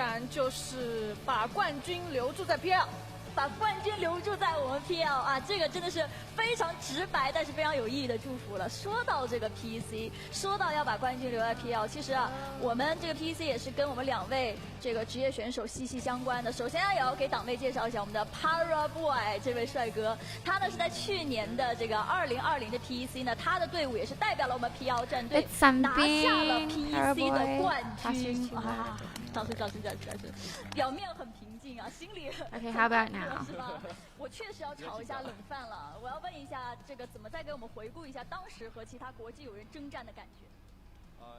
然就是把冠军留住在 PL。把冠军留住在我们 PL 啊，这个真的是非常直白，但是非常有意义的祝福了。说到这个 PC， 说到要把冠军留在 PL， 其实啊，我们这个 PC 也是跟我们2位这个职业选手息息相关的。首先也要给党妹介绍一下我们的 Paraboy 这位帅哥，他呢是在去年的这个2020的 PC 呢，他的队伍也是代表了我们 PL 战队拿下了 PC 的冠军啊！掌声！表面很平静啊，心里 Okay, how about now? 我确实要炒一下冷饭了。我要问一下，这个怎么再给我们回顾一下当时和其他国际友人征战的感觉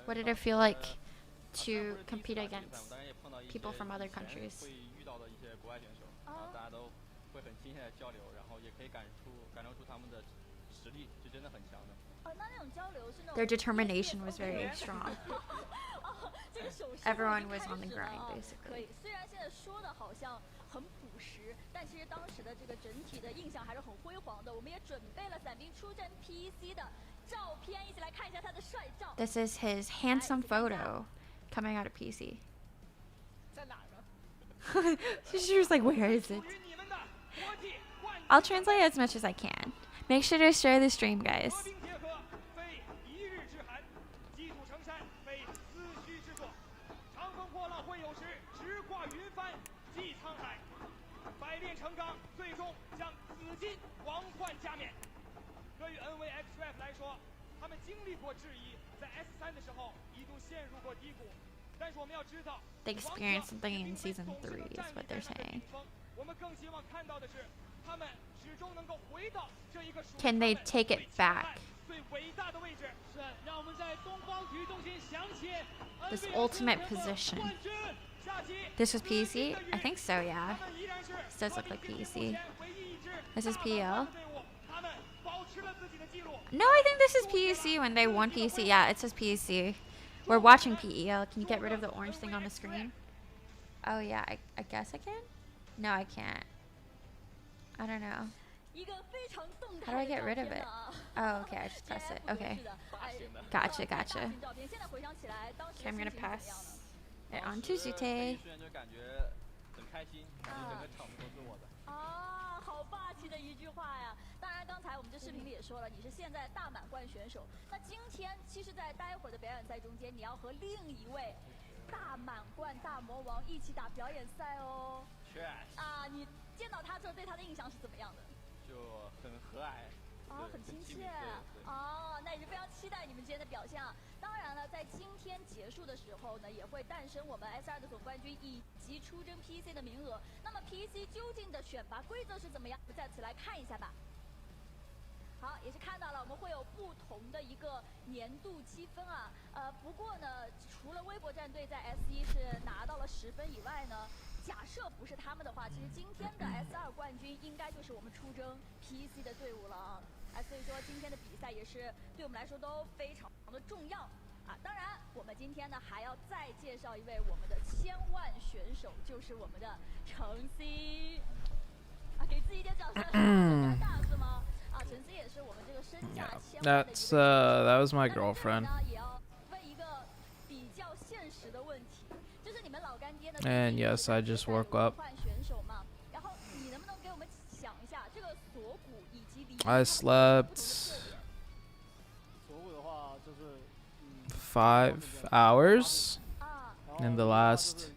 What did it feel like to compete against people from other countries? 会遇到的一些国外选手，大家都会很亲切的交流，然后也可以感受出他们的实力是真的很强的。那种交流是那种 Their determination was very strong. Everyone was on the grind, basically. 可以，虽然现在说的好像很朴实，但其实当时的这个整体的印象还是很辉煌的。我们也准备了伞兵出征 PC 的照片，一起来看一下他的帅照。This is his handsome photo coming out of PC. 在哪呢？ She was like, where is it? I'll translate as much as I can. Make sure to share the stream, guys. They experienced something in season 3 is what they're saying. Can they take it back? This ultimate position. This was PEC? I think so, yeah. This does look like PEC. This is PEL. No, I think this is PEC when they won PEC. Yeah, it says PEC. We're watching PEL. Can you get rid of the orange thing on the screen? Oh, yeah, I guess I can? No, I can't. I don't know. How do I get rid of it? Oh, okay, I just press it. Okay. Gotcha. Okay, I'm gonna pass it on to ZooTay. 好霸气的一句话呀！当然，刚才我们这视频里也说了，你是现在大满贯选手。那今天，其实，在待会儿的表演赛中间，你要和另一位大满贯大魔王一起打表演赛哦。啊，你见到他之后对他的印象是怎么样的？就很和蔼。很亲切。那也是非常期待你们今天的表现啊！当然了，在今天结束的时候呢，也会诞生我们 S2 的总冠军以及出征 PC 的名额。那么 PC 究竟的选拔规则是怎么样？我们在此来看一下吧。好，也是看到了，我们会有不同的一个年度积分啊。不过呢，除了微博战队在 S1是拿到了10分以外呢，假设不是他们的话，其实今天的 S2冠军应该就是我们出征 PC 的队伍了啊。所以说今天的比赛也是对我们来说都非常的重要啊。当然，我们今天呢还要再介绍一位我们的1000万选手，就是我们的程 C 啊，给自己一点掌声，很大是吗？啊，程 C 也是我们这个身价1000万的一个。That was my girlfriend. 也要问一个比较现实的问题，就是你们老干爹的 And yes, I just woke up. 换选手嘛，然后你能不能给我们想一下这个锁骨以及离 I slept 5 hours in the last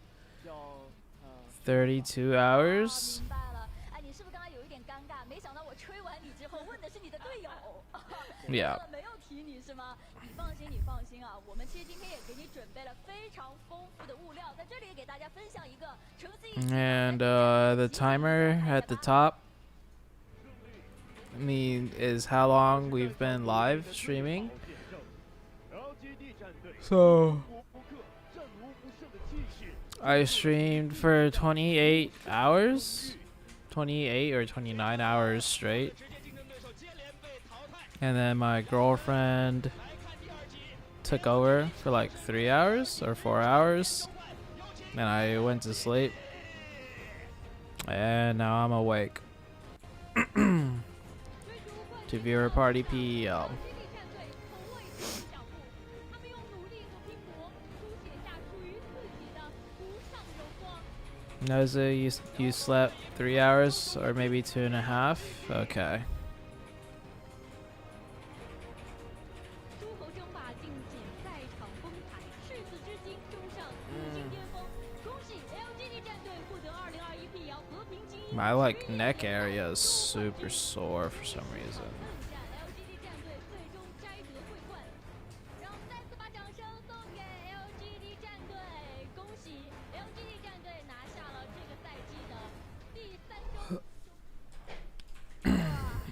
32 hours. 明白了，哎，你是不是刚刚有一点尴尬？没想到我吹完你之后问的是你的队友。Yeah. 没有提你是吗？你放心啊，我们其实今天也给你准备了非常丰富的物料，在这里给大家分享一个程 C。And the timer at the top is how long we've been live streaming. So I streamed for 28 hours, 28 or 29 hours straight. And then my girlfriend took over for like 3 hours or 4 hours. And I went to sleep. And now I'm awake. To viewer party PEL. Noza, you slept 3 hours or maybe 2.5? Okay. 诸侯争霸尽显赛场风采，赤子之心冲上5星巅峰。恭喜 LGD 战队获得2021 PEL 和平精英。 My like neck area is super sore for some reason. LGD 战队最终摘得桂冠，让我们再次把掌声送给 LGD 战队，恭喜 LGD 战队拿下了这个赛季的第3周。哇，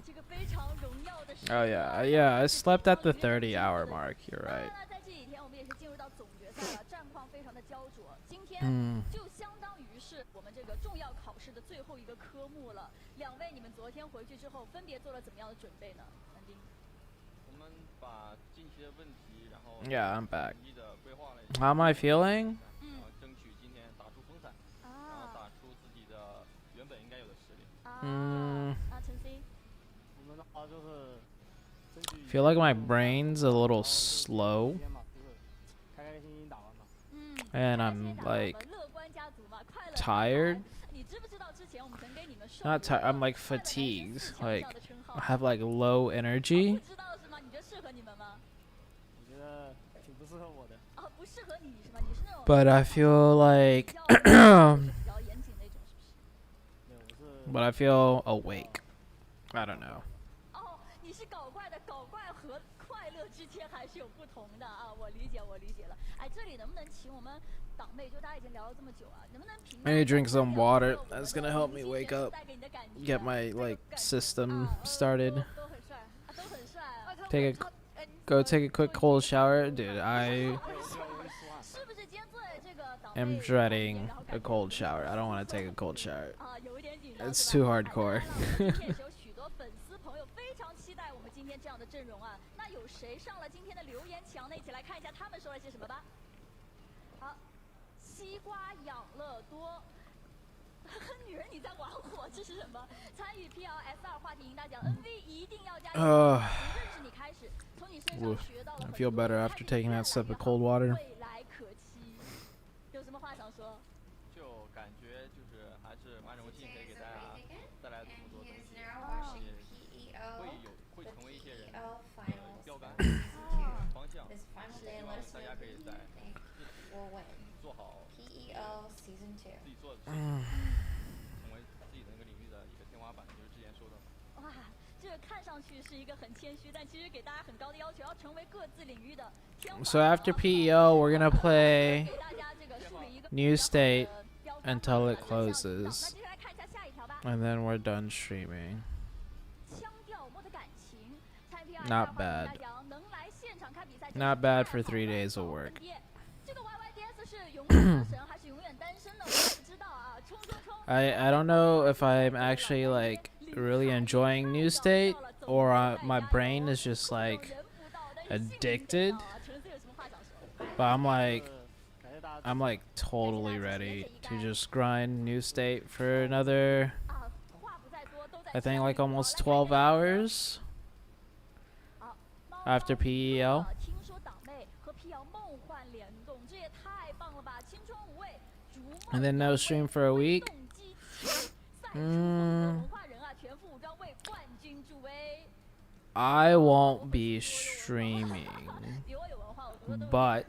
这个非常荣耀的。Oh yeah, I slept at the 30-hour mark. You're right. 在这几天，我们也是进入到总决赛了，战况非常的焦灼。今天就相当于是我们这个重要考试的最后一个科目了。两位，你们昨天回去之后，分别做了怎么样的准备呢？南丁。我们把近期的问题，然后 Yeah, I'm back. 一一的规划了一下。 How am I feeling? 然后争取今天打出风采，然后打出自己的原本应该有的实力。陈 C。 我们的话就是争取 Feel like my brain's a little slow, 开开心心打完嘛。 and I'm like tired. 你知不知道之前我们曾给你们说 Not tired. I'm like fatigued. Like I have like low energy. 知道是吗？你觉得适合你们吗？我觉得挺不适合我的。啊，不适合你是吗？你是那种 But I feel like, 比较严谨那种，是不是？ 没有，我是 but I feel awake. I don't know. 哦，你是搞怪的，搞怪和快乐之间还是有不同的啊！我理解，我理解了。哎，这里能不能请我们党妹，就大家已经聊了这么久啊，能不能评 I need to drink some water. That's gonna help me wake up, get my like system started. 都很帅，都很帅啊！ Go take a quick cold shower, dude. I 是不是今天坐在这个党 am 妹 dreading a cold shower. I don't want to take a cold shower. 啊，有一点紧张。 It's too hardcore. 今天有许多粉丝朋友非常期待我们今天这样的阵容啊。那有谁上了今天的留言墙呢？一起来看一下他们说了些什么吧。好，西瓜养乐多。女人你在玩火，这是什么？参与 PLS2 话题赢大奖 ，NV 一定要加油！从认识你开始，从你身上学到了 I 很 feel 多。 better after taking that sip of cold water. 未来可期，有什么话想说？就感觉就是还是蛮荣幸可以给大家带来这么多东西，会成为一些人的标杆方向。希望大家可以在做好自己做的事情，成为自己的那个领域的一个天花板，就是之前说的。哇，这个看上去是一个很谦虚，但其实给大家很高的要求，要成为各自领域的天花板。 So after PEL, we're gonna play 给大家这个树立一个 New State 标杆 until it 那接下来 closes, 看一下下一条吧。 and then we're done streaming. 腔调摸的感情，参与 Not bad. 大奖能来现场看比赛 Not bad for 3 days of work. 这个 YYDS 是永远男神还是永远单身呢？我也不知道啊。冲冲冲！ I don't know if I'm actually like really enjoying New State or my brain is just like addicted. But I'm like totally ready to just grind New State for another, I think like almost 12 hours after PEL. 听说党妹和 PL 梦幻联动，这也太棒了吧！青春无畏，逐梦 And then no stream for a week. 动机齐，赛出文化人啊，全副武装为冠军助威。 I won't be streaming, 比我有文化，我读的都 but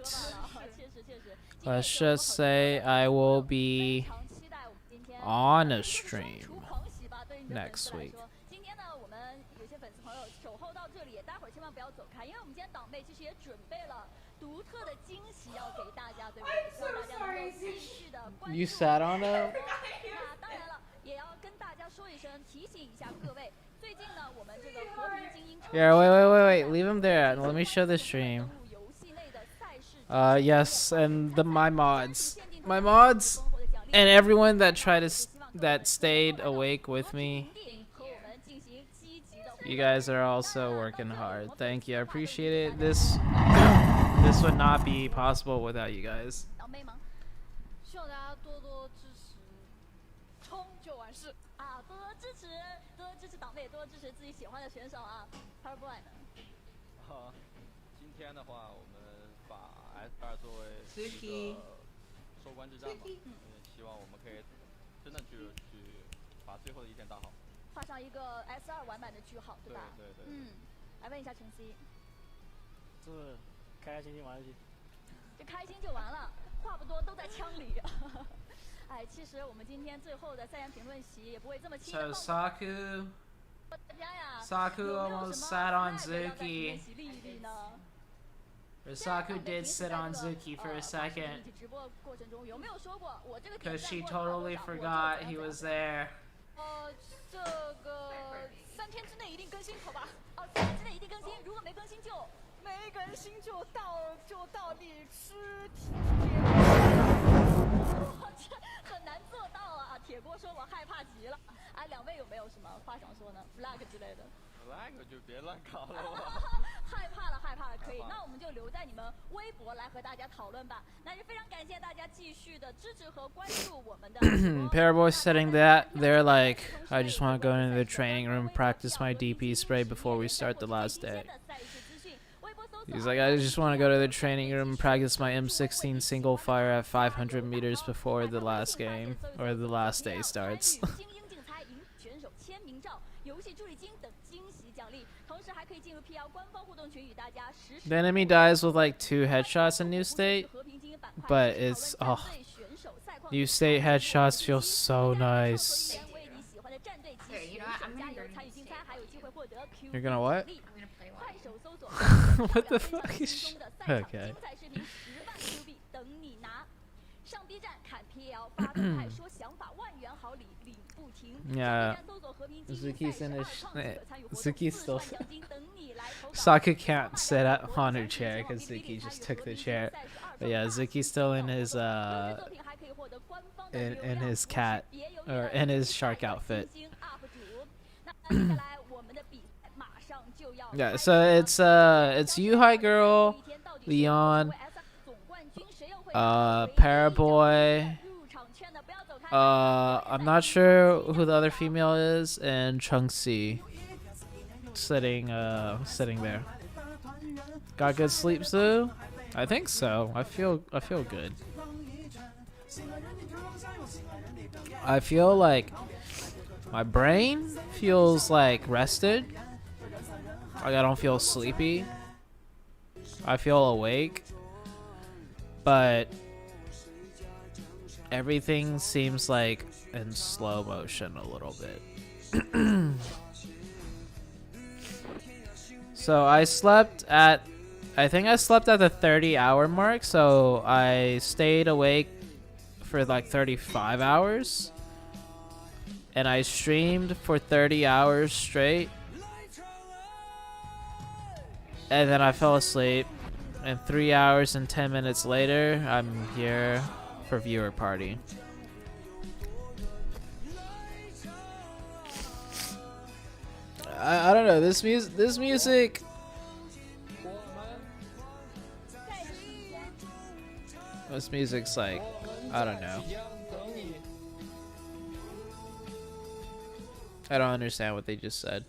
确实确实。 let's just say I will be 非常期待我们今天 on a stream 除狂喜吧，对你的粉 next 丝来 week. 说。今天呢，我们有些粉丝朋友守候到这里，待会儿千万不要走开，因为我们今天党妹其实也准备了独特的惊喜要给大家，对不对？希望大家能够继续的关注。 You sat on it? 那当然了，也要跟大家说一声，提醒一下各位，最近呢，我们这个和平精英 Yeah, wait. Leave him there. Let me show the stream. 游戏内的赛事 Yes, and my mods, and everyone that that stayed awake with me. You guys are also working hard. Thank you. I appreciate it. This would not be possible without you guys. 党妹吗？希望大家多多支持，冲就完事。啊，多多支持，多多支持党妹，多多支持自己喜欢的选手啊。Power Boy 呢？今天的话，我们把 S2作为一个收官之战嘛，希望我们可以真的去把最后的一天打好，画上一个 S2完满的句号，对吧？对。来问一下晨曦，就是开开心心玩游戏。这开心就完了，话不多，都在枪里。哎，其实我们今天最后的赛前评论席也不会这么轻易地 So 放 Saku 大家呀。 Saku 有没有 almost 什么 sat on flag 要在评论 Zuki. 席立一立呢？ Or Saku did sit on Zuki for a second 直播过程中有没有说过我这个点 because 赞 she 过了 totally 多少我就 forgot 怎 he 样 was there. 这个3天之内一定更新，好吧？哦，3天之内一定更新，如果没更新就没更新就到你吃铁锅，这很难做到啊！铁锅说我害怕极了啊！两位有没有什么话想说呢 ？flag 之类的？ flag 就别乱搞了吧。害怕了，可以。那我们就留在你们微博来和大家讨论吧。那是非常感谢大家继续的支持和关注我们的。Paraboy setting that, they're like, I just want to go into the training room, practice my DP spray before we start the last day. He's like, I just want to go to the training room and practice my M16 single fire at 500 meters before the last game, or the last day starts. The enemy dies with like 2 headshots in New State, but it's, oh, New State headshots feel so nice. Here, you know what? I'm gonna You're gonna what? I'm gonna play one. What the fuck is okay. 上 B 站看 PL 发动态说想法万元好礼领不停。 Yeah. 搜索和平精英 Zuki's 赛 in 事 his 二创即可参与活动 Zuki's still 4万奖金等你来投稿 Saku can't sit on her chair because Zuki just took the chair. But yeah, Zuki's still in his in his cat or in his shark outfit. Yeah, so it's Yuhai Girl, Leon, Paraboy. I'm not sure who the other female is, and Chungsi sitting there. Got good sleep, Sue? I think so. I feel good. I feel like my brain feels like rested. Like I don't feel sleepy. I feel awake. But everything seems like in slow motion a little bit. So I slept at, I think I slept at the 30-hour mark, so I stayed awake for like 35 hours. And I streamed for 30 hours straight. And then I fell asleep. And 3 hours and 10 minutes later, I'm here for viewer party. I don't know, this music this music's like, I don't know. I don't understand what they just said.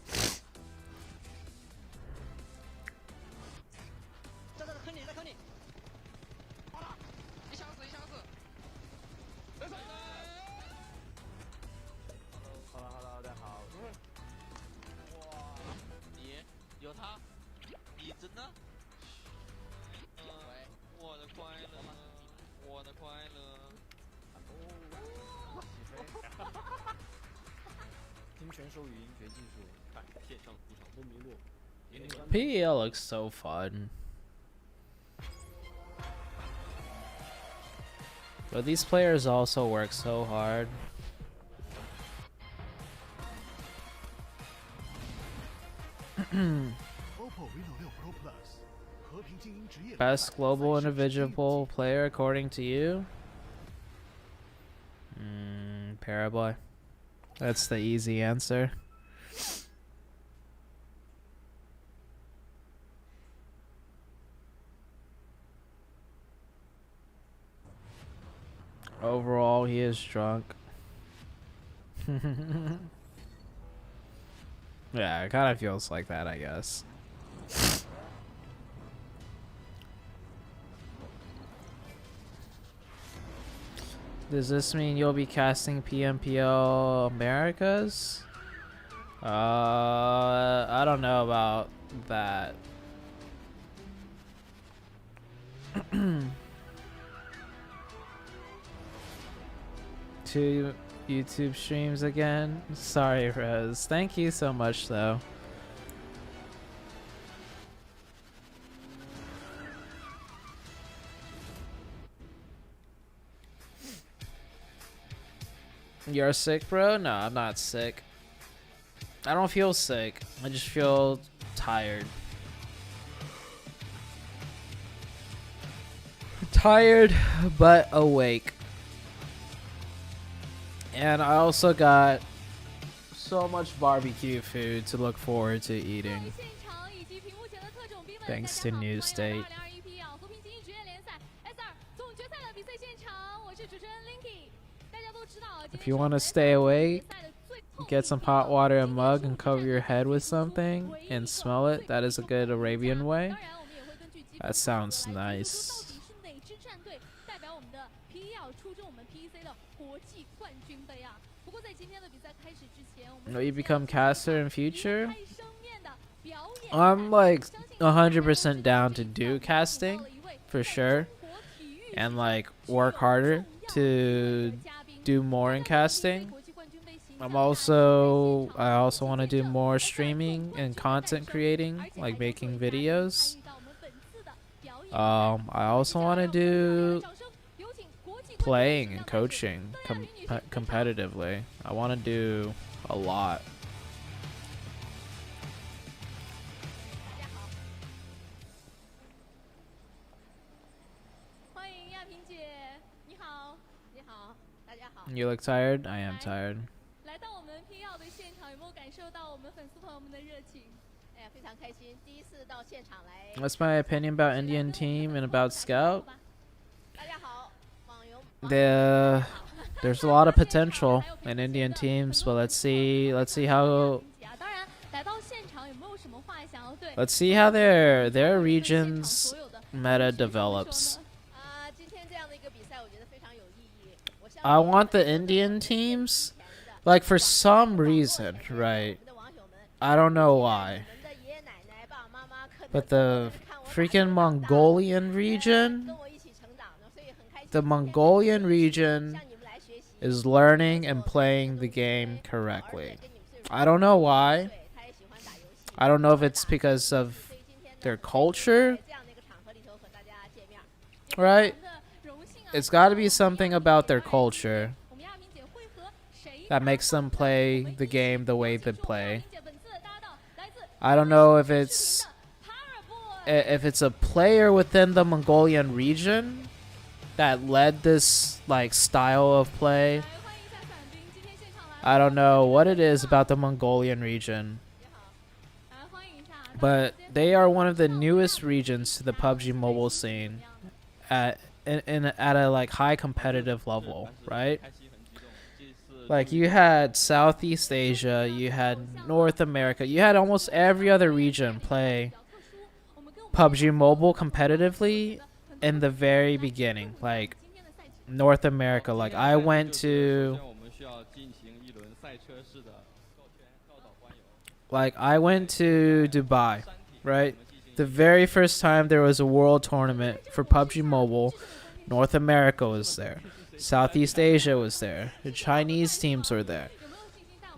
PEL looks so fun. But these players also work so hard. Best global individual player according to you? Paraboy. That's the easy answer. Overall, he is drunk. Yeah, it kind of feels like that, I guess. Does this mean you'll be casting PMPL Americas? I don't know about that. 2 YouTube streams again? Sorry, Rose. Thank you so much, though. You're sick, bro? No, I'm not sick. I don't feel sick. I just feel tired. Tired, but awake. And I also got so much barbecue food to look forward to eating. Thanks to New State. If you want to stay awake, get some hot water in a mug and cover your head with something and smell it. That is a good Arabian way. That sounds nice. Will you become caster in future? I'm like 100% down to do casting for sure, and like work harder to do more in casting. I also want to do more streaming and content creating, like making videos. I also want to do playing and coaching competitively. I want to do a lot. You look tired? I am tired. What's my opinion about Indian team and about Scout? There's a lot of potential in Indian teams, but let's see how their region's meta develops. I want the Indian teams, like, for some reason, right? I don't know why, but the freaking Mongolian region, is learning and playing the game correctly. I don't know why. I don't know if it's because of their culture, right? It's got to be something about their culture that makes them play the game the way they play. I don't know if it's a player within the Mongolian region that led this like style of play. I don't know what it is about the Mongolian region, but they are one of the newest regions to the PUBG mobile scene at a like high competitive level, right? Like, you had Southeast Asia, you had North America, you had almost every other region play PUBG Mobile competitively in the very beginning. Like, North America, like, I went to Dubai, right? The very first time there was a world tournament for PUBG Mobile, North America was there. Southeast Asia was there. The Chinese teams were there.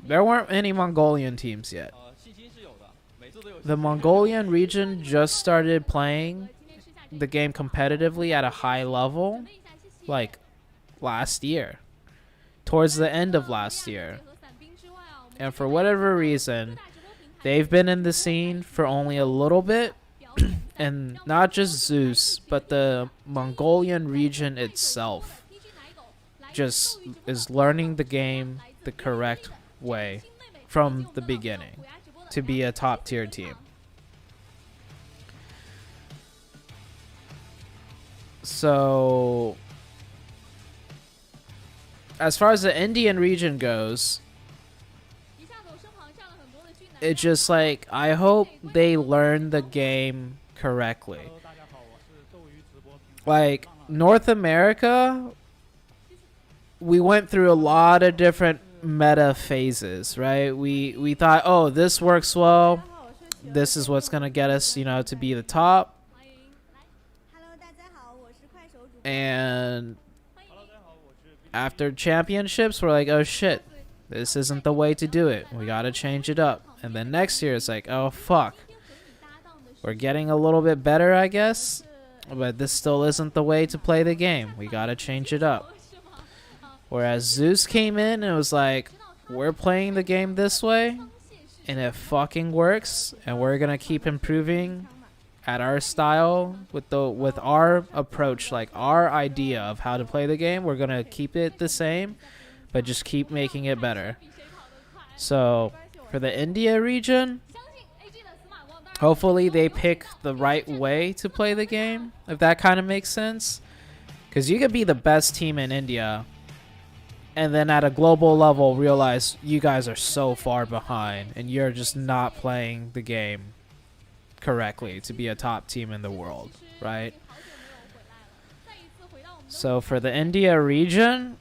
There weren't any Mongolian teams yet. The Mongolian region just started playing the game competitively at a high level, like, last year. Towards the end of last year. And for whatever reason, they've been in the scene for only a little bit. And not just Zeus, but the Mongolian region itself just is learning the game the correct way from the beginning to be a top tier team. So as far as the Indian region goes, it's just like, I hope they learn the game correctly. Like, North America, we went through a lot of different meta phases, right? We thought, oh, this works well. This is what's gonna get us, you know, to be the top. And after championships, we're like, oh shit, this isn't the way to do it. We gotta change it up. And then next year, it's like, oh fuck, we're getting a little bit better, I guess, but this still isn't the way to play the game. We gotta change it up. Whereas Zeus came in and was like, we're playing the game this way, and it fucking works, and we're gonna keep improving at our style with our approach, like our idea of how to play the game. We're gonna keep it the same, but just keep making it better. So for the India region, hopefully they pick the right way to play the game, if that kind of makes sense. Because you could be the best team in India, and then at a global level realize you guys are so far behind and you're just not playing the game correctly to be a top team in the world, right? So for the India region,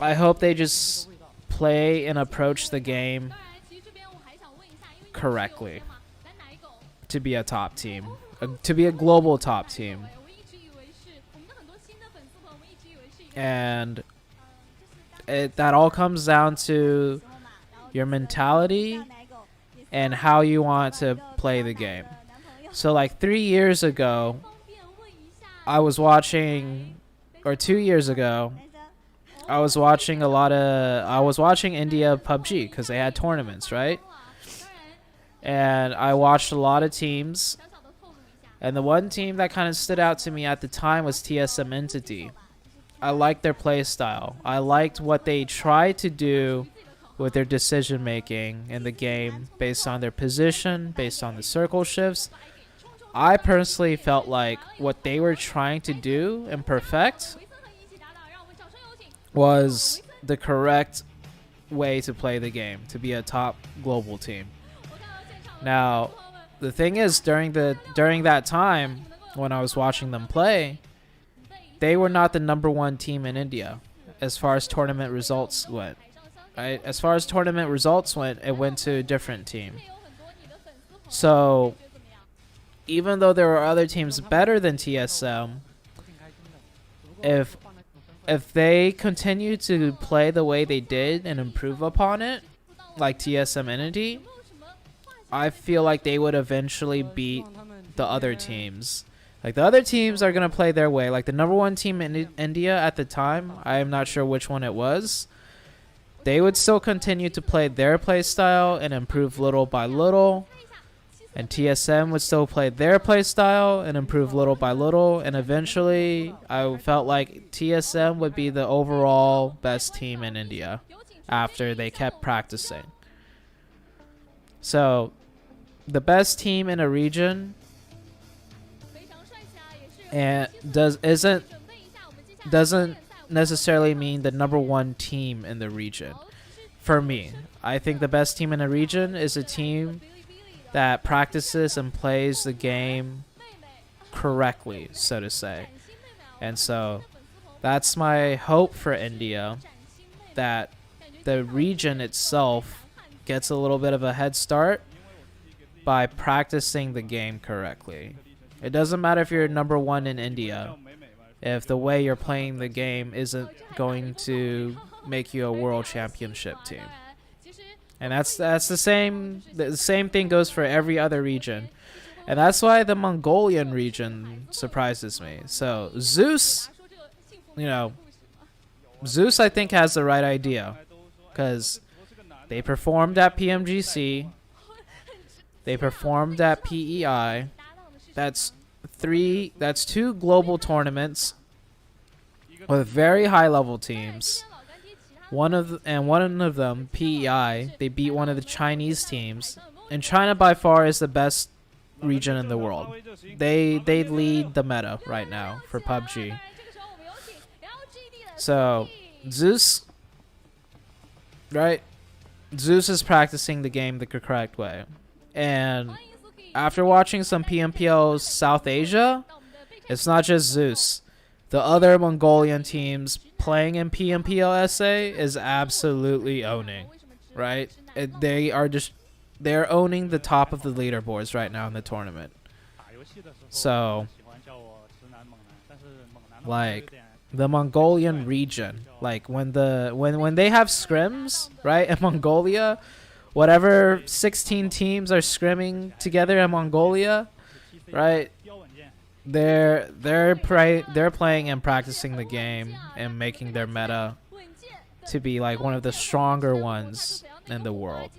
I hope they just play and approach the game correctly to be a top team, to be a global top team. And that all comes down to your mentality and how you want to play the game. So like 3 years ago, I was watching, or 2 years ago, I was watching India PUBG because they had tournaments, right? And I watched a lot of teams, and the one team that kind of stood out to me at the time was TSM Entity. I liked their play style. I liked what they tried to do with their decision making in the game based on their position, based on the circle shifts. I personally felt like what they were trying to do and perfect was the correct way to play the game, to be a top global team. Now, the thing is, during that time when I was watching them play, they were not the #1 team in India as far as tournament results went. Right? As far as tournament results went, it went to a different team. So even though there were other teams better than TSM, if they continue to play the way they did and improve upon it, like TSM Entity, I feel like they would eventually beat the other teams. Like, the other teams are going to play their way. Like, the #1 team in India at the time, I am not sure which one it was, they would still continue to play their play style and improve little by little. And TSM would still play their play style and improve little by little. And eventually, I felt like TSM would be the overall best team in India after they kept practicing. So, the best team in a region and doesn't necessarily mean the #1 team in the region. For me, I think the best team in a region is a team that practices and plays the game correctly, so to say. And so that's my hope for India, that the region itself gets a little bit of a head start by practicing the game correctly. It doesn't matter if you're #1 in India, if the way you're playing the game isn't going to make you a world championship team. And that's the same thing goes for every other region. And that's why the Mongolian region surprises me. So Zeus, Zeus I think has the right idea, because they performed at PMGC, they performed at PEI. That's 2 global tournaments with very high level teams. One of them, PEI, they beat one of the Chinese teams. And China by far is the best region in the world. They lead the meta right now for PUBG. So Zeus, right? Zeus is practicing the game the correct way. And after watching some PMPL's South Asia, it's not just Zeus. The other Mongolian teams playing in PMPLSA is absolutely owning, right? They're owning the top of the leaderboards right now in the tournament. So, like, the Mongolian region, like when they have scrims, right, in Mongolia, whatever 16 teams are scrimming together in Mongolia, right, they're playing and practicing the game and making their meta to be like one of the stronger ones in the world.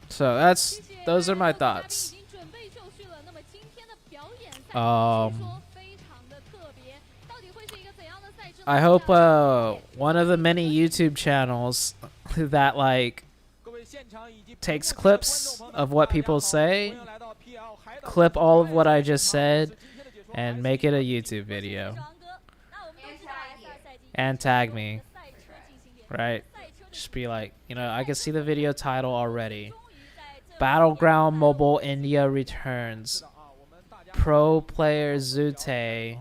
So those are my thoughts. I hope one of the many YouTube channels that like takes clips of what people say, clip all of what I just said, and make it a YouTube video. And tag me. Right? Just be like, you know, I can see the video title already. Battleground Mobile India returns. Pro player ZooTay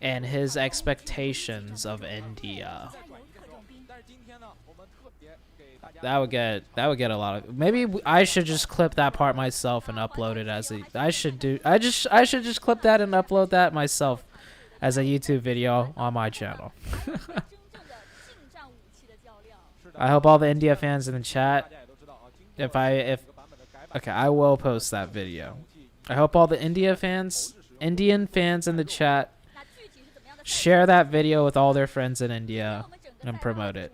and his expectations of India. That would get a lot of. Maybe I should just clip that part myself and upload it as a. I should just clip that and upload that myself as a YouTube video on my channel. I hope all the India fans in the chat. Okay, I will post that video. I hope all the Indian fans in the chat share that video with all their friends in India and promote it,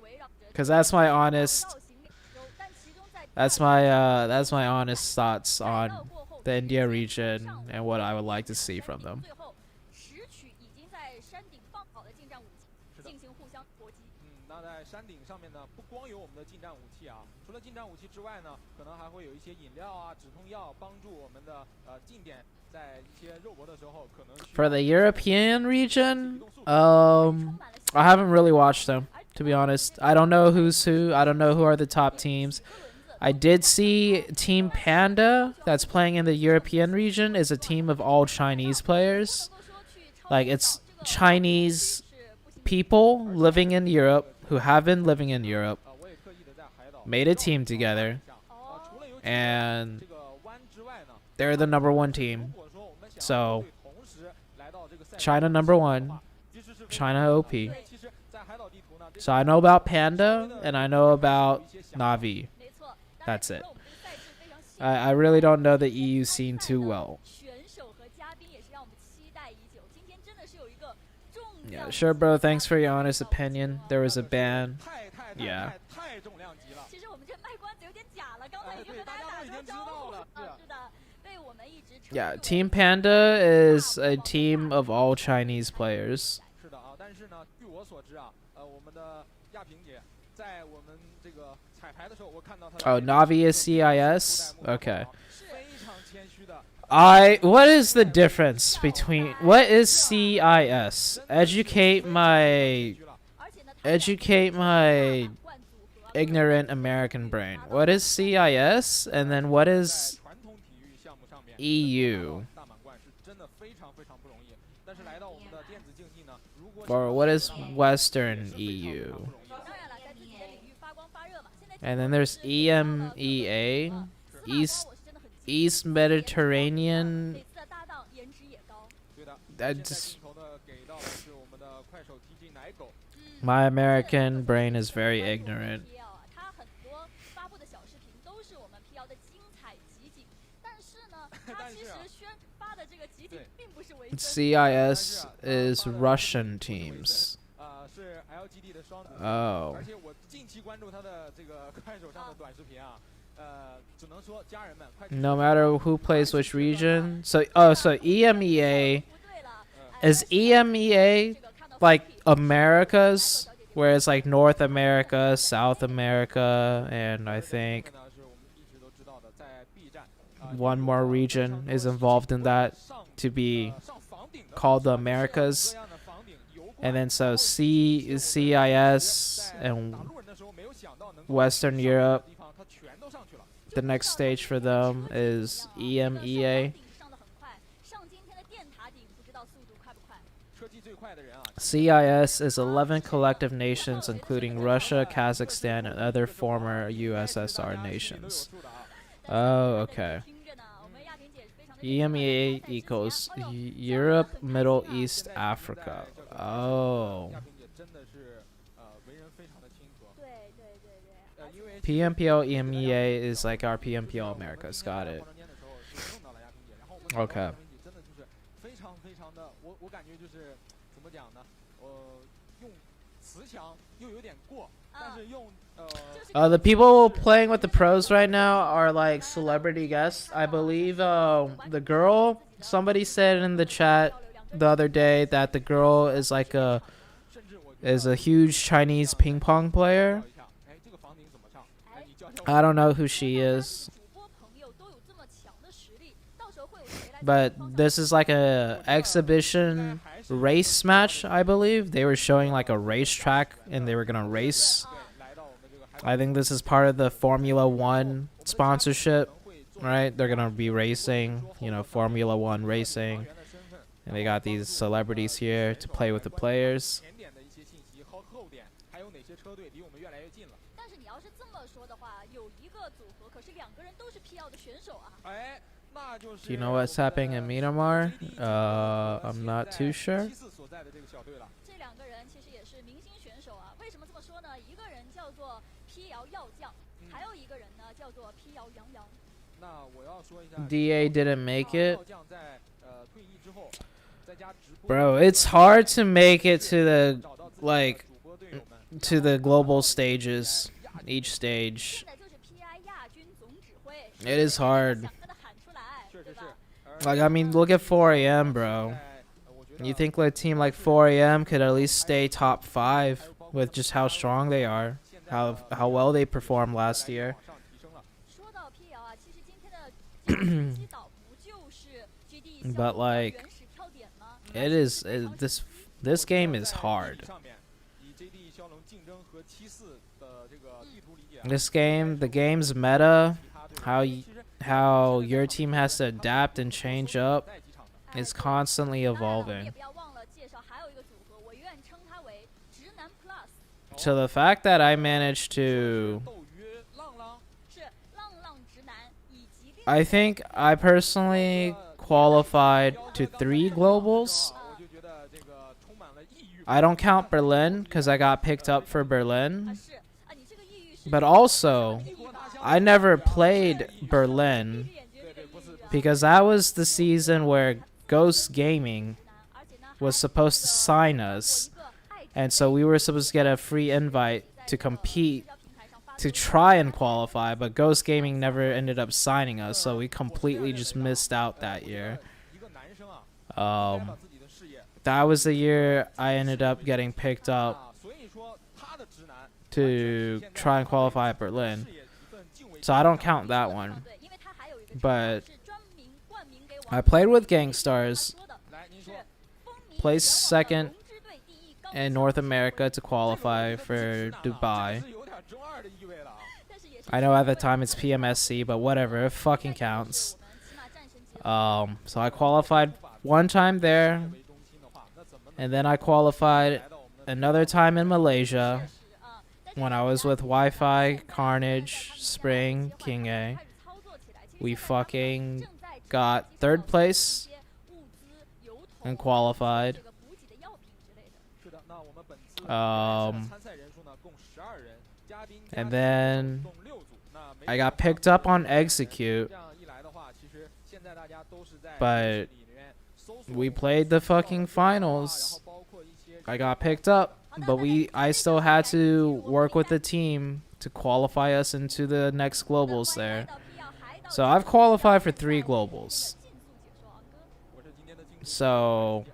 because that's my honest thoughts on the India region and what I would like to see from them. For the European region, I haven't really watched them, to be honest. I don't know who's who. I don't know who are the top teams. I did see Team Panda that's playing in the European region is a team of all Chinese players. Like, it's Chinese people living in Europe who have been living in Europe, made a team together, and they're the #1 team. So China #1, China OP. So I know about Panda and I know about Na'Vi. That's it. I really don't know the EU scene too well. Yeah, sure, bro. Thanks for your honest opinion. There was a ban. Yeah. Yeah, Team Panda is a team of all Chinese players. Oh, Na'Vi is CIS? Okay. What is the difference between, what is CIS? Educate my ignorant American brain. What is CIS? And then what is EU? Or what is Western EU? And then there's EMEA, East Mediterranean. That just, my American brain is very ignorant. CIS is Russian teams. Oh. No matter who plays which region. So EMEA, is EMEA like Americas, where it's like North America, South America, and I think one more region is involved in that to be called the Americas. And then so CIS and Western Europe. The next stage for them is EMEA. CIS is 11 collective nations, including Russia, Kazakhstan, and other former USSR nations. Oh, okay. EMEA equals Europe, Middle East, Africa. Oh. PMPL EMEA is like our PMPL Americas. Got it. Okay. The people playing with the pros right now are like celebrity guests. I believe the girl, somebody said in the chat the other day that the girl is like a huge Chinese ping pong player. I don't know who she is. But this is like a exhibition race match, I believe. They were showing like a racetrack and they were gonna race. I think this is part of the Formula 1 sponsorship, right? They're gonna be racing, you know, Formula 1 racing. And they got these celebrities here to play with the players. Do you know what's happening in Myanmar? I'm not too sure. DA didn't make it. Bro, it's hard to make it to the global stages, each stage. It is hard. Like, I mean, look at 4AM, bro. You think like a team like 4AM could at least stay top 5 with just how strong they are, how well they performed last year. But like, this game is hard. The game's meta, how your team has to adapt and change up, is constantly evolving. So the fact that I managed to, I think I personally qualified to 3 globals. I don't count Berlin because I got picked up for Berlin. But also, I never played Berlin because that was the season where Ghost Gaming was supposed to sign us. And so we were supposed to get a free invite to compete, to try and qualify, but Ghost Gaming never ended up signing us, so we completely just missed out that year. That was the year I ended up getting picked up to try and qualify at Berlin. So I don't count that one. But I played with Gangstars, placed 2nd in North America to qualify for Dubai. I know at the time it's PMSC, but whatever, it fucking counts. So I qualified 1 time there, and then I qualified another time in Malaysia when I was with Wi-Fi, Carnage, Spring, King A. We fucking got 3rd place and qualified. And then I got picked up on Execute, but we played the fucking finals. I got picked up, but I still had to work with the team to qualify us into the next globals there. So I've qualified for 3 globals. So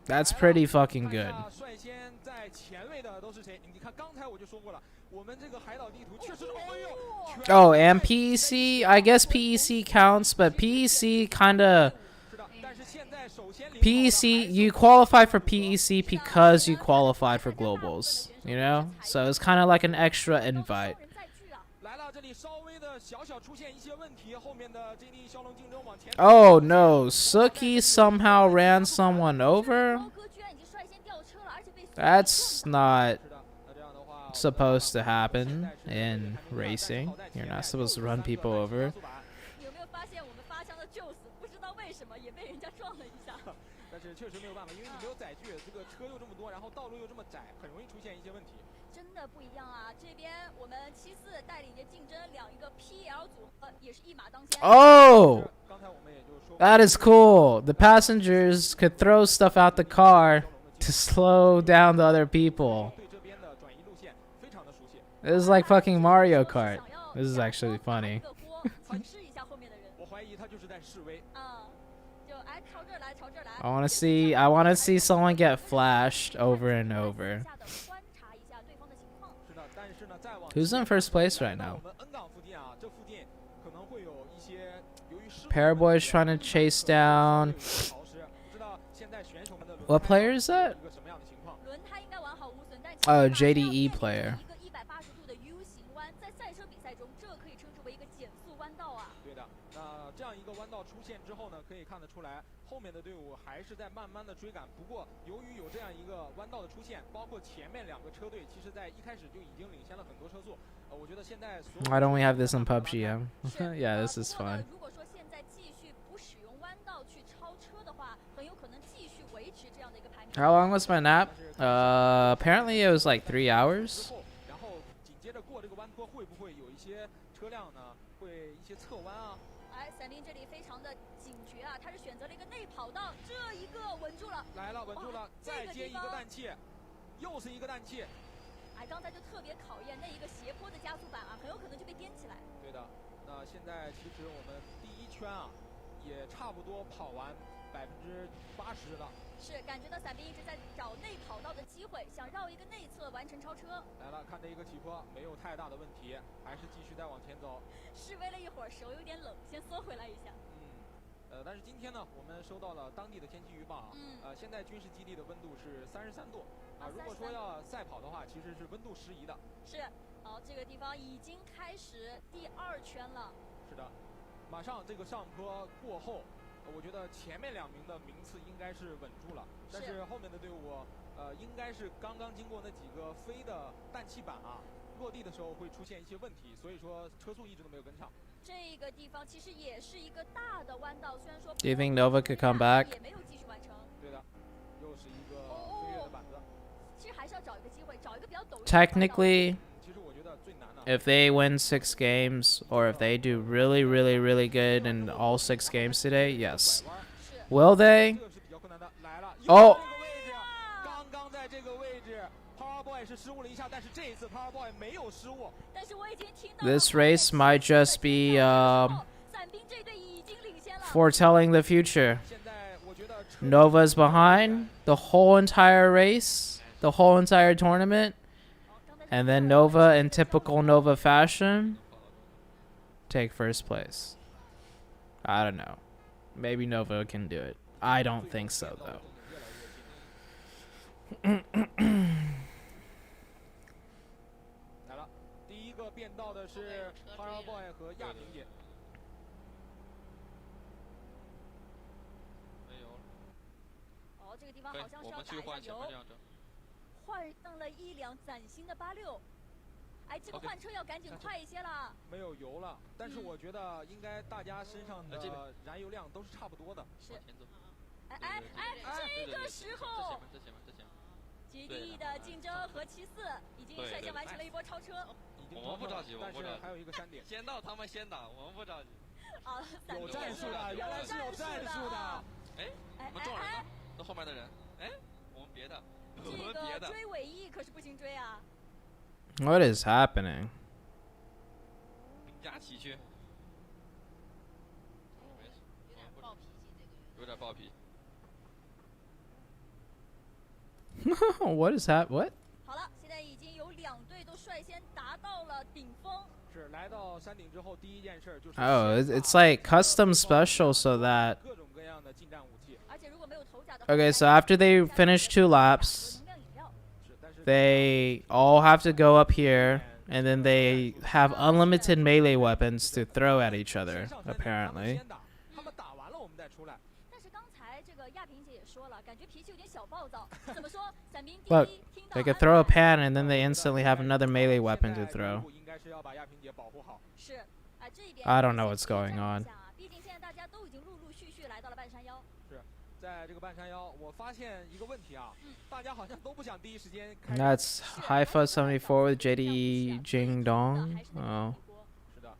that's pretty fucking good. Oh, and PEC, I guess PEC counts, but PEC kind of PEC, you qualify for PEC because you qualified for globals, you know? So it's kind of like an extra invite. Oh no, Suki somehow ran someone over? That's not supposed to happen in racing. You're not supposed to run people over. Oh! That is cool. The passengers could throw stuff out the car to slow down the other people. This is like fucking Mario Kart. This is actually funny. I want to see someone get flashed over and over. Who's in first place right now? Paraboy's trying to chase down. What player is that? Oh, JDE player. Why don't we have this on PUBGM? Yeah, this is fun. How long was my nap? Apparently it was like 3 hours. Do you think Nova could come back? Technically, if they win 6 games, or if they do really, really, really good in all 6 games today, yes. Will they? Oh! This race might just be foretelling the future. Nova's behind the whole entire race, the whole entire tournament, and then Nova, in typical Nova fashion, take first place. I don't know. Maybe Nova can do it. I don't think so, though. What is happening? What is that? What? Oh, it's like custom special so that 样的近战武器。 Okay, so after they finish 2 laps, they all have to go up here, and then they have unlimited melee weapons to throw at each other, apparently. Look, they could throw a pan, and then they instantly have another melee weapon to throw. I don't know what's going on. 在这个半山腰，我发现一个问题啊，大家好像都不想第一时间开始。 That's HiFuzz74 with JD Jingdong. Oh. 是的，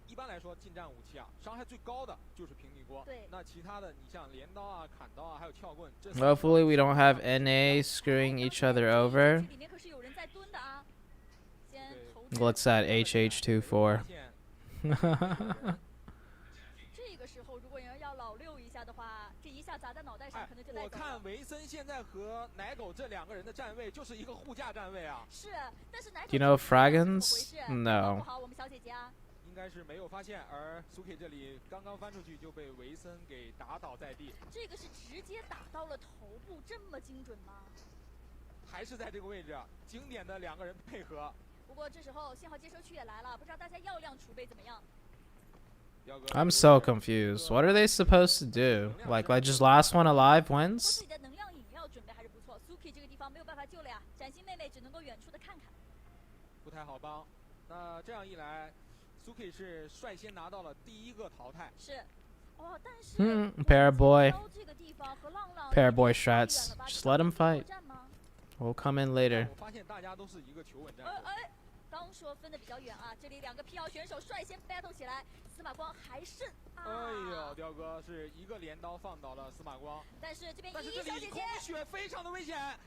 一般来说近战武器啊，伤害最高的就是平底锅。那其他的，你像镰刀啊、砍刀啊，还有撬棍，这 Hopefully we don't have NA screwing each other over. Looks at HH24. 我看维森现在和奶狗这2个人的站位就是一个护驾站位啊。是，但是奶狗 Do you know Fragans? No. 应该是没有发现，而苏 K 这里刚刚翻出去就被维森给打倒在地。这个是直接打到了头部，这么精准吗？还是在这个位置，经典的2个人配合。不过这时候信号接收区也来了，不知道大家药量储备怎么样？ I'm so confused. What are they supposed to do? Like just last one alive wins? 不太好帮。那这样一来，苏 K 是率先拿到了第1个淘汰。是。哦，但是 Paraboy strats. Just let him fight. We'll come in later. 我发现大家都是一个求稳战术。刚说分的比较远啊，这里2个 PL 选手率先 battle 起来，司马光还是哎呦，雕哥是一个镰刀放倒了司马光，但是这边依依小姐姐空血非常的危险，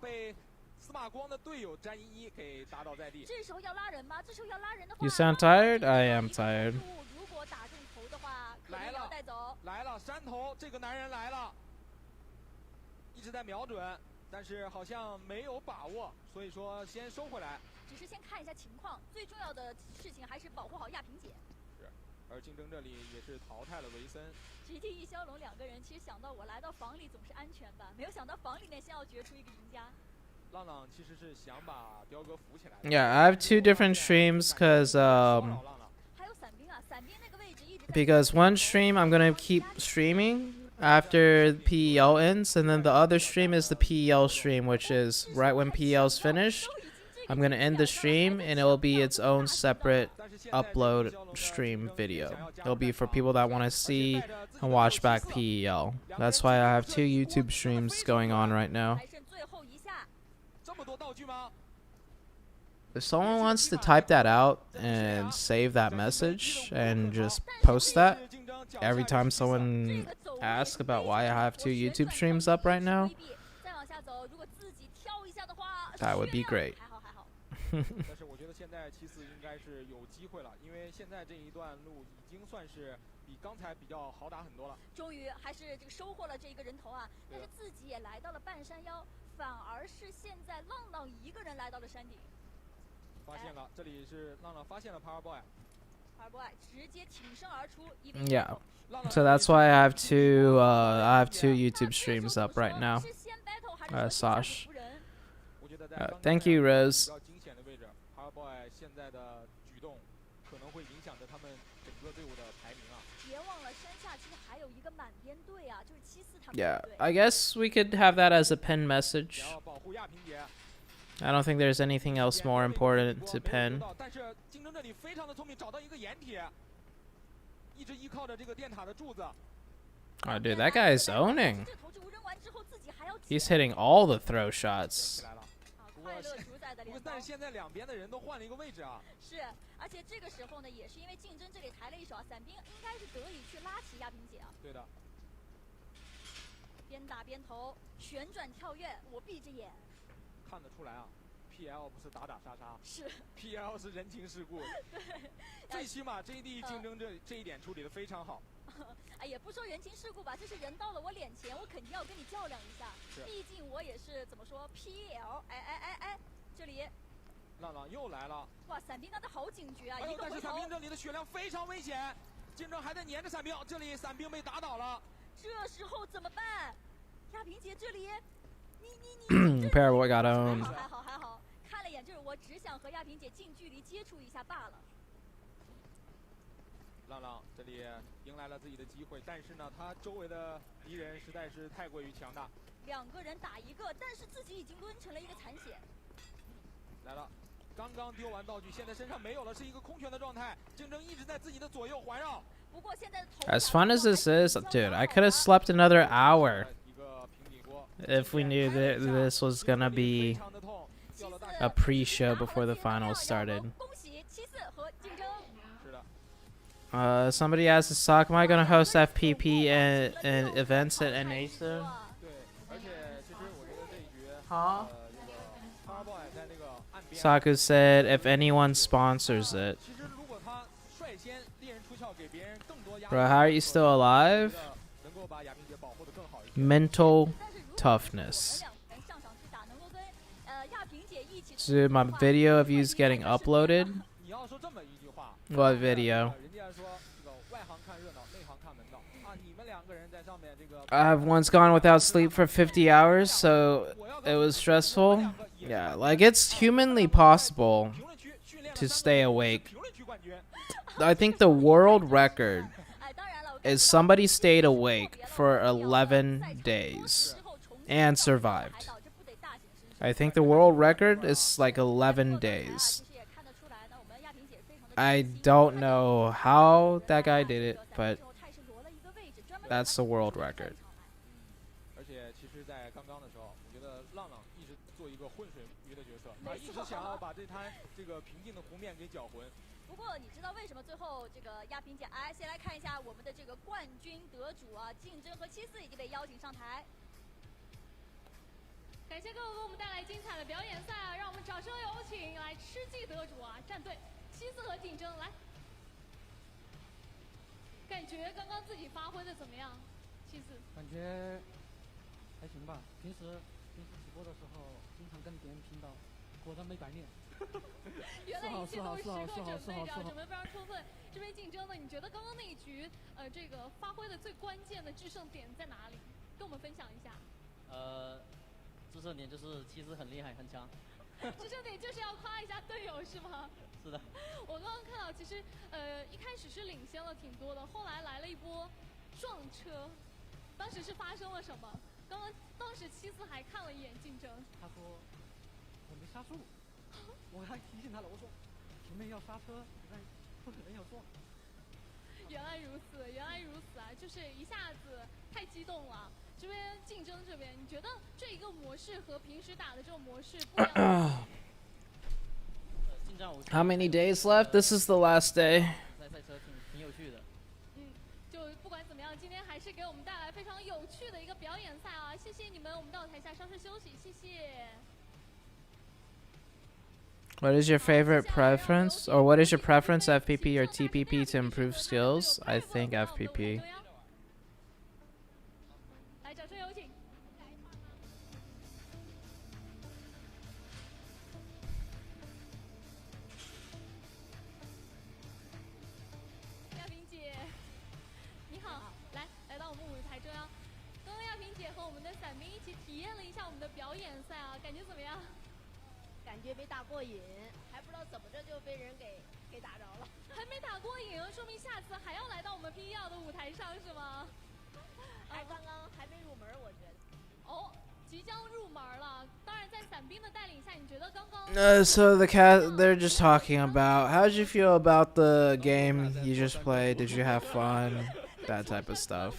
被司马光的队友詹依依给打倒在地。这时候要拉人吗？这时候要拉人的话 You sound tired? I am tired. 如果打中头的话，来了带走，来了山头，这个男人来了，一直在瞄准，但是好像没有把握，所以说先收回来。 只是先看一下情况，最重要的事情还是保护好亚萍姐。是，而竞争这里也是淘汰了维森。GT 易骁龙2个人，其实想到我来到房里总是安全吧，没有想到房里面先要决出一个赢家。浪浪其实是想把雕哥扶起来。Yeah, I have 2 different streams because one stream I'm gonna keep streaming after PEL ends, and then the other stream is the PEL stream, which is right when PEL's finished. I'm gonna end the stream, and it will be its own separate upload stream video. It'll be for people that want to see and watch back PEL. That's why I have 2 YouTube streams going on right now. If someone wants to type that out and save that message and just post that every time someone asks about why I have 2 YouTube streams up right now, that would be great. 但是我觉得现在7-4应该是有机会了，因为现在这一段路已经算是比刚才比较好打很多了。终于还是这个收获了这一个人头啊，但是自己也来到了半山腰，反而是现在浪浪一个人来到了山顶。发现了，这里是浪浪发现了 Powerboy 直接挺身而出。Yeah, so that's why I have 2 YouTube streams up right now. Sash. Thank you, Rose. 现在的举动可能会影响着他们整个队伍的排名啊。别忘了山下其实还有一个满编队啊，就是7-4他们。Yeah, I guess we could have that as a pin message. I don't think there's anything else more important to pin. 但是竞争这里非常的聪明，找到一个掩体，一直依靠着这个电塔的柱子。Oh, dude, that guy is owning. He's hitting all the throw shots. 但是现在2边的人都换了一个位置啊。是，而且这个时候呢，也是因为竞争这里抬了一手啊，伞兵应该是得以去拉起亚萍姐啊。对的。边打边投，旋转跳跃，我闭着眼。看得出来啊 ，PL 不是打打杀杀，是 PL 是人情世故。对，最起码 JD 竞争这一点处理得非常好。哎，也不说人情世故吧，就是人到了我脸前，我肯定要跟你较量一下。毕竟我也是怎么说 PL， 哎。这里，浪浪又来了！哇，伞兵刚才好警觉啊！但是伞兵这里的血量非常危险，竞争还在粘着伞兵，这里伞兵被打倒了。这时候怎么办？亚萍姐这里，Paraboy got owned. 还好，看了眼就是我只想和亚萍姐近距离接触一下罢了。浪浪这里迎来了自己的机会，但是呢，他周围的敌人实在是太过于强大。2个人打1个，但是自己已经抡成了一个残血。来了。 刚刚丢完道具，现在身上没有了，是一个空拳的状态。竞争一直在自己的左右环绕。不过现在 As fun as this is, dude, I could have slept another hour if we knew that this was gonna be a pre-show before the finals started. Somebody asked Sock, am I gonna host FPP and events at NA soon? Huh? Saku said if anyone sponsors it. Bro, how are you still alive? Mental toughness. Dude, my video of you's getting uploaded. What video? I've once gone without sleep for 50 hours, so it was stressful. Yeah, like it's humanly possible to stay awake. I think the world record is somebody stayed awake for 11 days and survived. I think the world record is like 11 days. I don't know how that guy did it, but that's the world record. 一直想要把这滩这个平静的湖面给搅浑。不过你知道为什么最后这个亚萍姐？哎，先来看一下我们的这个冠军得主啊，竞争和74已经被邀请上台。感谢各位给我们带来精彩的表演赛啊！让我们掌声有请来吃鸡得主啊，战队74和竞争来。感觉刚刚自己发挥的怎么样？74。感觉还行吧，平时直播的时候经常跟别人拼到。 果然没白练。原来一切都是时刻准备着，准备非常充分。这边竞争呢，你觉得刚刚那一局，这个发挥的最关键的制胜点在哪里？跟我们分享一下。制胜点就是其实很厉害，很强。制胜点就是要夸一下队友是吗？是的。我刚刚看到，其实一开始是领先了挺多的，后来来了一波撞车，当时是发生了什么？当时74还看了一眼竞争。他说。 我没刹住，我还提醒他了，我说前面要刹车，但不可能要撞。原来如此，原来如此啊！就是一下子太激动了。这边竞争这边，你觉得这一个模式和平时打的这种模式不一样？ How many days left? This is the last day. 赛车挺有趣的。就不管怎么样，今天还是给我们带来非常有趣的一个表演赛啊！谢谢你们，我们到台下稍事休息，谢谢。 What is your favorite preference, or what is your preference, FPP or TPP, to improve skills? I think FPP. 来，掌声有请。亚萍姐，你好，来到我们舞台中央。刚刚亚萍姐和我们的伞兵一起体验了一下我们的表演赛啊，感觉怎么样？ 感觉没打过瘾，还不知道怎么着就被人给打着了。还没打过瘾，说明下次还要来到我们 PEL 的舞台上是吗？刚刚还没入门，我觉得。哦，即将入门了。当然，在伞兵的带领下，你觉得刚刚？So they're just talking about how did you feel about the game you just played? Did you have fun? That type of stuff.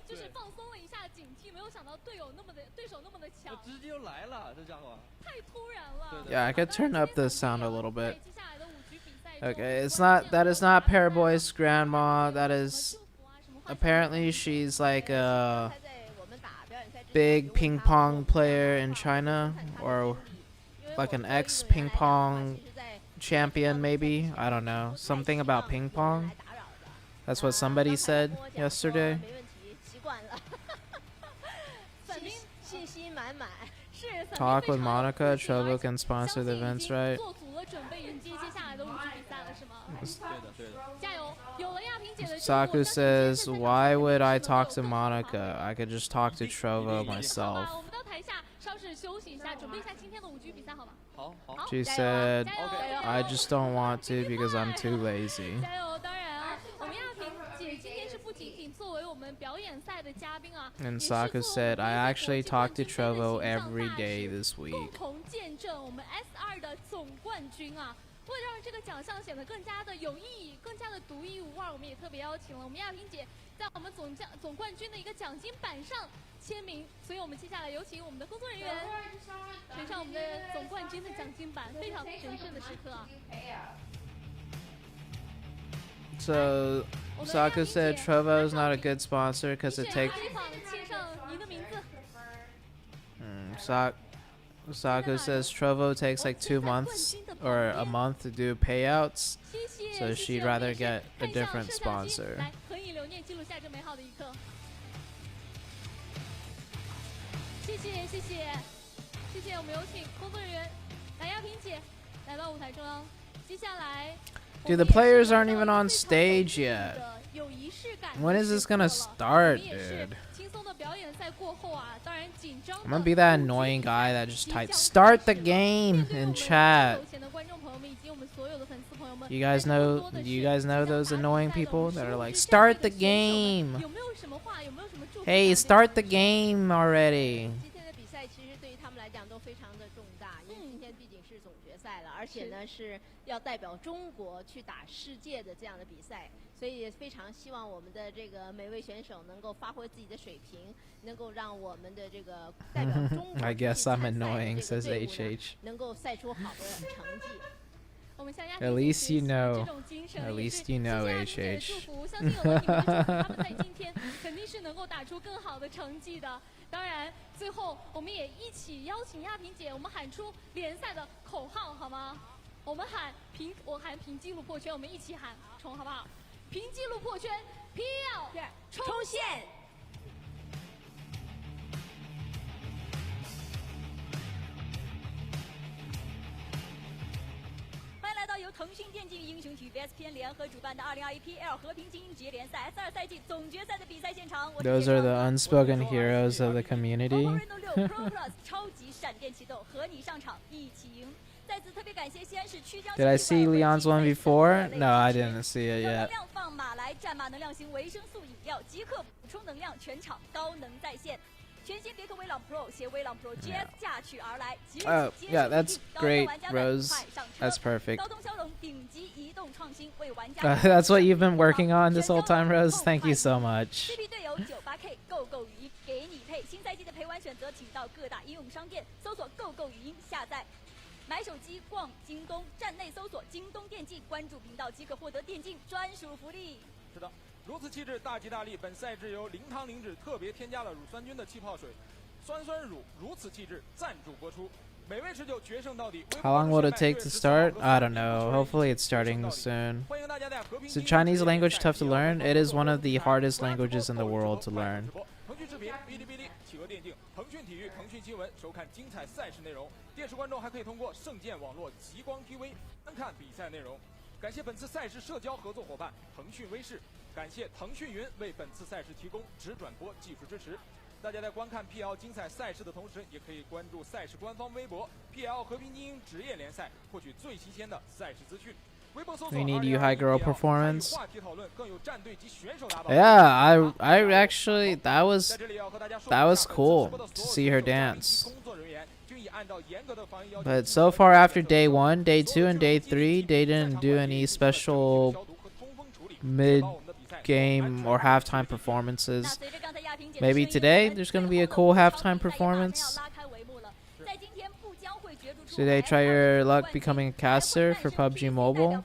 就是放松了一下警惕，没有想到对手那么的强。直接就来了，这家伙。 太突然了。Yeah, I could turn up the sound a little bit. Okay, that is not Paraboy's grandma. That is apparently she's like a big ping pong player in China, or like an ex ping pong champion maybe. I don't know. Something about ping pong. That's what somebody said yesterday. Talk with Monica. Trovo can sponsor the events, right? 做足了准备迎接接下来的舞局比赛了，是吗？对的。加油！有了亚萍 Saku says, why would I talk to Monica? I could just talk to Trovo myself. She said, I just don't want to because I'm too lazy. And Saku said, I actually talk to Trovo every day this week. 为了让这个奖项显得更加的有意义、更加的独一无二，我们也特别邀请了我们亚萍姐在我们总冠军的一个奖金板上签名。所以我们接下来有请我们的工作人员呈上我们的总冠军的奖金板，非常神圣的时刻啊。So Saku said Trovo is not a good sponsor because it takes. Saku says Trovo takes like 2 months or a month to do payouts, so she'd rather get a different sponsor. 谢谢，我们有请工作人员来亚萍姐来到舞台中央。接下来 Dude, the players aren't even on stage yet. When is this gonna start, dude? I'm gonna be that annoying guy that just types "start the game" in chat. You guys know those annoying people that are like, "Start the game." Hey, start the game already. 而且呢是要代表中国去打世界的这样的比赛，所以非常希望我们的这个每位选手能够发挥自己的水平，能够让我们的这个代表中国 I guess I'm annoying, says HH. 能够赛出好的成绩。At least you know. At least you know, HH. 相信有了你们的祝福，他们在今天肯定是能够打出更好的成绩的。当然，最后我们也一起邀请亚萍姐，我们喊出联赛的口号好吗？我们喊平，我喊平纪录破圈，我们一起喊冲好不好？平纪录破圈 ，PL 冲线。由腾讯电竞英雄体育 VSPN 联合主办的2021 PL 和平精英职业联赛 S2 赛季总决赛的比赛现场。Those are the unspoken heroes of the community. 超级闪电启动，和你上场一起赢。再次特别感谢西安市曲江。Did I see Leon's 1v4? No, I didn't see it yet. 能量放马来，战马能量型维生素饮料，即刻补充能量，全场高能在线。 全新别克威朗 Pro 携威朗 Pro GS 驾取而来。Oh, yeah, that's great, Rose. That's perfect. That's what you've been working on this whole time, Rose. Thank you so much. 队友 98K 购购语音给你配。新赛季的陪玩选择，请到各大应用商店搜索购购语音下载。买手机逛京东，站内搜索京东电竞，关注频道即可获得电竞专属福利。是的。 如此气质，大吉大利！本赛制由零糖零脂特别添加了乳酸菌的气泡水，酸酸乳如此气质赞助播出。美味持久，决胜到底。How long will it take to start? I don't know. Hopefully it's starting soon. Is the Chinese language tough to learn? It is one of the hardest languages in the world to learn. 腾讯视频、哔哩哔哩、企鹅电竞、腾讯体育、腾讯新闻收看精彩赛事内容。电视观众还可以通过圣剑网络极光 TV 观看比赛内容。感谢本次赛事社交合作伙伴腾讯微视。 感谢腾讯云为本次赛事提供直转播技术支持。大家在观看 PL 精彩赛事的同时，也可以关注赛事官方微博 PL 和平精英职业联赛，获取最新鲜的赛事资讯。微博搜索 We need you high girl performance. 话题讨论，更有战队及选手打榜。Yeah, I actually that was cool to see her dance. But so far after day 1, day 2, and day 3, they didn't do any special mid-game or halftime performances. Maybe today there's going to be a cool halftime performance. Today, try your luck becoming a caster for PUBG Mobile.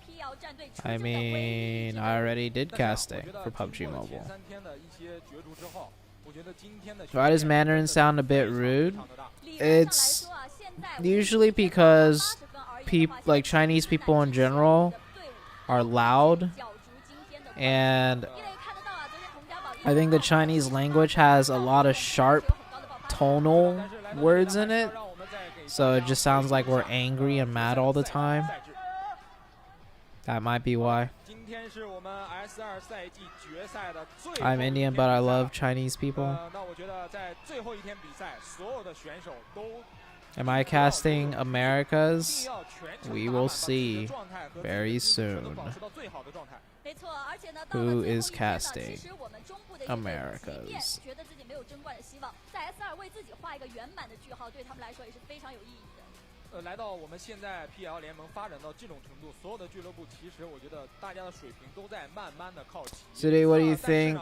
I mean, I already did casting for PUBG Mobile. Why does Mandarin sound a bit rude? It's usually because like Chinese people in general are loud, and I think the Chinese language has a lot of sharp tonal words in it, so it just sounds like we're angry and mad all the time. That might be why. 今天是我们 S2 赛季决赛的最后一 I'm 天 Indian, 比 but I 赛 love Chinese people. 那我觉得在最后一天比赛，所有的选手都 Am I casting 一 Americas? 定要全程 We 打 will 满把自己 see 的状态和自己的 very 心情都 soon 保持到最好的状态。没错，而且呢，到了 who 最后 is 一天呢， casting 其实我们中部的一些队伍即便 Americas. 觉得自己没有争冠的希望，在 S2 为自己画一个圆满的句号，对他们来说也是非常有意义的。来到我们现在 PL 联盟发展到这种程度，所有的俱乐部其实我觉得大家的水平都在慢慢的靠齐。 Today, what do you think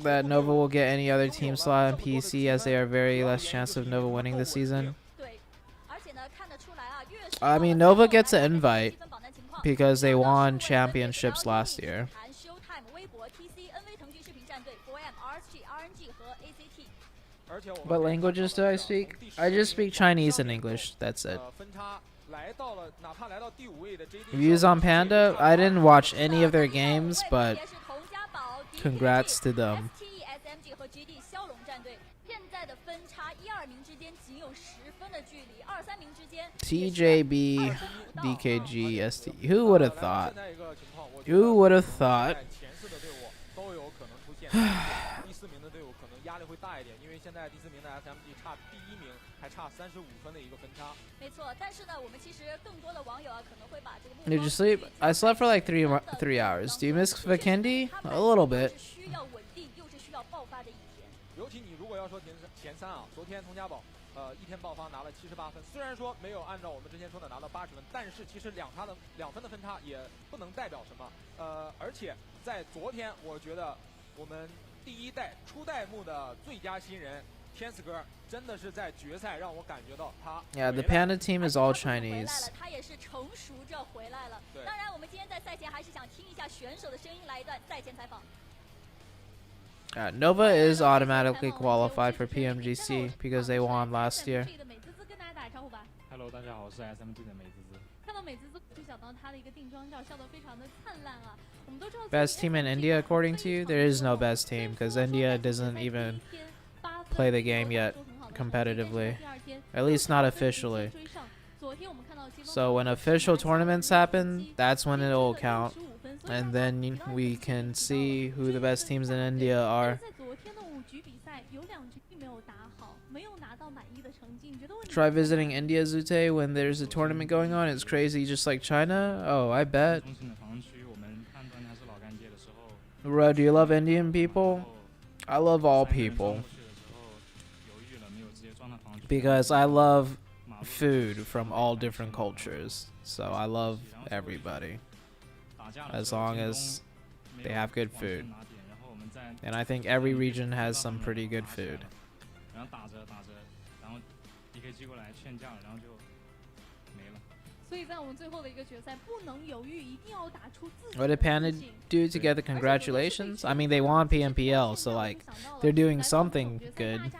that Nova will get any other team slot in PC, as they are very less chance of Nova winning this season? 对，而且呢，看得出来啊，越是 I mean, Nova gets an invite because they won championships last year. 谈 ShowTime、微博、TC、NV 腾讯视频战队、4M、RSG、RNG 和 ACT。 What languages do I speak? I just speak Chinese and English. That's it. 分差来到了，哪怕来到第5位的 JD。 Views on Panda? I didn't watch any of their games, but congrats to them. SMG 和 GD 骁龙战队现在的分差1、2名之间仅有10分的距离，2、3名之间。TJB, DKG, ST. Who would have thought? Who would have thought? 前4的队伍都有可能出现第4名的队伍可能压力会大一点，因为现在第4名的 SMG 差第1名还差35分的一个分差。没错，但是呢，我们其实更多的网友啊可能会把这个目 Did you sleep? I slept for like three hours. Do you miss Vikendi? A little bit. 需要稳定，又是需要爆发的一天。尤其你如果要说前3啊，昨天佟家宝一天爆发拿了78分，虽然说没有按照我们之前说的拿到80分，但是其实2分的分差也不能代表什么。而且在昨天，我觉得我们第1代初代目的最佳新人天使哥真的是在决赛让我感觉到他。Yeah, the Panda team is all Chinese. 他也是成熟着回来了。当然，我们今天在赛前还是想听一下选手的声音，来一段赛前采访。 Nova is automatically qualified for PMGC because they won last year. Hello， 大家好，我是 SMG 的美滋滋。看到美滋滋，就想到她的一个定妆照，笑得非常的灿烂啊。我们都知道 Best team in India, according to you? There is no best team because India doesn't even play the game yet competitively, at least not officially. So when official tournaments happen, that's when it will count, and then we can see who the best teams in India are. Try visiting India, ZooTay, when there's a tournament going on. It's crazy, just like China. Oh, I bet. Bro, do you love Indian people? I love all people. Because I love food from all different cultures. So I love everybody. As long as they have good food. And I think every region has some pretty good food. What did Panda do to get the congratulations? I mean, they won PMPL, so like, they're doing something good.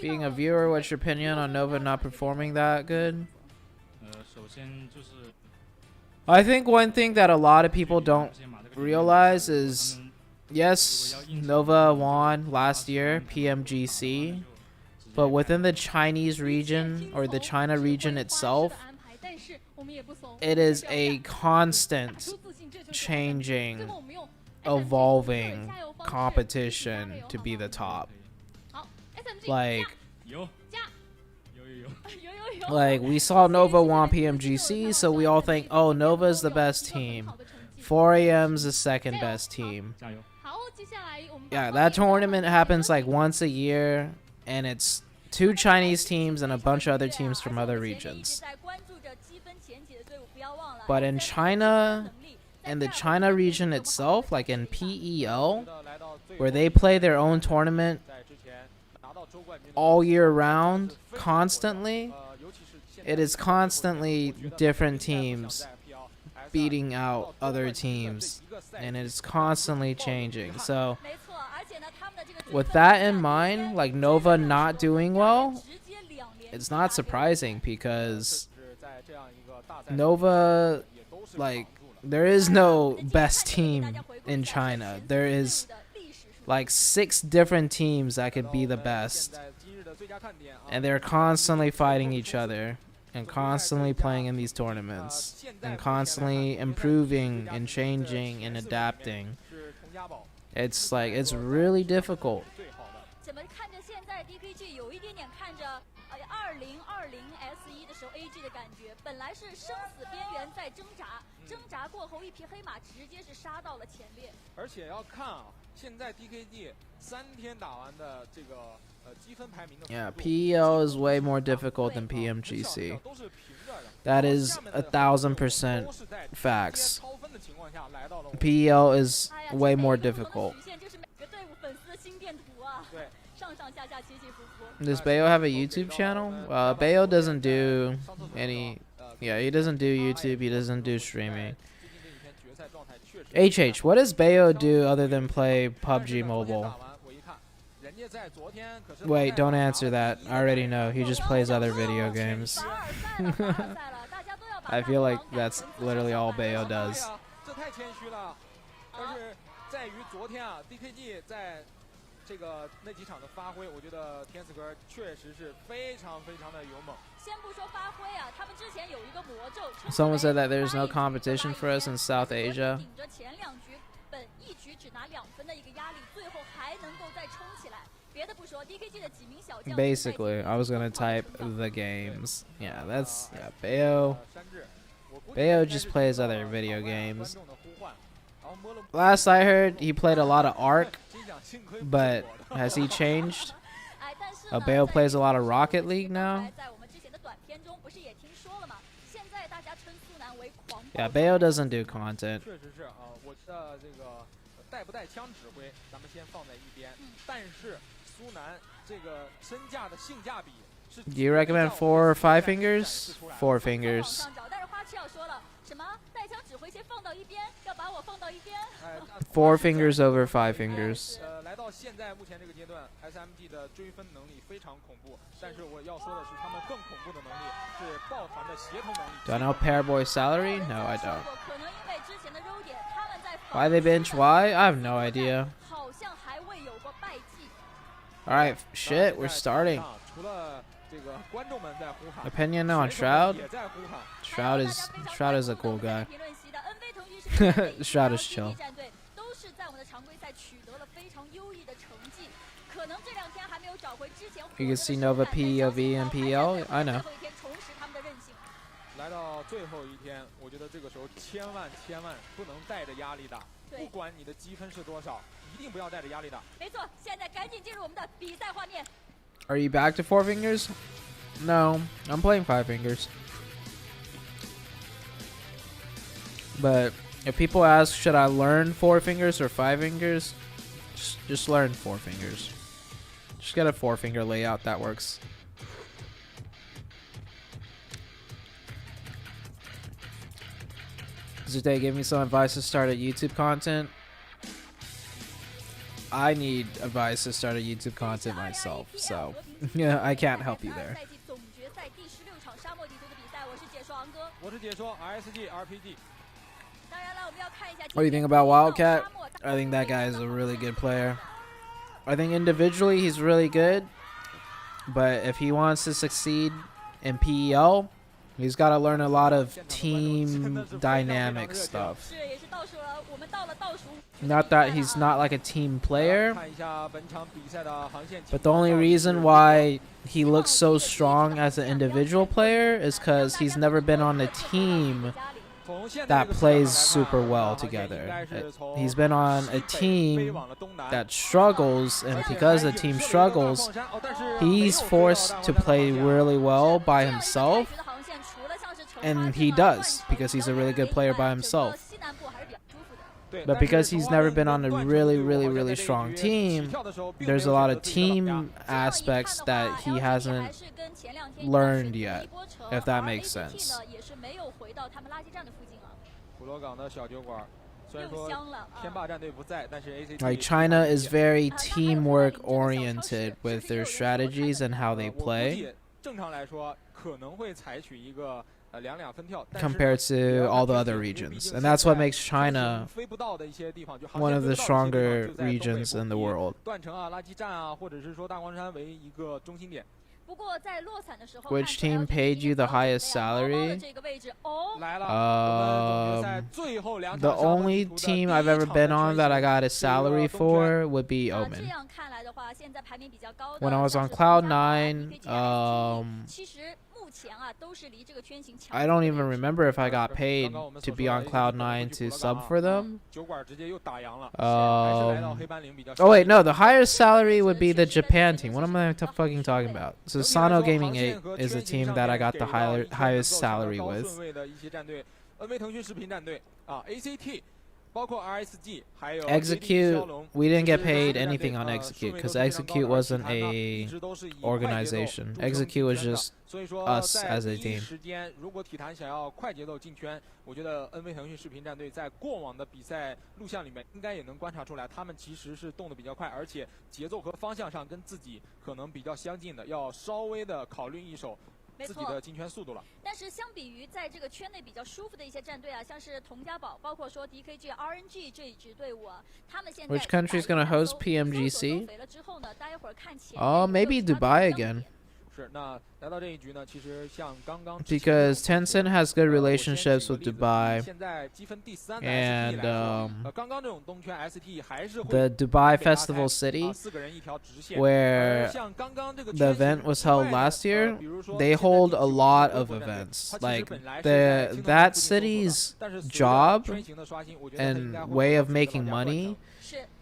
Being a viewer, what's your opinion on Nova not performing that good? I think one thing that a lot of people don't realize is, yes, Nova won last year, PMGC, but within the Chinese region, or the China region itself, it is a constant changing, evolving competition to be the top. Like we saw Nova won PMGC, so we all think, oh, Nova's the best team. 4AM's the second best team. Yeah, that tournament happens like once a year, and it's 2 Chinese teams and a bunch of other teams from other regions. But in China, in the China region itself, like in PEL, where they play their own tournament all year round, constantly, it is constantly different teams beating out other teams, and it's constantly changing. So with that in mind, like Nova not doing well, it's not surprising because Nova, like, there is no best team in China. There is like 6 different teams that could be the best, and they're constantly fighting each other and constantly playing in these tournaments and constantly improving and changing and adapting. It's like, it's really difficult. Yeah, PEL is way more difficult than PMGC. That is 1000% facts. PEL is way more difficult. Does Bayo have a YouTube channel? Bayo doesn't do any. Yeah, he doesn't do YouTube. He doesn't do streaming. HH, what does Bayo do other than play PUBG Mobile? Wait, don't answer that. I already know. He just plays other video games. I feel like that's literally all Bayo does. Someone said that there's no competition for us in South Asia. Basically, I was gonna type the games. Yeah, that's Bayo. Bayo just plays other video games. Last I heard, he played a lot of Ark, but has he changed? Bayo plays a lot of Rocket League now. Yeah, Bayo doesn't do content. Do you recommend 4 or 5 fingers? 4 fingers. 4 fingers over 5 fingers. Do I know Pairboy's salary? No, I don't. Why they bench? Why? I have no idea. Alright, shit, we're starting. Opinion on Shroud? Shroud is a cool guy. Shroud is chill. You can see Nova POV and PL. I know. Are you back to 4 fingers? No, I'm playing 5 fingers. But if people ask, should I learn 4 fingers or 5 fingers? Just learn 4 fingers. Just get a 4 finger layout that works. ZooTay, give me some advice to start a YouTube content. I need advice to start a YouTube content myself, so yeah, I can't help you there. What do you think about Wildcat? I think that guy is a really good player. I think individually he's really good, but if he wants to succeed in PEL, he's got to learn a lot of team dynamic stuff. Not that he's not like a team player, but the only reason why he looks so strong as an individual player is because he's never been on a team that plays super well together. He's been on a team that struggles, and because the team struggles, he's forced to play really well by himself, and he does because he's a really good player by himself. But because he's never been on a really strong team, there's a lot of team aspects that he hasn't learned yet, if that makes sense. Like, China is very teamwork oriented with their strategies and how they play. 正常来说可能会采取一个2-2分跳 compared to all the other regions, and that's what makes China one of the stronger regions in the world. 断层啊、垃圾站啊，或者是说大光山为一个中心点。 Which team paid you the highest salary? The only team I've ever been on that I got a salary for would be Omen. When I was on Cloud9, I don't even remember if I got paid to be on Cloud9 to sub for them. Oh wait, no, the highest salary would be the Japan team. What am I fucking talking about? So Sano Gaming 8 is the team that I got the highest salary with. Execute, we didn't get paid anything on Execute because Execute wasn't a organization. Execute was just us as a team. 如果体坛想要快节奏进圈，我觉得 NV 腾讯视频战队在过往的比赛录像里面应该也能观察出来，他们其实是动得比较快，而且节奏和方向上跟自己可能比较相近的，要稍微的考虑一手。 自己的进圈速度了。但是相比于在这个圈内比较舒服的一些战队啊，像是佟家堡，包括说 DKG、RNG 这一支队伍啊，他们现在 Which country is going to host PMGC? Oh, maybe Dubai again. 是，那来到这一局呢，其实像刚刚 because Tencent has good relationships with Dubai, 现在积分第3的 and 刚刚这种东圈 ST 还是 the Dubai Festival City, where the event was held last year, they hold a lot of events. Like that city's job and way of making money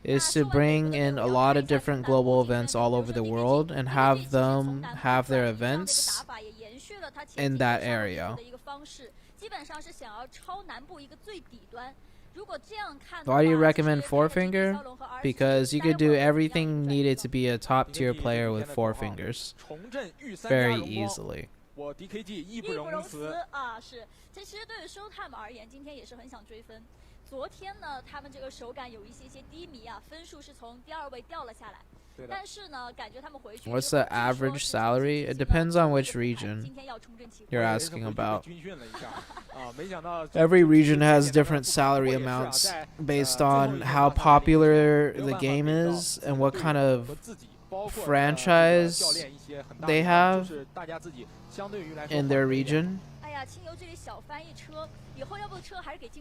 is to bring in a lot of different global events all over the world and have them have their events in that area. Why do you recommend Four Finger? Because you could do everything needed to be a top tier player with Four Fingers very easily. 我 DKG 义不容辞啊！是，其实对于 ShowTime 而言，今天也是很想追分。昨天呢，他们这个手感有一些低迷啊，分数是从第2位掉了下来。但是呢，感觉他们回去。What's the average salary? It depends on which region you're asking about. Every region has different salary amounts based on how popular the game is and what kind of franchise they have in their region.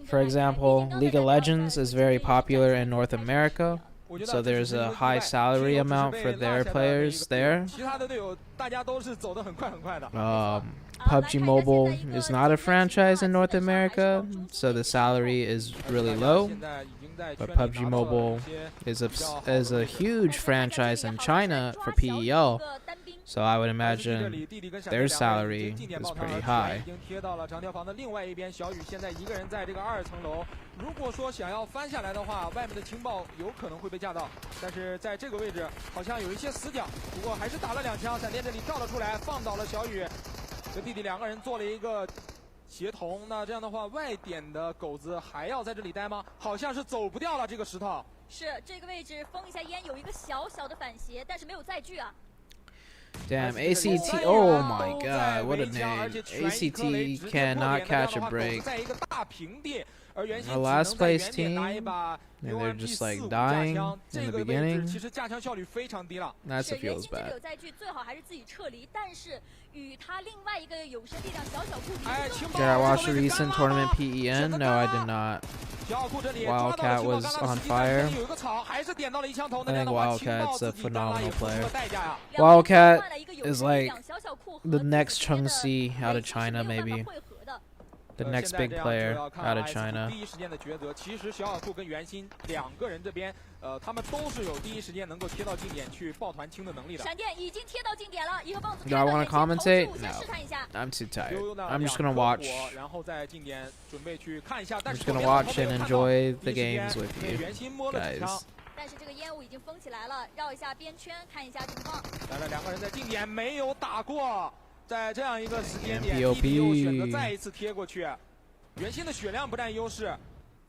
For example, League of Legends is very popular in North America, so there's a high salary amount for their players there. PUBG Mobile is not a franchise in North America, so the salary is really low. But PUBG Mobile is a huge franchise in China for PEL, so I would imagine their salary is pretty high. 如果说想要翻下来的话，外面的情报有可能会被架到，但是在这个位置好像有一些死角，不过还是打了2枪，闪电这里跳了出来，放倒了小雨，和弟弟2个人做了一个协同。那这样的话，外点的狗子还要在这里待吗？好像是走不掉了这个石头。是这个位置封一下烟，有一个小小的反斜，但是没有载具啊。 Damn, ACT, oh my god, what a name. ACT cannot catch a break. The last place team, and they're just like dying in the beginning. That's what feels bad. Did I watch the recent tournament PEN? No, I did not. Wildcat was on fire. I think Wildcat's a phenomenal player. Wildcat is like the next Chengxi out of China, maybe. The next big player out of China. 第一时间的抉择，其实小小兔跟袁心2个人这边，他们都是有第一时间能够贴到近点去抱团清的能力的。闪电已经贴到近点了，一个棒子。 Do I want to commentate? No. I'm too tired. I'm just gonna watch. 然后在近点准备去看一下， I'm just gonna watch and enjoy the games with you, guys. 但是这个烟雾已经封起来了，绕一下边圈看一下情况。来了2个人在近点没有打过。 在这样一个时间点 ，DP 又选择再一次贴过去，袁心的血量不占优势，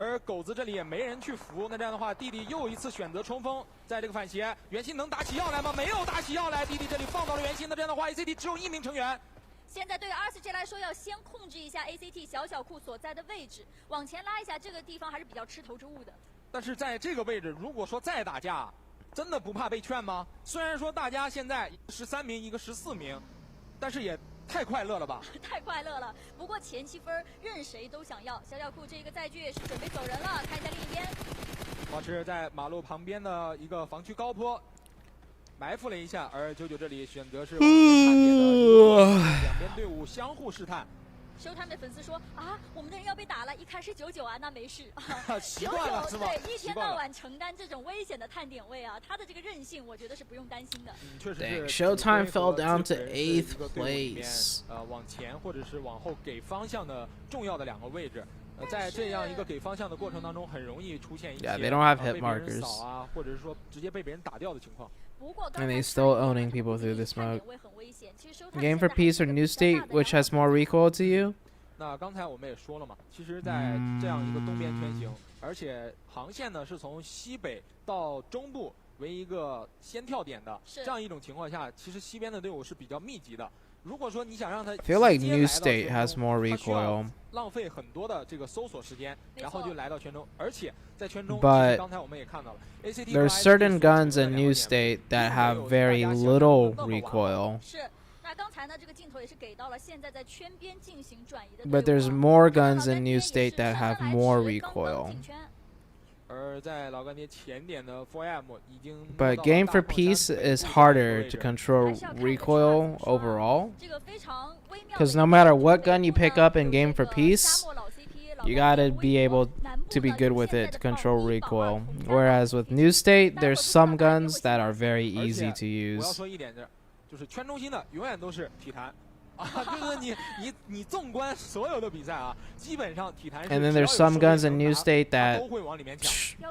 而狗子这里也没人去扶，那这样的话，弟弟又一次选择冲锋，在这个反斜，袁鑫能打起药来吗？没有打起药来，弟弟这里放到了袁鑫，那这样的话 ，ACT 只有1名成员。现在对于 RCG 来说，要先控制一下 ACT 小库所在的位置，往前拉一下，这个地方还是比较吃头之物的。但是在这个位置，如果说再打架，真的不怕被劝吗？虽然说大家现在13名，一个14名，但是也太快乐了吧！太快乐了。不过前期分任谁都想要。小库这个载具是准备走人了，看一下另一边。花痴在马路旁边的一个防区高坡埋伏了一下，而99这里选择是往前看点的，两边队伍相互试探。ShowTime 的粉丝说啊，我们的人要被打了，一看是99啊，那没事。习惯了是吧？对，一天到晚承担这种危险的探点位啊，他的这个韧性，我觉得是不用担心的。确实是。ShowTime fell down to 8th place。往前或者是往后给方向的重要的2个位置。在这样一个给方向的过程当中，很容易出现一些 they don't have hit 被别人扫啊，或者是说直接被别人打掉的情况。And they still owning people through the smoke. Game for Peace or New State, which has more recoil to you? 那刚才我们也说了嘛，其实，在这样一个东边圈形，而且航线呢是从西北到中部为一个先跳点的，这样一种情况下，其实西边的队伍是比较密集的。如果说你想让他 I feel like New State has more recoil. 浪费很多的这个搜索时间，然后就来到圈中，而且在圈中，刚才我们也看到了 ，there's certain guns in New State that have very little recoil. 是，那刚才呢，这个镜头也是给到了现在在圈边进行转移的。But there's more guns in New State that have more recoil. But Game for Peace is harder to control recoil overall. Because no matter what gun you pick up in Game for Peace, you gotta be able to be good with it to control recoil. Whereas with New State, there's some guns that are very easy to use. 就是你纵观所有的比赛啊，基本上体坛 And then there's some guns in New State that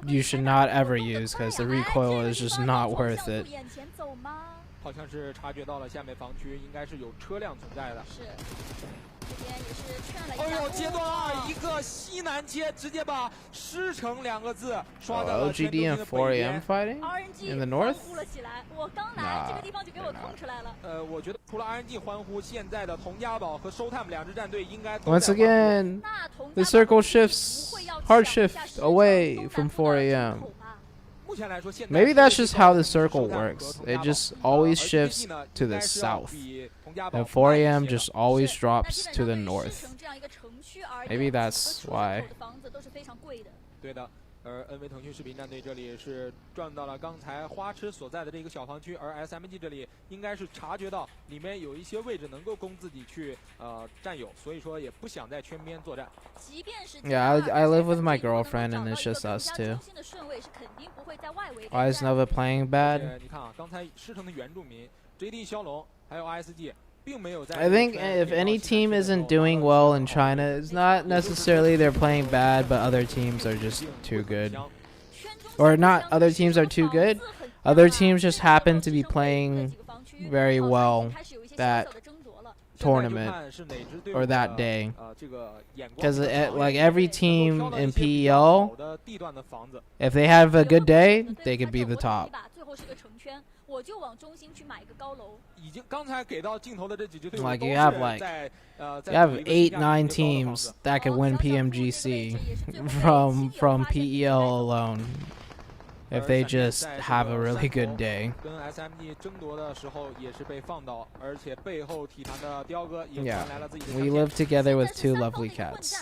you should not ever use because the recoil is just not worth it. 好像是察觉到了下面防区应该是有车辆存在的。是。哎呦，阶段2一个西南切，直接把失城2个字刷在了 LGD and 4AM fighting in the north? 我刚来，这个地方就给我空出来了。我觉得除了 RNG 欢呼，现在的佟家宝和 ShowTime 2支战队应该 Once again, the circle shifts, hard shift away from 4AM. Maybe that's just how the circle works. It just always shifts to the south. And 4AM just always drops to the north. Maybe that's why. NV 腾讯视频战队这里是转到了刚才花痴所在的这个小防区，而 SMG 这里应该是察觉到里面有一些位置能够供自己去占有，所以说也不想在圈边作战。Yeah, I live with my girlfriend and it's just us two. Why is Nova playing bad? 你看啊，刚才失城的原住民 JD 骁龙还有 ISG。I think if any team isn't doing well in China, it's not necessarily they're playing bad, but other teams are just too good. Or not other teams are too good, other teams just happen to be playing very well that tournament or that day. Because like every team in PEL, if they have a good day, they could be the top. 我就往中心去买一个高楼。已经刚才给到镜头的这几支队伍 Like you have 8-9 teams that could win PMGC from PEL alone if they just have a really good day. 跟 SMG 争夺的时候也是被放倒，而且背后体坛的雕哥也传来了自己的。 We live together with 2 lovely cats.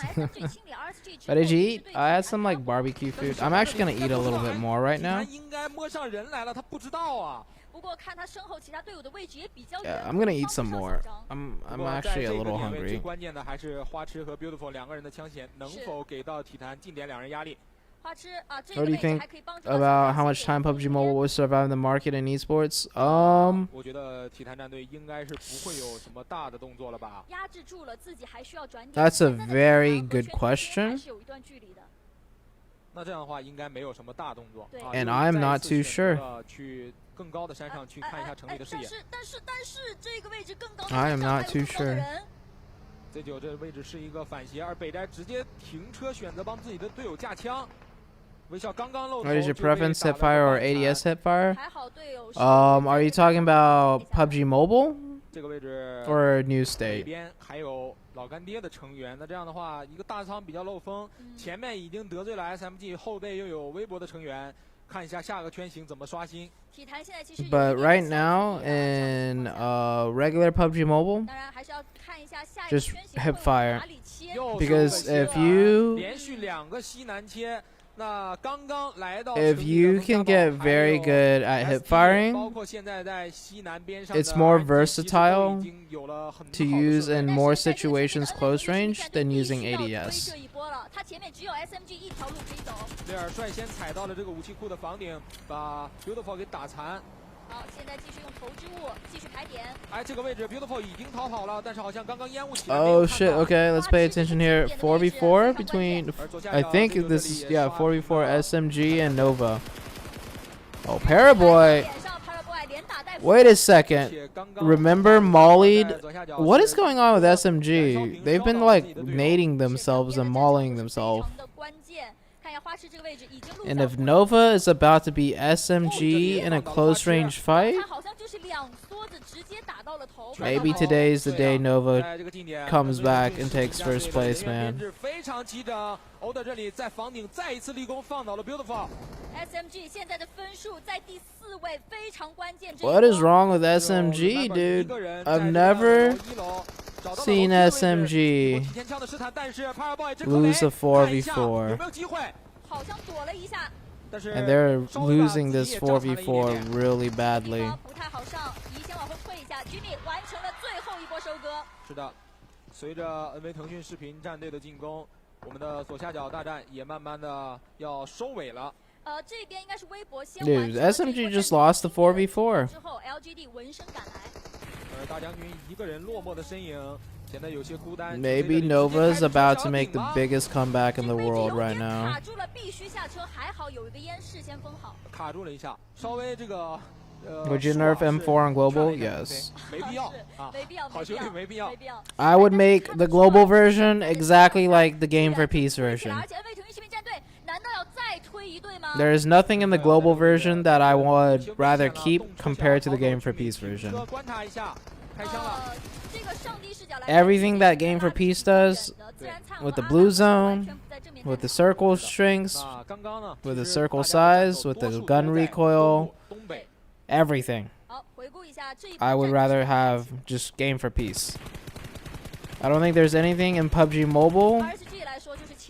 But did you eat? I had some like barbecue food. I'm actually gonna eat a little bit more right now. 应该摸上人来了，他不知道啊。 Yeah, I'm gonna eat some more. I'm actually a little hungry. 最关键的还是花痴和 Beautiful 2个人的枪险能否给到体坛近点2人压力。 What do you think about how much time PUBG Mobile will survive in the market in esports? 我觉得体坛战队应该是不会有什么大的动作了吧。 That's a very good question. 那这样的话应该没有什么大动作。And I'm not too sure. 去更高的山上去看一下城里的视野。但是这个位置更高的 I am not too sure. Z9这位置是一个反斜，而北斋直接停车选择帮自己的队友架枪。微笑刚刚露头。What is your preference, hipfire or ADS hipfire? 还好队友。Are you talking about PUBG Mobile? 这个位置 Or New 北 State? 边还有老干爹的成员，那这样的话，一个大仓比较漏风，前面已经得罪了 SMG， 后背又有微博的成员，看一下下个圈型怎么刷新。体坛现在其实 But right now in regular PUBG Mobile, 当然还是要看一下下一个 just 圈型 hipfire. 哪里切。 Because if you 连续2个西南切。 那刚刚来到 if you can get very good at hip firing, it's more versatile to use in more situations close range than using ADS. 他前面只有 SMG 一条路可以走。威尔率先踩到了这个武器库的房顶，把 Beautiful 给打残。 好，现在继续用投掷物继续排点。哎，这个位置 Beautiful 已经逃跑了，但是好像刚刚烟雾起来。Oh shit! Okay, let's pay attention here. 4v4 between, I think this is 4v4 SMG and Nova. Oh, Paraboy. Wait a second. Remember Mollied? What is going on with SMG? They've been like nading themselves and mauling themselves. And if Nova is about to be SMG in a close range fight, maybe today is the day Nova comes back and takes first place, man. What is wrong with SMG, dude? I've never seen SMG lose a 4v4. And they're losing this 4v4 really badly. 是的，随着 NV 腾讯视频战队的进攻，我们的左下角大战也慢慢的要收尾了。这边应该是微博先 Dude, SMG just lost the 4v4. 之后 LGD 闻声赶来。大将军一个人落寞的身影。 Maybe Nova is about to make the biggest comeback in the world right now. Would you nerf M4 on global? Yes. I would make the global version exactly like the Game for Peace version. There is nothing in the global version that I would rather keep compared to the Game for Peace version. Everything that Game for Peace does, with the blue zone, with the circle strengths, with the circle size, with the gun recoil, everything, I would rather have just Game for Peace. I don't think there's anything in PUBG Mobile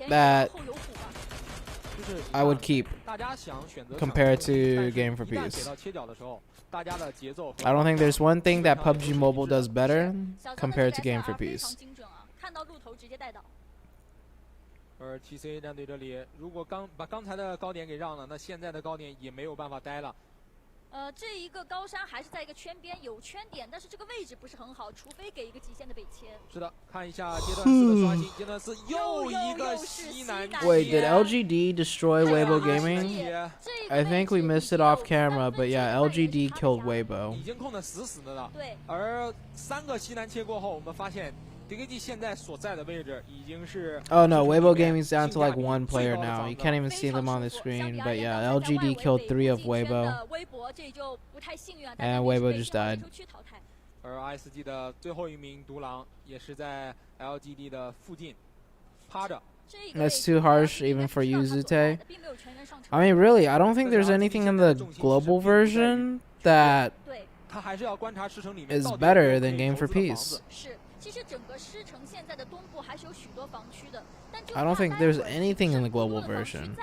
that I would keep compared to Game for Peace. I don't think there's one thing that PUBG Mobile does better compared to Game for Peace. 而 TC 战队这里，如果把刚才的高点给让了，那现在的高点也没有办法待了。这一个高山还是在一个圈边，有圈点，但是这个位置不是很好，除非给一个极限的北切。是的，看一下阶段4的刷新，阶段4又一个西南。Wait, did LGD destroy Weibo Gaming? I think we missed it off camera, but yeah, LGD killed Weibo. 已经控得死死的了。对。而3个西南切过后，我们发现。 DKG 现在所在的位置已经是 Oh no, Weibo Gaming's down to like 1 player now. You can't even see them on the screen. But yeah, LGD killed 3 of Weibo. And Weibo just died. 而 ISG 的最后一名独狼也是在 LGD 的附近趴着。 That's too harsh even for you, ZooTay. I mean, really, I don't think there's anything in the global version that is better than Game for Peace. I don't think there's anything in the global version.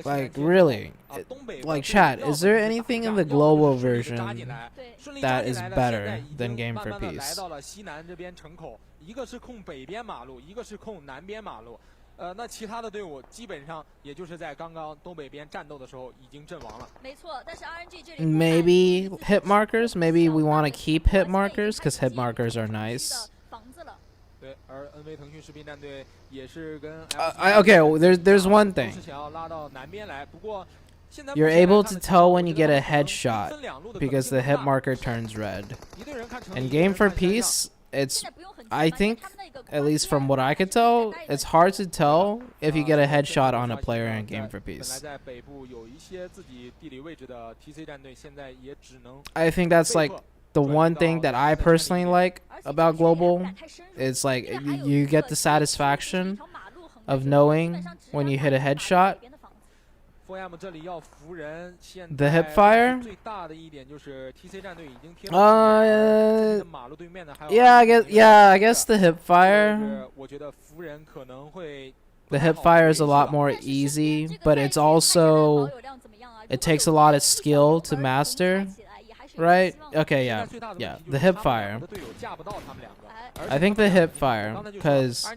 Like, really? Like, chat, is there anything in the global version that is better than Game for Peace? 那其他的队伍基本上也就是在刚刚东北边战斗的时候已经阵亡了。没错，但是 RNG 这里 Maybe hit markers. Maybe we want to keep hit markers because hit markers are nice. 对，而 NV 腾讯视频战队也是跟 Okay, there's one thing. 想要拉到南边来，不过 You're able to tell when you get a headshot because the hit marker turns red. In Game for Peace, it's, I think, at least from what I could tell, it's hard to tell if you get a headshot on a player in Game for Peace. I think that's like the one thing that I personally like about Global. It's like you get the satisfaction of knowing when you hit a headshot. The hip fire? Yeah, I guess the hip fire. The hip fire is a lot more easy, but it's also, it takes a lot of skill to master, right? Okay, yeah, the hip fire. I think the hip fire, because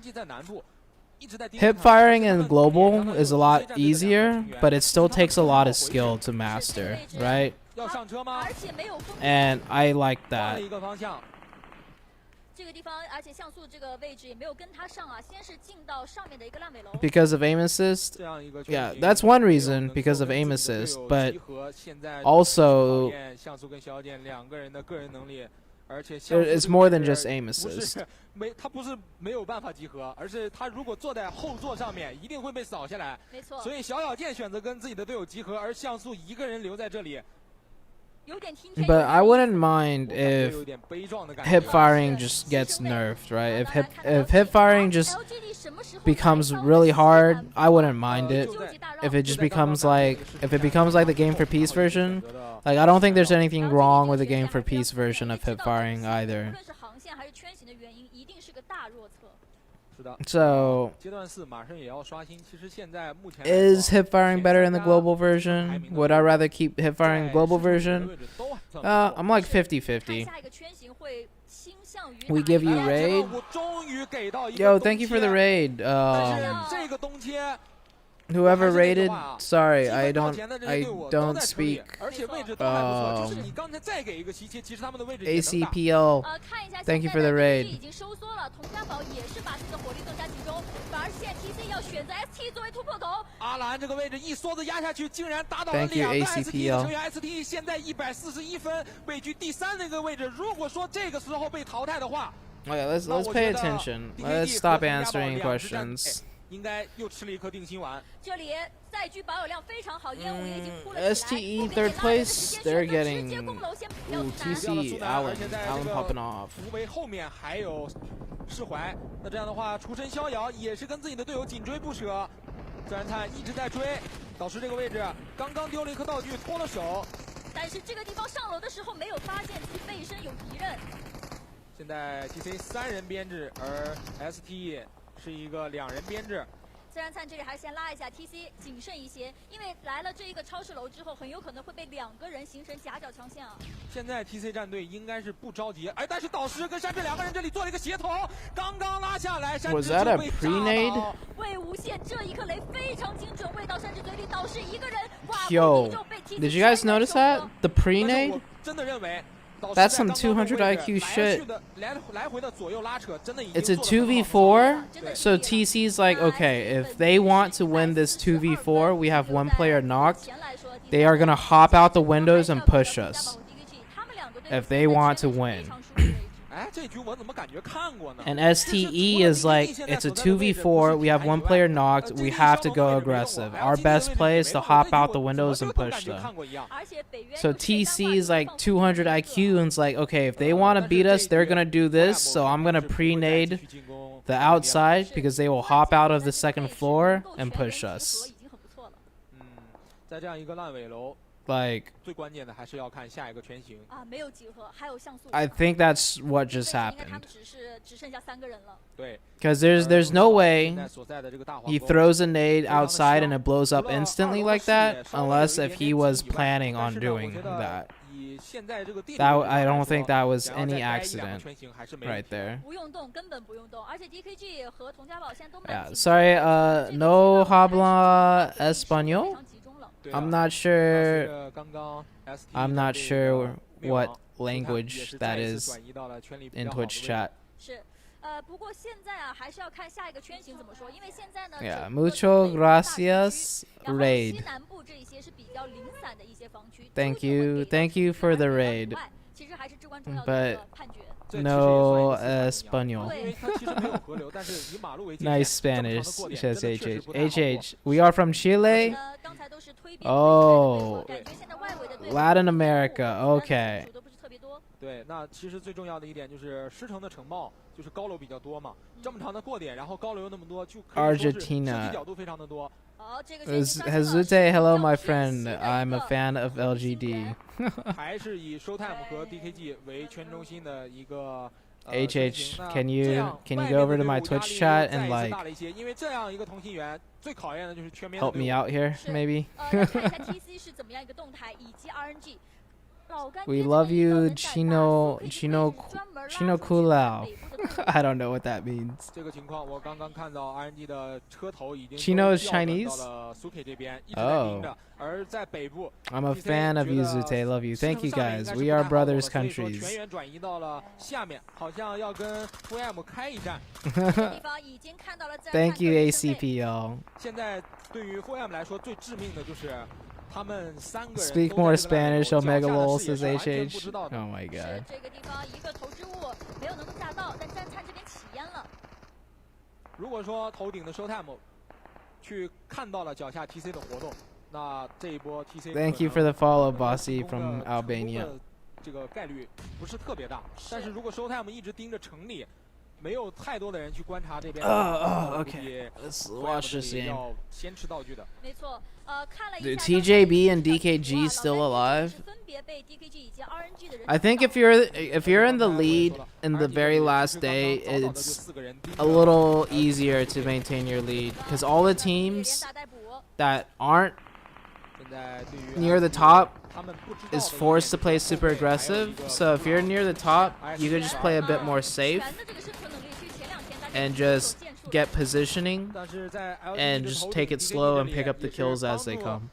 hip firing in Global is a lot easier, but it still takes a lot of skill to master, right? And I like that. Because of aim assist? Yeah, that's one reason, because of aim assist, but also it's more than just aim assist. 他不是没有办法集合，而是他如果坐在后座上面，一定会被扫下来。没错。所以小小健选择跟自己的队友集合，而像素一个人留在这里。But I wouldn't mind if hip firing just gets nerfed, right? If hip firing just becomes really hard, I wouldn't mind it. If it just becomes like, if it becomes like the Game for Peace version, like I don't think there's anything wrong with the Game for Peace version of hip firing either. So, is hip firing better in the global version? Would I rather keep hip firing global version? I'm like 50-50. We give you raid. Yo, thank you for the raid. Whoever raided, sorry, I don't speak ACPL. Thank you for the raid. Thank you, ACPL. Okay, let's pay attention. Let's stop answering questions. STE third place, they're getting TC Allen popping off. 释怀，那这样的话，出身逍遥也是跟自己的队友紧追不舍。自然灿一直在追，导师这个位置刚刚丢了一颗道具，脱了手。但是这个地方上楼的时候没有发现自己背身有敌人。现在 TC 3人编制，而 ST 是一个2人编制。 自然灿这里还是先拉一下 TC， 谨慎一些，因为来了这一个超市楼之后，很有可能会被2个人形成夹角强线啊。现在 TC 战队应该是不着急，哎，但是导师跟山治2个人这里做了一个协同，刚刚拉下来，山治就被炸倒。魏无羡这一颗雷非常精准，喂到山治嘴里，导师一个人挂过地就被 TC。 Did you guys notice that? The pre-nade? 真的认为。 That's some 200 IQ shit. It's a 2v4, so TC's like, okay, if they want to win this 2v4, we have one player knocked, they are gonna hop out the windows and push us. If they want to win. And STE is like, it's a 2v4, we have one player knocked, we have to go aggressive. Our best play is to hop out the windows and push them. So TC is like 200 IQ and it's like, okay, if they want to beat us, they're going to do this, so I'm going to pre-nade the outside because they will hop out of the second floor and push us. Like, I think that's what just happened. Because there's no way he throws a nade outside and it blows up instantly like that, unless if he was planning on doing that. I don't think that was any accident right there. Yeah, sorry, no habla español? I'm not sure what language that is in Twitch chat. Yeah, mucho gracias, raid. Thank you for the raid. 其实还是至关重要的 But 一个判决。 no español. 因为它其实没有河流，但是以马路为界限， Nice 这么长的 Spanish, 过点 says 真的确实 HH. 不太好过。 HH, we are from Chile? 刚才都是推比 Oh, 感觉现在外围的队伍 Latin America, okay. 都不是特别多。对，那其实最重要的一点就是狮城的城貌就是高楼比较多嘛，这么长的过点，然后高楼又那么多，就可以说是射击角度非常的多。 ZooTay, hello my friend. I'm a fan of LGD. 还是以 ShowTime 和 DKG 为圈中心的一个。 HH, can you go over to my Twitch chat and like 因为这样一个同心圆，最考验的就是全面 help me out here, maybe? 看一下 TC 是怎么样一个动态，以及 RNG。 We love you, Chino Kulao. I don't know what that means. 这个情况，我刚刚看到 RNG 的车头已经 Chino is Chinese. 到了 ZooTay 这边，一直在盯着。而在北部 I'm a fan of you, ZooTay. Love you. Thank you guys. We are brothers countries. 全员转移到了下面，好像要跟 FUM 开一战。 Thank you, ACPL. 现在对于 FUM 来说，最致命的就是。 他们三个人 Speak more Spanish, Omega Lol says HH. Oh my god. 这个地方一个投掷物没有能够炸到，但战灿这边起烟了。如果说头顶的 ShowTime 去看到了脚下 TC 的活动，那这一波 TC Thank you for the follow, Bossy from Albania. 这个概率不是特别大，但是如果 ShowTime 一直盯着城里。 没有太多的人去观察这边。Okay. Let's watch this game. 要先吃道具的。没错，看了 Dude, TJB and DKG still alive. 分别被 DKG 以及 RNG 的人。 I think if you're in the lead in the very last day, it's a little easier to maintain your lead because all the teams that aren't near the top is forced to play super aggressive. So if you're near the top, you can just play a bit more safe and just get positioning and just take it slow and pick up the kills as they come.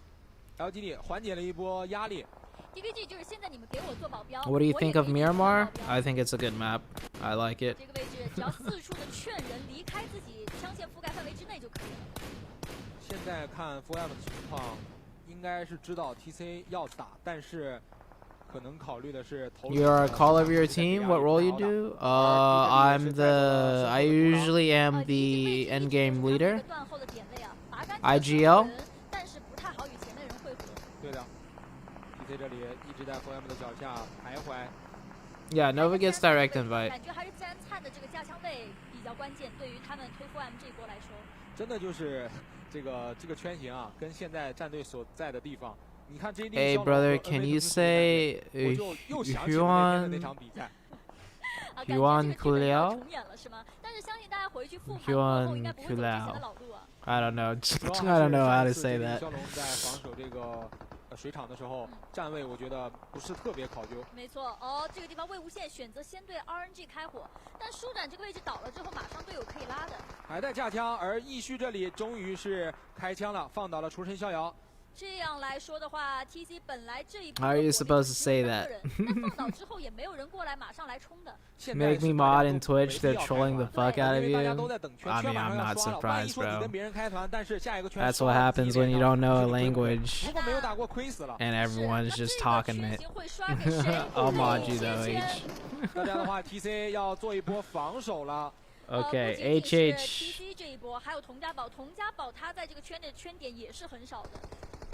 What do you think of Miramar? I think it's a good map. I like it. 现在看 FUM 的情况，应该是知道 TC 要打，但是。 You're a call of your team. What role you do? I usually am the end game leader. IGL. Yeah, Nova gets direct invite. 感觉还是自然灿的这个架枪位比较关键，对于他们推 FUM 这一波来说。真的就是这个圈型啊，跟现在战队所在的地方。 Hey brother, can you say Huan Kuliao? Huan Kuliao. I don't know. I don't know how to say that. 水场的时候，站位我觉得不是特别考究。没错，这个地方魏无羡选择先对 RNG 开火，但舒展这个位置倒了之后，马上队友可以拉的。还在架枪，而易旭这里终于是开枪了，放倒了厨神逍遥。 这样来说的话 ，TC 本来这一波 How are you supposed to say that? 但放倒之后也没有人过来马上来冲的。Make me mod in Twitch. They're trolling the fuck out of you. I mean, I'm not surprised, bro. That's what happens when you don't know a language and everyone's just talking it. I'll mod you though, H. 那这样的话 ，TC 要做一波防守了。 Okay, HH. TC 这一波还有佟家宝，佟家宝他在这个圈内的圈点也是很少的。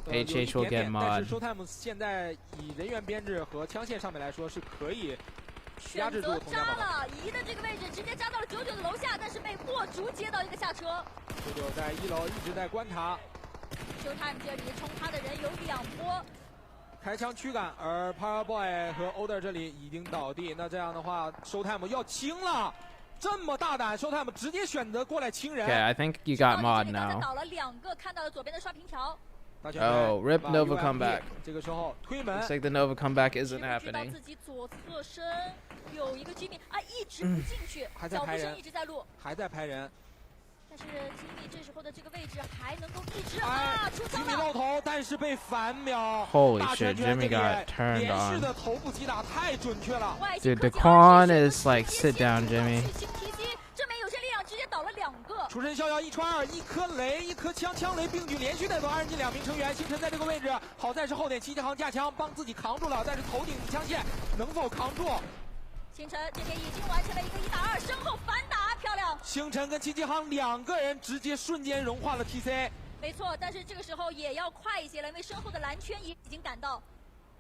HH will get mod. 但是 ShowTime 现在以人员编制和枪线上面来说是可以压制住佟家宝的。扎了，移的这个位置直接扎到了99的楼下，但是被霍竹接到一个下车。99在1楼一直在观察。ShowTime 这里冲他的人有2波。 开枪驱赶，而 Powerboy 和 Oder 这里已经倒地。那这样的话 ，ShowTime 要清了。 这么大胆 ，ShowTime 直接选择过来清人。 Okay, I think you got mod now. 倒了2个，看到了左边的刷屏条。 Oh, rip Nova comeback. 这个时候推门。 Looks like the Nova comeback isn't happening. 自己左侧身有一个居民啊，一直不进去，脚步声一直在录，还在拍人。但是吉米这时候的这个位置还能够一直啊出枪了。吉米露头，但是被反秒。 Holy shit, Jimmy got turned 连续 on. 的头部击打太准确了。 Dude, the Quan is like, sit down, Jimmy. 这边有些力量直接倒了2个。出身逍遥一穿二，一颗雷，一颗枪雷并举连续带走2人机2名成员。星辰在这个位置，好在是后点齐继航架枪帮自己扛住了，但是头顶枪线能否扛住？星辰这边已经完成了一个1打2，身后反打漂亮。星辰跟齐继航2个人直接瞬间融化了 TC。没错，但是这个时候也要快一些了，因为身后的蓝圈也已经赶到。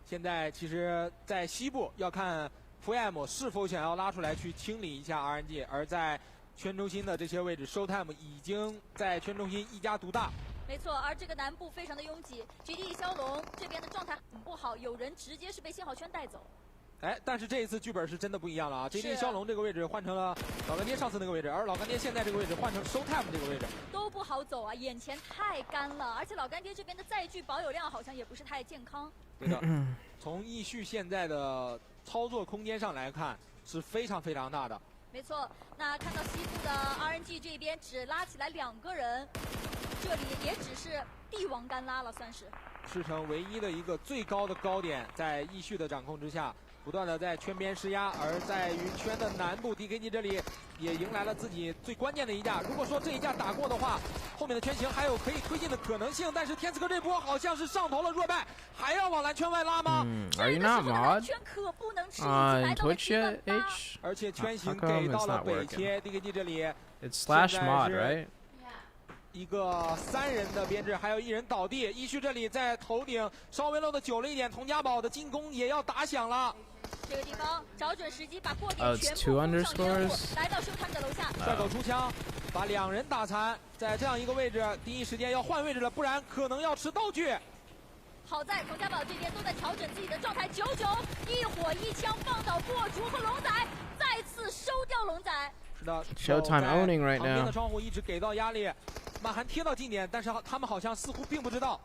现在其实，在西部要看 PUBG 是否想要拉出来去清理一下 RNG， 而在圈中心的这些位置 ，ShowTime 已经在圈中心一家独大。没错，而这个南部非常的拥挤 ，GD 骁龙这边的状态很不好，有人直接是被信号圈带走。哎，但是这一次剧本是真的不一样了啊 ！GD 骁龙这个位置换成了老干爹上次那个位置，而老干爹现在这个位置换成 ShowTime 这个位置。都不好走啊，眼前太干了，而且老干爹这边的载具保有量好像也不是太健康。对的，从易旭现在的操作空间上来看是非常非常大的。没错，那看到西部的 RNG 这边只拉起来2个人，这里也只是帝王干拉了，算是。赤城唯一的一个最高的高点，在易旭的掌控之下，不断的在圈边施压，而在于圈的南部 DKG 这里也迎来了自己最关键的一架。如果说这一架打过的话，后面的圈型还有可以推进的可能性。但是天刺客这波好像是上头了弱败，还要往蓝圈外拉吗？Are you not mod? TongJia H. 而且圈型给到了北切 DKG 这里。It's slash mod, right? 一个3人的编制，还有1人倒地。易旭这里在头顶稍微漏的久了一点，佟家宝的进攻也要打响了。这个地方找准时机，把过点全部封上圈户，来到ShowTime的楼下。帅狗出枪，把2人打残。在这样一个位置，第一时间要换位置了，不然可能要吃道具。好在佟家宝这边都在调整自己的状态，99一火一枪放倒过竹和龙仔，再次收掉龙仔。是的 ，ShowTime owning right 旁边 now。的窗户一直给到压力，曼寒贴到近点，但是他们好像似乎并不知道。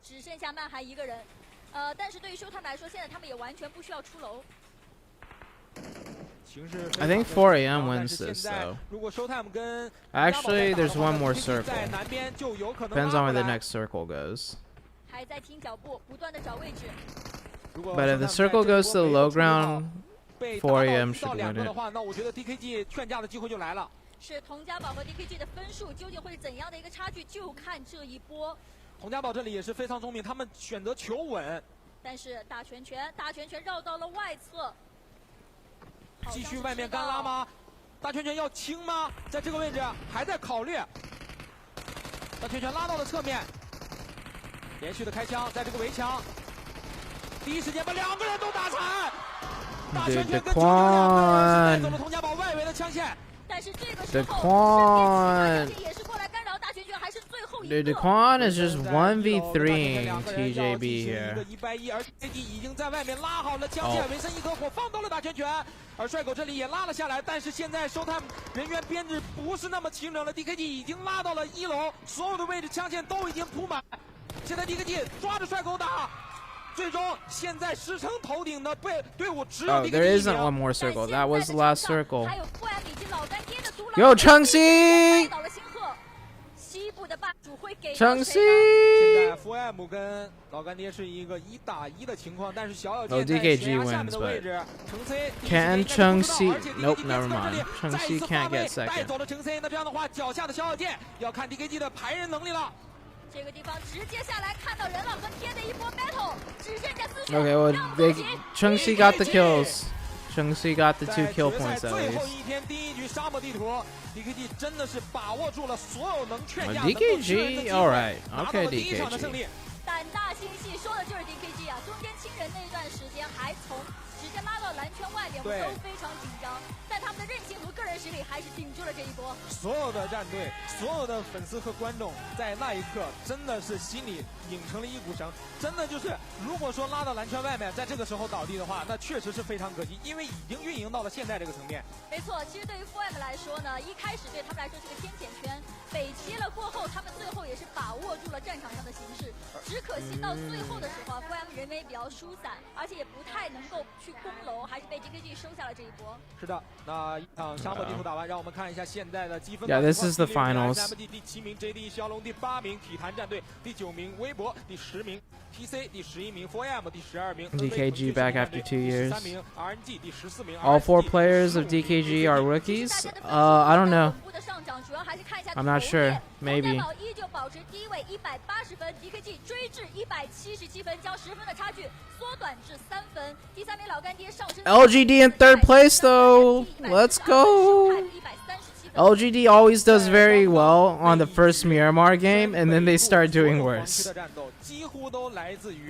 只剩下曼寒1个人，但是对于ShowTime来说，现在他们也完全不需要出楼。I think 4 AM wins this though. 如果ShowTime跟 Actually, there's one more circle. 在南边就有可能 Depends on where the next circle goes. 还在听脚步，不断的找位置。But if the circle goes to the low ground, 4 AM should win it. 的话，那我觉得 DKG 劝架的机会就来了。是佟家宝和 DKG 的分数究竟会是怎样的一个差距，就看这一波。佟家宝这里也是非常聪明，他们选择求稳。但是大拳拳绕到了外侧。继续外面干拉吗？大拳拳要清吗？在这个位置还在考虑。大拳拳拉到了侧面，连续的开枪，在这个围墙，第一时间把2个人都打残。大拳拳跟99 2个人是带走了佟家宝外围的枪线。但是这个时候，身边其他也是过来干扰，大拳拳还是最后一个。The Quan is just 1v3 TJB here. 1-1，而 KD 已经在外面拉好了枪线，围身一颗火放到了大拳拳，而帅狗这里也拉了下来。但是现在ShowTime人员编制不是那么齐整了 ，DKG 已经拉到了1楼，所有的位置枪线都已经铺满。现在 DKG 抓着帅狗打。最终，现在石城头顶的队伍只有 DKG there isn't one more circle. That was the last circle. 还有FUM以及老干爹的独狼。Yo, Chengxi! 西部的霸主会给 Chengxi! 现在 FUM 跟老干爹是一个1打1的情况，但是小小剑在悬崖下面的位置，程 C can Chengxi? Nope, never mind. Chengxi can't get 带 second. 走了程 C， 那这样的话，脚下的小小剑要看 DKG 的排人能力了。这个地方直接下来看到人了，和天的一波 battle， 只剩下4血。Okay, well, Chengxi got the kills. Chengxi got the 2 kill points at 最 least. 后一天第1局沙漠地图 ，DKG 真的是把握住了所有能劝架、DKG, all right, okay, 第1场的胜利。 胆大心细，说的就是 DKG 啊！中间亲人那一段时间还从直接拉到蓝圈外面，我们都非常紧张。但他们的韧性和个人实力还是顶住了这一波。所有的战队，所有的粉丝和观众，在那一刻真的是心里拧成了一股绳。真的就是，如果说拉到蓝圈外面，在这个时候倒地的话，那确实是非常可惜，因为已经运营到了现在这个层面。没错，其实对于 FUM 来说呢，一开始对他们来说是个天险圈，北切了过后，他们最后也是把握住了战场上的形势。只可惜到最后的时候啊 ，FUM 人员比较疏散，而且也不太能够去攻楼，还是被 DKG DKG 收下了这一波。是的，那一场沙漠地图打完，让我们看一下现在的积分。Yeah, this is the finals. MD 第7名 JD 骁龙，第8名体坛战队，第9名微博，第10名 PC， 第11名 4M， 第12名 DKG back after 2 years. 3名 RNG， 第14名 All 4 players of DKG are rookies. I don't know. I'm not sure. Maybe. LGD in 3rd place though. Let's go. LGD always does very well on the first Miramar game, and then they start doing worse.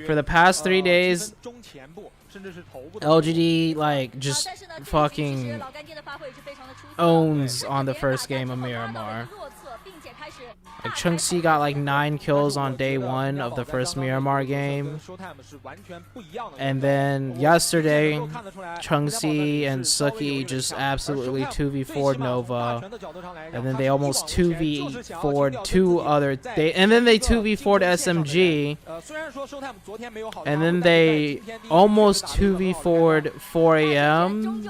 For the past 3 days, LGD like just fucking owns on the first game of Miramar. Like Chungsi got like 9 kills on day 1 of the first Miramar game, and then yesterday Chungsi and Suki just absolutely 2v4'd Nova, and then they almost 2v4'd 2 other and then they 2v4'd SMG, and then they almost 2v4'd 4AM,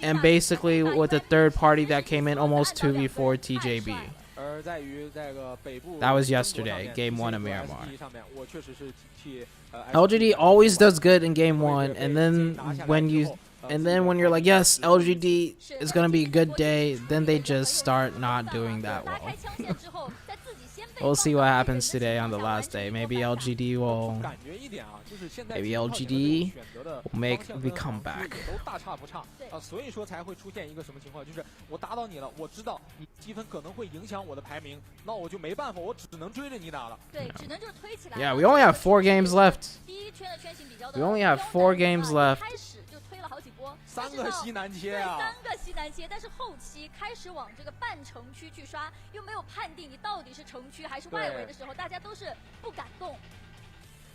and basically with the 3rd party that came in almost 2v4'd TJB. That was yesterday, game 1 of Miramar. LGD always does good in game 1, and then when you're like, yes, LGD is gonna be a good day, then they just start not doing that well. We'll see what happens today on the last day. Maybe LGD will make the comeback. 所以说才会出现一个什么情况，就是我打倒你了，我知道你积分可能会影响我的排名，那我就没办法，我只能追着你打了。对，只能就推起来。Yeah, we only have 4 games left. We only have 4 games left. 开始就推了好几波，3个西南切啊，3个西南切，但是后期开始往这个半城区去刷，又没有判定你到底是城区还是外围的时候，大家都是不敢动。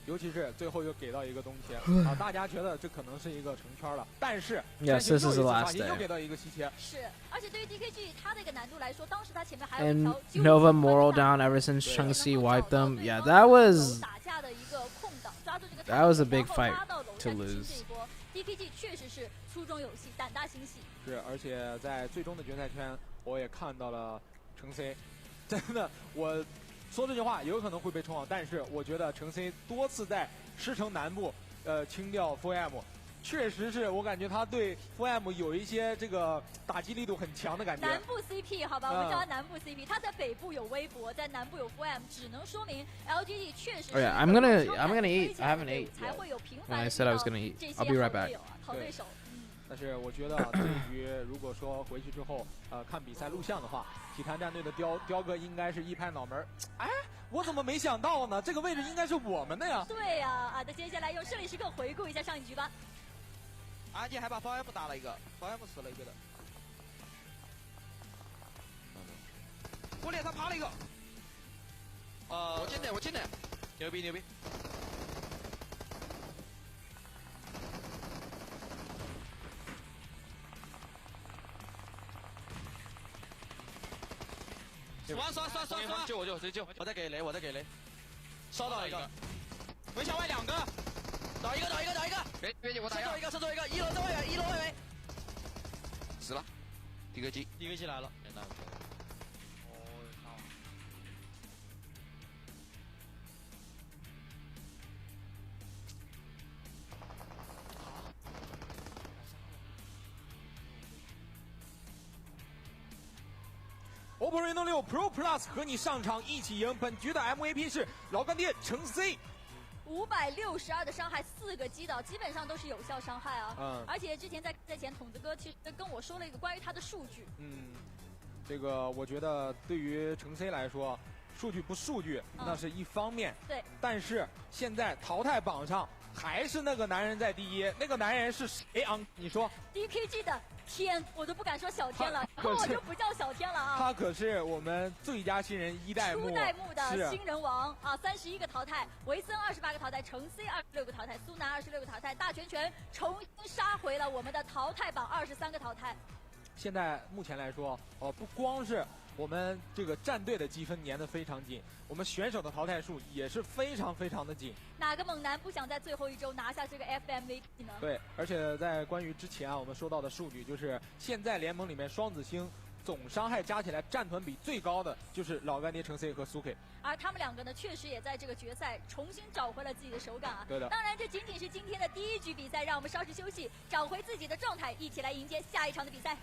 尤其是最后又给到一个东切啊，大家觉得这可能是一个成圈了，但是 Yes, this is the last day. 又给到一个西切。是，而且对于 DKG 他的一个难度来说，当时他前面还有一 And 条 Nova moral down ever since Chungsi wiped them. Yeah, that was a big fight to lose. DKG 确实是粗中有细，胆大心细。是，而且在最终的决赛圈，我也看到了程 C， 真的我。说这句话有可能会被冲网，但是我觉得程 C 多次在狮城南部清掉 4M， 确实是我感觉他对 4M 有一些这个打击力度很强的感觉。南部 CP 好吧，我们叫他南部 CP， 他在北部有微博，在南部有 4M， 只能说明 LGD 确实是。Oh yeah, I'm gonna eat. I haven't ate. 才会有频 When 繁 I said I was gonna eat, I'll be right back. 好对手。但是我觉得对于如果说回去之后看比赛录像的话，体坛战队的雕哥应该是一拍脑门，哎，我怎么没想到呢？这个位置应该是我们的呀。对呀，啊，那接下来用胜利时刻回顾一下上一局吧。阿杰还把 4M 打了一个 ，4M 死了一个的。我脸上趴了一个。我进的，牛逼牛逼。刷！救我直接救！我再给雷，烧到一个，围墙外2个，倒一个，别急，我打一个，射中一个，一楼在外围，1楼外围，死了 ，DKG 来了，OPPO Reno 6 Pro Plus 和你上场一起赢，本局的 MVP 是老干爹程 C。562的伤害，4个击倒，基本上都是有效伤害啊。而且之前在前，筒子哥其实跟我说了一个关于他的数据。这个我觉得对于程 C 来说，数据不数据那是一方面。对。但是现在淘汰榜上还是那个男人在第一，那个男人是谁啊？你说 ？DKG 的。天，我都不敢说小天了，我就不叫小天了啊！他可是我们最佳新人1代目，初代目的新人王啊！31个淘汰，维森28个淘汰，程 C 26个淘汰，苏南26个淘汰，大拳拳重新杀回了我们的淘汰榜23个淘汰。现在目前来说，不光是我们这个战队的积分粘得非常紧，我们选手的淘汰数也是非常的紧。哪个猛男不想在最后一周拿下这个 FMVP 呢？对，而且在关于之前啊，我们说到的数据，就是现在联盟里面双子星总伤害加起来战团比最高的就是老干爹程 C 和苏 K， 而他们两个呢，确实也在这个决赛重新找回了自己的手感啊。对的。当然，这仅仅是今天的第1局比赛，让我们稍事休息，找回自己的状态，一起来迎接下一场的比赛。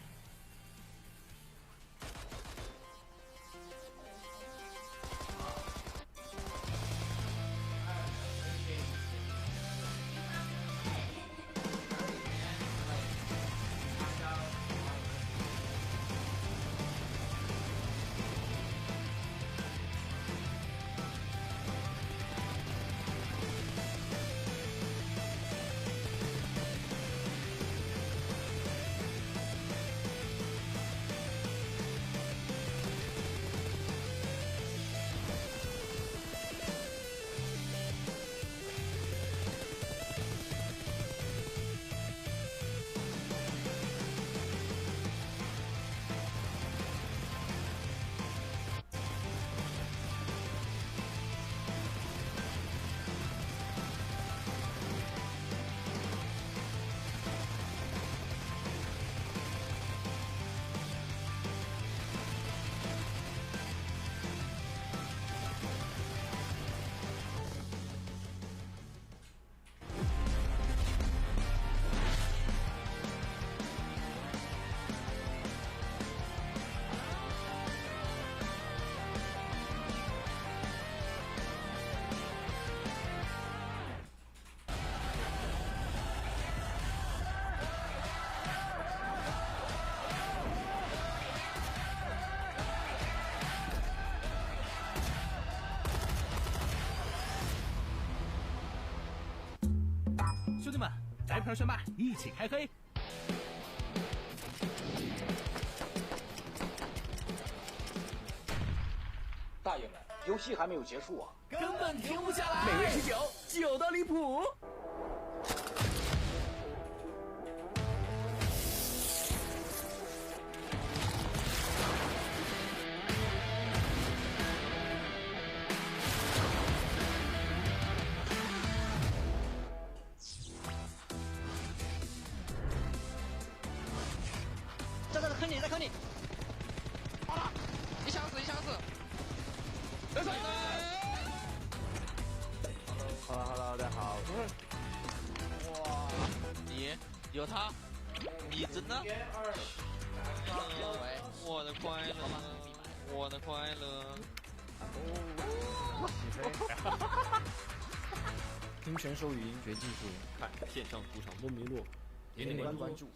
兄弟们，白牌宣霸，一起开黑！大爷们，游戏还没有结束啊！根本停不下来！美味啤酒，酒到离谱。在坑里，在坑里！好了，一枪死，一枪死！别死！好了，大家好。哇，你有他，你真的？我的快乐，我的快乐。听选手语音学技术，看线上赌场不迷路，点点关注。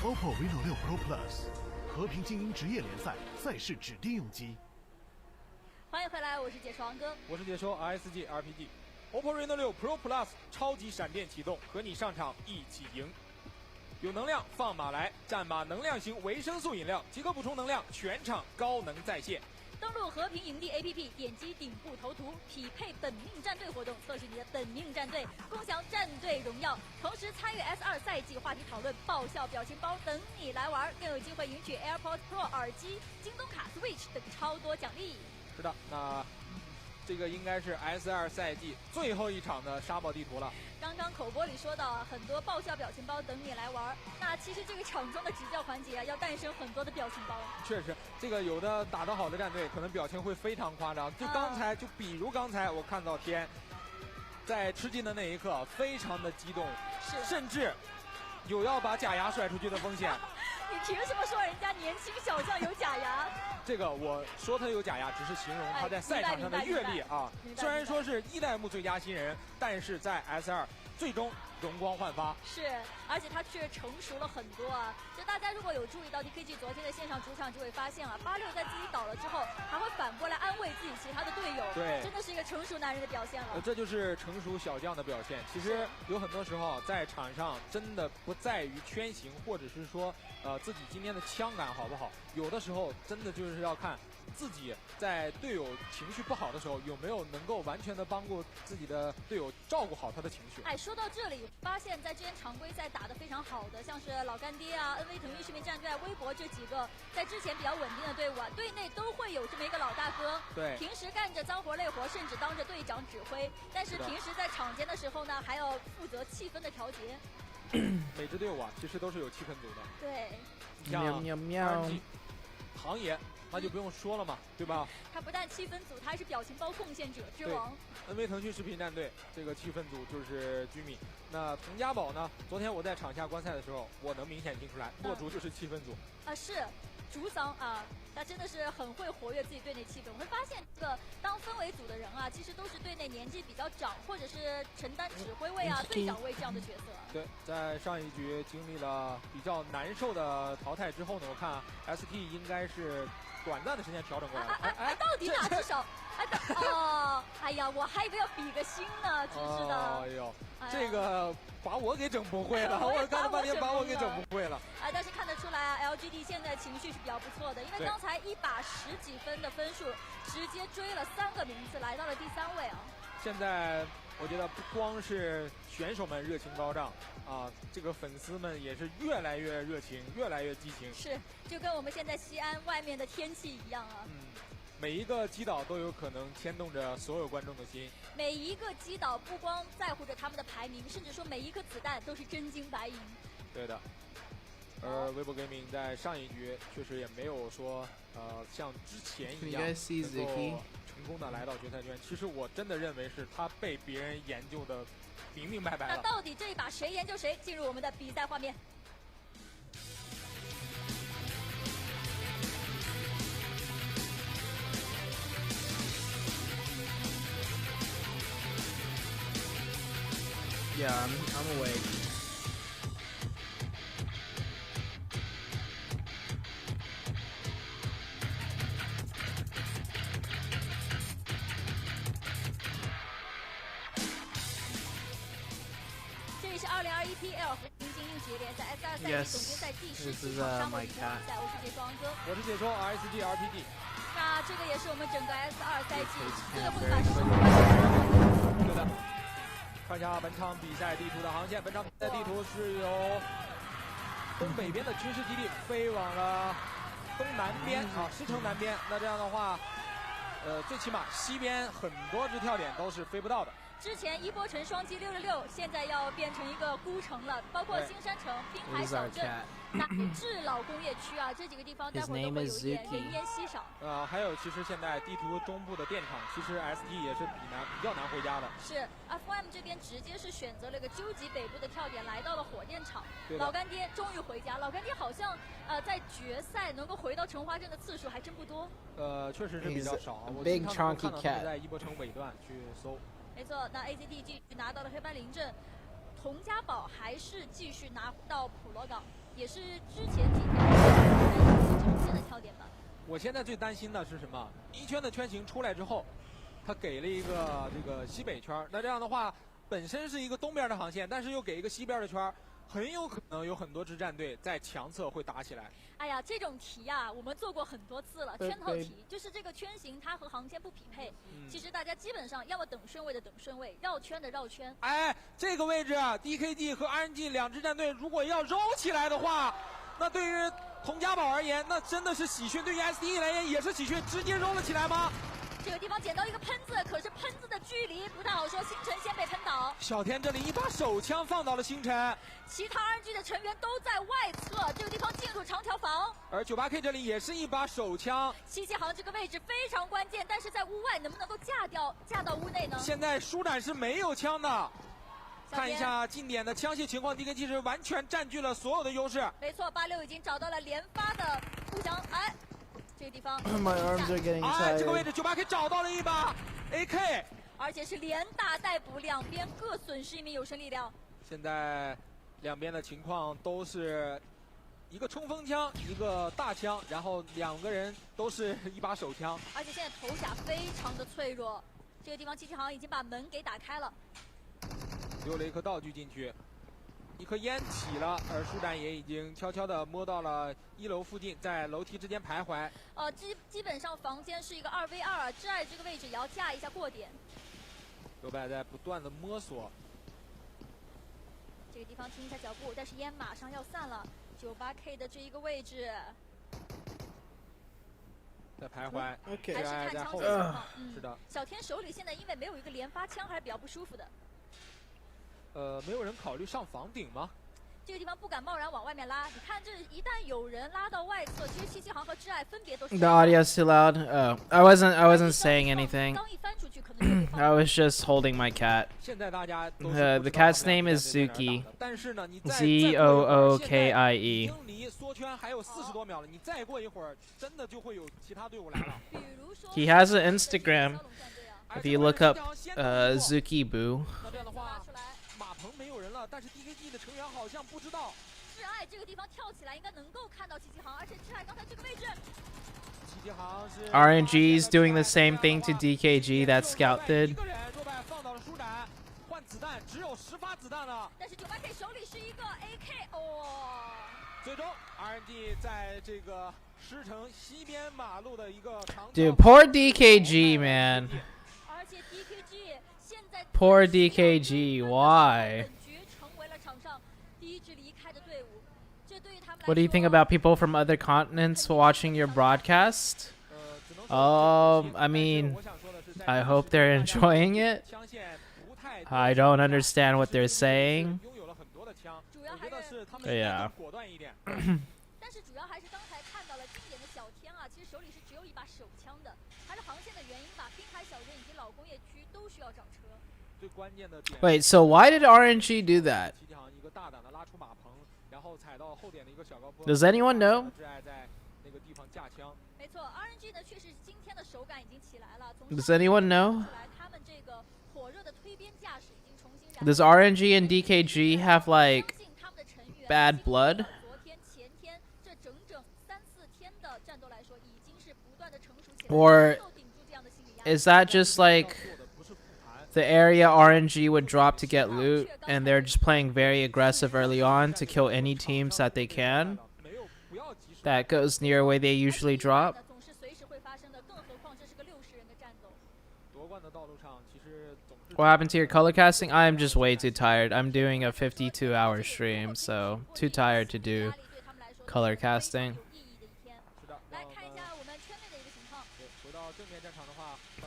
OPPO Reno6 Pro Plus 和平精英职业联赛赛事指定用机。欢迎回来，我是解说王哥，我是解说 SG RPG。OPPO Reno6 Pro Plus 超级闪电启动，和你上场一起赢。有能量放马来，战马能量型维生素饮料即可补充能量，全场高能在线。登录和平营地 APP， 点击顶部头图，匹配本命战队活动，测试你的本命战队，共享战队荣耀，同时参与 S2 赛季话题讨论，爆笑表情包等你来玩，更有机会赢取 AirPods Pro 耳机、京东卡 Switch 等超多奖励。是的，那这个应该是 S2 赛季最后一场的沙堡地图了。刚刚口播里说到啊，很多爆笑表情包等你来玩。那其实这个场中的执教环节啊，要诞生很多的表情包。确实，这个有的打得好的战队，可能表情会非常夸张。就刚才，就比如刚才我看到天，在吃鸡的那一刻，非常的激动，甚至有要把假牙甩出去的风险。你凭什么说人家年轻小将有假牙？这个我说他有假牙，只是形容他在赛场上的阅历啊。虽然说是1代目最佳新人，但是在 S2 最终容光焕发。是，而且他却成熟了很多啊！就大家如果有注意到 DKG 昨天的线上主场，就会发现啊，86在自己倒了之后，还会反过来安慰自己其他的队友，对，真的是一个成熟男人的表现了。这就是成熟小将的表现。其实有很多时候在场上真的不在于圈型，或者是说自己今天的枪感好不好，有的时候真的就是要看自己在队友情绪不好的时候，有没有能够完全的帮助自己的队友照顾好他的情绪。哎，说到这里，发现在之前常规赛打得非常好的，像是老干爹啊、NV 腾讯视频战队、微博这几个在之前比较稳定的队伍啊，队内都会有这么一个老大哥。对，平时干着脏活累活，甚至当着队长指挥，但是平时在场间的时候呢，还要负责气氛的调节。每支队伍啊，其实都是有气氛组的。对，喵喵喵，唐爷。那就不用说了嘛，对吧？他不但气氛组，他还是表情包贡献者之王。NV 腾讯视频战队这个气氛组就是居民。那佟家宝呢？昨天我在场下观赛的时候，我能明显听出来，舵主就是气氛组。是竹桑啊，他真的是很会活跃自己队内气氛。我会发现，这个当氛围组的人啊，其实都是队内年纪比较长，或者是承担指挥位啊、队长位这样的角色。对，在上一局经历了比较难受的淘汰之后呢，我看 ST 应该是短暂的时间调整过来了。到底哪只手？哎呀，我还以为要比个心呢，真是的。哎呦，这个把我给整不会了，我干了半天把我给整不会了。但是看得出来啊 ，LGD 现在情绪是比较不错的，因为刚才一把10几分的分数，直接追了3个名次，来到了第3位啊。现在我觉得不光是选手们热情高涨啊，这个粉丝们也是越来越热情，越来越激情。是，就跟我们现在西安外面的天气一样啊。每一个击倒都有可能牵动着所有观众的心。每一个击倒不光在乎着他们的排名，甚至说每一颗子弹都是真金白银。对的。Weibo Gaming 在上一局确实也没有说像之前一样能够成功的来到决赛圈。其实我真的认为是他被别人研究的明明白白了。那到底这一把谁研究谁？进入我们的比赛画面。Yeah, I'm awake.2021 PL 和平精英职业联赛 S2 赛季总决赛第17场沙漠比赛，我是解说王哥，我是解说 RSG RPG。那这个也是我们整个 S2 赛季最会把胜利。对的。看一下本场比赛地图的航线，本场比赛地图是由东北边的军事基地飞往了东南边啊，石城南边。那这样的话，最起码西边很多支跳点都是飞不到的。之前一波城双击666，现在要变成一个孤城了，包括新山城、滨海小镇、乃至老工业区啊，这几个地方待会儿都会有一点人烟稀少。还有其实现在地图中部的电厂，其实 ST 也是比较难回家的。是 FOM 这边直接是选择了一个究极北部的跳点，来到了火电厂。老干爹终于回家，老干爹好像在决赛能够回到成华镇的次数还真不多。确实是比较少。我经常看到他在一波城尾段去搜。没错，那 AZT 继续拿到了黑斑临阵，佟家宝还是继续拿到普罗港，也是之前几天常见的跳点吧。我现在最担心的是什么？一圈的圈型出来之后，他给了一个这个西北圈，那这样的话，本身是一个东边的航线，但是又给一个西边的圈，很有可能有很多支战队在强侧会打起来。哎呀，这种题啊，我们做过很多次了，圈套题，就是这个圈型它和航线不匹配。其实大家基本上要么等顺位的等顺位，绕圈的绕圈。哎，这个位置 DKG 和 RNG 两支战队如果要揉起来的话，那对于佟家宝而言，那真的是喜讯；对于 ST 来言也是喜讯，直接揉了起来吗？这个地方捡到一个喷子，可是喷子的距离不太好说，星辰先被喷倒。小田这里一把手枪放到了星辰，其他RNG的成员都在外侧，这个地方进入长条房。而98K 这里也是一把手枪。7航这个位置非常关键，但是在屋外能不能够架到屋内呢？现在舒展是没有枪的。看一下近点的枪械情况 ，DKG 是完全占据了所有的优势。没错，86已经找到了连发的步枪，哎。这个地方，这个位置98K 找到了一把 AK， 而且是连打带补，两边各损失一名有生力量。现在两边的情况都是一个冲锋枪，一个大枪，然后两个人都是一把手枪。而且现在头甲非常的脆弱，这个地方机器好像已经把门给打开了，丢了一颗道具进去，一颗烟起了，而舒展也已经悄悄地摸到了1楼附近，在楼梯之间徘徊。基本上房间是一个2v2啊，挚爱这个位置也要架一下过点。刘柏在不断的摸索，这个地方停一下脚步，但是烟马上要散了。98K 的这一个位置，在徘徊，还是看枪的情况。是的，小天手里现在因为没有一个连发枪，还是比较不舒服的。没有人考虑上房顶吗？这个地方不敢贸然往外面拉，你看这一旦有人拉到外侧，其实七七航和挚爱分别都是。The audio's too loud. Oh, I wasn't saying anything. I was just holding my cat. The cat's name is Zuki. Zookie. 缩圈还有40多秒了，你再过一会儿，真的就会有其他队伍来了。 He has an Instagram. If you look up Zuki Boo. 那这样的话，马棚没有人了，但是 DKG 的成员好像不知道。挚爱这个地方跳起来应该能够看到七七航，而且挚爱刚才这个位置。 RNG is doing the same thing to DKG that Scout did. 换子弹只有10发子弹了，但是98K手里是一个 AK 哦。最终 RNG 在这个狮城西边马路的一个长。Dude, poor DKG, man. 而且 DKG 现在 Poor DKG, why? 成为了场上第一支离开的队伍。这对于他们来说 What do you think about people from other continents watching your broadcast? I mean, I hope they're enjoying it. I don't understand what they're saying. Yeah. 但是主要还是刚才看到了经典的小天啊，其实手里是只有一把手枪的，还是航线的原因吧。滨海小镇以及老工业区都需要找车。 Wait, so why did RNG do that? Does anyone know? 没错 ，RNG 呢确实今天的手感已经起来了。 Does anyone know? Does RNG and DKG have like bad blood? Or is that just like the area RNG would drop to get loot and they're just playing very aggressive early on to kill any teams that they can that goes near where they usually drop? What happened to your color casting? I am just way too tired. I'm doing a 52-hour stream, so too tired to do color casting.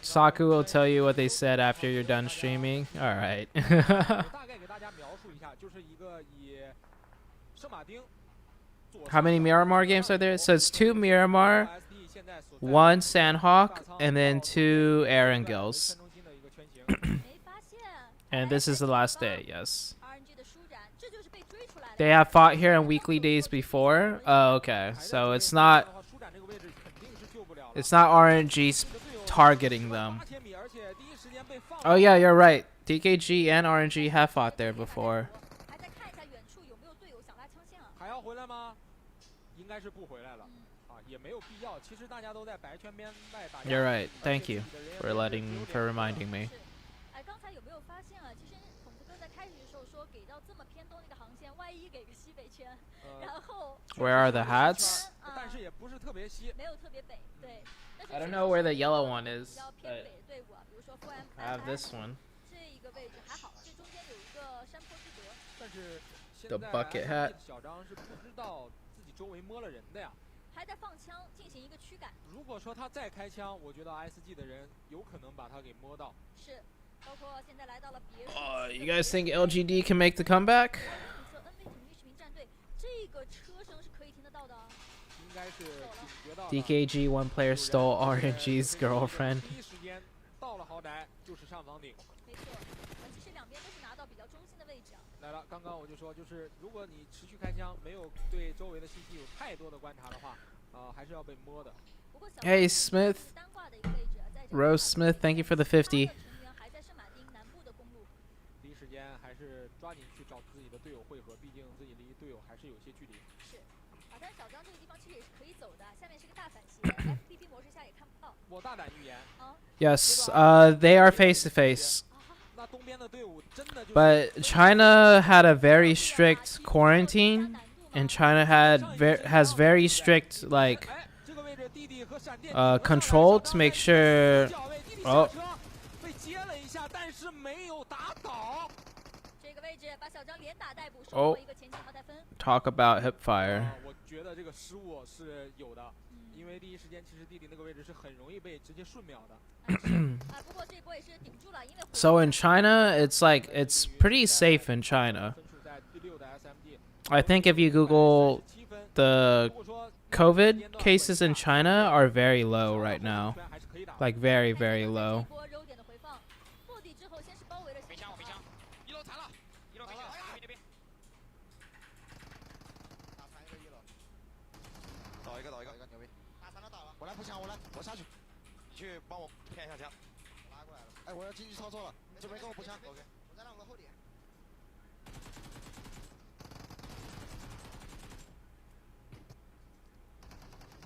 Saku will tell you what they said after you're done streaming. All right. How many Miramar games are there? So it's 2 Miramar, 1 Sandhawk, and then 2 Erangels. And this is the last day, yes. They have fought here on weekly days before. Oh, okay. So it's not RNG targeting them. Oh yeah, you're right. DKG and RNG have fought there before. You're right. Thank you for reminding me. Where are the hats? I don't know where the yellow one is, but I have this one. The bucket hat. 还在放枪进行一个驱赶。如果说他再开枪，我觉得 SG 的人有可能把他给摸到。是，包括现在来到了别墅。You guys think LGD can make the comeback? 这个车声是可以听得到的。应该是 DKG one player stole RNG's girlfriend. 第一时间到了豪宅就是上房顶。没错，其实两边都是拿到比较中心的位置啊。来了，刚刚我就说，就是如果你持续开枪，没有对周围的信息有太多的观察的话，还是要被摸的。 Hey Smith, Rose Smith, thank you for the 50. 间还是抓紧去找自己的队友汇合，毕竟自己离队友还是有些距离。是，啊，但是小张这个地方其实也是可以走的，下面是个大反斜，FPP 模式下也看不到。我大胆预言。Yes, they are face to face. 那东边的队伍真的就是。But China had a very strict quarantine, and China has very strict like control to make sure. Oh. Oh. Talk about hip fire. 我觉得这个失误是有的，因为第一时间其实弟弟那个位置是很容易被直接瞬秒的。So in China, it's like it's pretty safe in China. I think if you Google the COVID cases in China are very low right now, like very, very low. 我下去，你去帮我骗一下枪。拉过来了。哎，我要进去操作了，你准备跟我补枪 ？OK。我再让我的后点。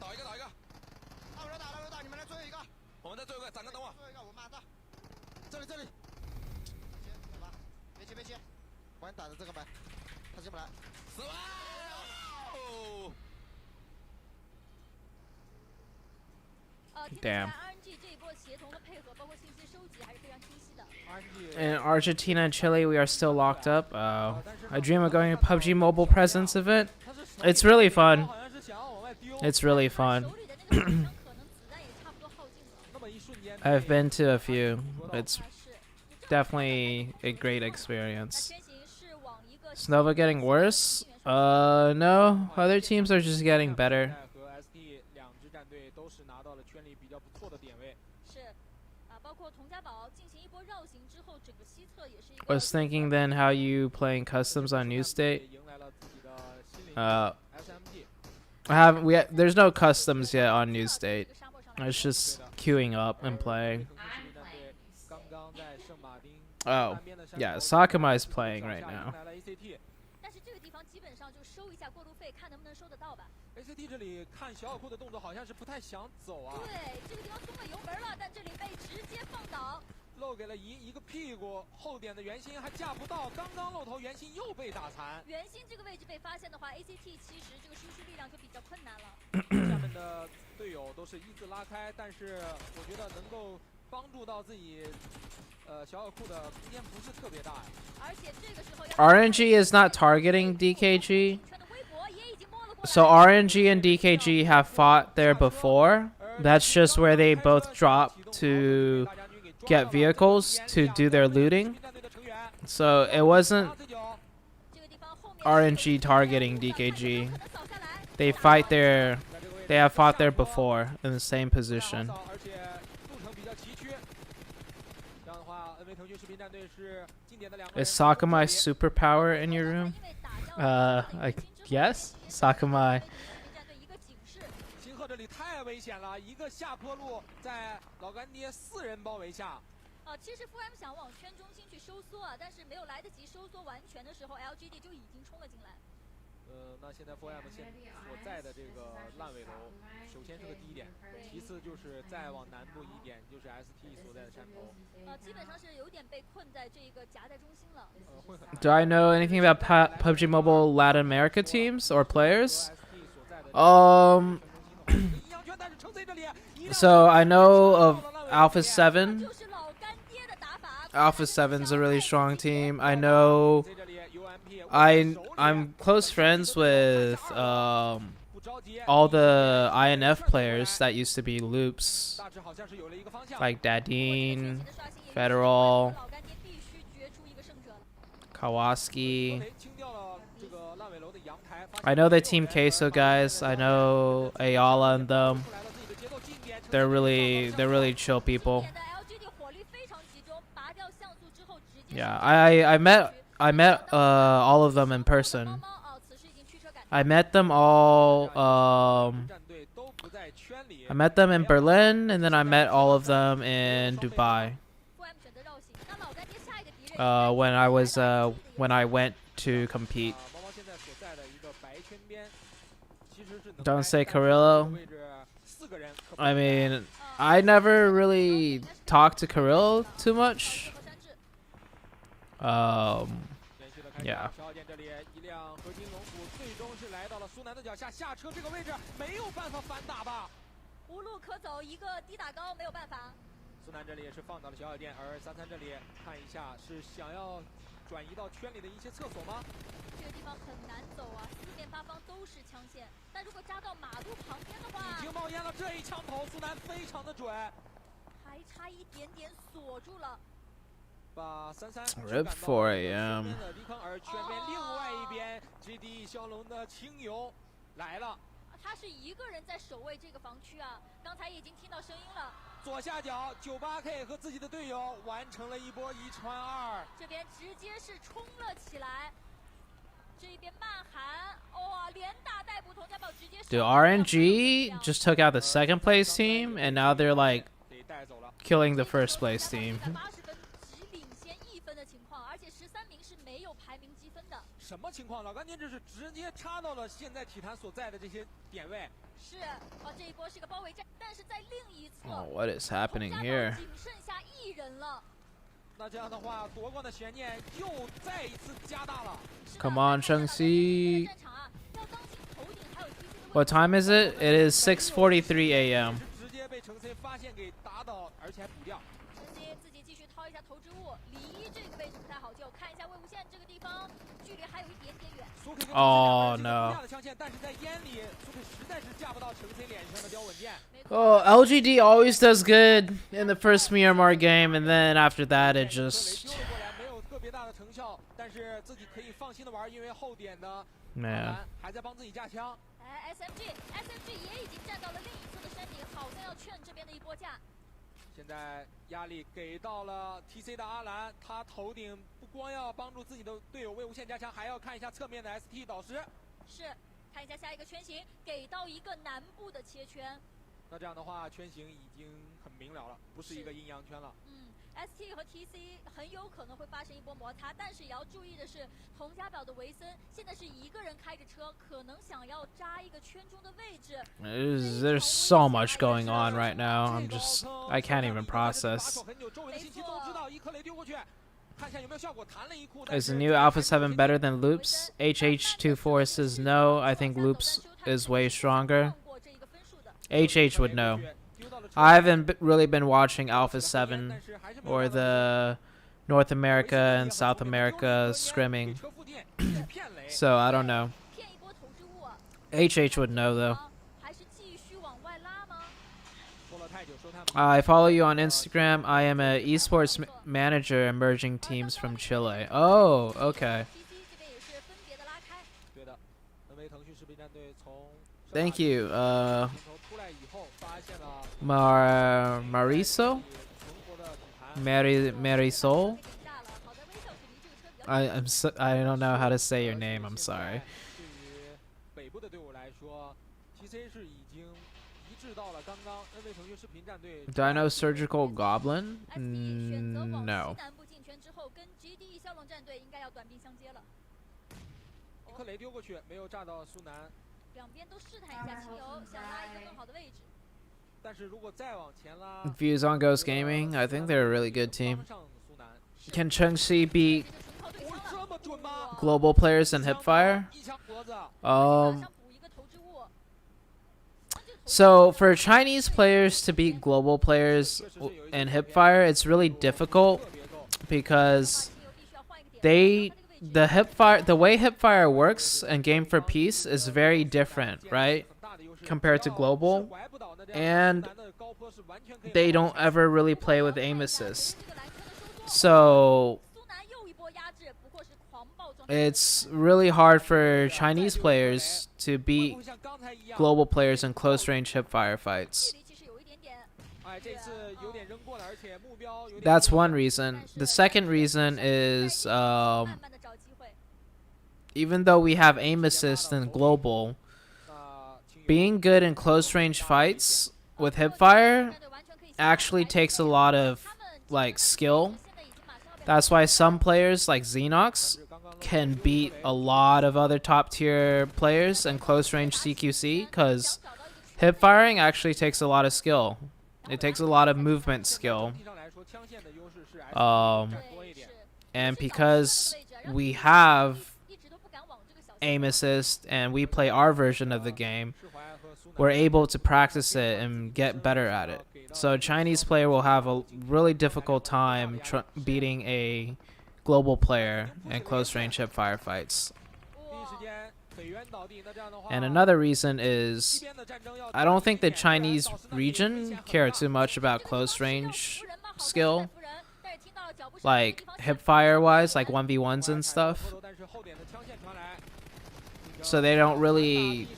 倒一个，倒一个。大尾打，大尾打，你们来最后一个。我们在最后一个，展哥等我。最后一个，我马上到。这里，这里。切，走吧。别切，别切。我先打着这个呗，他进不来。死吧！哦。 Damn. In Argentina and Chile, we are still locked up. I dream of going to PUBG Mobile Presence event. It's really fun. It's really fun. I've been to a few. It's definitely a great experience. Is Nova getting worse? No. Other teams are just getting better. I was thinking then how you playing customs on New State. There's no customs yet on New State. It's just queuing up and playing. Oh, yeah, Sakamai is playing right now. ACT 这里看小小库的动作好像是不太想走啊。对，这个地方松了油门了，但这里被直接放倒，漏给了一个屁股，后点的圆心还架不到，刚刚露头圆心又被打残。圆心这个位置被发现的话 ，ACT 其实这个输出力量就比较困难了。下面的队友都是依次拉开，但是我觉得能够帮助到自己，小小库的空间不是特别大。而且这个时候 RNG is not targeting DKG. So RNG and DKG have fought there before. That's just where they both drop to get vehicles to do their looting. So it wasn't RNG targeting DKG. They have fought there before in the same position. Is Sakamai superpower in your room? Yes, Sakamai. 星河这里太危险了，一个下坡路在老干爹4人包围下。其实 FUM 想往圈中心去收缩啊，但是没有来得及收缩完全的时候 ，LGD 就已经冲了进来。那现在 FUM 所在的这个烂尾楼，首先是个低点，其次就是再往南部一点，就是 ST 所在的山头。基本上是有点被困在这个夹在中心了。Do I know anything about PUBG Mobile Latin America teams or players? So I know of Alpha 7. Alpha 7's a really strong team. I know I'm close friends with all the INF players that used to be Loops, like Dadine, Federal, Kawasaki. I know the Team Queso guys. I know Ayala and them. They're really chill people. Yeah, I met all of them in person. I met them all. I met them in Berlin, and then I met all of them in Dubai. when I went to compete. Don't say Carrillo. I mean, I never really talked to Carrillo too much. Yeah. 无路可走，一个低打高没有办法。苏南这里也是放到了小小店，而33这里看一下是想要转移到圈里的一些厕所吗？这个地方很难走啊，四面八方都是枪线，但如果扎到马路旁边的话，已经冒烟了。这一枪头，苏南非常的准，还差一点点锁住了。把33 RIP 4 AM 离坑，而圈边另外一边 GD 骁龙的青牛来了。 他是一个人在守卫这个防区啊，刚才已经听到声音了。左下角98K 和自己的队友完成了一波1传2，这边直接是冲了起来。这边漫寒，哇，连打带补，佟家宝直接。Dude, RNG just took out the second place team, and now they're like killing the first place team. 什么情况？老干爹这是直接插到了现在体坛所在的这些点位。是，这一波是个包围战，但是在另一侧。Oh, what is happening here? 仅剩下1人了。那这样的话，夺冠的悬念又再一次加大了。Come on, Chengxi. What time is it? It is 6:43 a.m. 直接被程 C 发现给打倒，而且还补掉。 自己继续掏一下投掷物，离这个位置不太好救，看一下魏无羡这个地方距离还有一点点远。Oh no. Oh, LGD always does good in the first Miramar game, and then after that it just. Man. SMG 也已经站到了另一侧的山顶，好像要劝这边的一波架。 现在压力给到了 TC 的阿兰，他头顶不光要帮助自己的队友魏无羡加强，还要看一下侧面的 ST 导师。是，看一下下一个圈形，给到一个南部的切圈。那这样的话，圈形已经很明了了，不是一个阴阳圈了。 ST 和 TC 很有可能会发生一波摩擦，但是也要注意的是，佟家宝的维森现在是一个人开着车，可能想要扎一个圈中的位置。There's so much going on right now. I can't even process. Is the new Alpha 7 better than Loops? HH24 says no. I think Loops is way stronger. HH would know. I haven't really been watching Alpha 7 or the North America and South America scrimming, so I don't know. HH would know though. I follow you on Instagram. I am an esports manager emerging teams from Chile. Oh, okay. Thank you. Marisol? Marisol? I don't know how to say your name. I'm sorry. Do I know Surgical Goblin? No. 克雷丢过去，没有炸到苏南。两边都试探一下汽油，想拉一个更好的位置。 Views on Ghost Gaming. I think they're a really good team. Can Chengxi beat global players in Hipfire? So for Chinese players to beat global players in Hipfire, it's really difficult because the way Hipfire works and Game for Peace is very different, right? Compared to global, and they don't ever really play with aim assist, so it's really hard for Chinese players to beat global players in close range hipfire fights. That's one reason. The second reason is even though we have aim assist in global, being good in close range fights with hipfire actually takes a lot of like skill, That's why some players like Xenox can beat a lot of other top tier players in close range CQC, because hip firing actually takes a lot of skill. It takes a lot of movement skill. And because we have aim assist and we play our version of the game, we're able to practice it and get better at it. So a Chinese player will have a really difficult time beating a global player in close range hip fire fights. And another reason is I don't think the Chinese region care too much about close range skill, like hip fire wise, like 1v1s and stuff. So they don't really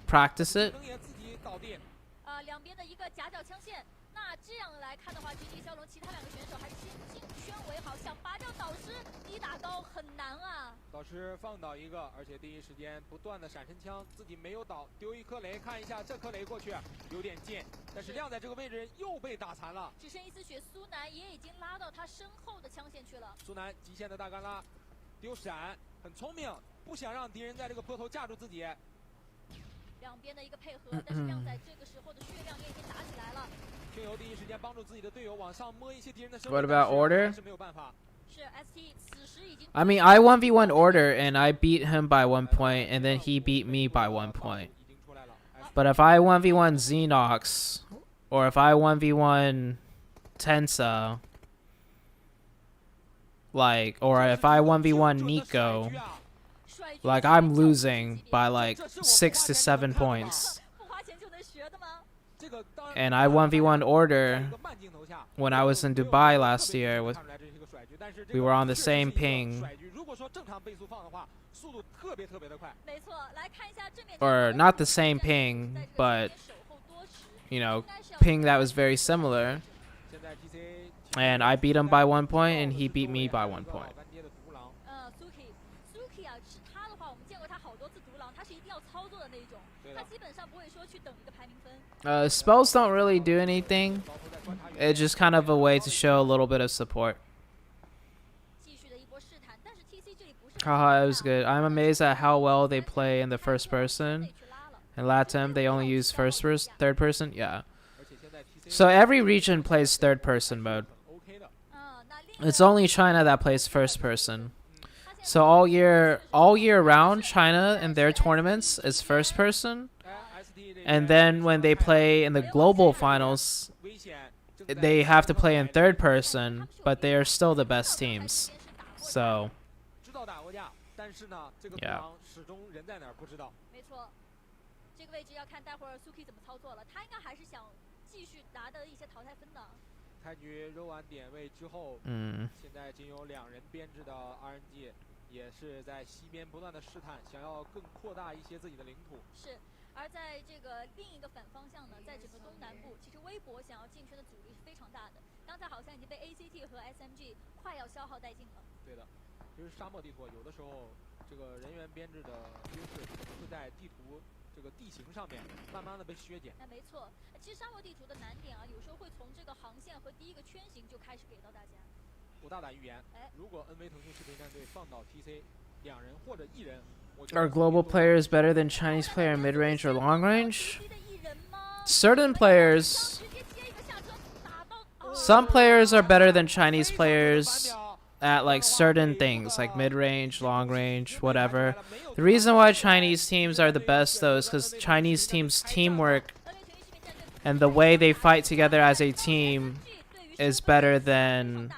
practice it. What about order? I mean, I 1v1 order and I beat him by 1 point, and then he beat me by 1 point. But if I 1v1 Xenox, or if I 1v1 Tensa, like, or if I 1v1 Nico, like, I'm losing by like 6 to 7 points. And I 1v1 order when I was in Dubai last year. We were on the same ping. Or not the same ping, but, you know, ping that was very similar. And I beat him by 1 point, and he beat me by 1 point. Spells don't really do anything. It's just kind of a way to show a little bit of support. Haha, it was good. I'm amazed at how well they play in the first person. In LATAM, they only use third person. Yeah. So every region plays third person mode. It's only China that plays first person. So all year round, China in their tournaments is first person. And then when they play in the global finals, they have to play in third person, but they are still the best teams. So, yeah. Are global players better than Chinese player in mid-range or long-range? Certain players. Some players are better than Chinese players at like certain things, like mid-range, long-range, whatever. The reason why Chinese teams are the best, though, is because Chinese teams' teamwork and the way they fight together as a team is better than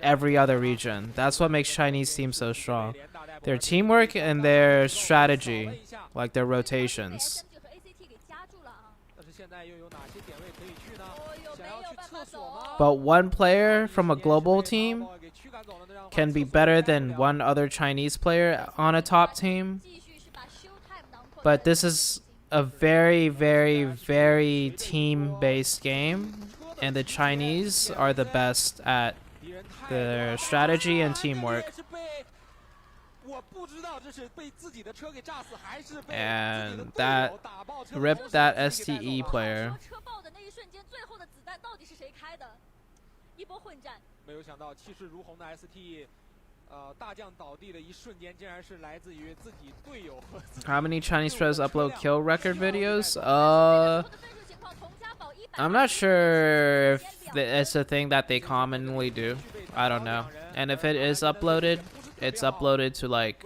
every other region. That's what makes Chinese teams so strong. Their teamwork and their strategy, like their rotations. But one player from a global team can be better than one other Chinese player on a top team. But this is a very, very, very team-based game, and the Chinese are the best at their strategy and teamwork. And that ripped that STE player. 没有想到气势如虹的 ST， 大将倒地的一瞬间，竟然是来自于自己队友和自己。How many Chinese pros upload kill record videos? I'm not sure if it's a thing that they commonly do. I don't know. And if it is uploaded, it's uploaded to like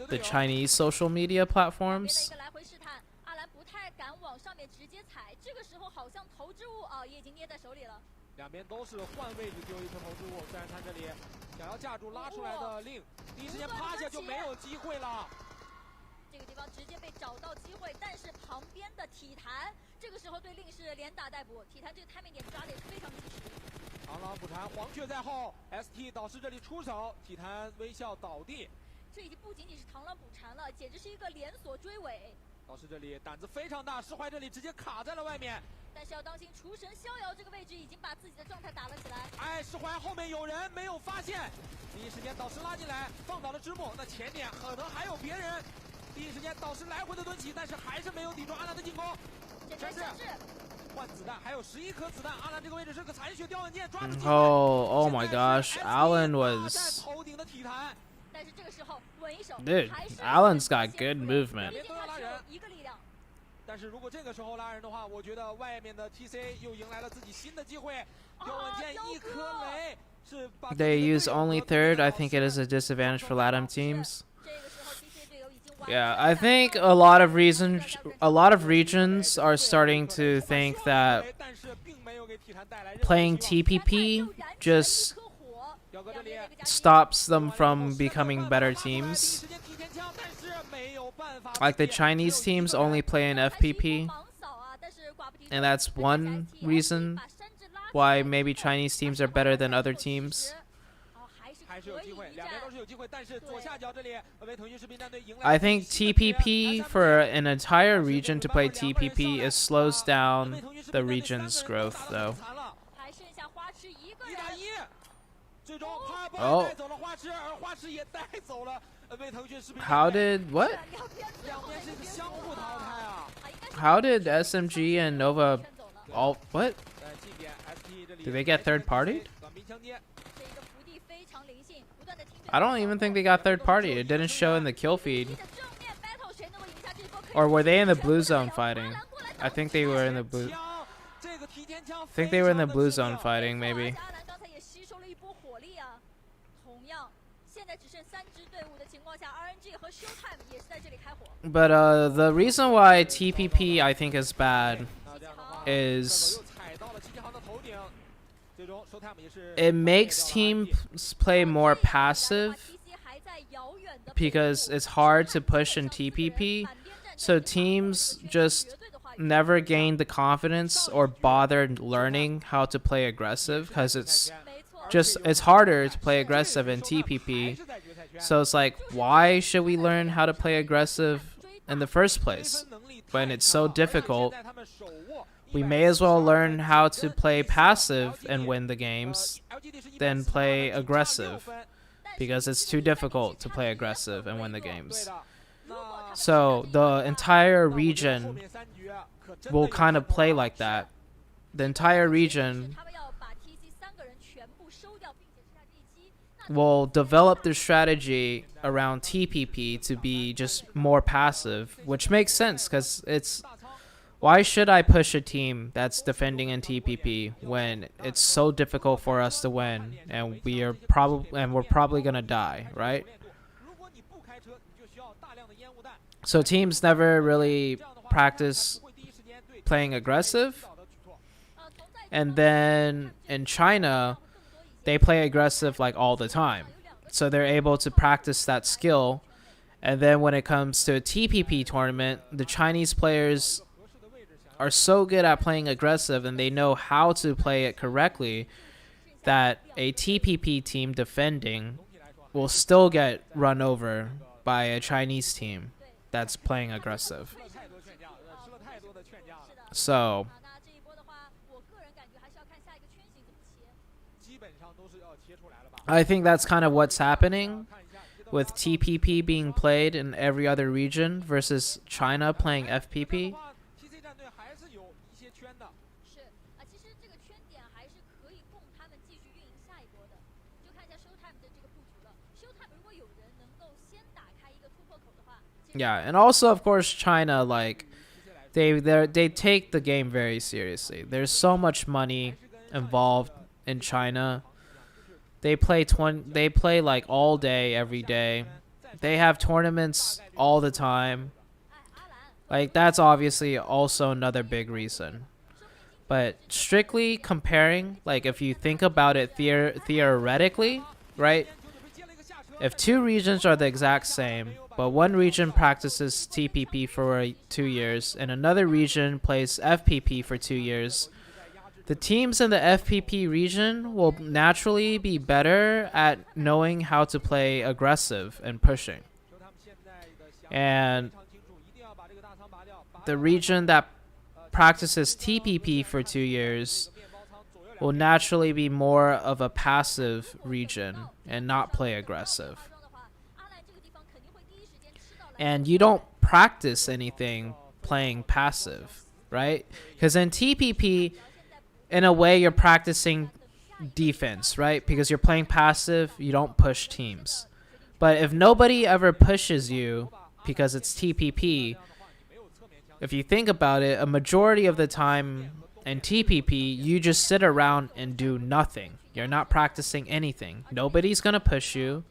the Chinese social media platforms. 两边都是换位置丢一颗投掷物，虽然他这里想要架住拉出来的令，第一时间趴下就没有机会了。这个地方直接被找到机会，但是旁边的体坛这个时候对令是连打带补，体坛这个 timing 点抓的也是非常及时。螳螂捕蝉，黄雀在后 ，ST 导师这里出手，体坛微笑倒地。这已经不仅仅是螳螂捕蝉了，简直是一个连锁追尾。导师这里胆子非常大，释怀这里直接卡在了外面。但是要当心，厨神逍遥这个位置已经把自己的状态打了起来。哎，释怀后面有人没有发现，第一时间导师拉进来，放倒了之木。那前面可能还有别人。第一时间导师来回的蹲起，但是还是没有抵住阿兰的进攻。这是换子弹，还有11颗子弹。阿兰这个位置是个残血吊稳剑，抓住机会。Oh my gosh, Alan was. 头顶的体坛。但是这个时候稳一手。Dude, Alan's got good movement. 但是如果这个时候拉人的话，我觉得外面的 TC 又迎来了自己新的机会。吊稳剑一颗雷是把。They use only third. I think it is a disadvantage for LATAM teams. Yeah, I think a lot of regions are starting to think that playing TPP just stops them from becoming better teams. Like the Chinese teams only play in FPP, and that's one reason why maybe Chinese teams are better than other teams. I think TPP for an entire region to play TPP it slows down the region's growth though. Oh. How did what? How did SMG and Nova all what? Did they get third partied? I don't even think they got third party. It didn't show in the kill feed. Or were they in the blue zone fighting? I think they were in the blue. I think they were in the blue zone fighting, maybe. But the reason why TPP I think is bad is it makes teams play more passive because it's hard to push in TPP. So teams just never gain the confidence or bother learning how to play aggressive because it's harder to play aggressive in TPP. So it's like, why should we learn how to play aggressive in the first place when it's so difficult? We may as well learn how to play passive and win the games than play aggressive because it's too difficult to play aggressive and win the games. So the entire region will kind of play like that. The entire region will develop their strategy around TPP to be just more passive, which makes sense because it's why should I push a team that's defending in TPP when it's so difficult for us to win and we're probably gonna die, right? So teams never really practice playing aggressive, and then in China they play aggressive like all the time, so they're able to practice that skill. And then when it comes to a TPP tournament, the Chinese players are so good at playing aggressive and they know how to play it correctly that a TPP team defending will still get run over by a Chinese team that's playing aggressive. So I think that's kind of what's happening with TPP being played in every other region versus China playing FPP. Yeah, and also of course China, like they take the game very seriously. There's so much money involved in China. They play like all day, every day. They have tournaments all the time. Like that's obviously also another big reason. But strictly comparing, like if you think about it theoretically, right? If two regions are the exact same, but one region practices TPP for 2 years and another region plays FPP for 2 years, the teams in the FPP region will naturally be better at knowing how to play aggressive and pushing. And the region that practices TPP for 2 years will naturally be more of a passive region and not play aggressive. And you don't practice anything playing passive, right? Because in TPP, in a way, you're practicing defense, right? Because you're playing passive, you don't push teams. But if nobody ever pushes you because it's TPP, if you think about it, a majority of the time in TPP, you just sit around and do nothing. You're not practicing anything. Nobody's going to push you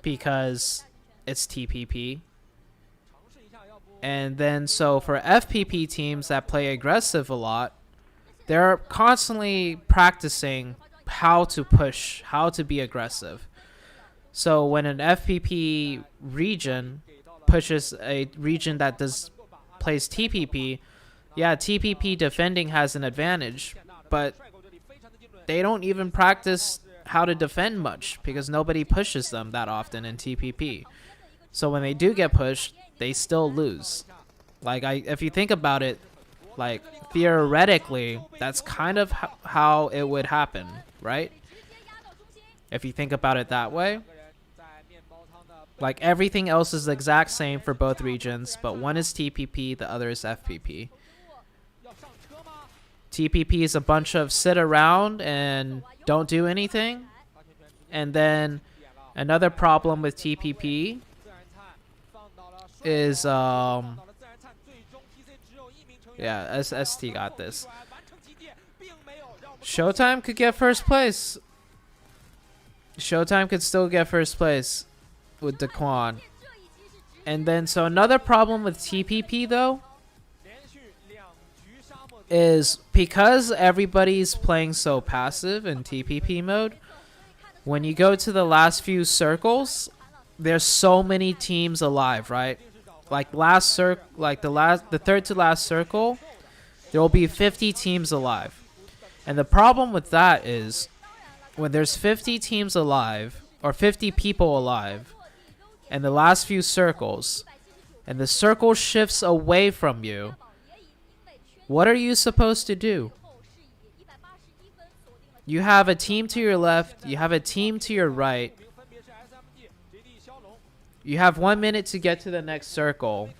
because it's TPP. And then so for FPP teams that play aggressive a lot, they're constantly practicing how to push, how to be aggressive. So when an FPP region pushes a region that plays TPP, yeah, TPP defending has an advantage, but they don't even practice how to defend much because nobody pushes them that often in TPP. So when they do get pushed, they still lose. Like if you think about it, like theoretically, that's kind of how it would happen, right? If you think about it that way. Like everything else is the exact same for both regions, but one is TPP, the other is FPP. TPP is a bunch of sit around and don't do anything. And then another problem with TPP is yeah, ST got this. ShowTime could get first place. ShowTime could still get first place with Daquan. And then so another problem with TPP though is because everybody's playing so passive in TPP mode, when you go to the last few circles, there's so many teams alive, right? Like the third to last circle, there will be 50 teams alive. And the problem with that is when there's 50 teams alive or 50 people alive and the last few circles and the circle shifts away from you, what are you supposed to do? You have a team to your left, you have a team to your right. You have 1 minute to get to the next circle.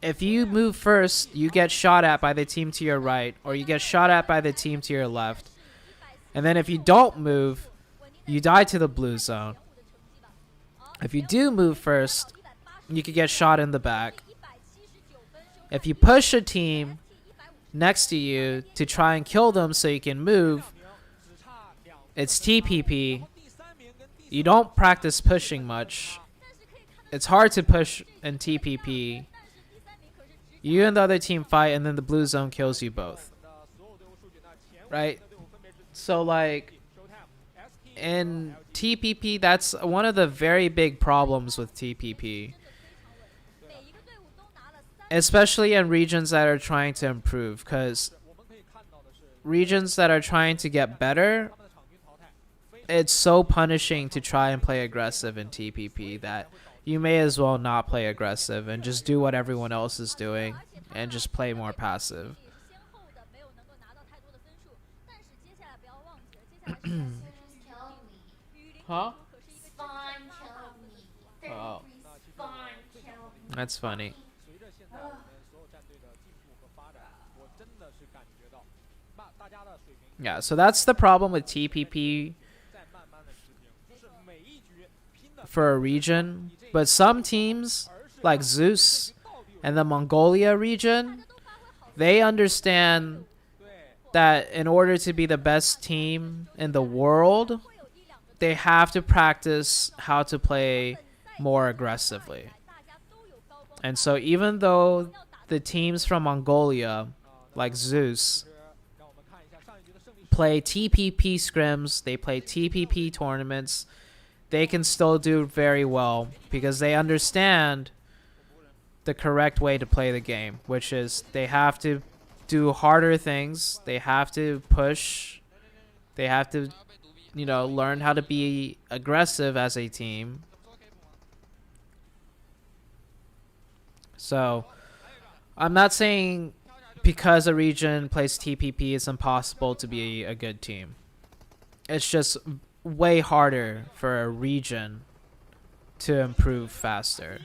If you move first, you get shot at by the team to your right, or you get shot at by the team to your left. And then if you don't move, you die to the blue zone. If you do move first, you could get shot in the back. If you push a team next to you to try and kill them so you can move, it's TPP. You don't practice pushing much. It's hard to push in TPP. You and the other team fight and then the blue zone kills you both. Right? So like in TPP, that's one of the very big problems with TPP. Especially in regions that are trying to improve, because regions that are trying to get better, it's so punishing to try and play aggressive in TPP that you may as well not play aggressive and just do what everyone else is doing and just play more passive. Huh? Oh. That's funny. Yeah, so that's the problem with TPP for a region. But some teams like Zeus and the Mongolia region, they understand that in order to be the best team in the world, they have to practice how to play more aggressively. And so even though the teams from Mongolia, like Zeus, play TPP scrims, they play TPP tournaments, they can still do very well because they understand the correct way to play the game, which is they have to do harder things, they have to push, they have to, you know, learn how to be aggressive as a team. So I'm not saying because a region plays TPP it's impossible to be a good team. It's just way harder for a region to improve faster.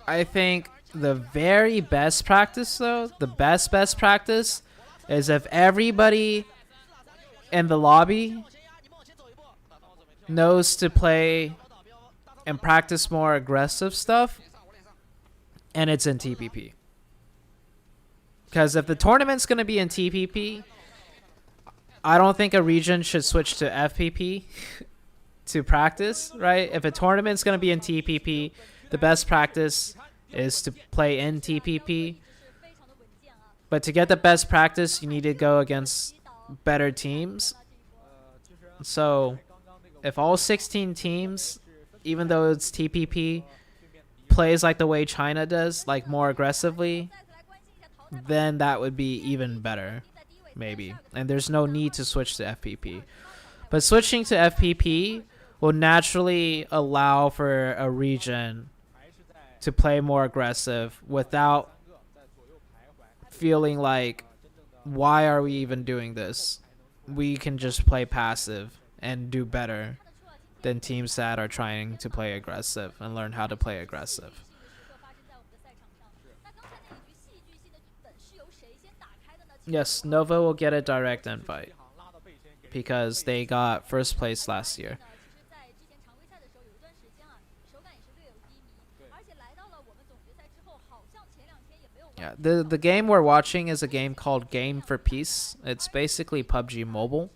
I think the very best practice, though, the best practice is if everybody in the lobby knows to play and practice more aggressive stuff, and it's in TPP. Because if the tournament's going to be in TPP, I don't think a region should switch to FPP to practice, right? If a tournament's going to be in TPP, the best practice is to play in TPP. But to get the best practice, you need to go against better teams. So if all 16 teams, even though it's TPP, plays like the way China does, like more aggressively, then that would be even better, maybe. And there's no need to switch to FPP. But switching to FPP will naturally allow for a region to play more aggressive without feeling like, why are we even doing this? We can just play passive and do better than teams that are trying to play aggressive and learn how to play aggressive. Yes, Nova will get a direct invite because they got first place last year. Yeah, the game we're watching is a game called Game for Peace. It's basically PUBG Mobile,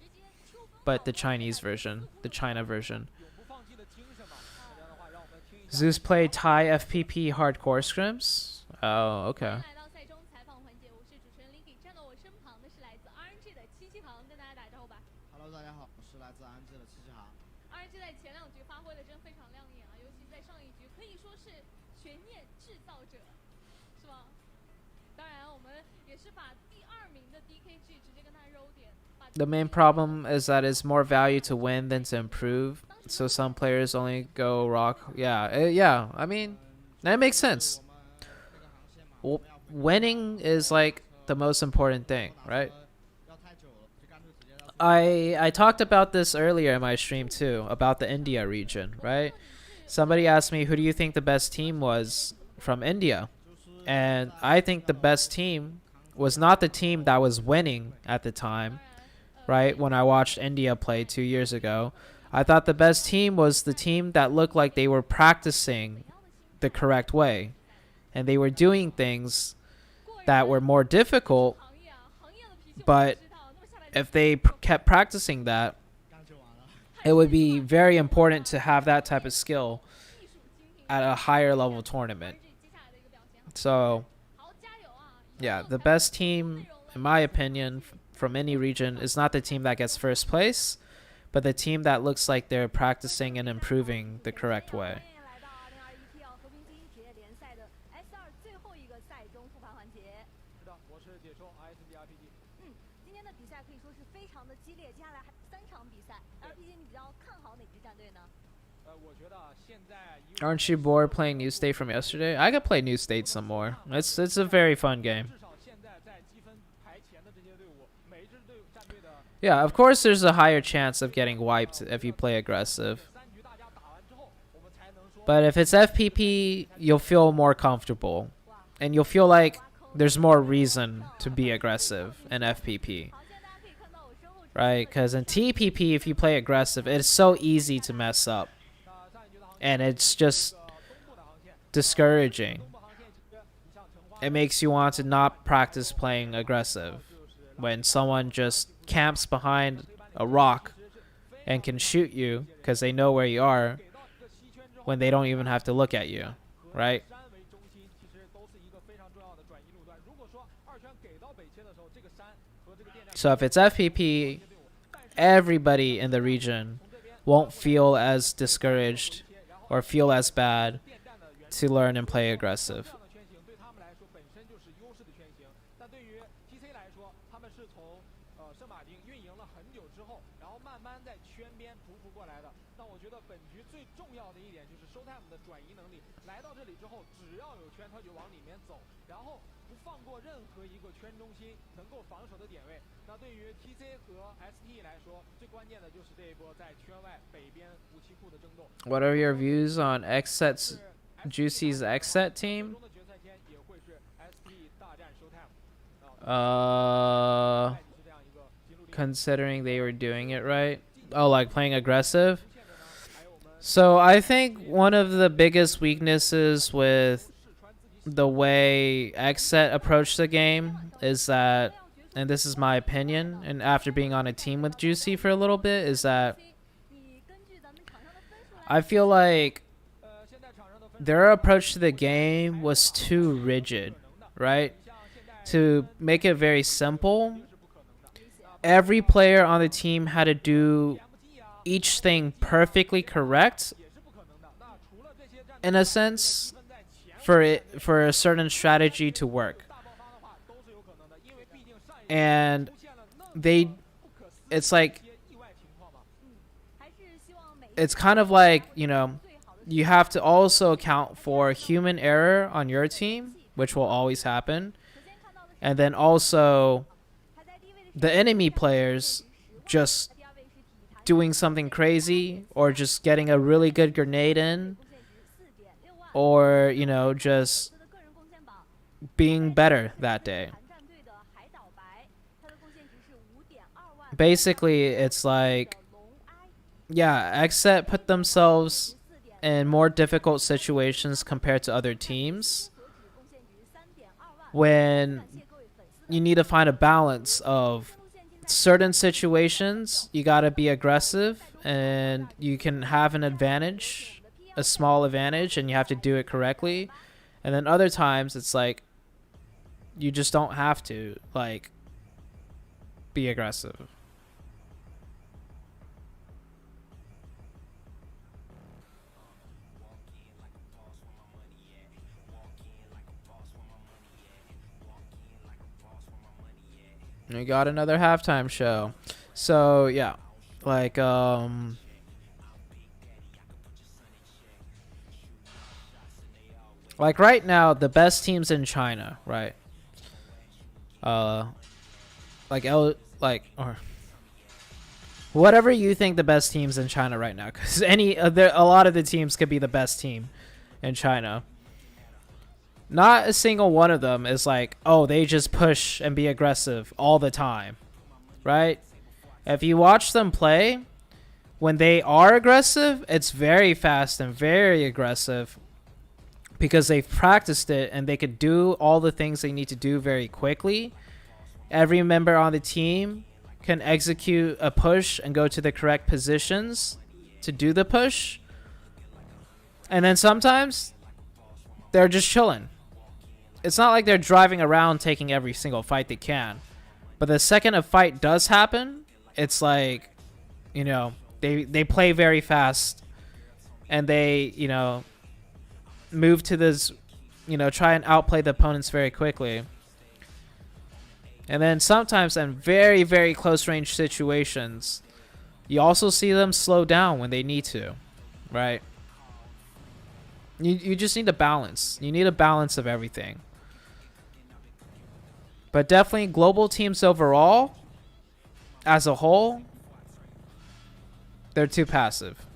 but the Chinese version, the China version. Zeus played Thai FPP hardcore scrims? Oh, okay. The main problem is that it's more value to win than to improve. So some players only go rock. Yeah, I mean, that makes sense. Winning is like the most important thing, right? I talked about this earlier in my stream too, about the India region, right? Somebody asked me, who do you think the best team was from India? And I think the best team was not the team that was winning at the time. Right, when I watched India play 2 years ago, I thought the best team was the team that looked like they were practicing the correct way. And they were doing things that were more difficult. But if they kept practicing that, it would be very important to have that type of skill at a higher level tournament. So, yeah, the best team, in my opinion, from any region is not the team that gets first place, but the team that looks like they're practicing and improving the correct way. Aren't you bored playing New State from yesterday? I could play New State some more. It's a very fun game. Yeah, of course there's a higher chance of getting wiped if you play aggressive. But if it's FPP, you'll feel more comfortable. And you'll feel like there's more reason to be aggressive in FPP. Right? Because in TPP, if you play aggressive, it's so easy to mess up. And it's just discouraging. It makes you want to not practice playing aggressive. When someone just camps behind a rock and can shoot you because they know where you are when they don't even have to look at you, right? So if it's FPP, everybody in the region won't feel as discouraged or feel as bad to learn and play aggressive. What are your views on Xset's Juicy's Xset team? Considering they were doing it right. Oh, like playing aggressive? So I think one of the biggest weaknesses with the way Xset approached the game is that, and this is my opinion, and after being on a team with Juicy for a little bit, is that I feel like their approach to the game was too rigid, right? To make it very simple, every player on the team had to do each thing perfectly correct, in a sense, for a certain strategy to work. And it's like, it's kind of like, you know, you have to also account for human error on your team, which will always happen. And then also the enemy players just doing something crazy or just getting a really good grenade in, or, you know, just being better that day. Basically, it's like, yeah, Xset put themselves in more difficult situations compared to other teams when you need to find a balance of certain situations. You got to be aggressive and you can have an advantage, a small advantage, and you have to do it correctly. And then other times it's like you just don't have to, like, be aggressive. We got another halftime show. So yeah, like right now the best teams in China, right? Or whatever you think the best teams in China right now, because a lot of the teams could be the best team in China. Not a single one of them is like, oh, they just push and be aggressive all the time, right? If you watch them play, when they are aggressive, it's very fast and very aggressive because they've practiced it and they could do all the things they need to do very quickly. Every member on the team can execute a push and go to the correct positions to do the push. And then sometimes they're just chilling. It's not like they're driving around taking every single fight they can. But the second a fight does happen, it's like, you know, they play very fast. And they, you know, move to this, you know, try and outplay the opponents very quickly. And then sometimes in very, very close range situations, you also see them slow down when they need to. right? You just need a balance. You need a balance of everything. But definitely global teams overall, as a whole, they're too passive.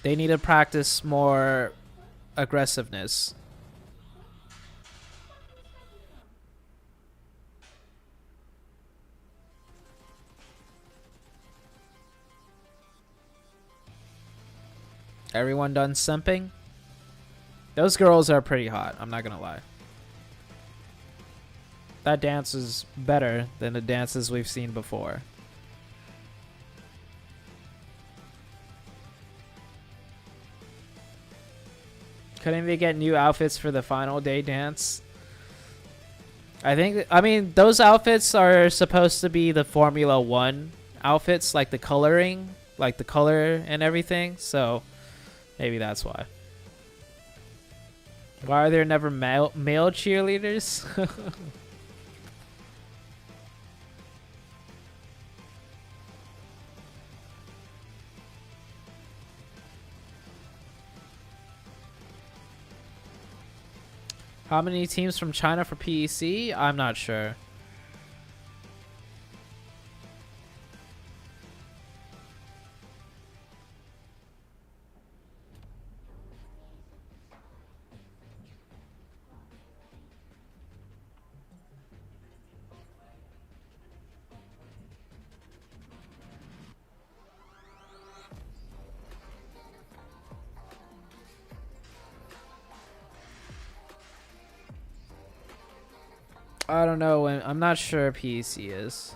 They need to practice more aggressiveness. Everyone done simping? Those girls are pretty hot, I'm not gonna lie. That dance is better than the dances we've seen before. Couldn't they get new outfits for the final day dance? I mean, those outfits are supposed to be the Formula 1 outfits, like the coloring, like the color and everything, so maybe that's why. Why are there never male cheerleaders? How many teams from China for PEC? I'm not sure. I don't know when. I'm not sure PEC is.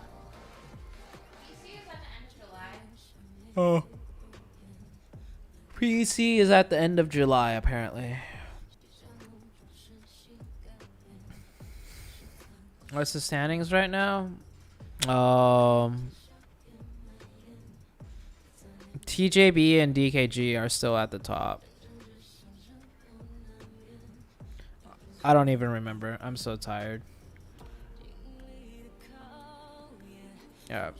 Oh. PEC is at the end of July, apparently. What's the standings right now? TJB and DKG are still at the top. I don't even remember. I'm so tired. Yeah.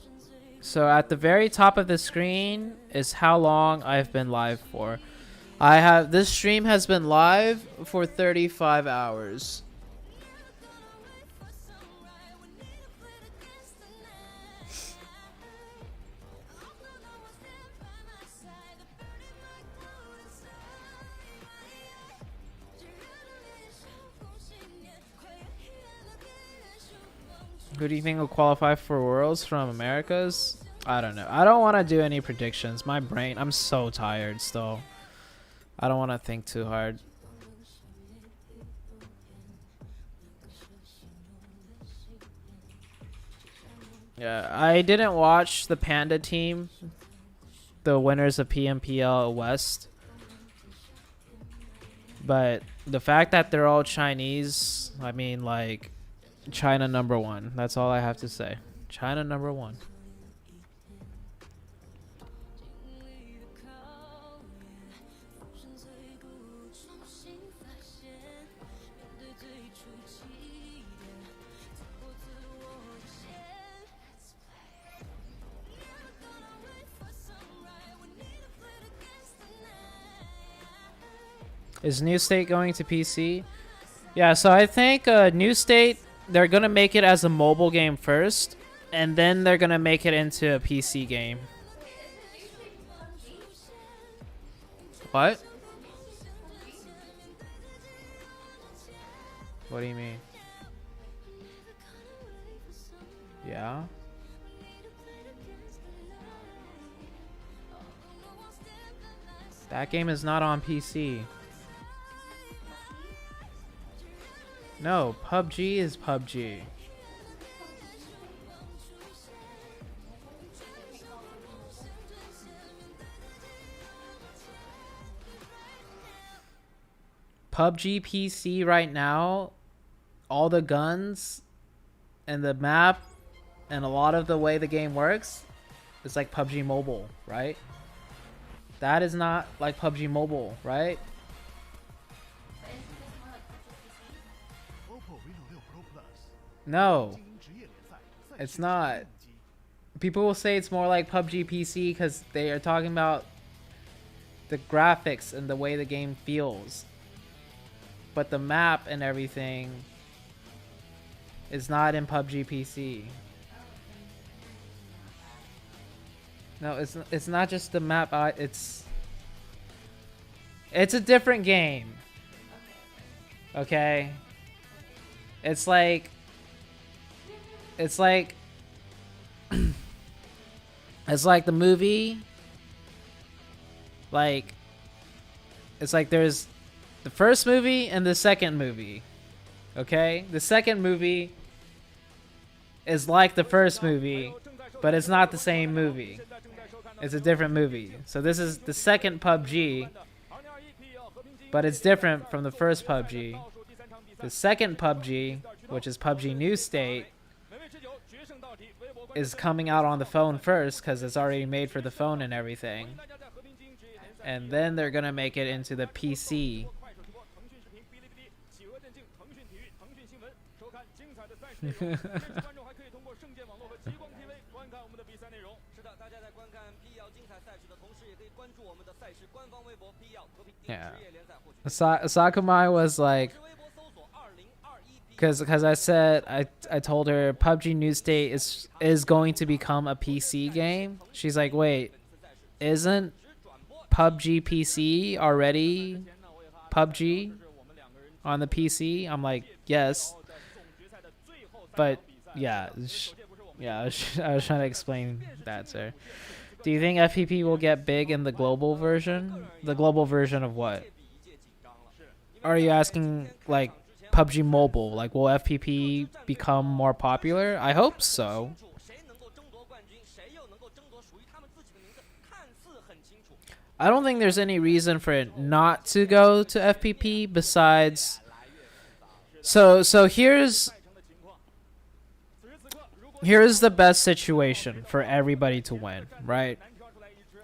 So at the very top of the screen is how long I've been live for. This stream has been live for 35 hours. Who do you think will qualify for Worlds from Americas? I don't know. I don't want to do any predictions. My brain, I'm so tired still. I don't want to think too hard. Yeah, I didn't watch the Panda team, the winners of PMPL West. But the fact that they're all Chinese, I mean, like, China #1. That's all I have to say. China #1. Is New State going to PC? Yeah, so I think New State, they're going to make it as a mobile game first, and then they're going to make it into a PC game. What? What do you mean? Yeah? That game is not on PC. No, PUBG is PUBG. PUBG PC right now, all the guns and the map and a lot of the way the game works, it's like PUBG Mobile, right? That is not like PUBG Mobile, right? No, it's not. People will say it's more like PUBG PC because they are talking about the graphics and the way the game feels. But the map and everything is not in PUBG PC. No, it's not just the map. It's a different game. Okay. It's like it's like the movie. Like it's like there's the first movie and the second movie. Okay? The second movie is like the first movie, but it's not the same movie. It's a different movie. So this is the second PUBG, but it's different from the first PUBG. The second PUBG, which is PUBG New State, is coming out on the phone first because it's already made for the phone and everything. And then they're going to make it into the PC. Yeah. Sakumai was like, because I said I told her PUBG New State is going to become a PC game. She's like, wait, isn't PUBG PC already PUBG on the PC? I'm like, yes, but yeah, I was trying to explain that to her. Do you think FPP will get big in the global version? The global version of what? Are you asking like PUBG Mobile? Like, will FPP become more popular? I hope so. I don't think there's any reason for it not to go to FPP besides... So here's the best situation for everybody to win, right?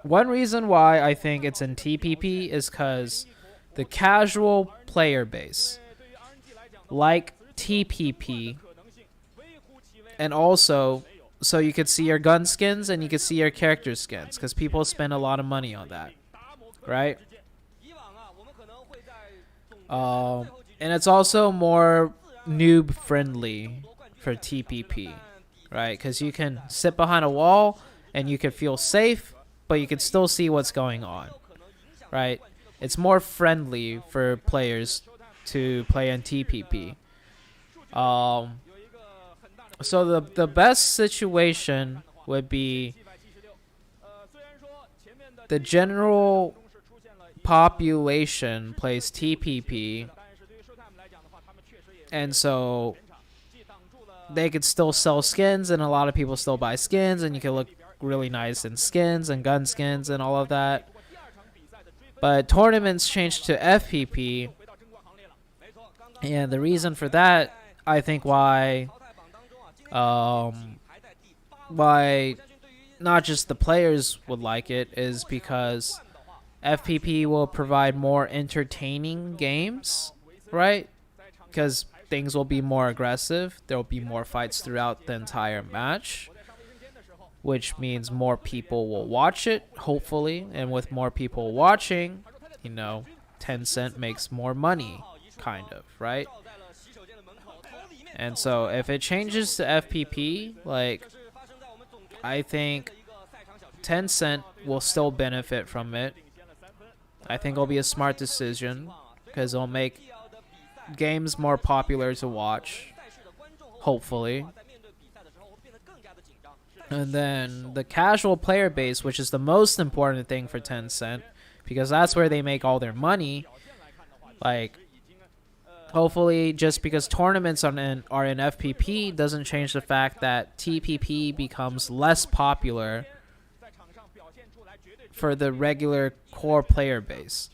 One reason why I think it's in TPP is because the casual player base, like TPP, and also so you could see your gun skins and you could see your character skins, because people spend a lot of money on that, right? And it's also more noob friendly for TPP, right? Because you can sit behind a wall and you can feel safe, but you can still see what's going on, right? It's more friendly for players to play in TPP. So the best situation would be the general population plays TPP, and so they could still sell skins, and a lot of people still buy skins, and you can look really nice in skins and gun skins and all of that. But tournaments changed to FPP, and the reason for that, I think why not just the players would like it, is because FPP will provide more entertaining games, right? Because things will be more aggressive. There will be more fights throughout the entire match, which means more people will watch it, hopefully. And with more people watching, you know, Tencent makes more money, kind of, right? And so if it changes to FPP, like, I think Tencent will still benefit from it. I think it'll be a smart decision, because it'll make games more popular to watch, hopefully. And then the casual player base, which is the most important thing for Tencent, because that's where they make all their money. Like, hopefully, just because tournaments are in FPP doesn't change the fact that TPP becomes less popular for the regular core player base.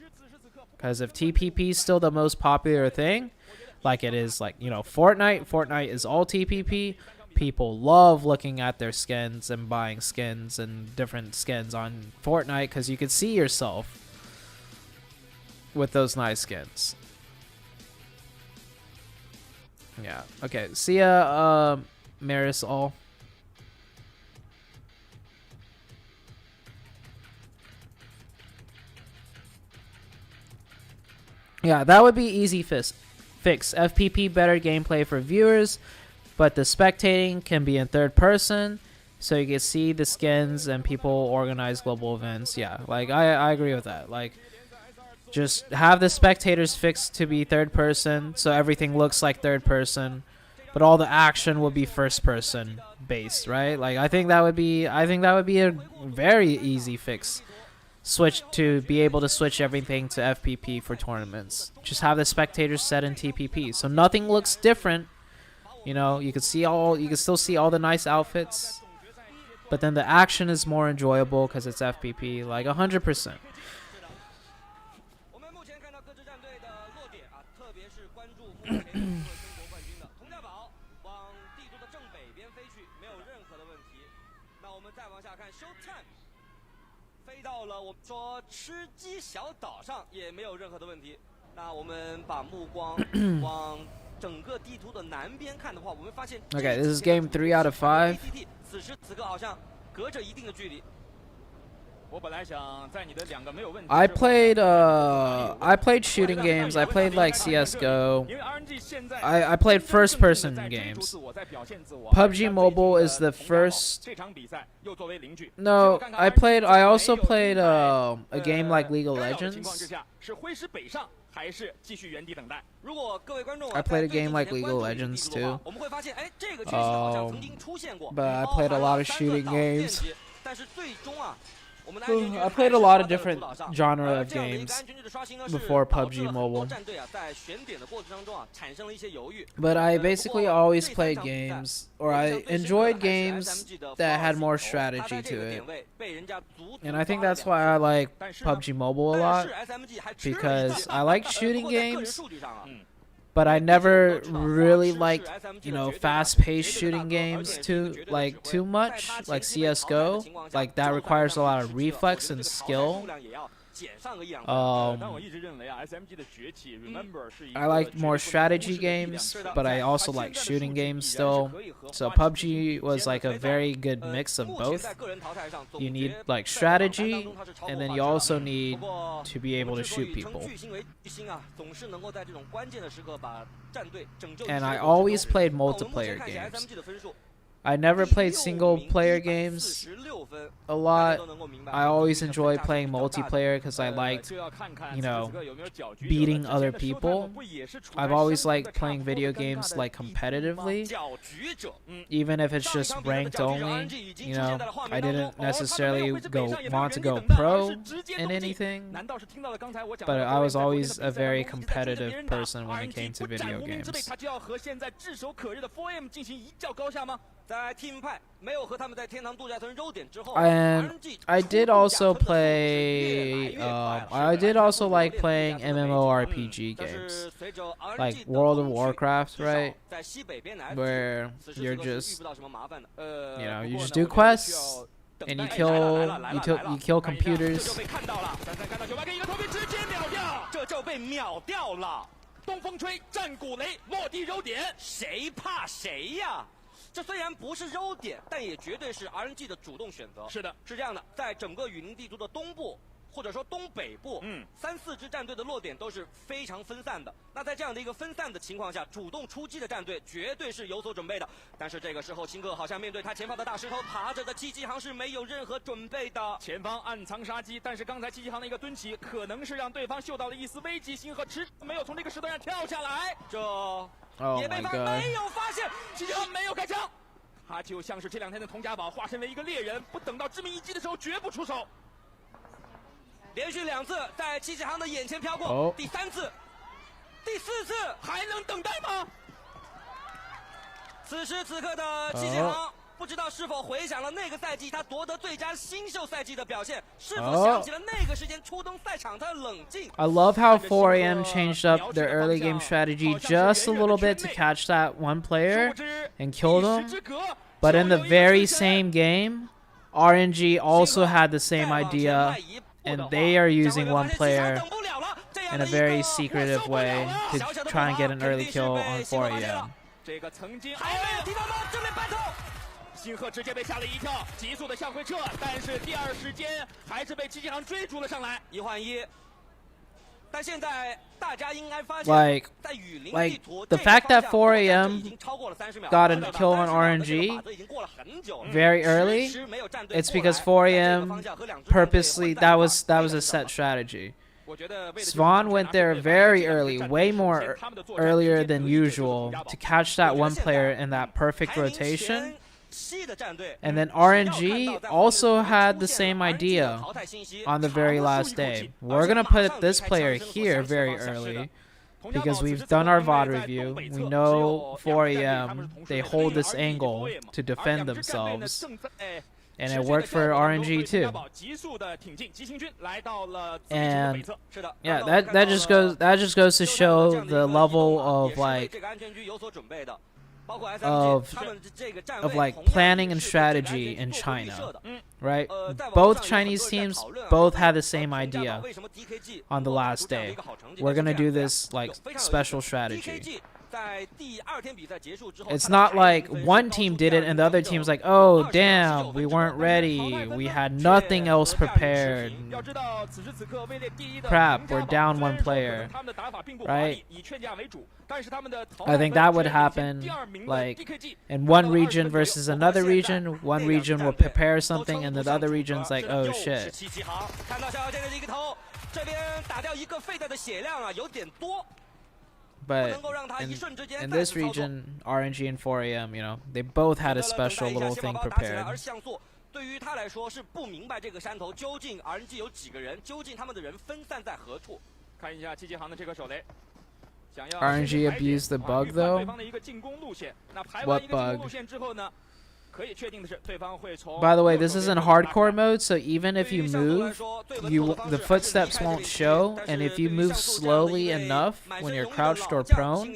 Because if TPP is still the most popular thing, like it is, like, you know, Fortnite is all TPP. People love looking at their skins and buying skins and different skins on Fortnite, because you can see yourself with those nice skins. Yeah. Okay. See ya, Marisol. Yeah, that would be easy fix. FPP better gameplay for viewers, but the spectating can be in third person, so you can see the skins and people organize global events. Yeah, like I agree with that. Like, just have the spectators fixed to be third person, so everything looks like third person, but all the action will be first person based, right? Like I think that would be a very easy fix. Switch to be able to switch everything to FPP for tournaments. Just have the spectators set in TPP, so nothing looks different. You know, you can still see all the nice outfits, but then the action is more enjoyable because it's FPP, like 100%. ShowTime 飞到了我们说吃鸡小岛上也没有任何的问题。那我们把目光往整个地图的南边看的话，我们发现 Okay, this is game 3 out of 5. 此时此刻好像隔着一定的距离。 I played shooting games. I played like CS:GO. I played first person games. PUBG Mobile is the first. No, I also played a game like League of Legends. I played a game like League of Legends too. But I played a lot of shooting games. I played a lot of different genre of games before PUBG Mobile. But I basically always played games, or I enjoyed games that had more strategy to it. And I think that's why I like PUBG Mobile a lot, because I like shooting games, but I never really liked, you know, fast-paced shooting games too much, like CS:GO. Like that requires a lot of reflex and skill. I like more strategy games, but I also like shooting games still. So PUBG was like a very good mix of both. You need like strategy, and then you also need to be able to shoot people. And I always played multiplayer games. I never played single-player games a lot. I always enjoyed playing multiplayer because I liked, you know, beating other people. I've always liked playing video games like competitively, even if it's just ranked only. You know, I didn't necessarily want to go pro in anything, but I was always a very competitive person when it came to video games. And I did also play. I did also like playing MMORPG games, like World of Warcraft, right? Where you're just, you know, you just do quests and you kill computers. 东风吹，战鼓擂，落地揉点，谁怕谁呀？这虽然不是揉点，但也绝对是 RNG 的主动选择。是的，是这样的，在整个雨林地图的东部，或者说东北部，3、4支战队的落点都是非常分散的。那在这样的一个分散的情况下，主动出击的战队绝对是有所准备的。但是这个时候，辛克好像面对他前方的大石头爬着的机器行是没有任何准备的。前方暗藏杀机，但是刚才机器行的一个蹲起，可能是让对方嗅到了一丝危机，辛克迟没有从这个石头上跳下来。这也被方没有发现，机器行没有开枪。他就像是这2天的佟家宝化身为一个猎人，不等到致命一击的时候绝不出手。连续2次在机器行的眼前飘过，第3次、第4次还能等待吗？此时此刻的机器行不知道是否回想了那个赛季他夺得最佳新秀赛季的表现，是否想起了那个时间出登赛场他的冷静。I love how 4AM changed up their early game strategy just a little bit to catch that one player and kill them. But in the very same game, RNG also had the same idea, and they are using one player in a very secretive way to try and get an early kill on 4AM. 辛赫直接被吓了一跳，急速的向回撤，但是第2时间还是被机器行追逐了上来。1换1， Like the fact that 4AM got a kill on RNG very early, it's because 4AM purposely that was a set strategy. Svan went there very early, way more earlier than usual, to catch that one player in that perfect rotation. And then RNG also had the same idea on the very last day. We're going to put this player here very early because we've done our VOD review. We know 4AM, they hold this angle to defend themselves. And it worked for RNG too. And yeah, that just goes to show the level of like planning and strategy in China, right? Both Chinese teams both had the same idea on the last day. We're gonna do this like special strategy. It's not like one team did it and the other team's like, oh damn, we weren't ready, we had nothing else prepared, crap, we're down one player, right? I think that would happen like in one region versus another region. One region will prepare something and the other region's like, oh shit. But in this region, RNG and 4AM, you know, they both had a special little thing prepared. RNG abused the bug though? What bug? By the way, this is in hardcore mode, so even if you move, the footsteps won't show, and if you move slowly enough when you're crouched or prone,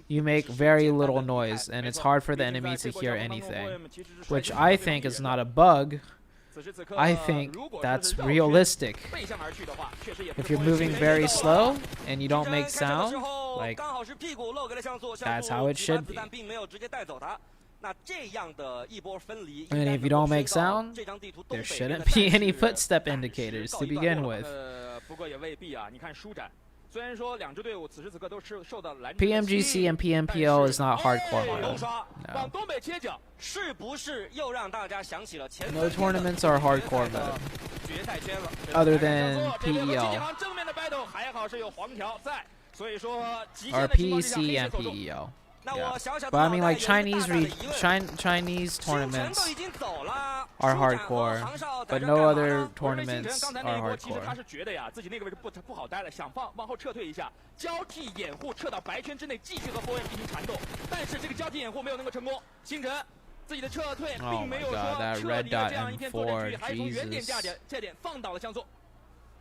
you make very little noise, and it's hard for the enemy to hear anything, which I think is not a bug. I think that's realistic. If you're moving very slow and you don't make sound, like, that's how it should be. And if you don't make sound, there shouldn't be any footstep indicators to begin with. PMGC and PMPL is not hardcore mode. No. No tournaments are hardcore mode. Other than PEL. Or PEC and PEL. Yeah. But I mean, like Chinese tournaments are hardcore, but no other tournaments are hardcore. Oh my god, that red dot M4, Jesus.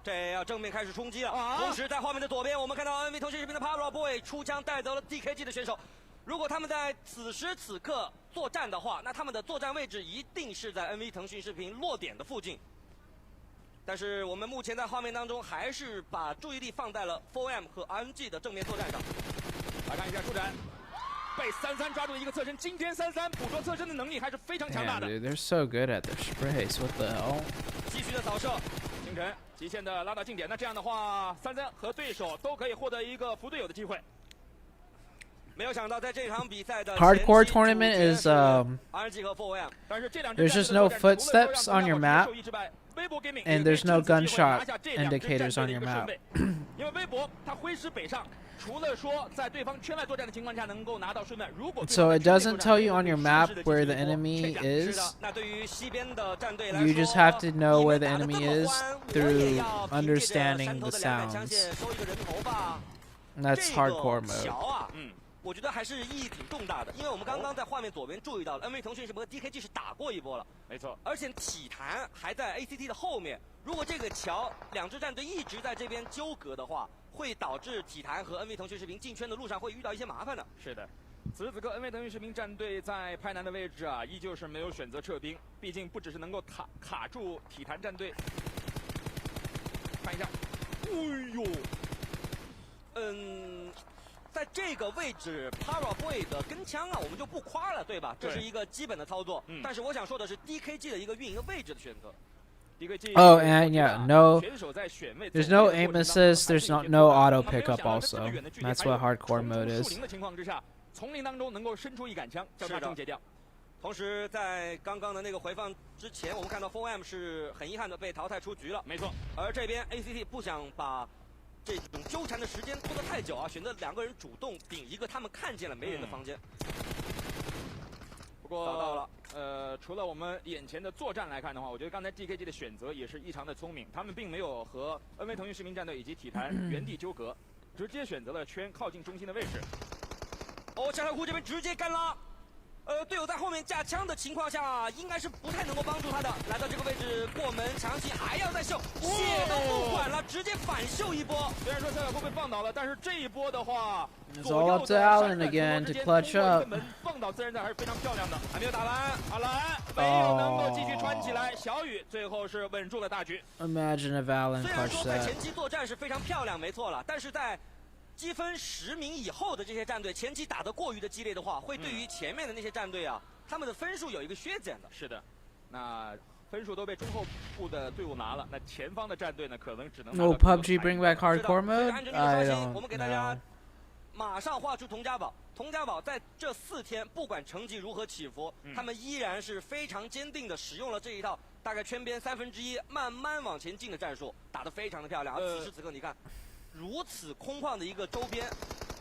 这要正面开始冲击了，同时在画面的左边，我们看到 NV 腾讯视频的 Pubg 出枪带走了 DKG 的选手。如果他们在此时此刻作战的话，那他们的作战位置一定是在 NV 腾讯视频落点的附近。但是我们目前在画面当中还是把注意力放在了 4M 和 RNG 的正面作战上。来看一下出展。 被33抓住一个侧身，今天33捕捉侧身的能力还是非常强大的。Dude, they're so good at their sprays. What the hell? 继续的扫射，星辰极限的拉到近点。那这样的话，33和对手都可以获得一个扶队友的机会。没有想到在这场比赛的 hardcore tournament is there's just no footsteps on your map, and there's no gunshot indicators on your map. 因为微博它挥师北上。 So it doesn't tell you on your map where the enemy is. You just have to know where the enemy is through understanding the sounds. And that's hardcore mode. 我觉得还是意义挺重大的，因为我们刚刚在画面左边注意到了 ，NV 腾讯是和 DKG 是打过一波了，没错，而且体坛还在 ACT 的后面。如果这个桥两支战队一直在这边纠葛的话，会导致体坛和 NV 腾讯视频进圈的路上会遇到一些麻烦的。是的，此时此刻 NV 腾讯视频战队在拍南的位置啊，依旧是没有选择撤兵，毕竟不只是能够卡住体坛战队。看一下，哎呦，在这个位置 ，Pubg 的跟枪啊，我们就不夸了，对吧？这是一个基本的操作。但是我想说的是 ，DKG 的一个运营位置的选择。Oh, and yeah, no, there's no aim assist, there's no auto pickup also. That's what hardcore mode is. 丛林当中能够伸出一杆枪，将他终结掉。同时，在刚刚的那个回放之前，我们看到 4M 是很遗憾的被淘汰出局了。没错。而这边 ACT 不想把这种纠缠的时间拖得太久啊，选择2个人主动顶一个他们看见了没人的房间。不过，到了。除了我们眼前的作战来看的话，我觉得刚才 DKG 的选择也是异常的聪明，他们并没有和 NV 腾讯市民战队以及体坛原地纠葛，直接选择了圈靠近中心的位置。 哦，加特库这边直接干拉，队友在后面架枪的情况下，应该是不太能够帮助他的。来到这个位置过门强袭，还要再秀，血都不管了，直接反秀一波。虽然说加特库被放倒了，但是这一波的话， It's all up to Allen again to clutch up. 放倒自然战还是非常漂亮的，还没有打完，阿兰没有能够继续穿起来，小雨最后是稳住了大局。Imagine if Allen 虽然 clutched 说在 that. 前期作战是非常漂亮，没错了，但是在 积分10名以后的这些战队，前期打得过于的激烈的话，会对于前面的那些战队啊，他们的分数有一个削减的。是的，那分数都被中后部的队伍拿了，那前方的战队呢，可能只能。Will PUBG bring back hardcore mode? I don't 我们给大家马上画出佟家宝。佟家宝在这4天，不管成绩如何起伏，他们依然是非常坚定的使用了这一套大概圈边1/3慢慢往前进的战术，打得非常的漂亮。而此时此刻，你看。 如此空旷的一个周边，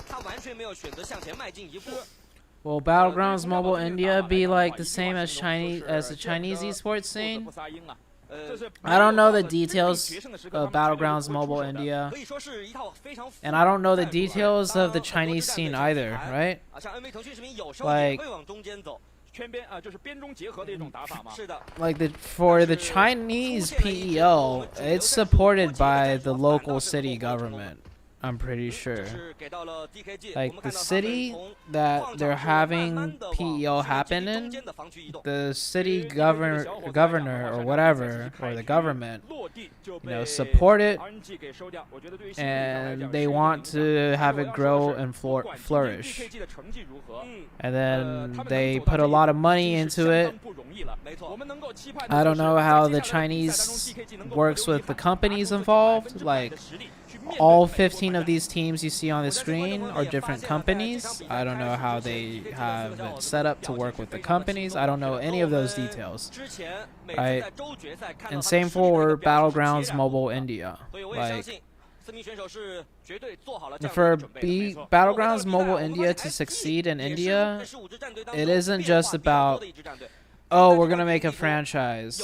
他完全没有选择向前迈进一步。Will Battlegrounds Mobile India be like the same as the Chinese esports scene? I don't know the details of Battlegrounds Mobile India, and I don't know the details of the Chinese scene either, right? Like. Like for the Chinese PEL, it's supported by the local city government. I'm pretty sure. Like the city that they're having PEL happen in, the city governor or whatever, or the government, you know, support it, and they want to have it grow and flourish. And then they put a lot of money into it. I don't know how the Chinese works with the companies involved, like. All 15 of these teams you see on the screen are different companies. I don't know how they have it set up to work with the companies. I don't know any of those details. Right? And same for Battlegrounds Mobile India. Like, for Battlegrounds Mobile India to succeed in India, it isn't just about, oh, we're gonna make a franchise,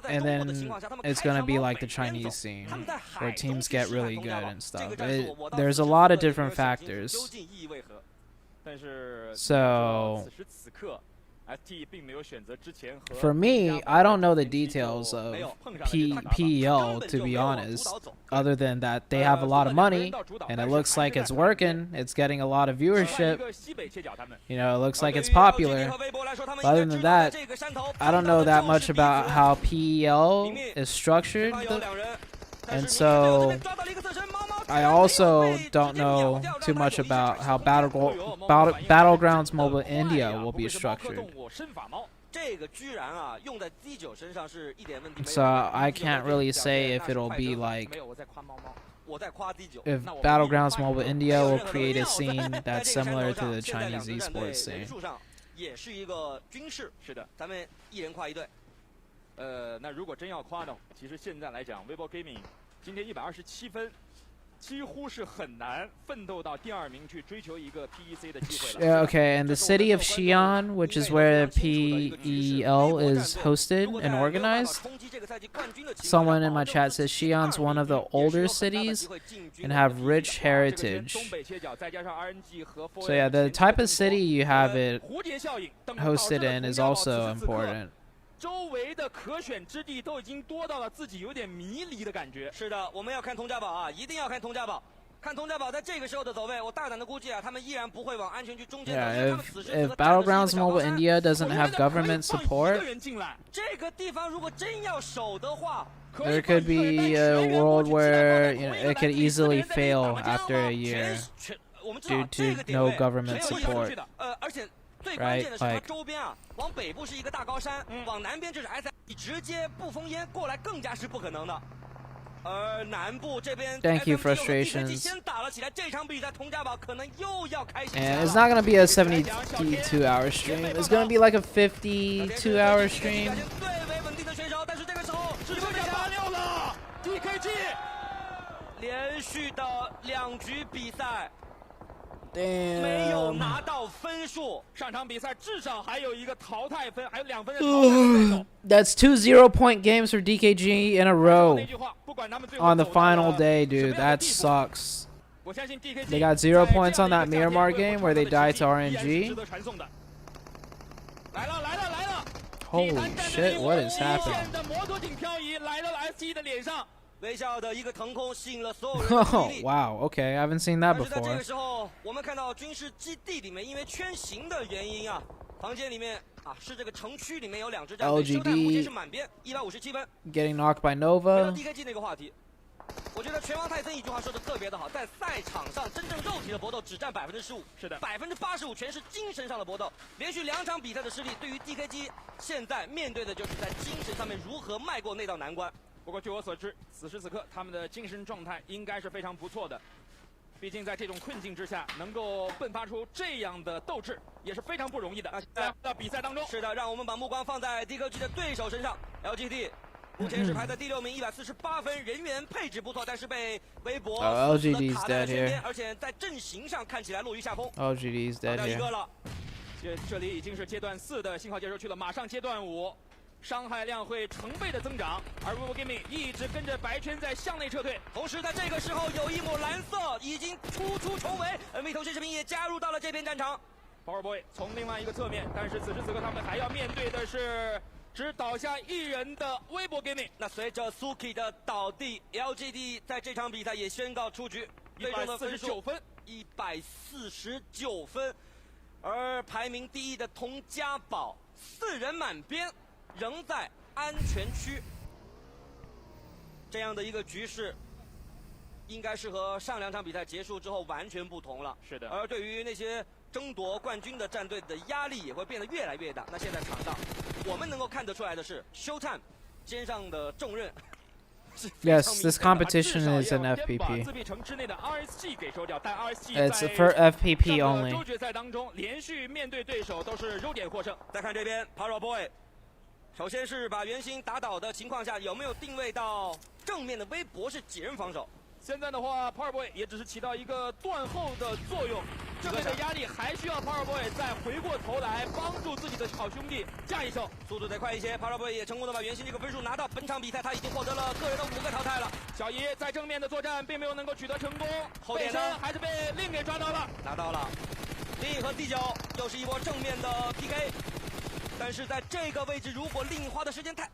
and then it's gonna be like the Chinese scene, where teams get really good and stuff. There's a lot of different factors. So, for me, I don't know the details of PEL, to be honest, other than that they have a lot of money, and it looks like it's working, it's getting a lot of viewership, you know, it looks like it's popular. But other than that, I don't know that much about how PEL is structured, and so I also don't know too much about how Battlegrounds Mobile India will be structured. So I can't really say if it'll be like, if Battlegrounds Mobile India will create a scene that's similar to the Chinese esports scene. 那如果真要夸呢，其实现在来讲 ，Weibo Gaming 今天127分，几乎是很难奋斗到第2名去追求一个 PEC 的机会了。Okay, and the city of Xi'an, which is where PEL is hosted and organized. Someone in my chat says Xi'an's one of the older cities and have rich heritage. So yeah, the type of city you have it hosted in is also important. 周围的可选之地都已经多到了自己有点迷离的感觉。是的，我们要看佟家宝啊，一定要看佟家宝。看佟家宝在这个时候的走位，我大胆的估计啊，他们依然不会往安全区中间走。Yeah, if Battlegrounds Mobile India doesn't have government support, 这个地方如果真要守的话， there could be a world where, you know, it could easily fail after a year due to no government support. 最关键的是它周边啊，往北部是一个大高山，往南边就是 S， 你直接不封烟过来更加是不可能的。而南部这边 Thank you, frustrations. 先打了起来，这场比赛佟家宝可能又要开始。And it's not gonna be a 72-hour stream. It's gonna be like a 52-hour stream. 最为稳定的选手，但是这个时候是被拔掉了 DKG， 连续的2局比赛。没有拿到分数，上场比赛至少还有一个淘汰分，还有2分的淘汰选手。That's 2 0-point games for DKG in a row on the final day, dude. That sucks. They got 0 points on that Miramar game where they died to RNG. Holy shit, what is happening? 微笑的一个腾空吸引了所有人的注意力。Wow, okay, I haven't seen that 在这 before. 个时候，我们看到军事基地里面因为圈形的原因啊，房间里面啊是这个城区里面有2支战队，ShowTime目前是满编157分。Getting knocked by 回 Nova. 到 DKG 那个话题，我觉得拳王泰森一句话说的特别的好，在赛场上真正肉体的搏斗只占15%，是的，85%全是精神上的搏斗。连续2场比赛的失利，对于 DKG 现在面对的就是在精神上面如何迈过那道难关。不过据我所知，此时此刻他们的精神状态应该是非常不错的。毕竟在这种困境之下，能够迸发出这样的斗志，也是非常不容易的。在比赛当中，是的，让我们把目光放在 DKG 的对手身上。LGD 目前是排在第6名，148分，人员配置不错，但是被微博LGD's 卡在了 dead 身边， here. 而且在阵型上看起来落于下风。LGD's dead 掉一个 here. 了。这里已经是阶段4的信号接收区了，马上阶段5。伤害量会成倍的增长，而 Weibo Gaming 一直跟着白圈在向内撤退。同时，在这个时候，有一抹蓝色已经突出重围 ，NV 头身视频也加入到了这片战场。PowerBoy 从另外一个侧面，但是此时此刻他们还要面对的是只倒下1人的 Weibo Gaming。那随着 Suki 的倒地 ，LGD 在这场比赛也宣告出局，最终的分数149分，而排名第1的佟家宝4人满编。仍在安全区，这样的一个局势，应该是和上2场比赛结束之后完全不同了。是的。而对于那些争夺冠军的战队的压力也会变得越来越大。那现在场上，我们能够看得出来的是 ，ShowTime 肩上的重任。Yes, this competition is an FPP. 自闭城之内的 RSG 给收掉，但 RSG It's for FPP 在 only. 周决赛当中连续面对对手都是肉点获胜。再看这边 PowerBoy。首先是把圆心打倒的情况下，有没有定位到正面的微博是几人防守？现在的话 ，PowerBoy 也只是起到一个断后的作用，这边的压力还需要 PowerBoy 再回过头来帮助自己的好兄弟架一手，速度得快一些。PowerBoy 也成功的把圆心这个分数拿到。本场比赛他已经获得了个人的5个淘汰了。小姨在正面的作战并没有能够取得成功，后点呢还是被令给抓到了，拿到了。令和第9又是一波正面的 PK。但是在这个位置，如果令花的时间太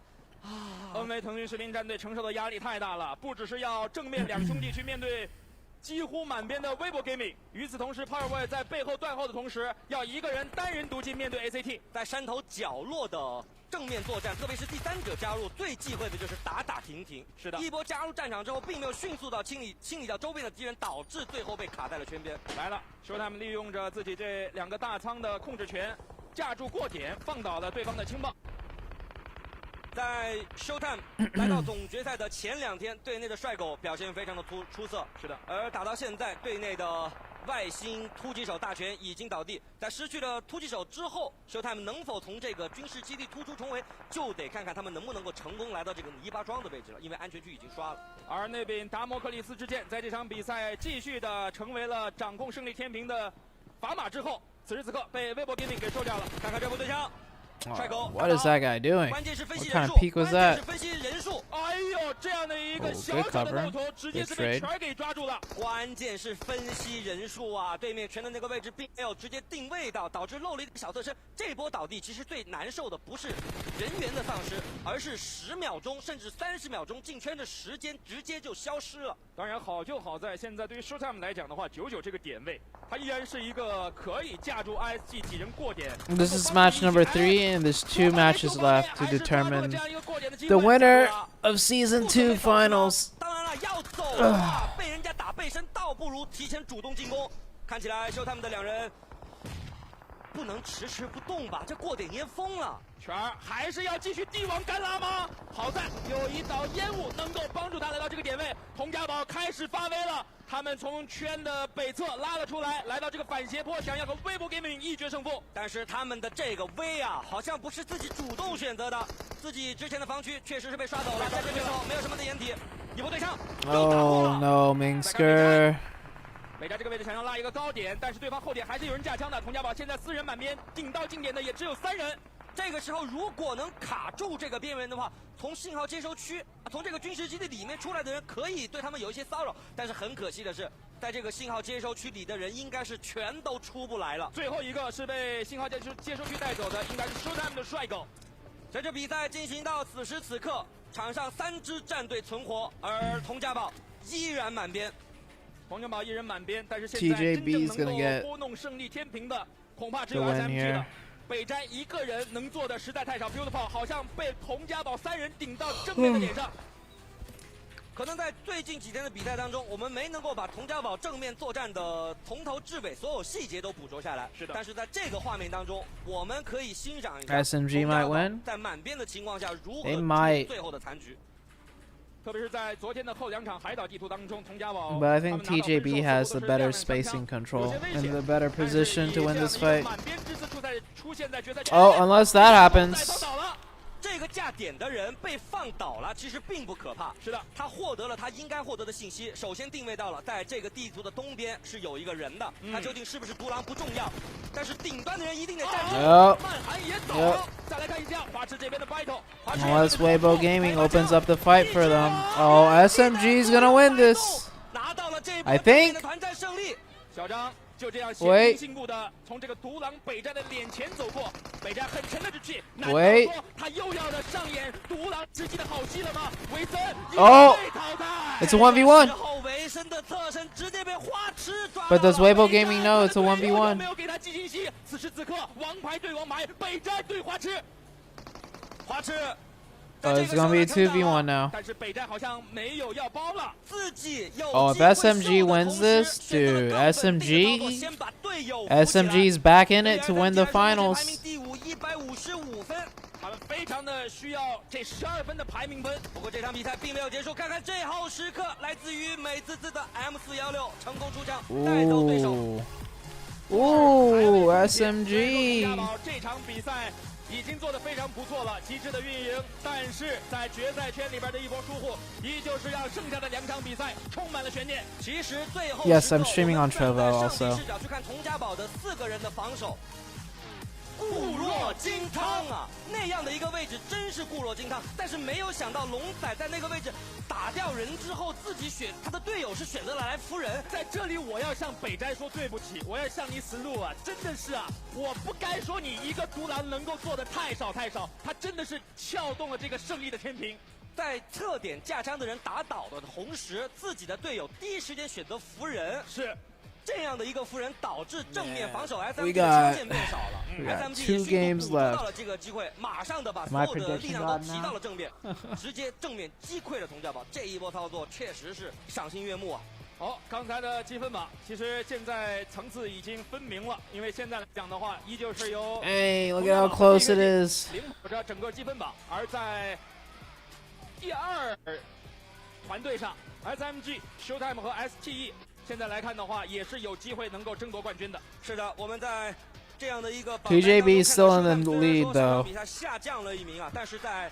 ，NV 腾讯士林战队承受的压力太大了，不只是要正面2兄弟去面对几乎满编的 Weibo Gaming， 与此同时 PowerBoy 在背后断后的同时，要一个人单人独进面对 ACT， 在山头角落的正面作战，特别是第3者加入，最忌讳的就是打打停停。是的，一波加入战场之后，并没有迅速到清理掉周边的敌人，导致最后被卡在了圈边。来了，ShowTime利用着自己这2个大仓的控制权。架住过点，放倒了对方的轻棒。在 ShowTime 来到总决赛的前2天，队内的帅狗表现非常的出色。是的，而打到现在，队内的外星突击手大全已经倒地。在失去了突击手之后 ，ShowTime 能否从这个军事基地突出重围，就得看看他们能不能够成功来到这个泥巴庄的位置了，因为安全区已经刷了。而那边达摩克里斯之剑在这场比赛继续的成为了掌控胜利天平的砝码之后。此时此刻被Weibo Gaming给收掉了，看看这波对枪，帅狗。What is that guy doing? 关键是分析 What 人 kind 数， of peek was 关键 that? 是分析人数。哎呦，这样的一个小小的漏头，直接是被全给抓住了。关键是分析人数啊，对面全的那个位置并没有直接定位到，导致漏了一个小侧身。这波倒地其实最难受的不是人员的丧失，而是10秒钟甚至30秒钟进圈的时间直接就消失了。当然好就好在现在对于 ShowTime 来讲的话，99这个点位，它依然是一个可以架住 ISG 几人过点。This is match number 3, and there's 2 matches left to determine the winner of Season 2 Finals. 当然了，要走的话，被人家打背身，倒不如提前主动进攻。看起来 ShowTime 的2人不能迟迟不动吧？这过点烟疯了。圈儿还是要继续帝王干拉吗？好在有一道烟雾能够帮助他来到这个点位。佟家宝开始发威了，他们从圈的北侧拉了出来，来到这个反斜坡，想要和Weibo Gaming一决胜负。但是他们的这个威啊，好像不是自己主动选择的，自己之前的防区确实是被刷走了，在这个时候没有什么的掩体，一波对上。Oh no, Mingsker. 北斋这个位置想要拉一个高点，但是对方后点还是有人架枪的。佟家宝现在4人满编，顶到近点的也只有3人。这个时候如果能卡住这个边缘的话，从信号接收区，从这个军事基地里面出来的人可以对他们有一些骚扰，但是很可惜的是，在这个信号接收区里的人应该是全都出不来了。最后一个是被信号接收区带走的，应该是 ShowTime 的帅狗。随着比赛进行到此时此刻，场上3支战队存活，而佟家宝依然满编。佟家宝一人满编，但是现在真正能够拨弄胜利天平的，恐怕只有 SMG 了。北斋一个人能做的实在太少 ，Beautiful 好像被佟家宝3人顶到正面的点上。可能在最近几天的比赛当中，我们没能够把佟家宝正面作战的从头至尾所有细节都捕捉下来。是的。但是在这个画面当中，我们可以欣赏一下 SMG might win. 在满编的情况下如何 They might. 最后的残局。特别是在昨天的后2场海岛地图当中，佟家宝。But I think TJB has the better spacing control and the better position to win this fight. Oh, unless that happens. 这个架点的人被放倒了，其实并不可怕。是的，他获得了他应该获得的信息。首先定位到了，在这个地图的东边是有一个人的，他究竟是不是独狼不重要，但是顶端的人一定得站住。曼寒也走了。再来看一下华池这边的 battle。Unless Weibo Gaming opens up the fight for them. Oh, SMG is gonna win this. 拿到了这 I think. 的团战胜利。小张。就这样血性步的从这个独狼北斋的脸前走过，北斋很沉的志气，难道说他又要的上演独狼吃鸡的好戏了吗？维森被淘汰 It's a 1v1. 后维森的侧身直接被花痴抓。But does Weibo Gaming know it's a 1v1? 没有给他寄信息。此时此刻，王牌对王牌，北斋对花痴，花痴。It's gonna be a 2v1 now. 但是北斋好像没有要包了，自己有 Oh, if SMG wins this, dude, SMG's back in it to win the finals. 第5 155分，他们非常的需要这12分的排名分。不过这场比赛并没有结束，看看最后时刻，来自于美滋滋的 M416成功出场，带走对手。Ooh, SMG. 这场比赛。已经做得非常不错了，极致的运营，但是在决赛圈里边的一波疏忽，依旧是让剩下的2场比赛充满了悬念。其实最后 Yes, I'm streaming on Trovo also. 视角去看佟家宝的4个人的防守，固若金汤啊！那样的一个位置真是固若金汤，但是没有想到龙仔在那个位置打掉人之后，自己他的队友是选择了来扶人。在这里我要向北斋说对不起，我要向你死路啊！真的是啊，我不该说你一个独狼能够做的太少，他真的是撬动了这个胜利的天平。在侧点架枪的人打倒的同时，自己的队友第一时间选择扶人，是。这样的一个扶人导致正面防守 SMG 的枪线变少了 ，SMG 也迅速捕捉到了这个机会，马上的把所有的力量都提到了正面，直接正面击溃了佟家宝。这一波操作确实是赏心悦目啊！好，刚才的积分榜其实现在层次已经分明了，因为现在来讲的话，依旧是由 Hey, look at how close it is. 领跑着整个积分榜，而在第2团队上 ，SMG、ShowTime 和 STE。现在来看的话，也是有机会能够争夺冠军的。是的，我们在这样的一个 TJB still in the lead though. 比赛下降了1名啊，但是在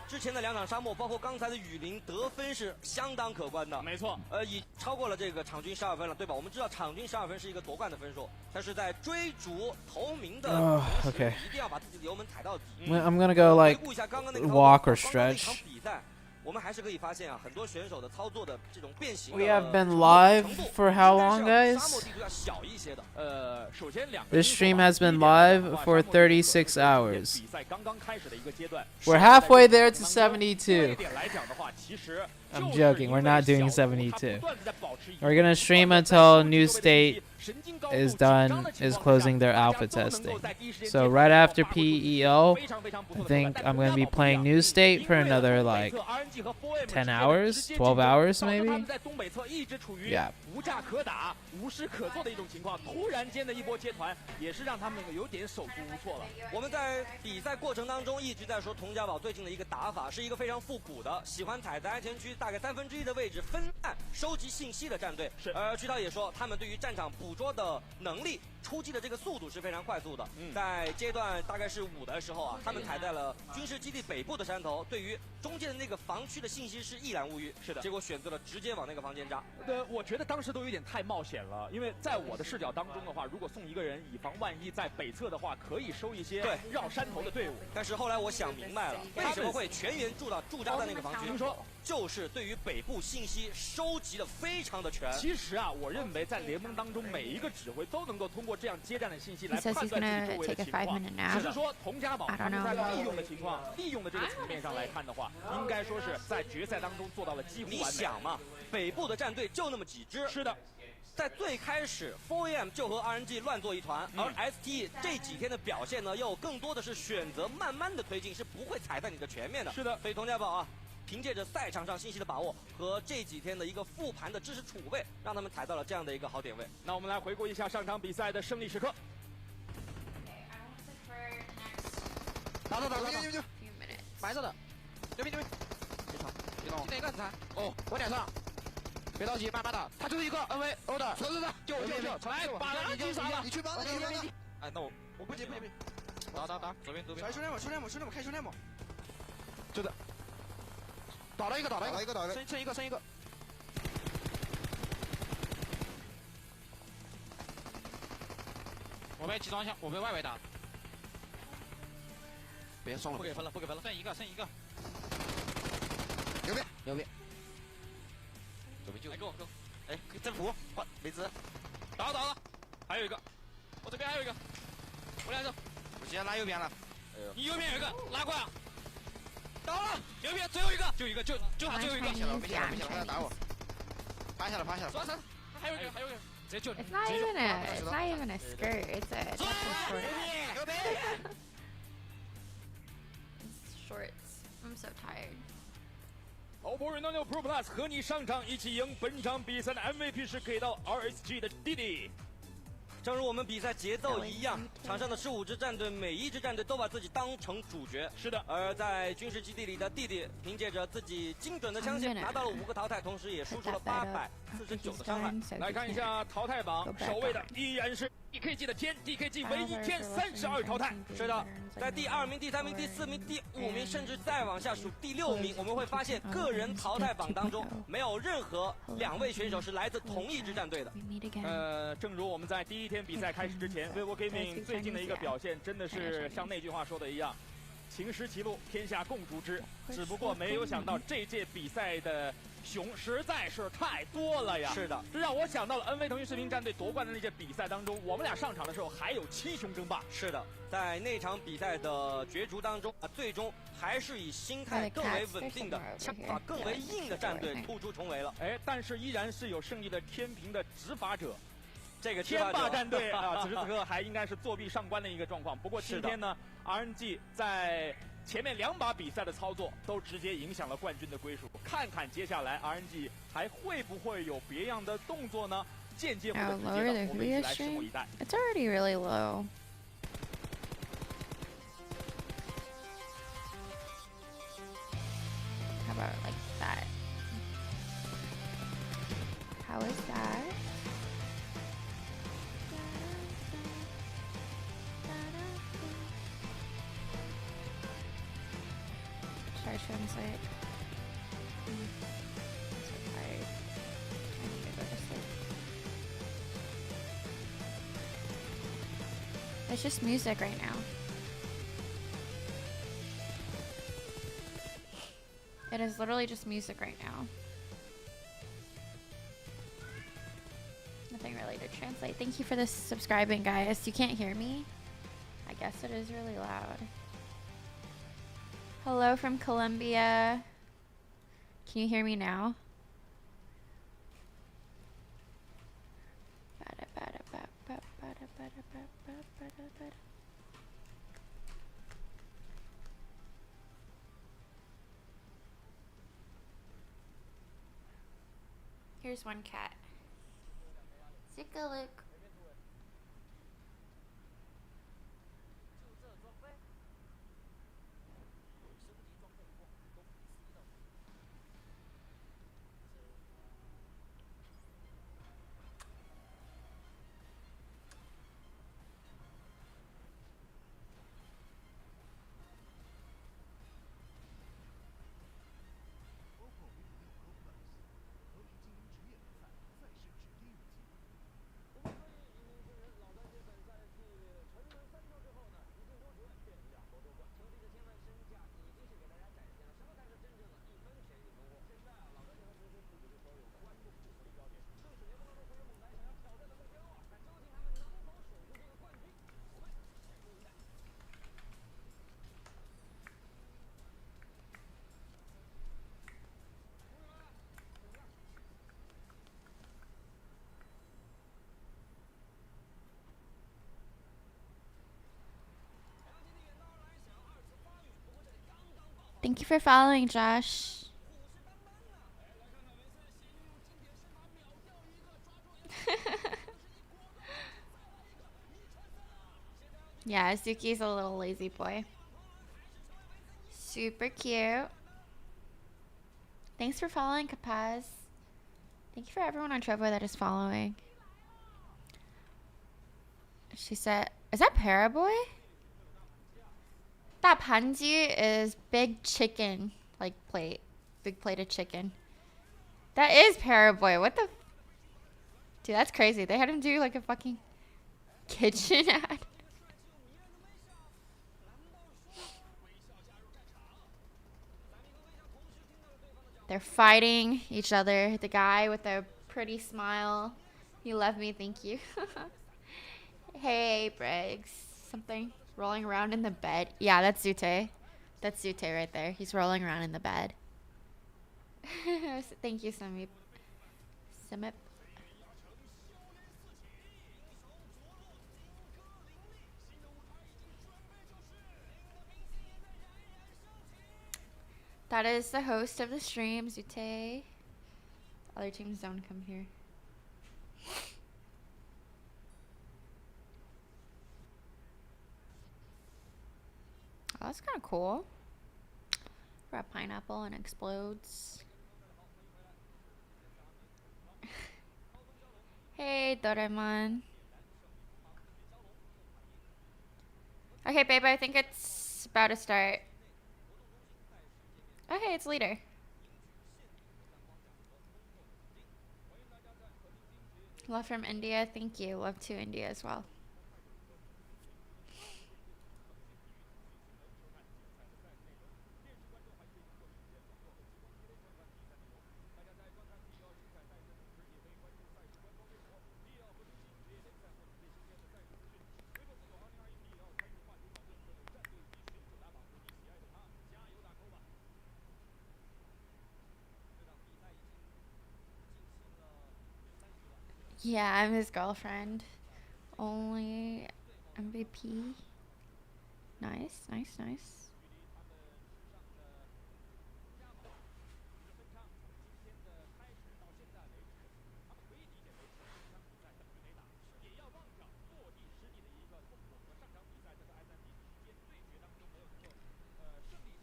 之前的2场沙漠，包括刚才的雨林，得分是相当可观的。没错，已超过了这个场均12分了，对吧？我们知道场均12分是一个夺冠的分数，但是在追逐头名的同时， okay. 一定要把自己的油门踩到底。I'm gonna go like walk or stretch. 我们还是可以发现啊，很多选手的操作的这种变形。We have been live for how long, guys? 首先This stream has been live for 36 hours. We're halfway there to 72. I'm joking. We're not doing 72. We're gonna stream until New State is closing their alpha testing. So right after PEL, I think I'm gonna be playing New State for another like 10 hours, 12 hours maybe. Yeah. 无架可打、无事可做的一种情况，突然间的一波接团，也是让他们有点手足无措了。我们在比赛过程当中一直在说，佟家堡最近的一个打法是一个非常复古的，喜欢踩在安全区大概1/3的位置分散收集信息的战队。是，渠道也说，他们对于战场捕捉的能力、出击的这个速度是非常快速的。在阶段大概是5的时候啊，他们踩在了军事基地北部的山头，对于中间的那个防区的信息是一览无余。是的，结果选择了直接往那个房间扎。我觉得当时都有点太冒险了，因为在我的视角当中的话，如果送一个人，以防万一在北侧的话，可以收一些绕山头的队伍。但是后来我想明白了，为什么会全员驻扎在那个房区？听说就是对于北部信息收集的非常的全。其实啊，我认为在联盟当中，每一个指挥都能够通过这样接战的信息来判断自己周围的情况。只是说佟家堡他们在利用的情况、利用的这个层面上来看的话，应该说是在决赛当中做到了几乎完美。你想嘛，北部的战队就那么几支。是的。在最开始 4AM 就和 RNG 乱作一团，而 ST 这几天的表现呢，又更多的是选择慢慢的推进，是不会踩在你的前面的。是的，所以佟家堡啊，凭借着赛场上信息的把握和这几天的一个复盘的知识储备，让他们踩到了这样的一个好点位。那我们来回顾一下上场比赛的胜利时刻。打，白色的，牛逼！别吵，别动。哪个子弹？哦，我点上。别着急，慢慢的。他就是一个 NV 欧的，走，救！来，把人击杀了。你去帮他，哎，那我不急。打，左边。兄弟们，开兄弟们。就的。打了一个，剩一个。我被集装箱，我被外围打。别送了，不给分了，剩一个。牛逼！左边就，给我，哎，征服，没子，打了，还有一个，我这边还有一个，我来着，我现在拉右边了，你右边有一个，拉过来，打了，右边最后一个，就他最后一个，没想到他打我，趴下了，刷三，还有一个，直接救， It's not even a skirt, it's a short. It's shorts. I'm so tired. 老婆运动六 Pro Plus 和你上场一起赢本场比赛的 MVP 是给到 RSG 的弟弟。正如我们比赛节奏一样，场上的15支战队，每一支战队都把自己当成主角。是的。而在军事基地里的弟弟，凭借着自己精准的枪械，拿到了5个淘汰，同时也输出了849的伤害。来看一下淘汰榜，首位的依然是 DKG 的天 ，DKG 唯一天32淘汰。是的，在第2名、第3名、第4名、第5名，甚至再往下数第6名，我们会发现个人淘汰榜当中没有任何2位选手是来自同一支战队的。正如我们在第一天比赛开始之前 ，Weibo Gaming 最近的一个表现，真的是像那句话说的一样，情失其路，天下共逐之。只不过没有想到这届比赛的熊实在是太多了呀！是的，这让我想到了 NV 腾讯视频战队夺冠的那届比赛当中，我们俩上场的时候还有7雄争霸。是的，在那场比赛的角逐当中最终还是以心态更为稳定的、枪法更为硬的战队突出重围了。但是依然是有胜利的天平的执法者。这个天霸战队啊，此时此刻还应该是作弊上官的一个状况。不过今天呢 ，RNG 在前面2把比赛的操作都直接影响了冠军的归属。看看接下来 RNG 还会不会有别样的动作呢？间接或者直接的，我们一起来拭目以待。 It's already really low. How about like that? How is that? Should I translate? I'm so tired. I need to go to sleep. It's just music right now. It is literally just music right now. Nothing really to translate. Thank you for this subscribing, guys. You can't hear me? I guess it is really loud. Hello from Colombia. Can you hear me now? Here's one cat. Take a look. Thank you for following, Josh. Yeah, Suki's a little lazy boy. Super cute. Thanks for following, Kapaz. Thank you for everyone on Trovo that is following. She said, is that Paraboy? That panji is big chicken, like plate. Big plate of chicken. That is Paraboy. What the? Dude, that's crazy. They had him do like a fucking kitchen ad. They're fighting each other. The guy with the pretty smile. You love me, thank you. Hey, Briggs. Something rolling around in the bed. Yeah, that's ZooTay. That's ZooTay right there. He's rolling around in the bed. Thank you, Samip. Samip. That is the host of the stream, ZooTay. Other teams don't come here. Oh, that's kind of cool. Grab pineapple and explodes. Hey, Doraemon. Okay, babe, I think it's about to start. Okay, it's leader. Love from India. Thank you. Love to India as well. Yeah, I'm his girlfriend. Only MVP. Nice, nice, nice.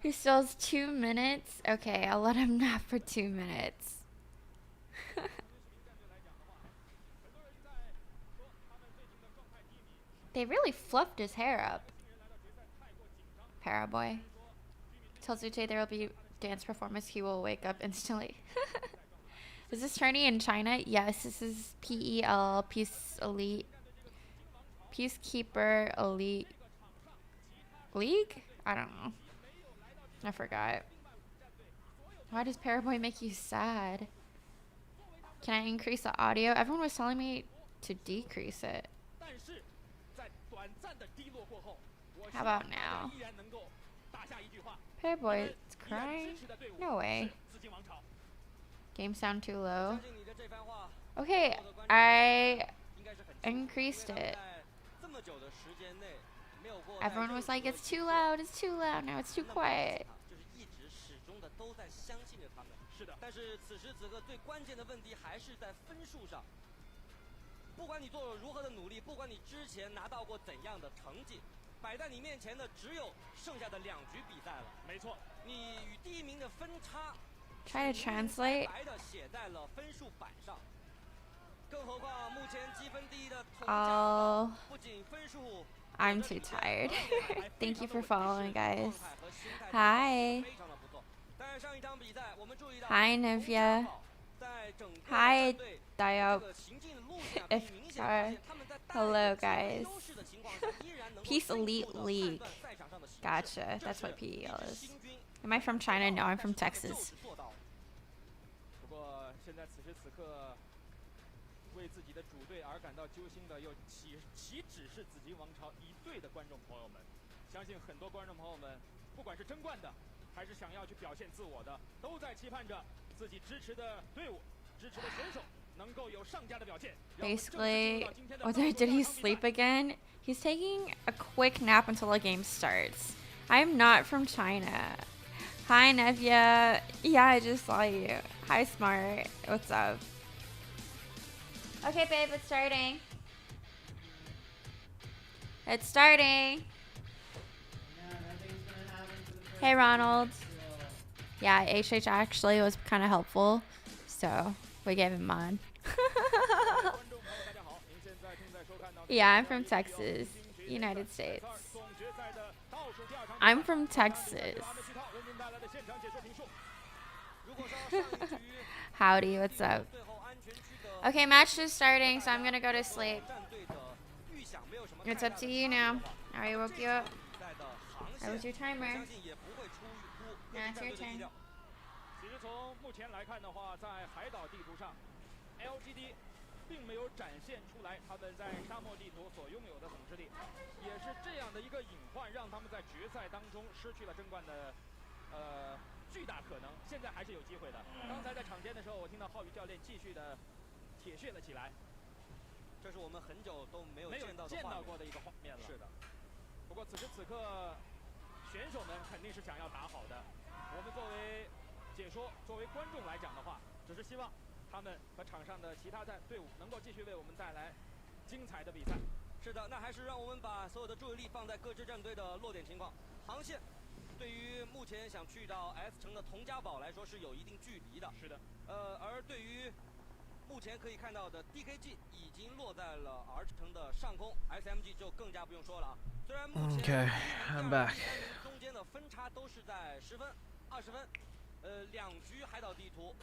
He still has 2 minutes? Okay, I'll let him nap for 2 minutes. They really fluffed his hair up. Paraboy. Tell ZooTay there will be dance performance. He will wake up instantly. Is this tourney in China? Yes, this is PEL, Peace Elite. Peacekeeper Elite League? I don't know. I forgot. Why does Paraboy make you sad? Can I increase the audio? Everyone was telling me to decrease it. How about now? Paraboy is crying? No way. Game sound too low. Okay, I increased it. Everyone was like, it's too loud, it's too loud. Now it's too quiet. 是的，但是此时此刻最关键的问题还是在分数上。不管你做了如何的努力，不管你之前拿到过怎样的成绩，摆在你面前的只有剩下的2局比赛了。没错，你与第1名的分差， Try to translate. 白的写在了分数板上。更何况目前积分第1的同家不仅分数。 I'm too tired. Thank you for following, guys. Hi. Hi, Nivya. Hi, Diop. Hello, guys. Peace Elite League. Gotcha. That's what PEL is. Am I from China? No, I'm from Texas. 为自己的主队而感到揪心的，又岂止是紫金王朝一队的观众朋友们？相信很多观众朋友们，不管是争冠的，还是想要去表现自我的，都在期盼着自己支持的队伍、支持的选手能够有上佳的表现。Basically, did he sleep again? He's taking a quick nap until the game starts. I'm not from China. Hi, Nevia. Yeah, I just saw you. Hi, Smart. What's up? Okay, babe, it's starting. It's starting. Hey, Ronald. Yeah, HH actually was kind of helpful, so we gave him mine. Yeah, I'm from Texas, United States. I'm from Texas. Howdy, what's up? Okay, match is starting, so I'm gonna go to sleep. It's up to you now. I already woke you up. That was your timer. Now it's your turn. 其实从目前来看的话，在海岛地图上 ，LGD 并没有展现出来他们在沙漠地图所拥有的统治力，也是这样的一个隐患，让他们在决赛当中失去了争冠的巨大可能。现在还是有机会的。刚才在场间的时候，我听到浩宇教练继续的。 铁血了起来，这是我们很久都没有见到过的一个画面了。是的，不过此时此刻，选手们肯定是想要打好的。我们作为解说，作为观众来讲的话，只是希望他们和场上的其他队伍能够继续为我们带来精彩的比赛。是的，那还是让我们把所有的注意力放在各支战队的落点情况、航线。对于目前想去到 S 城的佟家堡来说是有一定距离的。是的，而对于 目前可以看到的 DKG 已经落在了 R 城的上空 ，SMG 就更加不用说了啊。虽然目前I'm back. 中间的分差都是在10分、20分，2局海岛地图，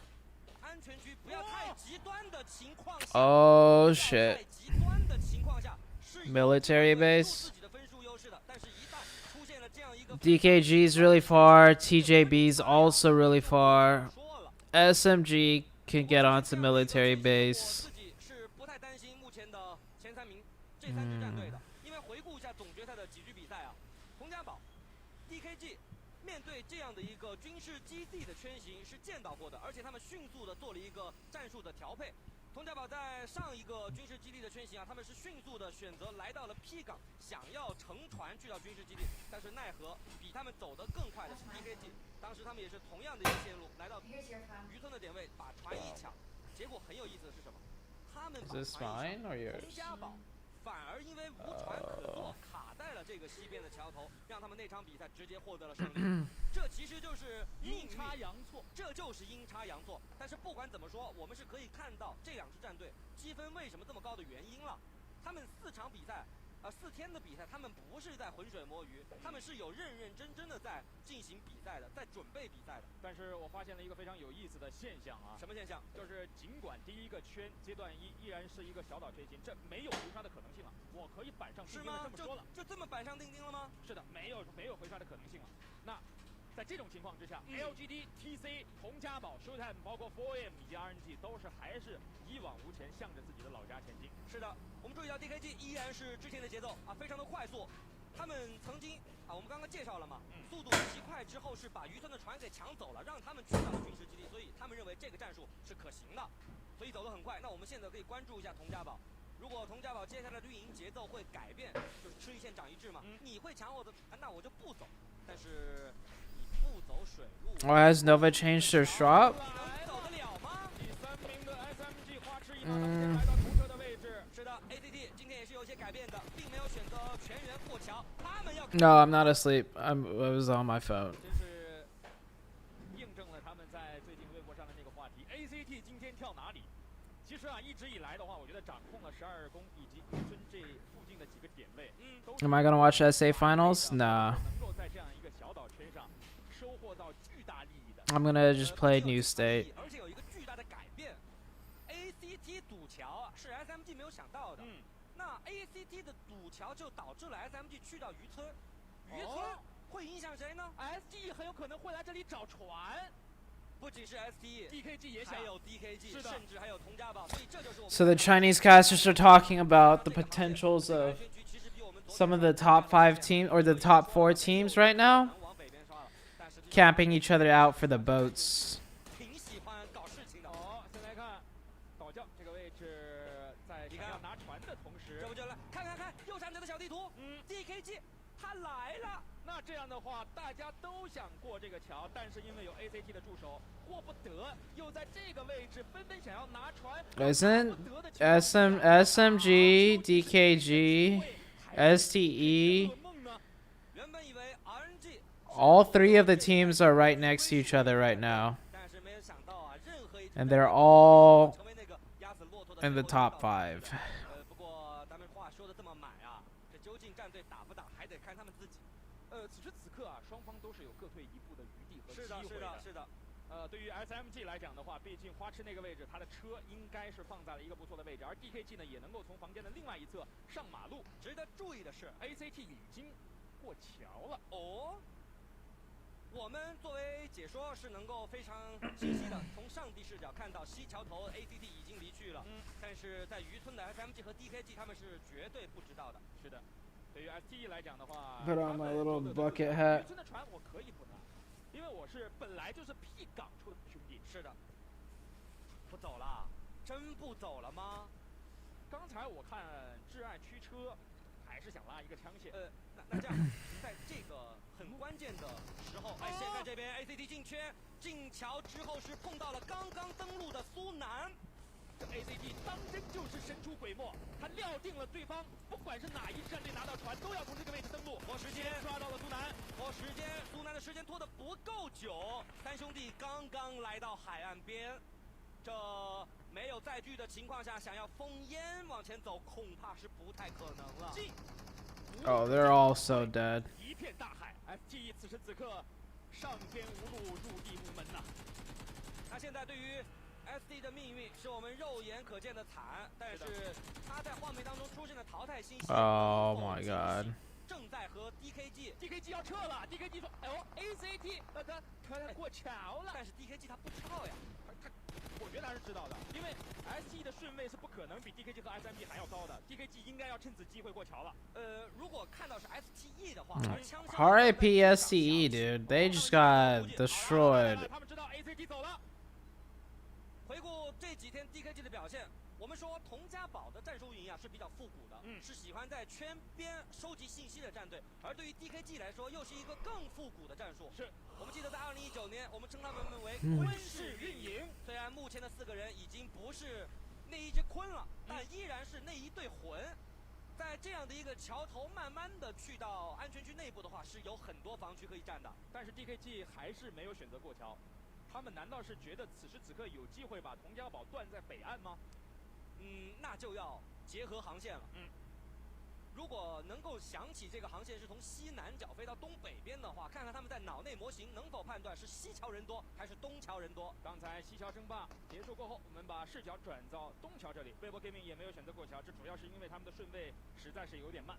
安全区不要太极端的情况下 ，Oh shit. 太极端的情况下是 Military base. 自己的分数优势的，但是一旦出现了这样一个 DKG is really far. TJB is also really far. SMG can get onto military base. 自己是不太担心目前的前3名这3支战队的，因为回顾一下总决赛的几局比赛啊，佟家堡、DKG 面对这样的一个军事基地的圈型是见到过的，而且他们迅速的做了一个战术的调配。佟家堡在上一个军事基地的圈型啊，他们是迅速的选择来到了 P 港，想要乘船去到军事基地，但是奈何比他们走得更快的是 DKG。 当时他们也是同样的一个线路，来到渔村的点位，把船一抢。结果很有意思的是什么？他们把船一抢，佟家堡反而因为无船可坐，卡在了这个西边的桥头，让他们那场比赛直接获得了胜利。这其实就是阴差阳错，这就是阴差阳错。但是不管怎么说，我们是可以看到这2支战队积分为什么这么高的原因了。他们4场比赛。 4天的比赛，他们不是在浑水摸鱼，他们是有认认真真的在进行比赛的，在准备比赛的。但是我发现了一个非常有意思的现象啊！什么现象？就是尽管第1个圈阶段1依然是一个小岛圈型，这没有回刷的可能性了。我可以板上钉钉的这么说了，就这么板上钉钉了吗？是的，没有回刷的可能性了。那在这种情况之下 ，LGD、TC、佟家堡、ShowTime， 包括 4M 以及 RNG 都是还是一往无前，向着自己的老家前进。是的，我们注意到 DKG 依然是之前的节奏啊，非常的快速。他们曾经我们刚刚介绍了嘛，速度极快之后是把渔村的船给抢走了，让他们去到了军事基地，所以他们认为这个战术是可行的，所以走得很快。那我们现在可以关注一下佟家宝。 如果佟家宝接下来的运营节奏会改变，就是吃一堑长一智嘛。你会抢我的船，那我就不走。但是你不走水路。Why has Nova changed their shop? 走得了吗？第3名的 SMG 花痴一马当先来到头车的位置。是的 ，ACT 今天也是有些改变的，并没有选择全员过桥，他们要。No, I'm not asleep. I was on my phone. 真是印证了他们在最近微博上的那个话题 ：ACT 今天跳哪里？ 其实啊，一直以来的话，我觉得掌控了12宫以及渔村这附近的几个点位，Am I gonna watch SA finals? Nah. 能够在这样一个小岛圈上收获到巨大利益的。I'm gonna just play New State. 而且有一个巨大的改变 ，ACT 堵桥啊，是 SMG 没有想到的。那 ACT 的堵桥就导致了 SMG 去到渔村，渔村会影响谁呢 ？SG 很有可能会来这里找船。 不仅是 ST，DKG 也想，还有 DKG， 甚至还有佟家宝，所以这就是我们。So the Chinese casters are talking about the potentials of some of the top 5 teams or the top 4 teams right now, camping each other out for the boats. 挺喜欢搞事情的。先来看岛将这个位置，在你看要拿船的同时，这不就来看右上角的小地图，DKG 他来了。 那这样的话，大家都想过这个桥，但是因为有 ACT 的驻守，过不得，又在这个位置纷纷想要拿船。Isn't SMG, DKG, STE? All 3 of the teams are right next to each other right now, and they're all in the top 5. 不过咱们话说的这么满啊，这究竟战队打不打，还得看他们自己。 此时此刻啊，双方都是有各退一步的余地和机会的。是的。对于 SMG 来讲的话，毕竟花痴那个位置，他的车应该是放在了一个不错的位置，而 DKG 呢也能够从房间的另外一侧上马路。值得注意的是 ，ACT 已经过桥了。哦。我们作为解说是能够非常清晰的从上帝视角看到西桥头 ACT 已经离去了，但是在渔村的 SMG 和 DKG 他们是绝对不知道的。是的。 对于 ST 来讲的话 ，Put on my little bucket hat. 渔村的船我可以不拿，因为我是本来就是 P 港出的兄弟。是的，不走了，真不走了吗？刚才我看挚爱驱车，还是想拉一个枪线。那这样，在这个很关键的时候，现在这边 ACT 进圈，进桥之后是碰到了刚刚登陆的苏南。 这 ACT 当真就是神出鬼没，他料定了对方，不管是哪一支战队拿到船，都要从这个位置登陆。拖时间，抓到了苏南，拖时间，苏南的时间拖得不够久。3兄弟刚刚来到海岸边，这没有载具的情况下，想要封烟往前走，恐怕是不太可能了。Oh, they're all so dead. 一片大海 ，FG 此时此刻上天无路，入地无门呐。那现在对于 SD 的命运是我们肉眼可见的惨，但是他在画面当中出现的淘汰信息 ，Oh my god！ 正在和 DKG 要撤了 ，DKG 说，哎呦 ACT 他过桥了，但是 DKG 他不知道呀，我觉得他是知道的，因为 ST 的顺位是不可能比 DKG 和 SMG 还要高的 ，DKG 应该要趁此机会过桥了。如果看到是 STE 的话， RIP STE, dude. They just got destroyed. 他们知道 ACT 走了。 回顾这几天 DKG 的表现，我们说佟家宝的战术运营啊是比较复古的，是喜欢在圈边收集信息的战队，而对于 DKG 来说，又是一个更复古的战术。是我们记得在2019年，我们称他们为昆式运营。虽然目前的4个人已经不是那一只鲲了，但依然是那一对魂。在这样的一个桥头，慢慢的去到安全区内部的话，是有很多防区可以站的。但是 DKG 还是没有选择过桥。 他们难道是觉得此时此刻有机会把佟家宝断在北岸吗？那就要结合航线了。如果能够想起这个航线是从西南角飞到东北边的话，看看他们在脑内模型能否判断是西桥人多还是东桥人多。刚才西桥争霸结束过后，我们把视角转到东桥这里，Weibo Gaming 也没有选择过桥，这主要是因为他们的顺位实在是有点慢。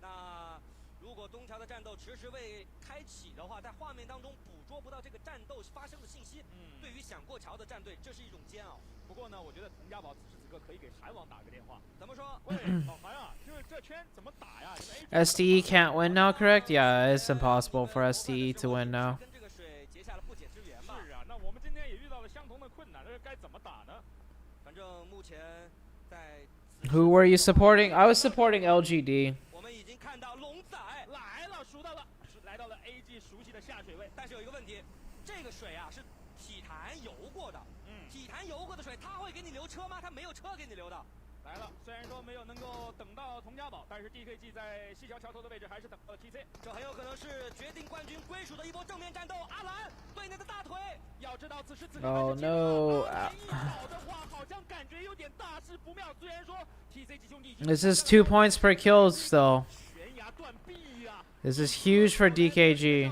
那 如果东桥的战斗迟迟未开启的话，在画面当中捕捉不到这个战斗发生的信息，对于想过桥的战队，这是一种煎熬。不过呢，我觉得佟家宝此时此刻可以给韩王打个电话。怎么说？喂，老韩啊，就是这 STE can't win now, correct? Yeah, it's impossible for STE to win now. Who were you supporting? I was supporting LGD. 我们已经看到龙仔来了，来到了 AG 熟悉的下水位，但是有一个问题，这个水啊是体坛游过的，体坛游过的水，它会给你留车吗？它没有车给你留的。来了，虽然说没有能够等到佟家堡，但是 DKG 在西桥桥头的位置还是等到了 TC， 这很有可能是决定冠军归属的一波正面战斗。阿兰对内的大腿，要知道此时此刻 Oh no! This is 2 points per kill still. This is huge for DKG.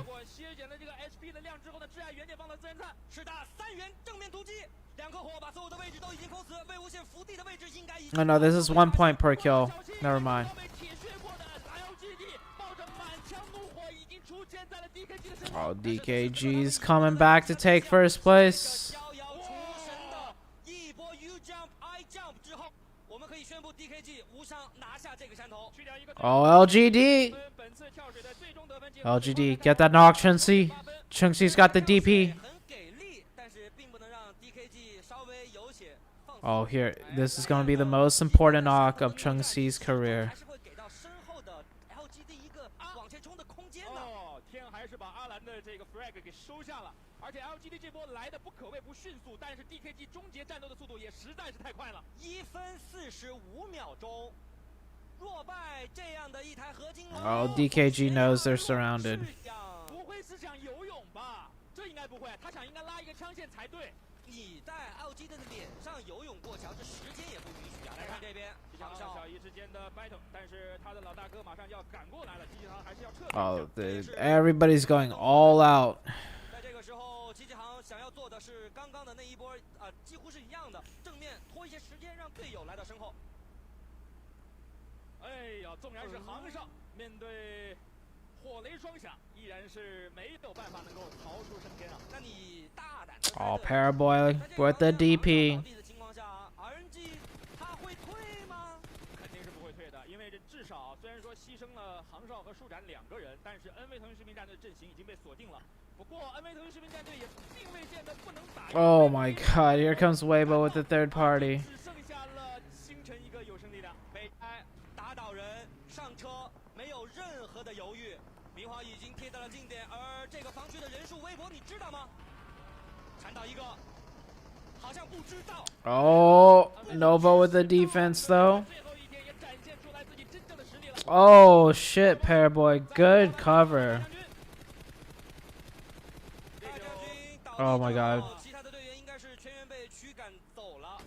Oh no, this is 1 point per kill. Never mind. Oh, DKG's coming back to take first place. Oh, LGD. LGD, get that knock, Chunxi. Chunxi's got the DP. Oh, here. This is going to be the most important knock of Chunxi's career. LGD 这波来的不可谓不迅速，但是 DKG 终结战斗的速度也实在是太快了，1分45秒钟，落败这样的一台合金龙。Oh, DKG knows they're surrounded. 不会是想游泳吧？这应该不会，他想应该拉一个枪线才对。你在 LGD 的脸上游泳过桥，这时间也不允许啊。来看这边，小一之间的 battle， 但是他的老大哥马上要赶过来了，机器航还是要撤。Oh, everybody's going all out. 机器航想要做的是刚刚的那一波几乎是一样的，正面拖一些时间，让队友来到身后。哎呀，纵然是航上面对火雷双响，依然是没有办法能够逃出升天啊。那你大胆的 Oh, Paraboy with the DP. 他会退吗？肯定是不会退的，因为这至少虽然说牺牲了航少和舒展2个人，但是 NV 腾讯士兵战队阵型已经被锁定了。 Oh my god, here comes Weibo with the third party. Oh, Nova with the defense though. Oh shit, Paraboy, good cover. Oh my god. 其他的队员应该是全员被驱赶走了。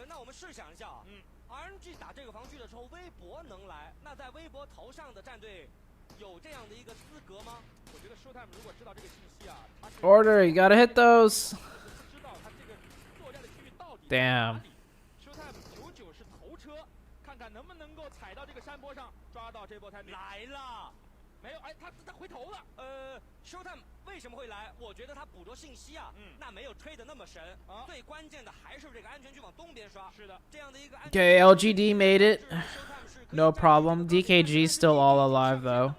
那我们试想一下啊，RNG 打这个防区的时候，微博能来，那在微博头上的战队有这样的一个资格吗？我觉得 ShowTime 如果知道这个信息啊，他是 Order, you gotta hit those. 知道他这个作战的区域到底 Damn. ShowTime 99是头车，看看能不能够踩到这个山坡上，抓到这波台来了。 没有，哎，他回头了。ShowTime 为什么会来？我觉得他捕捉信息啊，那没有吹得那么神。最关键的还是这个安全区往东边刷。是的，这样的一个。Okay, LGD made it. No problem. DKG still all alive though.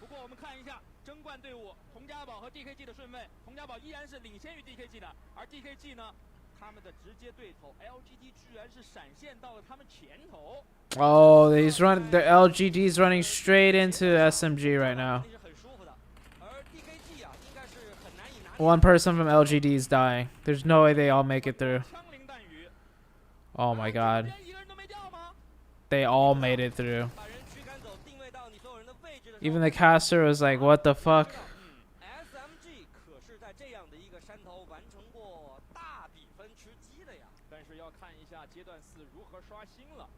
不过我们看一下争冠队伍，佟家堡和 DKG 的顺位，佟家堡依然是领先于 DKG 的，而 DKG 呢，他们的直接对头 LGD 居然是闪现到了他们前头。 Oh, he's running. The LGD's running straight into SMG right now. 1 person from LGD is dying. There's no way they all make it through. Oh my god. They all made it through. Even the caster was like, what the fuck? SMG 可是在这样的一个山头完成过大比分吃鸡的呀。但是要看一下阶段4如何刷新了。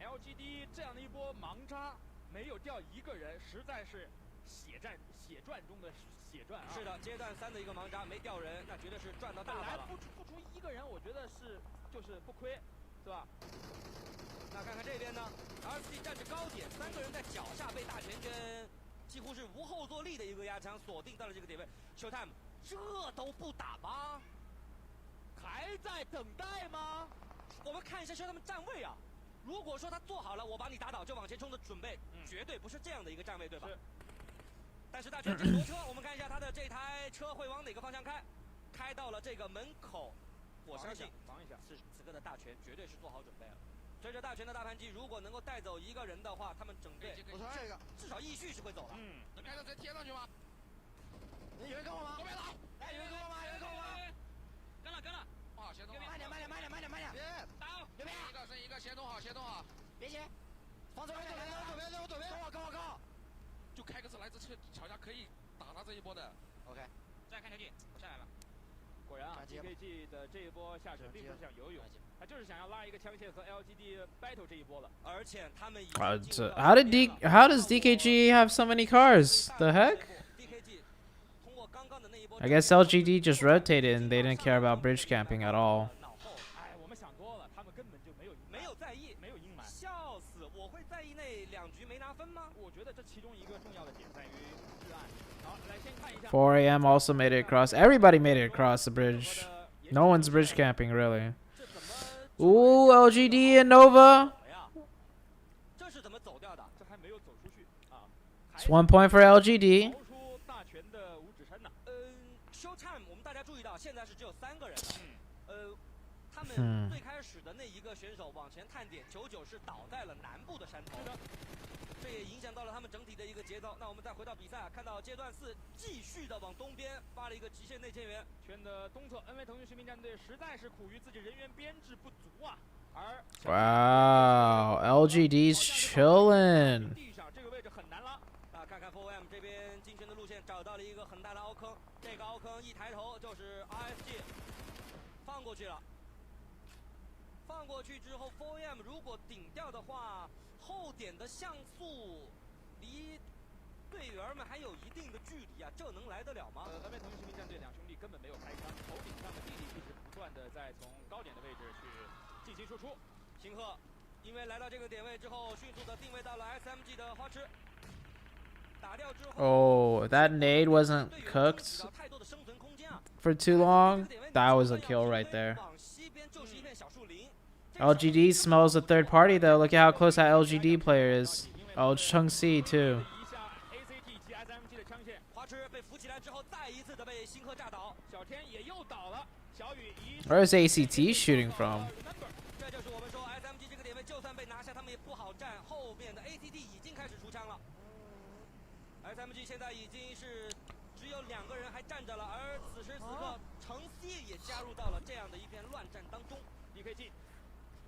LGD 这样的一波盲扎，没有掉1个人，实在是血赚中的血赚啊！是的，阶段3的一个盲扎没掉人，那绝对是赚到大发了。不出1个人，我觉得就是不亏，是吧？那看看这边呢 ，RC 站着高点，3个人在脚下被大前圈几乎是无后坐力的一个压枪锁定到了这个点位。ShowTime 这都不打吗？还在等待吗？我们看一下 ShowTime 站位啊。 如果说他做好了，我把你打倒就往前冲的准备，绝对不是这样的一个站位，对吧？但是大权这个挪车，我们看一下他的这台车会往哪个方向开？开到了这个门口，我相信此刻的大权绝对是做好准备了。随着大权的大盘击，如果能够带走一个人的话，他们整队至少易旭是会走了。开车直接贴上去吗？有人跟我吗？后面来！哎，有人跟我吗？有人跟我吗？跟了。好，协同好。慢点。别打！右边一个剩一个，协同好。别急，防守左边，跟我。就开个车来这桥下可以打他这一波的。OK， 再看条件，我下来了。果然啊 ，TKG 的这一波下水并不是想游泳，他就是想要拉一个枪械和 LGD battle 这一波了。而且他们how does DKG have so many cars? The heck? I guess LGD just rotated and they didn't care about bridge camping at all. 哎，我们想多了，他们根本就没有在意，没有阴霾。笑死！我会在意那2局没拿分吗？我觉得这其中一个重要的点在于治安。好，来先看一下。4 a.m. also made it across. Everybody made it across the bridge. No one's bridge camping really. Ooh, LGD and Nova. 这是怎么走掉的？这还没有走出去啊。It's 1 point for LGD. ShowTime 我们大家注意到，现在是只有3个人。他们最开始的那一个选手往前探点，99是倒在了南部的山头，这也影响到了他们整体的一个节奏。那我们再回到比赛，看到阶段4继续的往东边发了一个极限内线员，圈的东侧 ，NV 腾讯士兵战队实在是苦于自己人员编制不足啊。而 Wow, LGD's chillin'. 地上这个位置很难拉。看看 4M 这边进圈的路线，找到了一个很大的凹坑，这个凹坑一抬头就是 RSG， 放过去了。放过去之后 ，4M 如果顶掉的话，后点的像素离队员们还有一定的距离啊，这能来得了吗？NV 腾讯士兵战队2兄弟根本没有开枪，头顶上的弟弟一直不断的在从高点的位置去进行输出。星赫因为来到这个点位之后，迅速的定位到了 SMG 的花痴。Oh, that nade wasn't cooked for too long. That was a kill right there. LGD smells a third party though. Look at how close that LGD player is. Oh, Chung Si too. Where is ACT shooting from? SMG 现在已经是只有2个人还站着了，而此时此刻，程曦也加入到了这样的一片乱战当中。DKG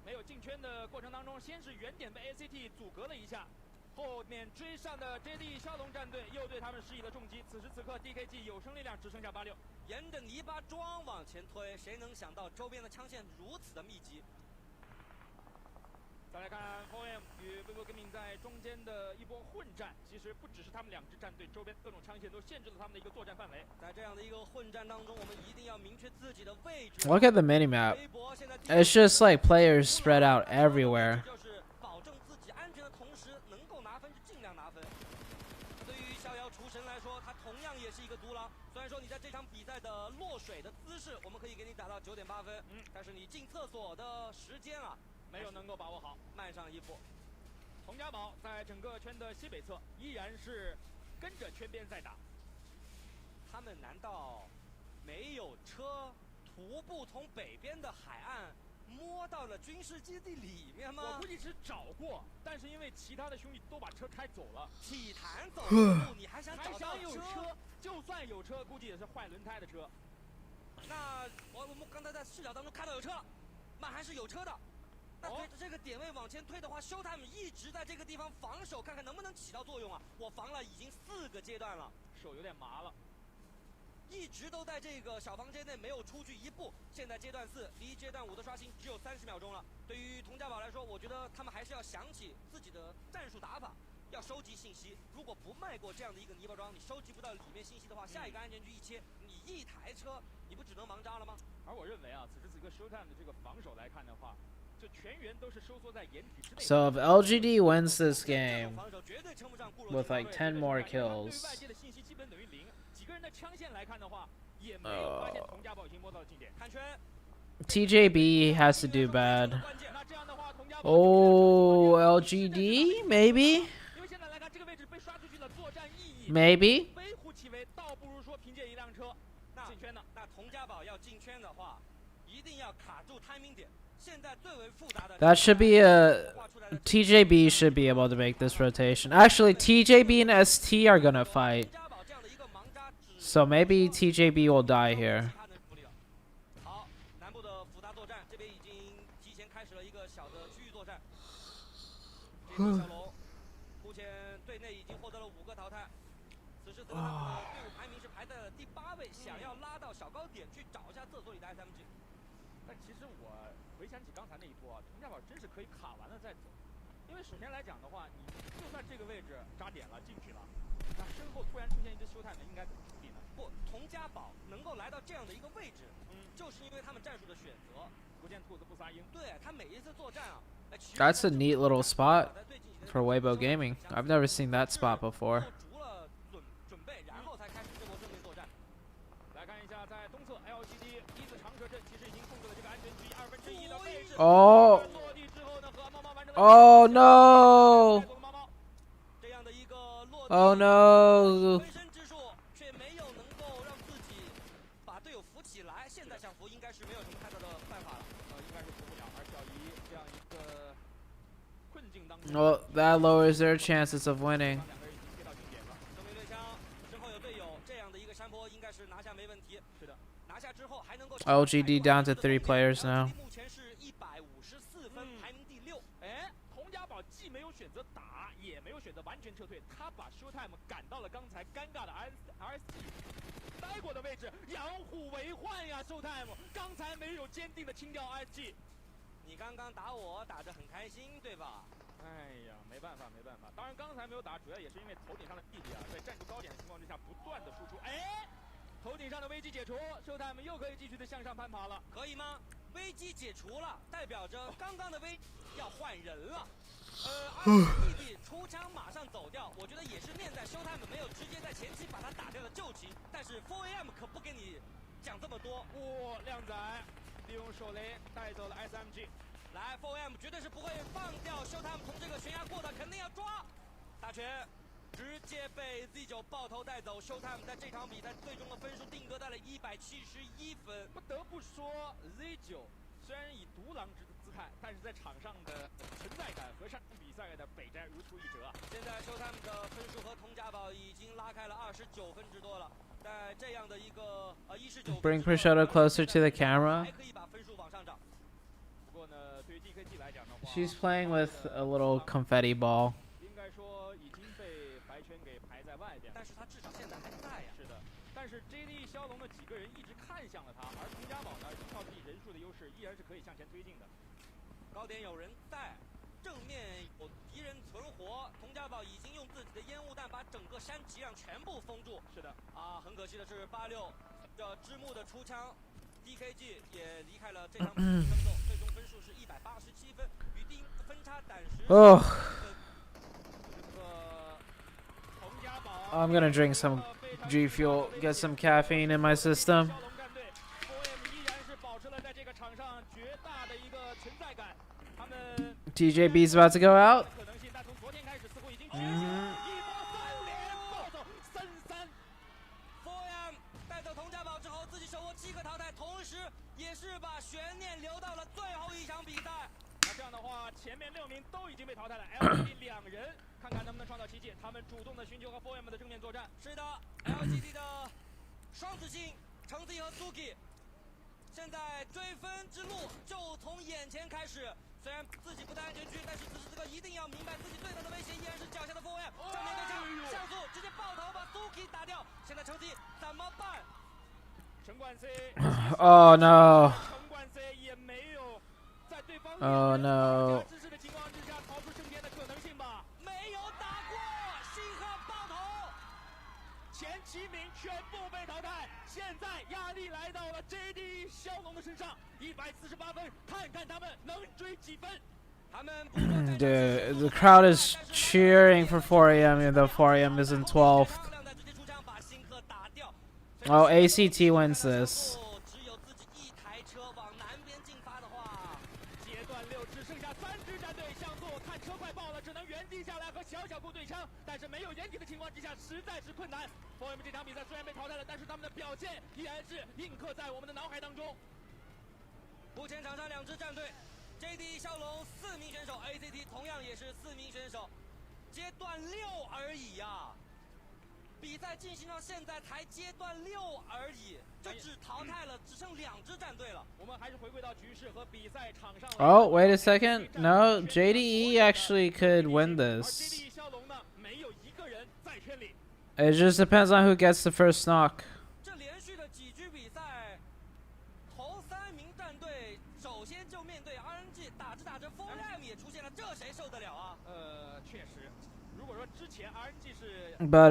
没有进圈的过程当中，先是原点被 ACT 阻隔了一下，后面追上的 JD 骁龙战队又对他们施以了重击。此时此刻 DKG 有生力量只剩下86，沿着泥巴桩往前推，谁能想到周边的枪线如此的密集？再来看 4M 与 Weibo Gaming 在中间的一波混战，其实不只是他们2支战队，周边各种枪线都限制了他们的一个作战范围。在这样的一个混战当中，我们一定要明确自己的位置。Look at the minimap. It's just like players spread out everywhere. 就是保证自己安全的同时，能够拿分就尽量拿分。对于逍遥厨神来说，他同样也是一个独狼。虽然说你在这场比赛的落水的姿势，我们可以给你打到9.8分，但是你进厕所的时间啊。没有能够把握好，慢上一步。佟家宝在整个圈的西北侧依然是跟着圈边在打。他们难道没有车徒步从北边的海岸摸到了军事基地里面吗？我估计是找过，但是因为其他的兄弟都把车开走了，体坛走路你还想找到有车？就算有车，估计也是坏轮胎的车。那我们刚才在视角当中看到有车了，满还是有车的。那随着这个点位往前推的话，ShowTime一直在这个地方防守，看看能不能起到作用啊！我防了已经4个阶段了，手有点麻了，一直都在这个小房间内没有出去一步。现在阶段4离阶段5的刷新只有30秒钟了。对于佟家宝来说，我觉得他们还是要想起自己的战术打法，要收集信息。如果不迈过这样的一个泥巴桩，你收集不到里面信息的话，下一个安全区一切，你一台车，你不只能盲扎了吗？而我认为啊，此时此刻 ShowTime 的这个防守来看的话。So if LGD wins this game with like 10 more kills, TJB has to do bad. Oh, LGD maybe. Maybe. 那佟家宝要进圈的话，一定要卡住 timing 点。现在最为复杂的 That should be a TJB should be able to make this rotation. Actually, TJB and ST are gonna fight. So maybe TJB will die here. 好，南部的复杂作战，这边已经提前开始了一个小的区域作战。这边小龙目前队内已经获得了5个淘汰，此时此刻他们的队伍排名是排在了第8位，想要拉到小高点去找一下厕所里的 SMG。但其实我回想起刚才那一波啊，佟家宝真是可以卡完了再走，因为首先来讲的话，你就算这个位置扎点了进去了，那身后突然出现一只ShowTime，应该怎么处理呢？不，佟家宝能够来到这样的一个位置，就是因为他们战术的选择。不见兔子不撒鹰。对他每一次作战啊。That's a neat little spot for Weibo Gaming. I've never seen that spot before. Oh. Oh no. Oh no. 把队友扶起来，现在想扶应该是没有什么太大的办法了。应该是扶不了，而小姨这样一个困境当中。Well, that lowers their chances of winning. 正面对枪，身后有队友，这样的一个山坡应该是拿下没问题。是的，拿下之后还能够。LGD down to 3 players now. 目前是154分，排名第6。哎，佟家宝既没有选择打，也没有选择完全撤退，他把 ShowTime 赶到了刚才尴尬的 RSG。待过的位置，养虎为患呀 ！ShowTime 刚才没有坚定的清掉 SG。你刚刚打我打得很开心，对吧？哎呀，没办法，没办法。当然刚才没有打，主要也是因为头顶上的弟弟啊，在站住高点的情况之下，不断的输出。哎，头顶上的危机解除 ，ShowTime 又可以继续的向上攀爬了，可以吗？危机解除了，代表着刚刚的危要换人了。弟弟出枪马上走掉，我觉得也是念在ShowTime没有直接在前期把他打掉的旧情，但是 4AM 可不跟你讲这么多。哇，靓仔利用手雷带走了 SMG， 来 4AM 绝对是不会放掉ShowTime 从这个悬崖过的，肯定要抓。大拳直接被 Z9 爆头带走 ，ShowTime 在这场比赛最终的分数定格在了171分。不得不说 Z9 虽然以独狼之姿态，但是在场上的存在感和上场比赛的北斋如出一辙。现在 ShowTime 的分数和佟家宝已经拉开了29分之多了，在这样的一个19。Bring Prosciutto closer to the camera. 还可以把分数往上涨。不过呢，对于 DKG 来讲的话 She's playing with a little confetti ball. 应该说已经被白圈给排在外边，但是他至少现在还在呀。是的，但是 JD 骁龙的几个人一直看向了他，而佟家宝呢，依靠自己人数的优势，依然是可以向前推进的。高点有人在，正面有敌人存活，佟家宝已经用自己的烟雾弹把整个山脊上全部封住。是的，啊，很可惜的是86这枝木的出枪 ，DKG 也离开了这场比赛争斗，最终分数是187分，与第一分差暂时。Oh. I'm gonna drink some G Fuel, get some caffeine in my system. TJB's about to go out. LGD 2人，看看能不能创造奇迹。他们主动的寻求和 4AM 的正面作战。是的 ，LGD 的双子星橙子和 Suki， 现在追分之路就从眼前开始。虽然自己不在安全区，但是此时此刻一定要明白自己最大的威胁依然是脚下的 4AM。正面对枪，像素直接爆头把 Suki 打掉。现在橙子怎么办？城管 C。Oh no. 城管 C 也没有在对方 Oh no. 之势的情况之下逃出升天的可能性吧？没有打过，星河爆头，前7名全部被淘汰。现在压力来到了 JD 骁龙的身上，148分，看看他们能追几分。他们 Dude, the crowd is cheering for 4AM, even though 4AM is in 12th. Oh, ACT wins this. 小小库对枪，但是没有掩体的情况之下，实在是困难。FOM 这场比赛虽然被淘汰了，但是他们的表现依然是印刻在我们的脑海当中。目前场上2支战队 ，JD 骁龙4名选手 ，ACT 同样也是4名选手，阶段6而已呀。比赛进行到现在才阶段6而已，就只淘汰了，只剩2支战队了。我们还是回归到局势和比赛场上。Oh, wait a second. No, JDE actually could win this. It just depends on who gets the first knock. 这连续的几局比赛，头3名战队首先就面对 RNG， 打着打着 FOM 也出现了，这谁受得了啊？确实，如果说之前 RNG 是 But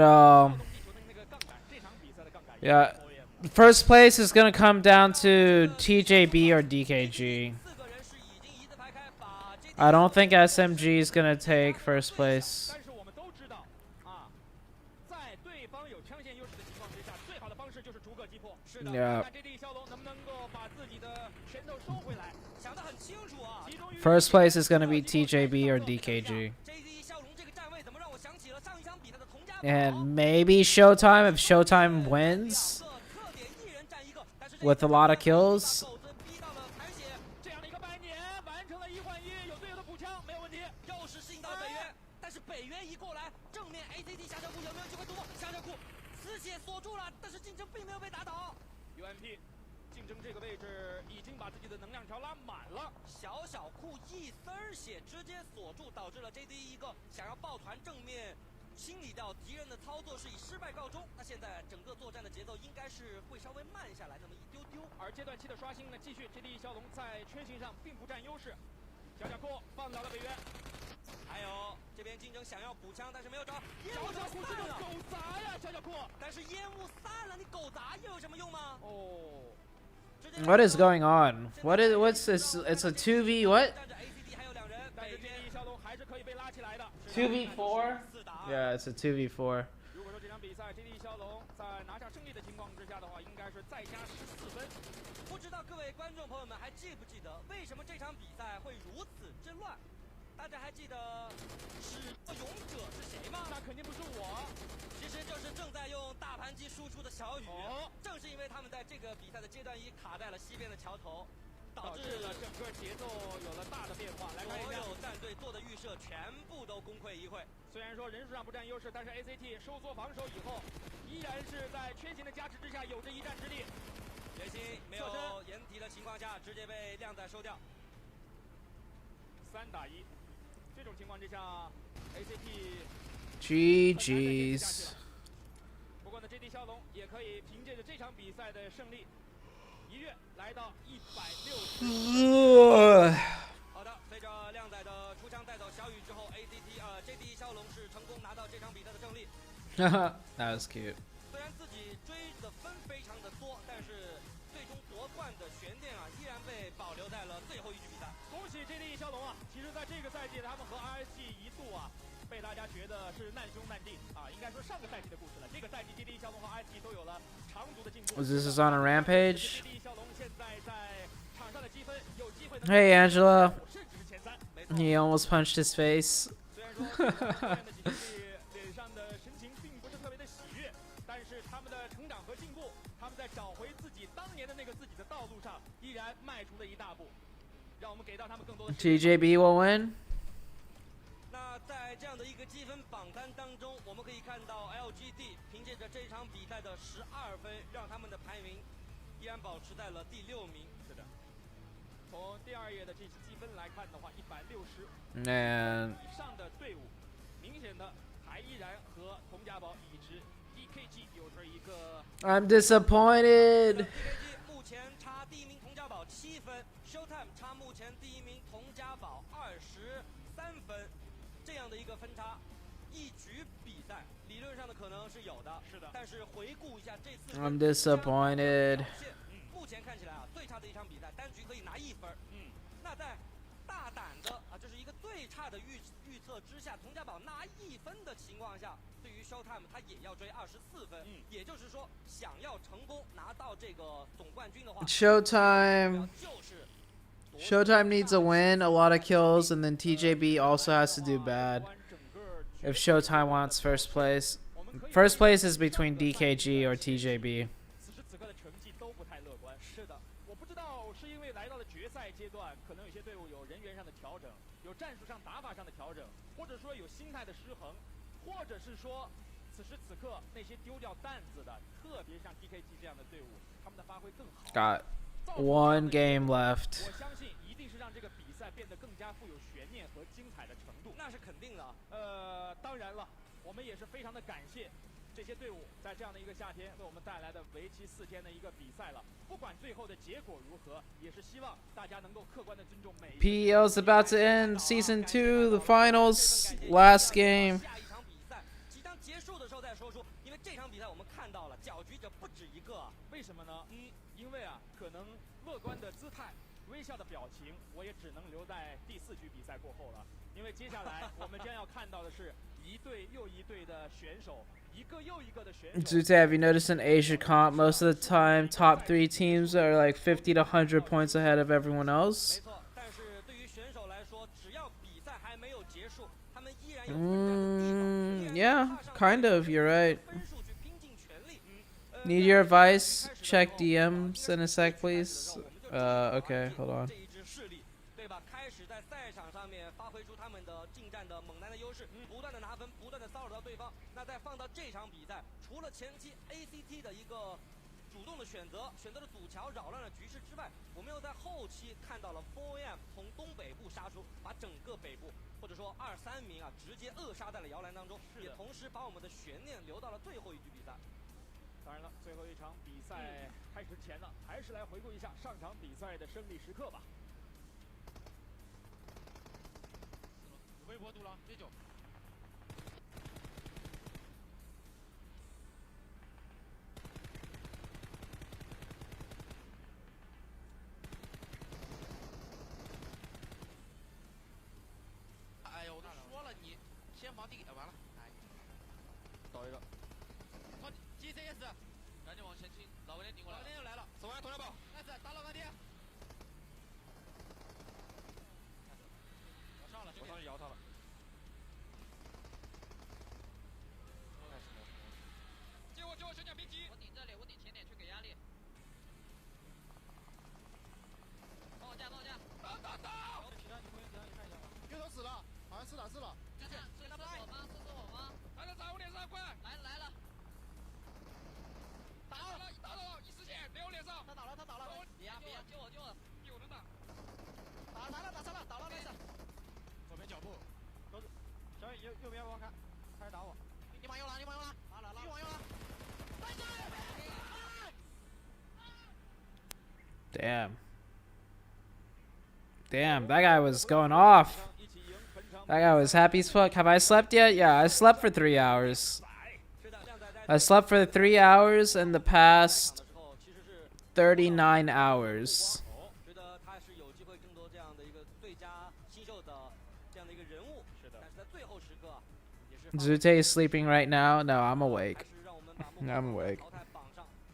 yeah, first place is gonna come down to TJB or DKG. I don't think SMG is gonna take first place. Yeah. First place is gonna be TJB or DKG. And maybe ShowTime if ShowTime wins with a lot of kills. 竞争这个位置已经把自己的能量条拉满了，小小库一丝儿血直接锁住，导致了 JD 一个想要抱团正面清理掉敌人的操作是以失败告终。那现在整个作战的节奏应该是会稍微慢下来那么一丢丢。而阶段期的刷新呢，继续 JD 骁龙在圈型上并不占优势，小小库放倒了北渊。还有这边竞争想要补枪，但是没有找。小小库是个狗杂呀，小小库。但是烟雾散了，你狗杂又有什么用吗？哦。What is going on? What's this? It's a 2v what? 2v4? Yeah, it's a 2v4. 如果说这场比赛 JD 骁龙在拿下胜利的情况之下的话，应该是再加14分。不知道各位观众朋友们还记不记得，为什么这场比赛会如此之乱？大家还记得始作俑者是谁吗？那肯定不是我，其实就是正在用大盘机输出的小雨。正是因为他们在这个比赛的阶段1卡在了西边的桥头，导致了整个节奏有了大的变化。来看一下，所有战队做的预设全部都功亏一篑。虽然说人数上不占优势，但是 ACT 收缩防守以后，依然是在圈型的加持之下有着一战之力。决心没有掩体的情况下，直接被靓仔收掉。3打1。这种情况之下 ，ACT GG's。不过呢 ，JD 骁龙也可以凭借着这场比赛的胜利，一跃来到160。好的，随着靓仔的出枪带走小雨之后 ，JD 骁龙是成功拿到这场比赛的胜利。That was cute. 虽然自己追的分非常的多，但是最终夺冠的悬念依然被保留在了最后一局比赛。恭喜 JD 骁龙啊！其实在这个赛季，他们和 RSG 一度被大家觉得是难兄难弟应该说上个赛季的故事了。这个赛季 JD 骁龙和 RSG 都有了长足的进步。This is on a rampage. JD 骁龙现在在场上的积分有机会。Hey Angela. He almost punched his face. 虽然说脸上的神情并不是特别的喜悦，但是他们的成长和进步，他们在找回自己当年的那个自己的道路上，依然迈出了一大步。让我们给到他们更多的 TJB will win. 那在这样的一个积分榜单当中，我们可以看到 LGD 凭借着这场比赛的12分，让他们的排名依然保持在了第6名。是的，从第2页的这积分来看的话，160以上的队伍，明显的还依然和佟家宝以及 DKG 有着一个。I'm disappointed. DKG 目前差第1名佟家宝7分 ，ShowTime 差目前第1名佟家宝23分，这样的一个分差，一局比赛理论上的可能是有的，是的。但是回顾一下这次 I'm disappointed. 目前看起来最差的一场比赛，单局可以拿1分。那在大胆的就是一个最差的预测之下，佟家宝拿1分的情况下，对于 ShowTime 他也要追24分。也就是说，想要成功拿到这个总冠军的话 ，ShowTime needs a win, a lot of kills, and then TJB also has to do bad. if ShowTime wants first place. First place is between DKG or TJB. 此时此刻的成绩都不太乐观。是的，我不知道是因为来到了决赛阶段，可能有些队伍有人员上的调整，有战术上打法上的调整，或者说有心态的失衡，或者是说此时此刻那些丢掉担子的，特别像 DKG 这样的队伍，他们的发挥更好。Got one game left. 我相信一定是让这个比赛变得更加富有悬念和精彩的程度。那是肯定的。当然了，我们也是非常的感谢这些队伍在这样的一个夏天为我们带来的为期4天的一个比赛了。不管最后的结果如何，也是希望大家能够客观的尊重每一个。PEL's about to end Season 2, the finals, last game. 下一场比赛即将结束的时候再说出，因为这场比赛我们看到了搅局者不止一个。为什么呢？因为啊，可能乐观的姿态、微笑的表情，我也只能留在第4局比赛过后了。因为接下来我们将要看到的是一队又一队的选手，一个又一个的选手。ZooTay, have you noticed in Asia Comp, most of the time, top 3 teams are like 50 to 100 points ahead of everyone else? 没错，但是对于选手来说，只要比赛还没有结束，他们依然有奋战的地方。Yeah, kind of, you're right. Need your advice? Check DMs in a sec, please. Okay, hold on. 这一支势力，对吧？开始在赛场上面发挥出他们的近战的猛男的优势，不断的拿分，不断的骚扰到对方。那再放到这场比赛，除了前期 ACT 的一个主动的选择了堵桥扰乱了局势之外，我们又在后期看到了 4AM 从东北部杀出，把整个北部或者说2-3名啊直接扼杀在了摇篮当中，也同时把我们的悬念留到了最后一局比赛。当然了，最后一场比赛开始前呢，还是来回顾一下上场比赛的胜利时刻吧。微博堵了，别久。哎呦，我都说了你先防地，完了，哎，倒一个。GC 也是，赶紧往前倾，老威廉顶过来，老威廉又来了，走完佟家宝，开始打老干爹。我上了，我上去摇他了。接我，小蒋别急，我顶这里，我顶前点去给压力。帮我架，打！月头死了，好像是了。是我吗？来了，在我脸上，快！来了。打了，一时间没有脸上。他倒了。别救我！有人打。打了，没事。左边脚步，小雨右边往看，开始打我。你往右拉，继续往右拉。Damn, that guy was going off. That guy was happy as fuck. Have I slept yet? Yeah, I slept for 3 hours. I slept for 3 hours in the past 39 hours. ZooTay is sleeping right now? No, I'm awake. I'm awake.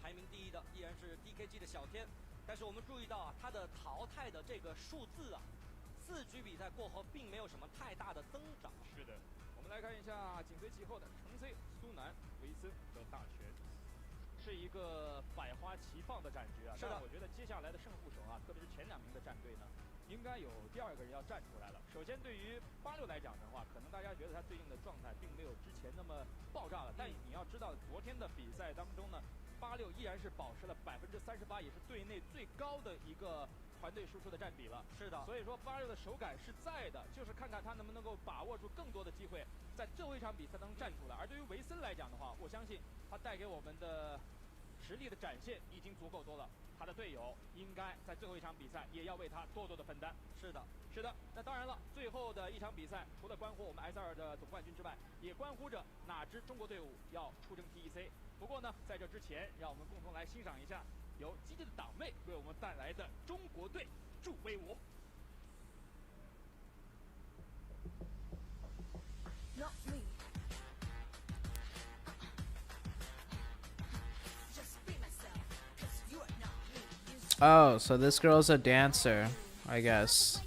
排名第1的依然是 DKG 的小天，但是我们注意到啊，他的淘汰的这个数字啊，4局比赛过后并没有什么太大的增长。是的，我们来看一下紧随其后的橙 C、苏南、维森和大全，是一个百花齐放的战局啊。是的，我觉得接下来的胜负手啊，特别是前2名的战队呢，应该有第2个人要站出来了。首先，对于86来讲的话，可能大家觉得他最近的状态并没有之前那么爆炸了，但你要知道，昨天的比赛当中呢，86依然是保持了38%，也是队内最高的一个团队输出的占比了。是的，所以说86的手感是在的，就是看看他能不能够把握住更多的机会，在最后一场比赛当中站出来。而对于维森来讲的话，我相信他带给我们的实力的展现已经足够多了，他的队友应该在最后一场比赛也要为他多多的分担。是的。那当然了，最后的一场比赛，除了关乎我们 S2的总冠军之外，也关乎着哪支中国队伍要出征 PEC。不过呢，在这之前，让我们共同来欣赏一下由激进的党妹为我们带来的中国队助威舞。Oh, so this girl's a dancer, I guess.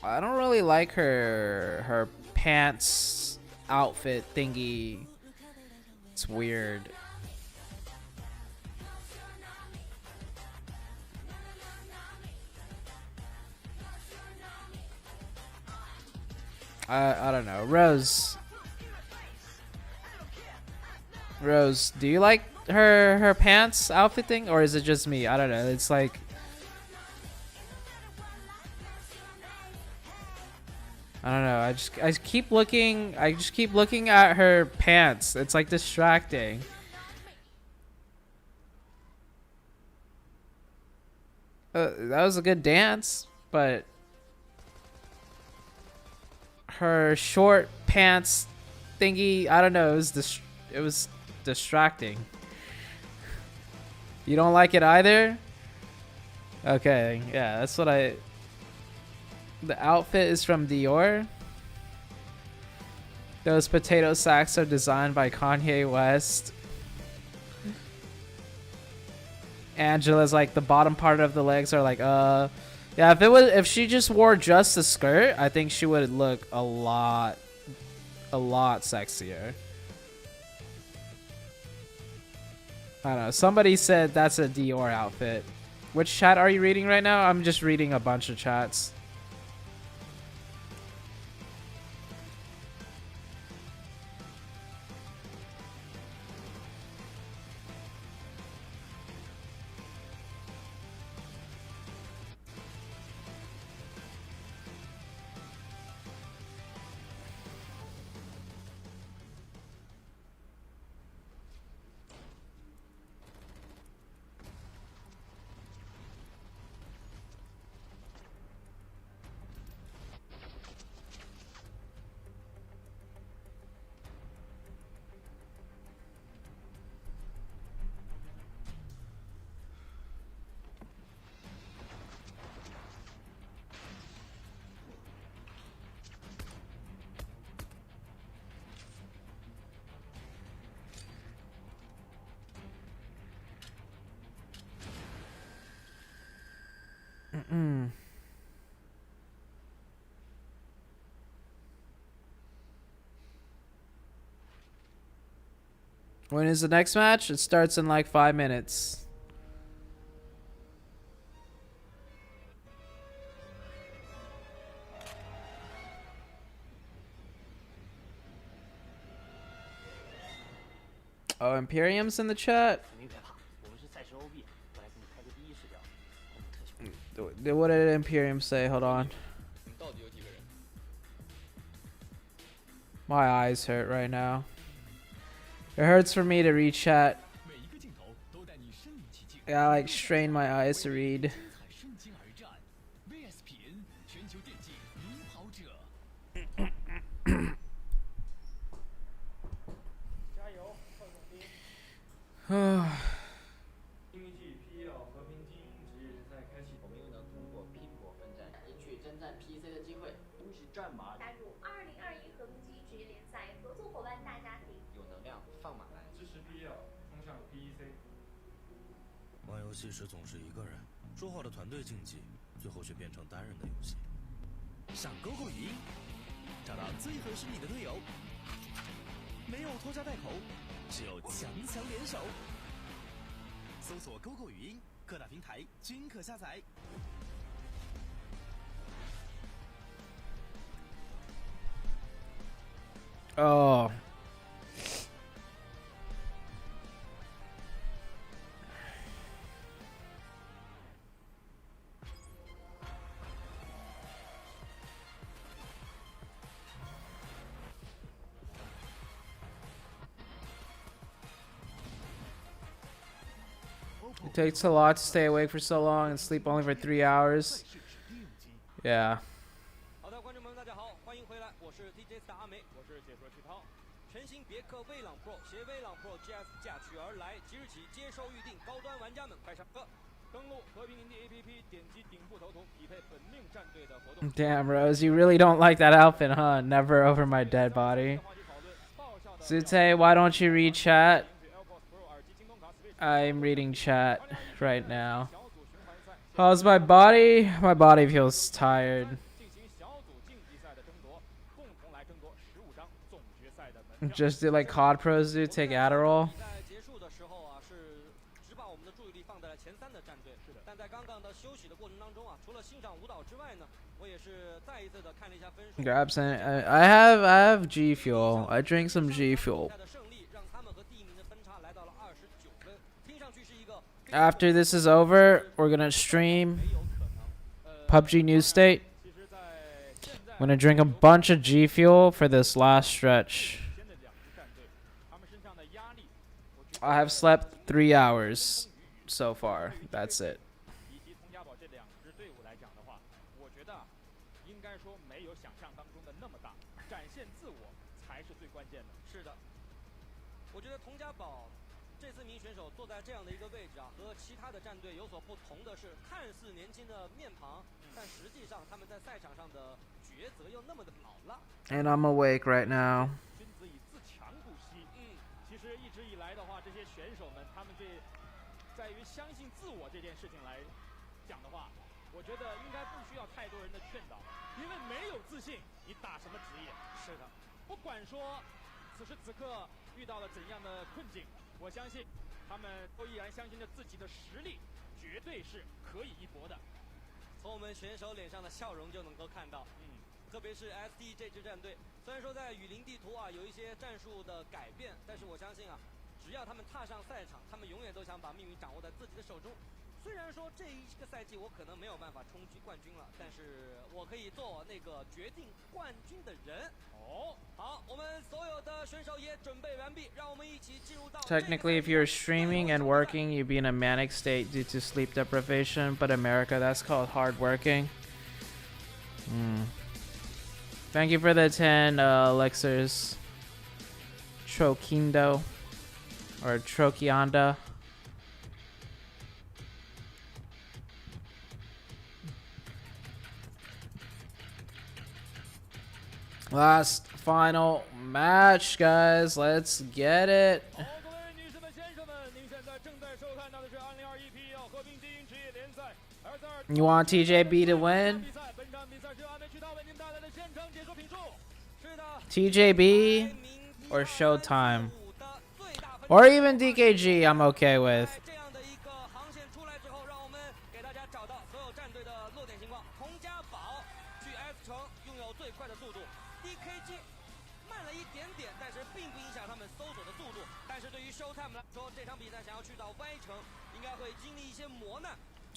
I don't really like her pants outfit thingy. It's weird. I don't know. Rose, do you like her pants outfit thing, or is it just me? I don't know. It's like, I don't know. I just keep looking at her pants. It's like distracting. That was a good dance, but her short pants thingy, I don't know, it was distracting. You don't like it either? Okay, yeah, that's what the outfit is from Dior. Those potato sacks are designed by Kanye West. Angela's like, the bottom part of the legs are like, yeah, if she just wore just the skirt, I think she would look a lot sexier. I don't know. Somebody said that's a Dior outfit. Which chat are you reading right now? I'm just reading a bunch of chats. When is the next match? It starts in like 5 minutes. Oh, Imperium's in the chat. What did Imperium say? Hold on. My eyes hurt right now. It hurts for me to read chat. Yeah, I like strain my eyes to read.新一季 PEL 和平精英职业联赛开启，我们又能通过拼搏奋战，赢取征战 PC 的机会。恭喜战马加入2021和平精英职业联赛合作伙伴大家庭，有能量放马来，支持 PEL 冲向 PEC。玩游戏时总是一个人，说好的团队竞技，最后却变成单人的游戏。上勾勾语音，找到最合适你的队友，没有拖家带口，只有强强联手。搜索勾勾语音，各大平台均可下载。Oh. It takes a lot to stay awake for so long and sleep only for 3 hours. Yeah. 好的，观众朋友们，大家好，欢迎回来，我是 DJ 大美，我是解说徐涛。全新别克威朗 Pro 携威朗 Pro GS 驾取而来，即日起接受预定，高端玩家们快上车！登录和平营地 APP， 点击顶部头图，匹配本命战队的活动。Damn, Rose, you really don't like that outfit, huh? Never over my dead body. ZooTay, why don't you read chat? I'm reading chat right now. How's my body? My body feels tired. Just do like COD pros do, take Adderall. 结束的时候啊，是只把我们的注意力放在了前3的战队。是的。但在刚刚的休息的过程当中啊，除了欣赏舞蹈之外呢，我也是再一次的看了一下分数。Grab some. I have G Fuel. I drink some G Fuel. After this is over, we're gonna stream PUBG New State. I'm gonna drink a bunch of G Fuel for this last stretch. I have slept 3 hours so far. That's it. 我觉得佟家堡这4名选手坐在这样的一个位置啊，和其他的战队有所不同的是，看似年轻的面庞，但实际上他们在赛场上的抉择又那么的老辣。And I'm awake right now. 君子以自强不息。其实一直以来的话，这些选手们他们在于相信自我这件事情来讲的话，我觉得应该不需要太多人的劝导，因为没有自信，你打什么职业？是的，不管说此时此刻遇到了怎样的困境，我相信他们都依然相信着自己的实力，绝对是可以一搏的。从我们选手脸上的笑容就能够看到，特别是 SD 这支战队，虽然说在雨林地图啊有一些战术的改变，但是我相信啊，只要他们踏上赛场，他们永远都想把命运掌握在自己的手中。虽然说这一个赛季我可能没有办法冲击冠军了，但是我可以做那个决定冠军的人。好，我们所有的选手也准备完毕，让我们一起进入到。Technically, if you're streaming and working, you'd be in a manic state due to sleep deprivation, but America, that's called hard working. Thank you for the 10 elixirs. Troquindo or Troquionda. Last final match, guys. Let's get it. You want TJB to win? TJB or ShowTime? Or even DKG, I'm okay with.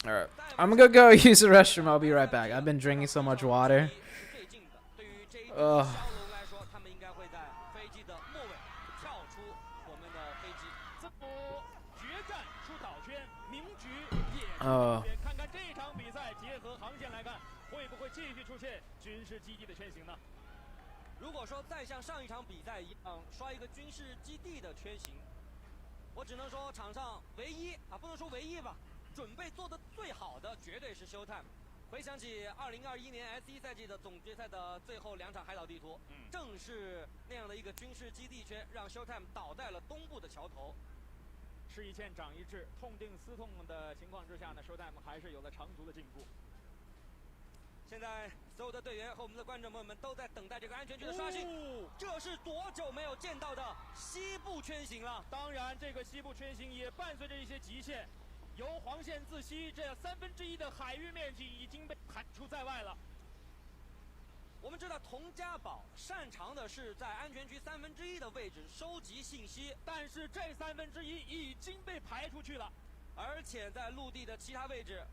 Alright, I'm gonna go use the restroom. I'll be right back. I've been drinking so much water. Ugh. Oh. 看看这场比赛，结合航线来看，会不会继续出现军事基地的圈型呢？如果说再像上一场比赛一样刷一个军事基地的圈型，我只能说场上唯一啊，不能说唯一吧，准备做的最好的绝对是 ShowTime。回想起2021年 S1 赛季的总决赛的最后2场海岛地图，正是那样的一个军事基地圈，让 ShowTime 倒在了东部的桥头。事一堑长一智，痛定思痛的情况之下呢，ShowTime还是有了长足的进步。现在所有的队员和我们的观众朋友们都在等待这个安全区的刷新。这是多久没有见到的西部圈型了？当然，这个西部圈型也伴随着一些极限。由黄线自西，这1/3的海域面积已经被排除在外了。我们知道佟家堡擅长的是在安全区1/3的位置收集信息，但是这1/3已经被排出去了，而且在陆地的其他位置，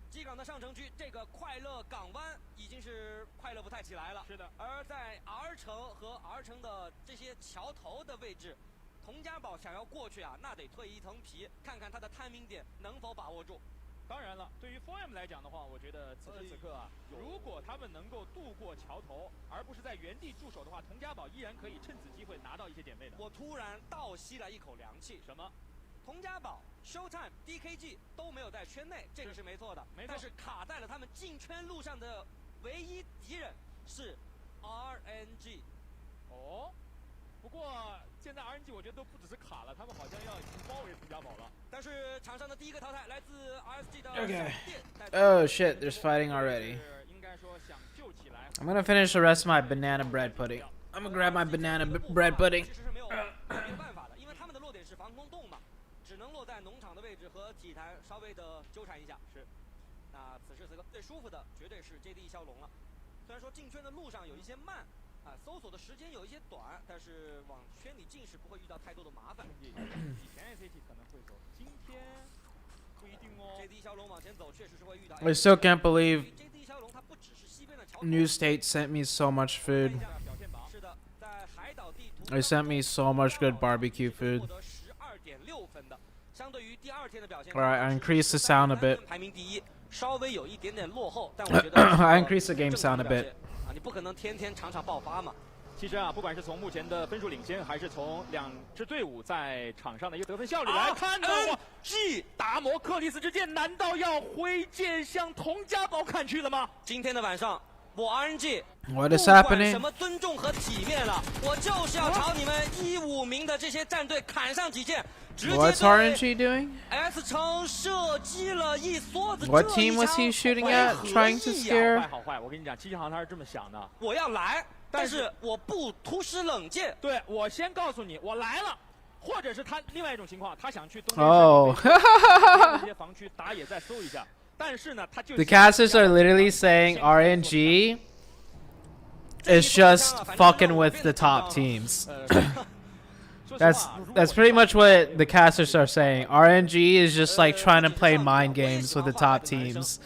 机港的上城区这个快乐港湾已经是快乐不太起来了。是的，而在 R 城和 R 城的这些桥头的位置，佟家堡想要过去啊，那得蜕一层皮，看看他的timing点能否把握住。当然了，对于 4M 来讲的话，我觉得此时此刻啊，如果他们能够渡过桥头，而不是在原地驻守的话，佟家堡依然可以趁此机会拿到一些点位的。我突然倒吸了一口凉气。什么？佟家堡、ShowTime、DKG 都没有在圈内，这个是没错的。没错。但是卡在了他们进圈路上的唯一敌人是 RNG。哦。不过现在 RNG 我觉得都不只是卡了，他们好像要已经包围佟家堡了。但是场上的第一个淘汰来自 RSG 的 Okay. Oh shit, there's fighting already. 应该说想救起来。 I'm gonna finish the rest of my banana bread pudding. I'm gonna grab my banana bread pudding. 其实是没有办法的，因为他们的落点是防空洞嘛，只能落在农场的位置和体坛稍微的纠缠一下。是，那此时此刻最舒服的绝对是 JD 骁龙了。虽然说进圈的路上有一些慢，搜索的时间有一些短，但是往圈里进是不会遇到太多的麻烦。以前 ACT 可能会走，今天不一定哦。JD 骁龙往前走，确实是会遇到。 I still can't believe JD 骁龙它不只是西边的桥。 New State sent me so much food. They sent me so much good barbecue food. Alright, I increased the sound a bit. 排名第一，稍微有一点点落后，但我觉得 I increased the game sound a bit. 你不可能天天场场爆发嘛。其实不管是从目前的分数领先，还是从两支队伍在场上的一个得分效率来看的话，G 达摩克里斯之剑难道要挥剑向佟家堡看去了吗？今天的晚上，我 RNG What is 不管 happening? 什么尊重和体面了，我就是要朝你们15名的这些战队砍上几剑。 What's RNG doing? S 城射击了一梭子。 What team was he shooting at, trying to scare? 好坏，我跟你讲，七行他是这么想的。我要来，但是我不突施冷箭。对，我先告诉你，我来了。或者是他另外一种情况，他想去东这些防区打野再搜一下，但是呢，他就 The casters are literally saying RNG is just fucking with the top teams. That's pretty much what the casters are saying. RNG is just like trying to play mind games with the top teams.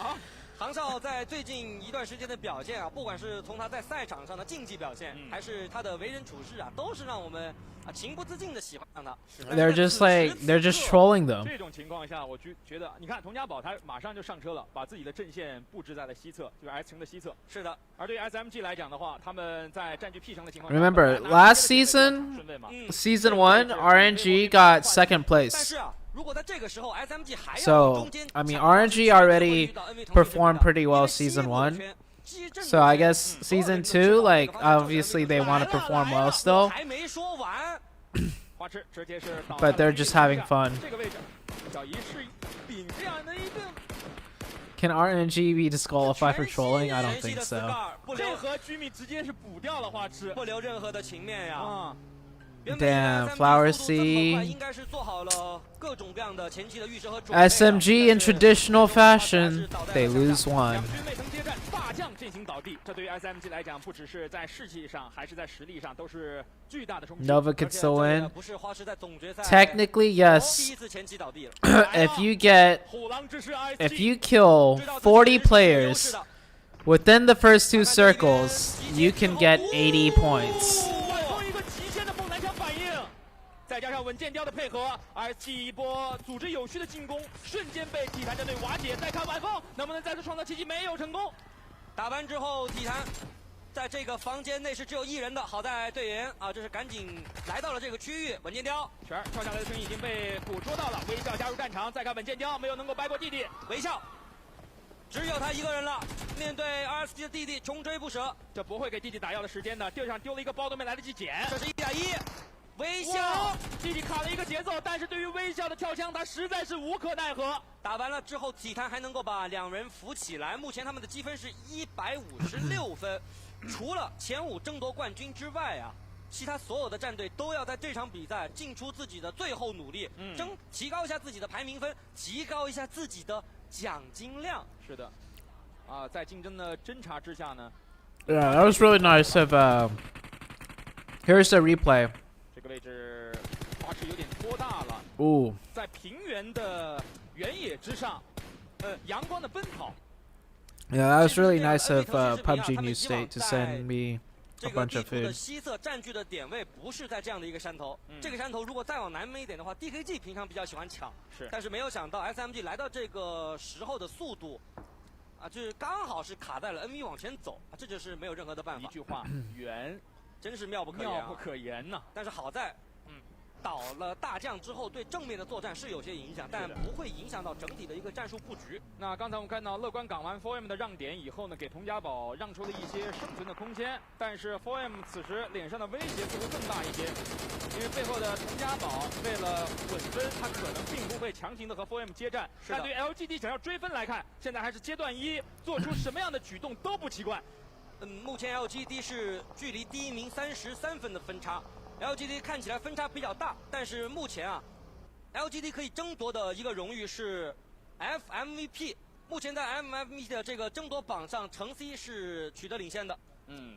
杭少在最近一段时间的表现不管是从他在赛场上的竞技表现，还是他的为人处事都是让我们情不自禁的喜欢上他。They're just trolling them. 这种情况下，我觉得，你看佟家堡他马上就上车了，把自己的阵线布置在了西侧，就是 S 城的西侧。是的。而对于 SMG 来讲的话，他们在占据 P 城的情况下 Remember last season, season 1, RNG got second place. So, I mean, RNG already performed pretty well season 1. So I guess season 2, like, obviously they want to perform well still. But they're just having fun. Can RNG be disqualified for trolling? I don't think so. Damn, Flower C. SMG in traditional fashion, they lose one. 大将阵型倒地，这对于 SMG 来讲，不只是在士气上，还是在实力上都是巨大的冲击。Nova could still win. Technically, yes. If you kill 40 players within the first 2 circles, you can get 80 points. 再加上稳健雕的配合，而继一波组织有序的进攻，瞬间被体坛战队瓦解。再看晚风能不能再次创造奇迹，没有成功。打完之后，体坛在这个房间内是只有1人的，好在队员这是赶紧来到了这个区域。稳健雕圈跳下来的声音已经被捕捉到了，微笑加入战场。再看稳健雕没有能够掰过弟弟，微笑。只有他一个人了，面对27的弟弟穷追不舍，这不会给弟弟打药的时间的。地上丢了一个包都没来得及捡，这是1打1。微笑，弟弟卡了一个节奏，但是对于微笑的跳枪，他实在是无可奈何。打完了之后，体坛还能够把2人扶起来。目前他们的积分是156分，除了前5争夺冠军之外其他所有的战队都要在这场比赛尽出自己的最后努力，提高一下自己的排名分，提高一下自己的奖金量。是的，在竞争的侦查之下呢。Yeah, that was really nice. Here's the replay. 这个位置花池有点拖大了。Ooh. 在平原的原野之上，阳光的奔跑。Yeah, that was really nice of PUBG New State to send me a bunch of 这个地图的 food. 西侧占据的点位不是在这样的一个山头，这个山头如果再往南面一点的话 ，DKG 平常比较喜欢抢，但是没有想到 SMG 来到这个时候的速度，就是刚好是卡在了 NV 往前走，这就是没有任何的办法。一句话，圆。真是妙不可言，妙不可言呐！但是好在，倒了大将之后，对正面的作战是有些影响，但不会影响到整体的一个战术布局。那刚才我们看到乐观港湾 4M 的让点以后呢，给佟家堡让出了一些生存的空间，但是 4M 此时脸上的威胁似乎更大一些，因为背后的佟家堡为了稳分，他可能并不会强行的和 4M 接战，但对 LGD 想要追分来看，现在还是阶段1，做出什么样的举动都不奇怪。目前 LGD 是距离第1名33分的分差。LGD 看起来分差比较大，但是目前啊 ，LGD 可以争夺的一个荣誉是 FMVP。目前在 FMVP 的这个争夺榜上，程 C 是取得领先的。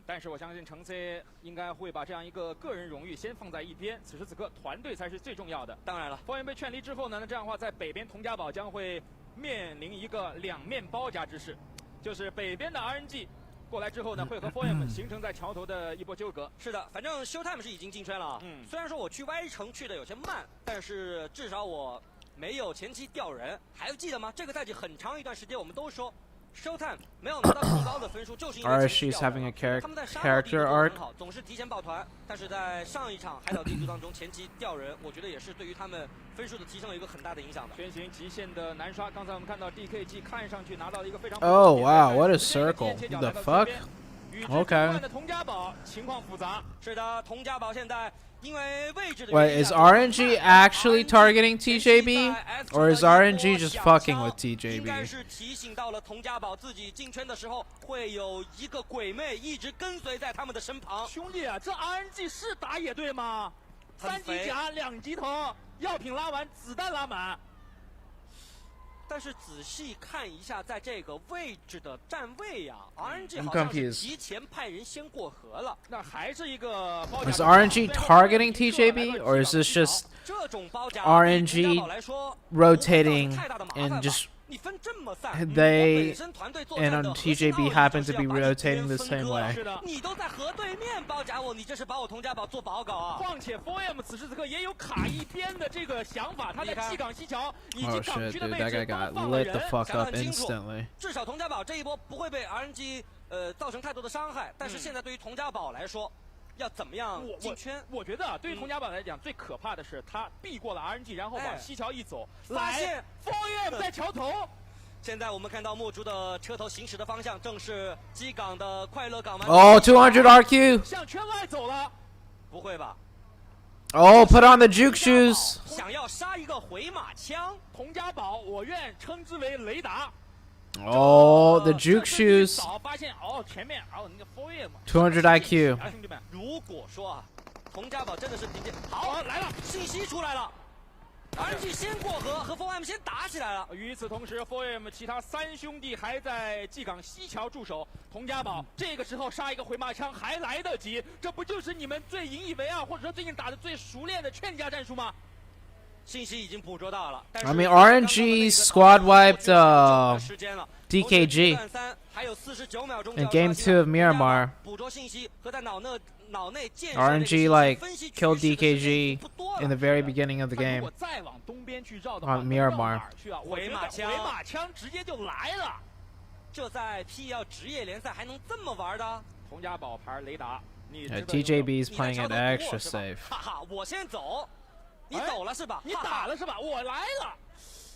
但是我相信程 C 应该会把这样一个个人荣誉先放在一边，此时此刻团队才是最重要的。当然了 ，4M 被劝离之后呢，那这样的话，在北边佟家堡将会面临一个两面包夹之势，就是北边的 RNG。 过来之后呢，会和 4M 形成在桥头的一波纠葛。是的，反正 ShowTime 是已经进圈了。虽然说我去 Y 城去的有些慢，但是至少我没有前期掉人。还记得吗？这个赛季很长一段时间我们都说 ShowTime 没有拿到更高的分数，就是因为前期掉人。他们在沙漠地图很好，总是提前抱团，但是在上一场海岛地图当中前期掉人，我觉得也是对于他们分数的提升有一个很大的影响的。全行极限的难刷，刚才我们看到 DKG 看上去拿到了一个非常 Oh wow, what a circle! The fuck? Okay. 佟家堡情况复杂。是的，佟家堡现在因为位置的 Wait, is RNG actually targeting TJB, or is RNG just fucking with 应 TJB? 该是提醒到了佟家堡自己进圈的时候，会有一个鬼魅一直跟随在他们的身旁。兄弟啊，这 RNG 是打野队吗？3级甲2级头，药品拉完，子弹拉满。但是仔细看一下，在这个位置的站位呀 ，RNG 好像是提前派人先过河了。那还是一个包 Is RNG targeting TJB, or is this just RNG rotating and just they and TJB happen to be rotating the same way? 你都在河对面包夹我，你这是把我佟家堡做保稿啊！况且 4M 此时此刻也有卡一边的这个想法，他在西港西桥以及 Oh 港 shit, 区的 dude, 位 that 置 guy 都 got 放了 lit 人 the fuck up instantly. 至少佟家堡这一波不会被 RNG 造成太多的伤害，但是现在对于佟家堡来说，要怎么样进圈？我觉得啊，对于佟家堡来讲，最可怕的是他避过了 RNG， 然后往西桥一走，发现 4M 在桥头。现在我们看到墨竹的车头行驶的方向正是基港的快乐港湾。Oh, 200 RQ. 向圈外走了。不会吧？ Oh, put on the juke shoes. 想要杀一个回马枪，佟家堡我愿称之为雷达。Oh, the juke shoes. 发现哦，前面哦那个 4M 200 IQ. 兄弟们，如果说啊，佟家堡真的是凭借好来了，信息出来了。RNG 先过河，和 4M 先打起来了。与此同时 ，4M 其他3兄弟还在纪港西桥驻守。佟家堡这个时候杀一个回马枪还来得及，这不就是你们最引以为傲，或者说最近打的最熟练的劝架战术吗？信息已经捕捉到了。I mean, RNG squad wiped DKG 还有49秒钟 in Game 2 of Miramar. 捕捉信息和在脑内建设 RNG like killed DKG in the very beginning of the game 如果再往东边去绕的 on Miramar. 回马枪直接就来了。这在 PEL 职业联赛还能这么玩的？佟家堡牌雷达，Yeah, TJB is playing it extra safe. 哈哈，我先走，你走了是吧？你打了是吧？我来了。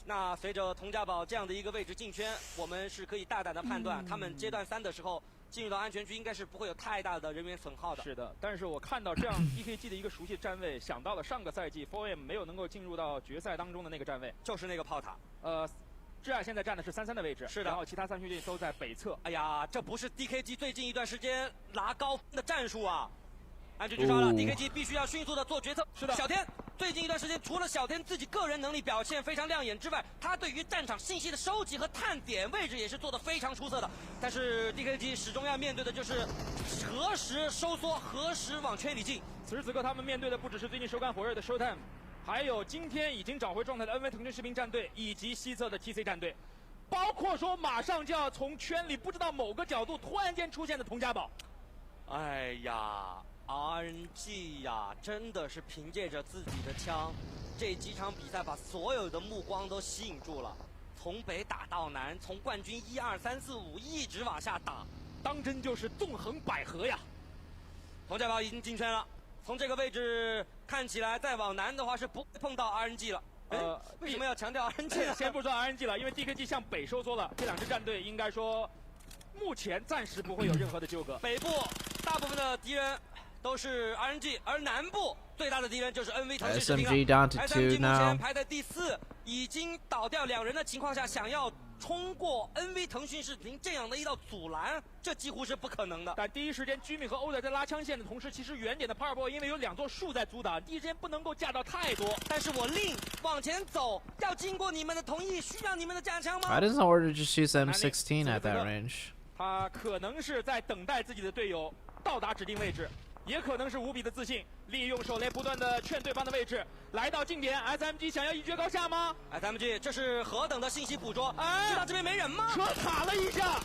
那随着佟家堡这样的一个位置进圈，我们是可以大胆的判断，他们阶段3的时候进入到安全区，应该是不会有太大的人员损耗的。是的，但是我看到这样 DKG 的一个熟悉站位，想到了上个赛季 4M 没有能够进入到决赛当中的那个站位，就是那个炮塔。挚爱现在站的是33的位置，是的，然后其他3兄弟都在北侧。哎呀，这不是 DKG 最近一段时间拿高分的战术啊！安全区刷了 ，DKG 必须要迅速的做决策。是的，小天最近一段时间，除了小天自己个人能力表现非常亮眼之外，他对于战场信息的收集和探点位置也是做得非常出色的。但是 DKG 始终要面对的就是何时收缩，何时往圈里进。此时此刻，他们面对的不只是最近手感火热的 ShowTime， 还有今天已经找回状态的 NV 腾讯视频战队以及西侧的 TC 战队，包括说马上就要从圈里不知道某个角度突然间出现的佟家堡。哎呀。RNG 呀，真的是凭借着自己的枪，这几场比赛把所有的目光都吸引住了。从北打到南，从冠军1、2、3、4、5一直往下打，当真就是纵横捭阖呀。佟家堡已经进圈了，从这个位置看起来，再往南的话是不会碰到 RNG 了。为什么要强调 RNG 呢？先不说 RNG 了，因为 DKG 向北收缩了，这2支战队应该说目前暂时不会有任何的纠葛。北部大部分的敌人都是 RNG， 而南部最大的敌人就是 NV 腾讯视频了。 SMG down to 2 SMG 目前 now. 排在第4，已经倒掉2人的情况下，想要冲过 NV 腾讯视频这样的一道阻拦，这几乎是不可能的。但第一时间，居民和欧仔在拉枪线的同时，其实远点的 Pubg 因为有2座树在阻挡，第一时间不能够架到太多。但是我令往前走，要经过你们的同意，需要你们的架枪吗 I didn't order to just use M16 at that range. 他可能是在等待自己的队友到达指定位置。 也可能是无比的自信，利用手雷不断的劝对方的位置，来到近点。SMG 想要一决高下吗 ？SMG 这是何等的信息捕捉？知道这边没人吗？车卡了一下，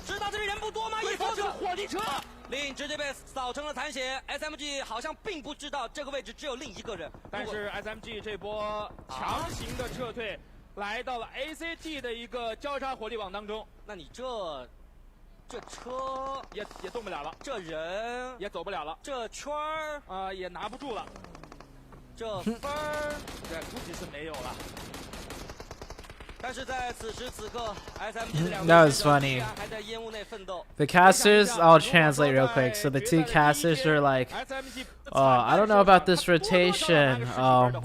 知道这边人不多吗？一梭子火力车，令直接被扫成了残血。SMG 好像并不知道这个位置只有另一个人，但是 SMG 这波强行的撤退，来到了 ACT 的一个交叉火力网当中。那你这车也动不了了，这人也走不了了，这圈儿也拿不住了，这分儿这估计是没有了。但是在此时此刻 ，SMG 的两 That was funny. 还在烟雾内奋斗。 The casters, I'll translate real quick. So the 2 casters are like, I don't know about this rotation.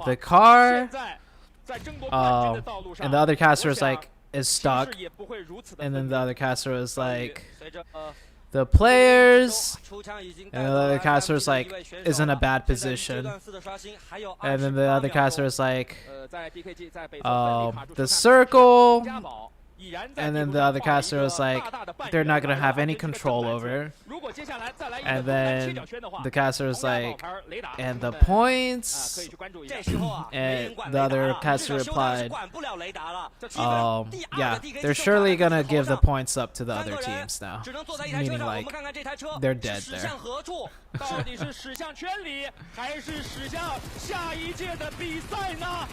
The car, and the other caster is like. Is stuck, and then the other caster was like, the players, and the other caster was like, is in a bad position, and then the other caster was like, the circle, and then the other caster was like, they're not gonna have any control over, and then the caster was like, and the points, and the other caster replied, yeah, they're surely gonna give the points up to the other teams now, meaning like, they're dead there. 到底是驶向圈里，还是驶向下一届的比赛呢？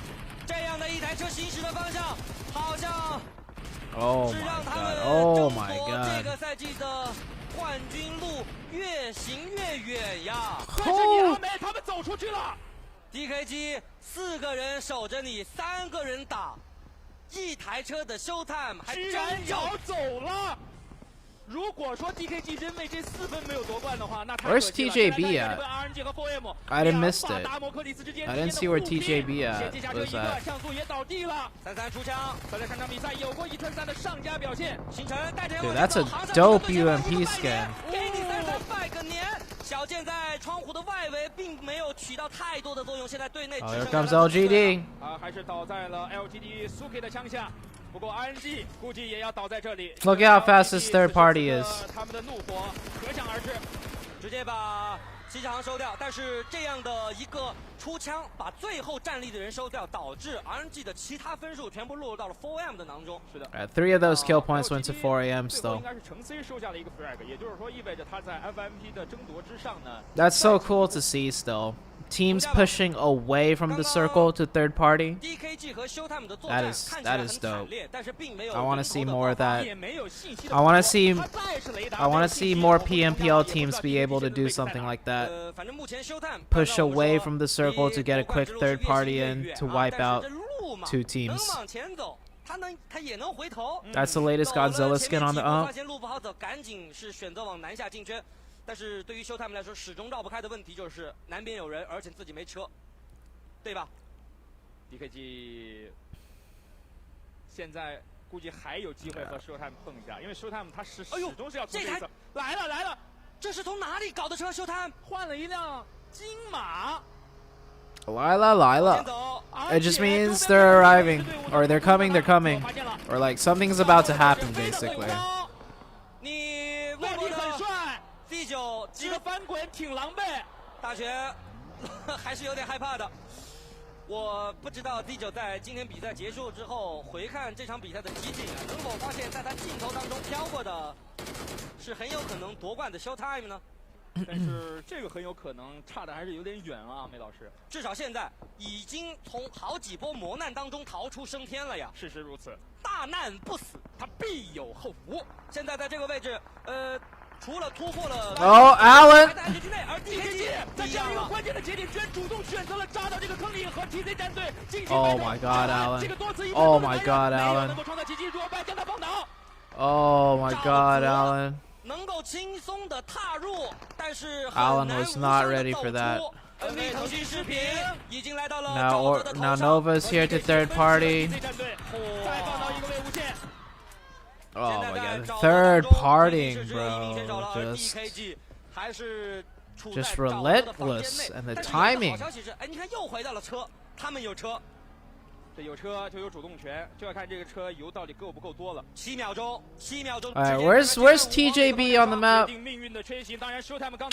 这样的一台车行驶的方向，好像。 Oh my god! Oh my god! 这个赛季的冠军路越行越远呀！但是你阿美他们走出去了。DKG 4个人守着你，3个人打，一台车的 ShowTime 还居然要走了。如果说 DKG 真为这4分没有夺冠的话，那太可惜了。 Where's TJB at? I didn't miss it. I didn't see where TJB was at. 像素也倒地了。33出枪，在上场比赛有过1穿3的上佳表现。星辰带着 Dude, that's a dope UMP skin. 给你33拜个年。小剑在窗户的外围并没有起到太多的作用，现在队内。Oh, here comes LGD. 还是倒在了 LGD Suki 的枪下。 不过 RNG 估计也要倒在这里。 Look at how fast this third party is. 他们的怒火可想而知，直接把西航收掉。但是这样的一个出枪，把最后战力的人收掉，导致 RNG 的其他分数全部落入到了 4AM 的囊中。是的。 3 of those kill points went to 4AM still. 应该是成 C 收下了一个 frag， 也就是说意味着他在 FMP 的争夺之上呢。That's so cool to see still. Teams pushing away from the circle to third party. That is dope. I want to see more of that. I want to see more PMPL teams be able to do something like that. Push away from the circle to get a quick third party in to wipe out 2 teams. That's the latest Godzilla skin on the ump. 但是对于 ShowTime 来说，始终绕不开的问题就是南边有人，而且自己没车，对吧 ？DKG 现在估计还有机会和 ShowTime 碰一下，因为 ShowTime 他始终是要从这一侧。来了，这是从哪里搞的车 ？ShowTime 换了一辆金马。Lila. It just means they're arriving, or they're coming, or like something's about to happen, basically. 你落地很帅。 D9 几个翻滚挺狼狈，大学还是有点害怕的。我不知道 D9 在今天比赛结束之后回看这场比赛的集锦能否发现，在他镜头当中飘过的是很有可能夺冠的 ShowTime 呢？但是这个很有可能差的还是有点远啊，梅老师。至少现在已经从好几波磨难当中逃出升天了呀。事实如此，大难不死，他必有后福。现在在这个位置，除了突破了 Alan 而 DKG 在这样一个关键的节点，居然主动选择了扎到这个坑里，和 TC 战队进行 Oh my god, Alan! Oh my god, Alan! Oh my god, Alan! 能够轻松的踏入，但是 Alan was not ready for that. 腾讯视频已经来到了 Now Nova's here to third party. Oh my god, third partying, bro. Just relentless, and the timing. 这有车就有主动权，就要看这个车油到底够不够多了。7秒钟，7秒钟。Alright, where's TJB on the map?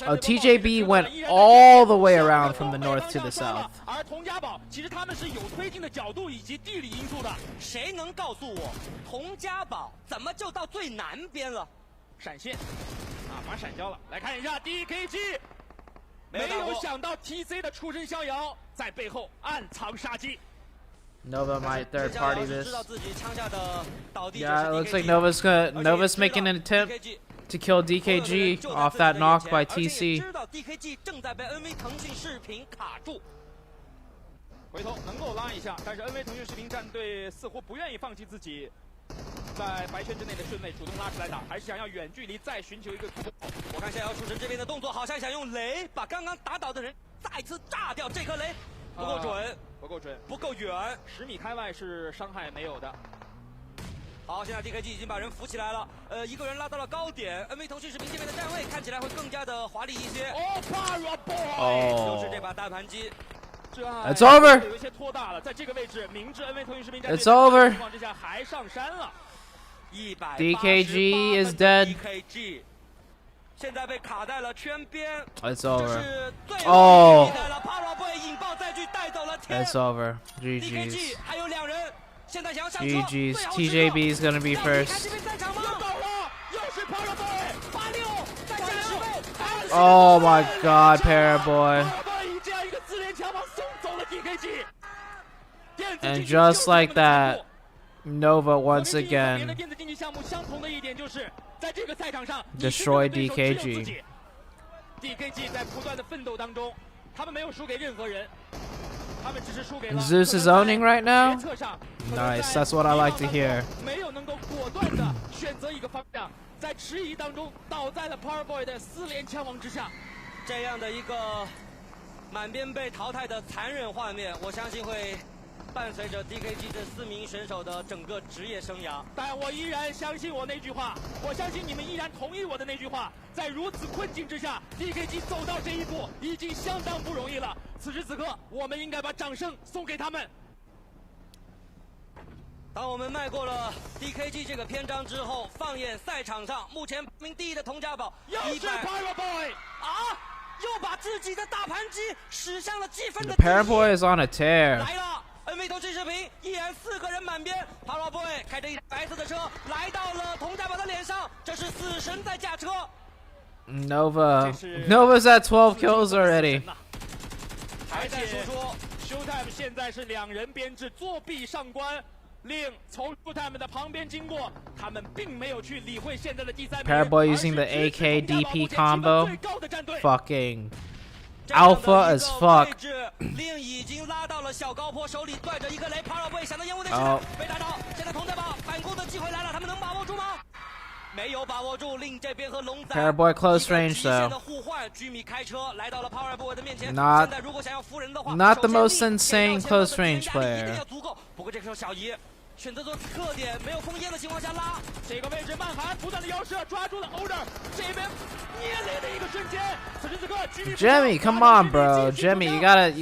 Oh, TJB went all the way around from the north to the south. 而佟家堡其实他们是有推进的角度以及地理因素的。谁能告诉我，佟家堡怎么就到最南边了？闪现，啊，马闪交了。来看一下 DKG， 没有想到 TC 的出身逍遥，在背后暗藏杀机。 Nova might third party this. Yeah, it looks like Nova's making an attempt to kill DKG off that knock by TC. 回头能够拉一下，但是 NV 腾讯视频战队似乎不愿意放弃自己在白圈之内的顺位，主动拉出来打，还是想要远距离再寻求一个突破。我看逍遥出神这边的动作，好像想用雷把刚刚打倒的人再次炸掉。这颗雷不够准。 不够准，不够远，10米开外是伤害没有的。好，现在 DKG 已经把人扶起来了，一个人拉到了高点。NV 腾讯视频这边的站位看起来会更加的华丽一些。哦，就是这把大盘机。It's over. 有一些拖大了，在这个位置，明知 NV 腾讯视频 It's over. 情况之下还上山了。DKG is dead. DKG 现在被卡在了圈边。 It's over. Oh. It's over. GG's. GG's. TJB is gonna be first. Oh my god, Paraboy. And just like that, Nova once again destroyed DKG. DKG 在不断的奋斗当中，他们没有输给任何人，他们只是输给了。Zeus is owning right now. Nice, that's what I like to hear. 没有能够果断的选择一个方向，在迟疑当中倒在了 Powerboy 的4连枪王之下。这样的一个满编被淘汰的残忍画面，我相信会 伴随着 DKG 这4名选手的整个职业生涯，但我依然相信我那句话，我相信你们依然同意我的那句话，在如此困境之下 ，DKG 走到这一步已经相当不容易了。此时此刻，我们应该把掌声送给他们。当我们迈过了 DKG 这个篇章之后，放眼赛场上，目前排名第1的佟家堡，又是 Paraboy 啊！ 又把自己的大盘机驶向了积分的 Paraboy is on a tear. 来了 ，NV 腾讯视频依然4个人满编 ，Paraboy 开着一台白色的车来到了佟家堡的脸上，这是死神在驾车。Nova's at 12 kills already. 还在输出 ，ShowTime 现在是2人编制作弊上官。 令从 ShowTime 的旁边经过，他们并没有去理会现在的第3名。Paraboy using the AK DP combo, fucking alpha as fuck. 令已经拉到了小高坡，手里拽着一颗雷 ，Paraboy 想到烟雾的时候被打倒。现在佟家堡反攻的机会来了，他们能把握住吗？没有把握住，令这边和龙仔 Paraboy close range though. 互换，居米开车来到了 Paraboy 的面前。 Not 现在如果想要扶人的话 the most insane close range player. 不过这个时候小姨 选择做特点，没有封烟的情况下拉这个位置，曼寒不断的摇射，抓住了 Order 这边捏雷的一个瞬间。此时此刻 ，Jimmy, come on, bro, Jimmy, you gotta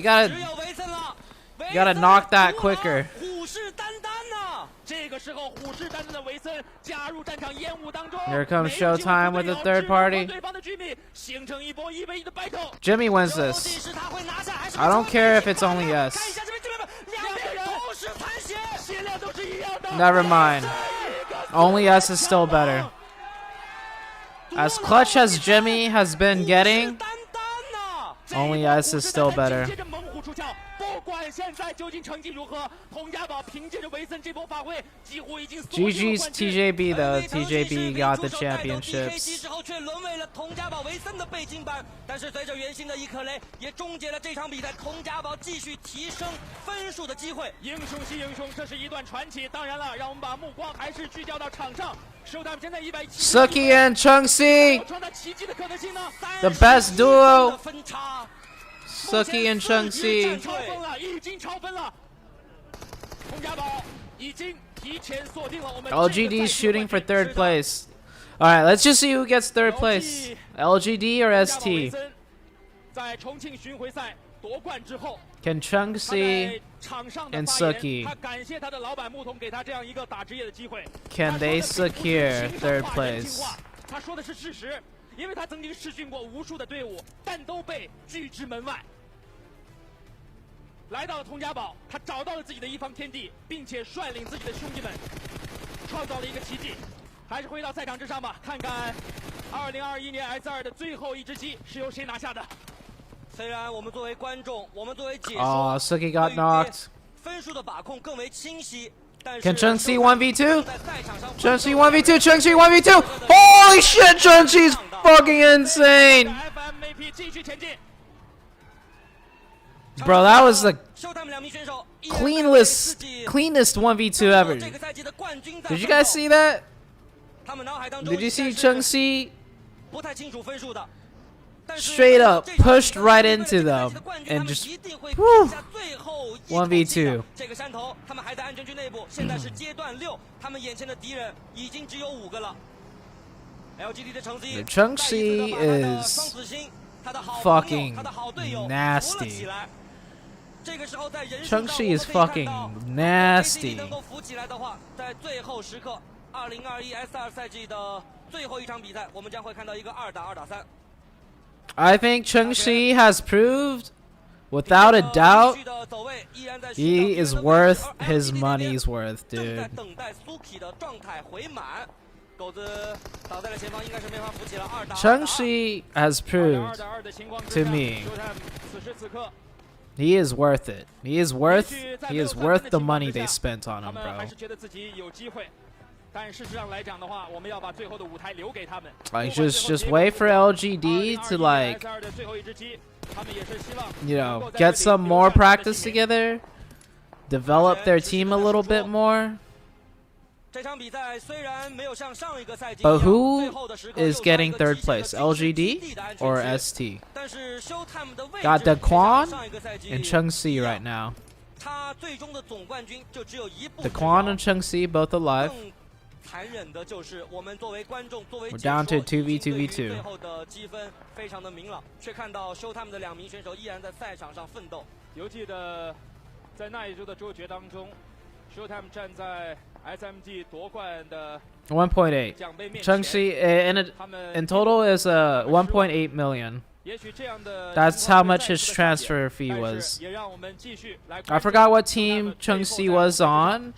knock that quicker. 虎视眈眈呐！这个时候，虎视眈眈的维森加入战场烟雾当中。 Here comes ShowTime with the third party. 对方的 Jimmy 形成一波1v1的 battle。 Jimmy wins this. I don't care if it's only us. Never mind. Only us is still better. As clutch as Jimmy has been getting, only us is still better. 不管现在究竟成绩如何，佟家堡凭借着维森这波发挥，几乎已经 GG's TJB though. TJB got the championships. 之后却沦为了佟家堡维森的背景板，但是随着袁心的一颗雷，也终结了这场比赛。佟家堡继续提升分数的机会。英雄惜英雄，这是一段传奇。当然了，让我们把目光还是聚焦到场上。ShowTime 现在170。Suki and Chungsi, 创造奇迹的可能性呢 the best duo. Suki and Chungsi. 已经超分了，佟家堡已经 LGD shooting for third place. All right, let's just see who gets third place. LGD or ST? Can Chengxi and Suki, can they secure third place? 他说的是事实，因为他曾经试训过无数的队伍，但都被拒之门外。来到了佟家堡，他找到了自己的一方天地，并且率领自己的兄弟们，创造了一个奇迹。还是回到赛场之上吧，看看2021年 S2 的最后一只鸡是由谁拿下的。虽然我们作为观众，我们作为解说， Oh, Suki got knocked. 分数的把控更为清晰。 Can Chengxi 1v2? Chengxi 1v2, Chengxi 1v2! Holy shit, Chengxi's fucking insane! Bro, that was the cleanest 1v2 ever. Did you guys see that? Did you see Chengxi? Straight up pushed right into them and just whew, 1v2. 这个山头，他们还在安全区内部，现在是阶段6，他们眼前的敌人已经只有5个了。LGD 的成绩， Chengxi is fucking nasty. Chengxi is fucking nasty. 能够扶起来的话，在最后时刻，2021 S2 赛季的最后一场比赛，我们将会看到一个2打2打3。 I think Chengxi has proved, without a doubt, he is worth his money's worth, dude. Chengxi has proved to me he is worth it. He is worth the money they spent on him, bro. Like just wait for LGD to like, you know, get some more practice together, develop their team a little bit more. But who is getting third place, LGD or ST? Got Daquan and Chengxi right now. Daquan and Chengxi both alive. We're down to 2v2v2. 最后的积分非常的明朗，却看到 ShowTime 的2名选手依然在赛场上奋斗。犹记得在那一周的周决当中 ，ShowTime 站在 SMG 夺冠的 1.8. Chengxi in total is 1.8 million. That's how much his transfer fee was. I forgot what team Chengxi was on,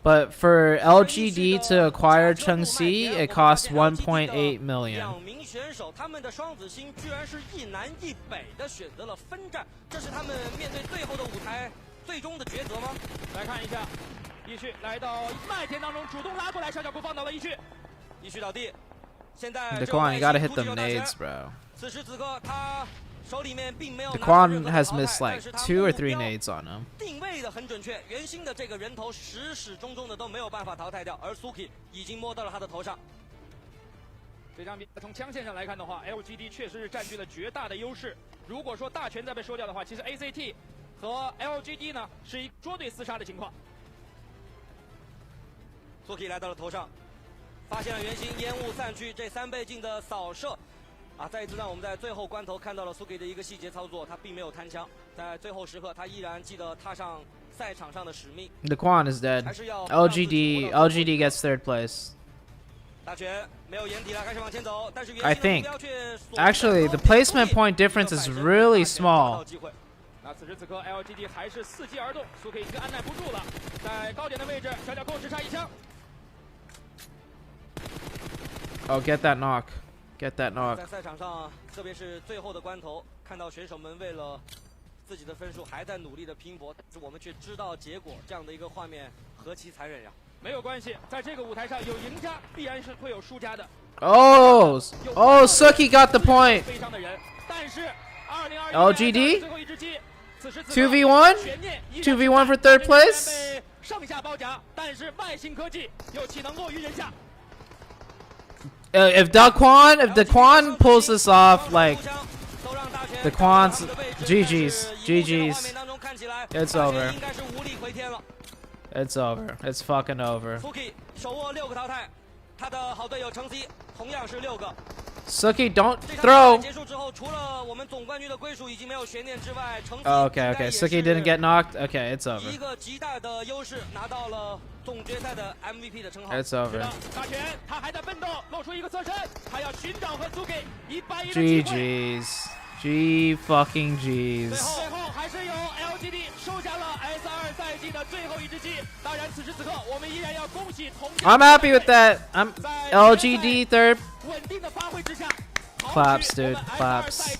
but for LGD to acquire Chengxi, it cost 1.8 million. 2名选手，他们的双子星居然是一南一北的选择了分站，这是他们面对最后的舞台最终的抉择吗？来看一下，易旭来到麦田当中，主动拉过来，小脚步放倒了易旭，易旭倒地。现在 Daquan, you gotta hit them nades, bro. 此时此刻，他手里面并没有 Daquan has missed like 2 or 3 nades on him. 定位的很准确，圆心的这个人头始终的都没有办法淘汰掉，而 Suki 已经摸到了他的头上。这场比赛从枪线上来看的话 ，LGD 确实是占据了绝大的优势。如果说大权再被收掉的话，其实 ACT 和 LGD 呢是一捉对厮杀的情况。Suki 来到了头上，发现了圆心，烟雾散去，这3倍镜的扫射。 啊！再一次让我们在最后关头看到了 Suki 的一个细节操作，他并没有贪枪，在最后时刻他依然记得踏上赛场上的使命。Daquan is dead. LGD gets third place. 大权没有掩体了，开始往前走，但是 I think actually the placement point difference is really small. 那此时此刻 LGD 还是伺机而动 ，Suki 已经按耐不住了，在高点的位置，小脚扣只差1枪。Oh, get that knock. Get that knock. 在赛场上，特别是最后的关头，看到选手们为了自己的分数还在努力的拼搏，但是我们却知道结果，这样的一个画面何其残忍呀！没有关系，在这个舞台上有赢家，必然是会有输家的。Oh, Suki got the point. 悲伤的人，但是LGD 最后一只鸡，此时 2v1 2v1 for third place. 上下包夹，但是外星科技又岂能落于人下？ If Daquan pulls this off, like GG's, it's over. It's over. It's fucking over. Suki 手握6个淘汰，他的好队友成绩同样是6个。 Suki, don't throw. 结束之后，除了我们总冠军的归属已经没有悬念之外，成绩 Okay, okay. Suki didn't get knocked. Okay, it's over. 一个极大的优势拿到了总决赛的 MVP 的称号。 It's over. 大权，他还在奋斗，露出一个侧身，他要寻找和苏给1-1的机会。 GG's. G fucking G's. 最后还是由 LGD 收下了 S2 赛季的最后一只鸡。当然，此时此刻我们依然要恭喜同。I'm happy with that. I'm LGD third. 稳定的发挥之下， Claps, dude. Claps.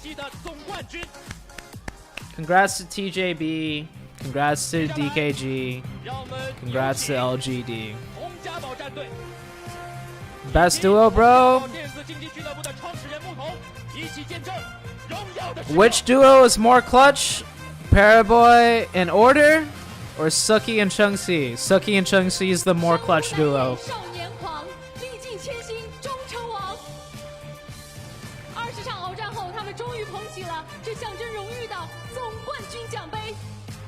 Congrats to TJB. Congrats to DKG. Congrats to LGD. Best duo, bro. Which duo is more clutch? Paraboy and Order? Or Suki and Chungsi? Suki and Chungsi is the more clutch duo. 20场鏖战后，他们终于捧起了这象征荣誉的总冠军奖杯。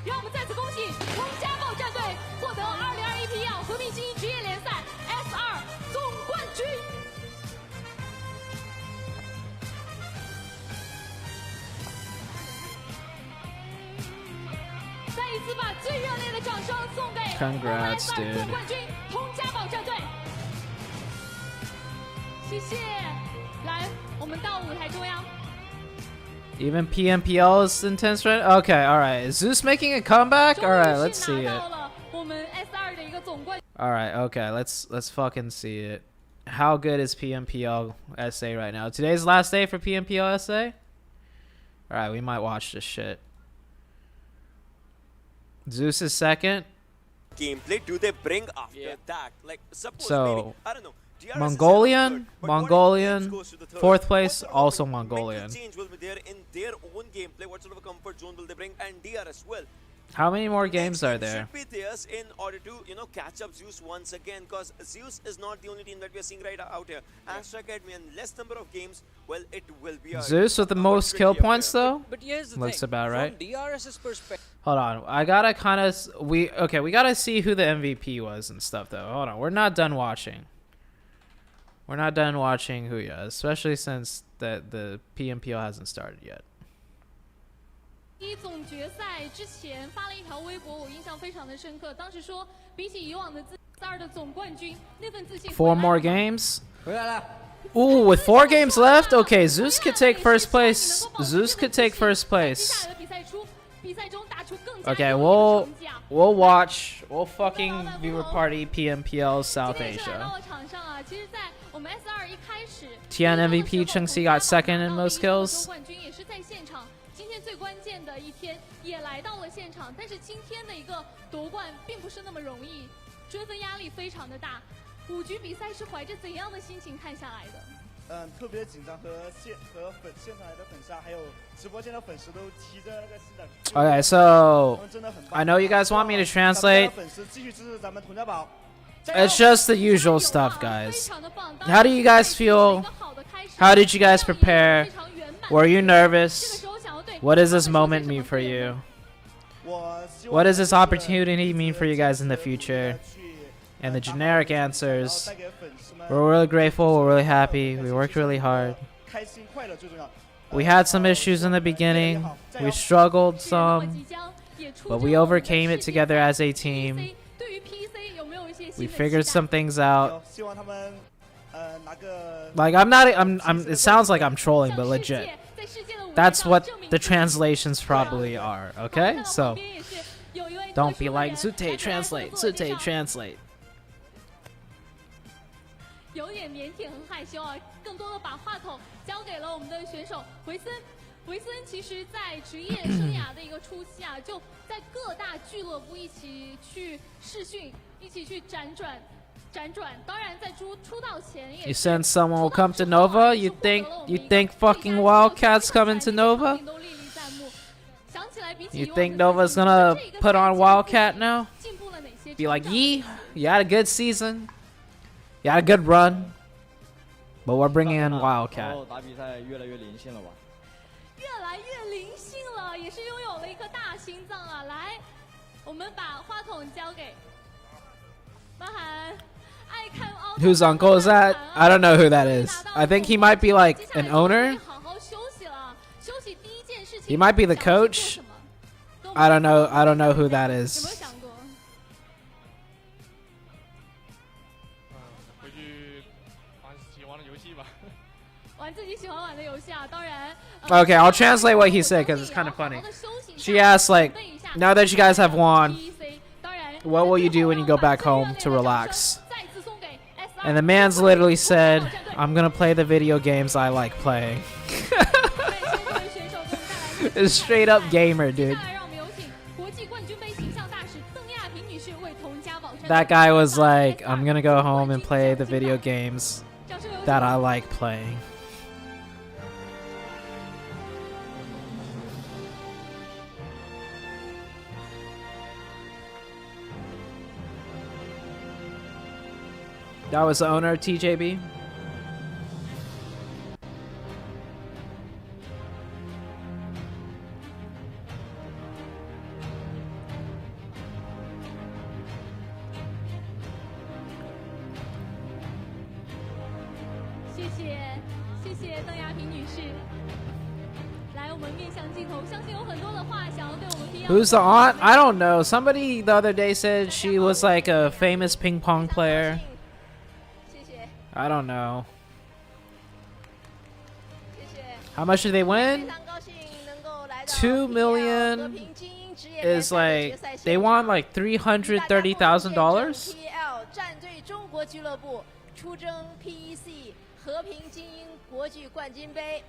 让我们再次恭喜TongJia Bao战队获得2021 PEL 和平精英职业联赛 S2 总冠军。再一次把最热烈的掌声送给 Congrats, dude. 总冠军TongJia Bao战队。谢谢，来。 我们到舞台中央。 Even PMPL is intense, right? Okay, alright. Is Zeus making a comeback? Alright, let's see it. Alright, okay, let's fucking see it. How good is PMPL SA right now? Today's last day for PMPL SA? Alright, we might watch this shit. Zeus is second. Gameplay do they bring after that? Like, suppose maybe, I don't know. Mongolian, fourth place, also Mongolian. Change will be there in their own gameplay. What sort of a comfort zone will they bring? And DR as well. How many more games are there? Should be theirs in order to, you know, catch up Zeus once again. Because Zeus is not the only team that we are seeing right out here. Astra Academy and less number of games, well, it will be. Zeus with the most kill points though. But here's the looks thing. About right. From DRS's perspective. Hold on, I gotta kind of we gotta see who the MVP was and stuff though. Hold on, we're not done watching. We're not done watching Huya, especially since the PMPL hasn't started yet. 总决赛之前发了一条微博，我印象非常的深刻。当时说，比起以往的2的总冠军，那份自信。4 more games. Ooh, with 4 games left, okay, Zeus could take first place. Zeus could take first place. Okay, we'll watch. We'll fucking viewer party PMPL South Asia. Tian MVP Chengxi got second in most kills. 今天最关键的一天也来到了现场，但是今天的一个夺冠并不是那么容易，追分压力非常的大。5局比赛是怀着怎样的心情看下来的？特别紧张，和现场来的粉丝啊，还有直播间的粉丝都提着那个心的。Okay, so I know you guys want me to translate. It's just the usual stuff, guys. How do you guys feel? How did you guys prepare? Were you nervous? What does this moment mean for you? What does this opportunity mean for you guys in the future? And the generic answers. We're really grateful, we're really happy, we worked really hard. We had some issues in the beginning, we struggled some, but we overcame it together as a team. We figured some things out. Like it sounds like I'm trolling, but legit. That's what the translations probably are, okay? So don't be like ZooTay translate, ZooTay translate. 有点腼腆和害羞啊，更多的把话筒交给了我们的选手维森。维森其实在职业生涯的一个初期啊，就在各大俱乐部一起去试训，一起去辗转。当然在出道前也。You said someone will come to Nova? You think fucking Wildcats coming to Nova? You think Nova's gonna put on Wildcat now? Be like, yee, you had a good season. You had a good run, but we're bringing in Wildcat. 打比赛越来越灵性了吧？越来越灵性了，也是拥有了一颗大心脏啊！来，我们把话筒交给 Whose uncle is that? I don't know who that is. I think he might be like an owner. He might be the coach. I don't know. I don't know who that is. 回去玩喜欢的游戏吧。玩自己喜欢玩的游戏啊，当然。Okay, I'll translate what he said because it's kind of funny. She asked like, now that you guys have won, what will you do when you go back home to relax? And the man's literally said, I'm gonna play the video games I like playing. A straight up gamer, dude. That guy was like, I'm gonna go home and play the video games that I like playing. That was the owner of TJB. Who's the aunt? I don't know. Somebody the other day said she was like a famous ping pong player. I don't know. How much did they win? 2 million is like they won like $330,000. PEL 战队中国俱乐部出征 PEC 和平精英国际冠军杯。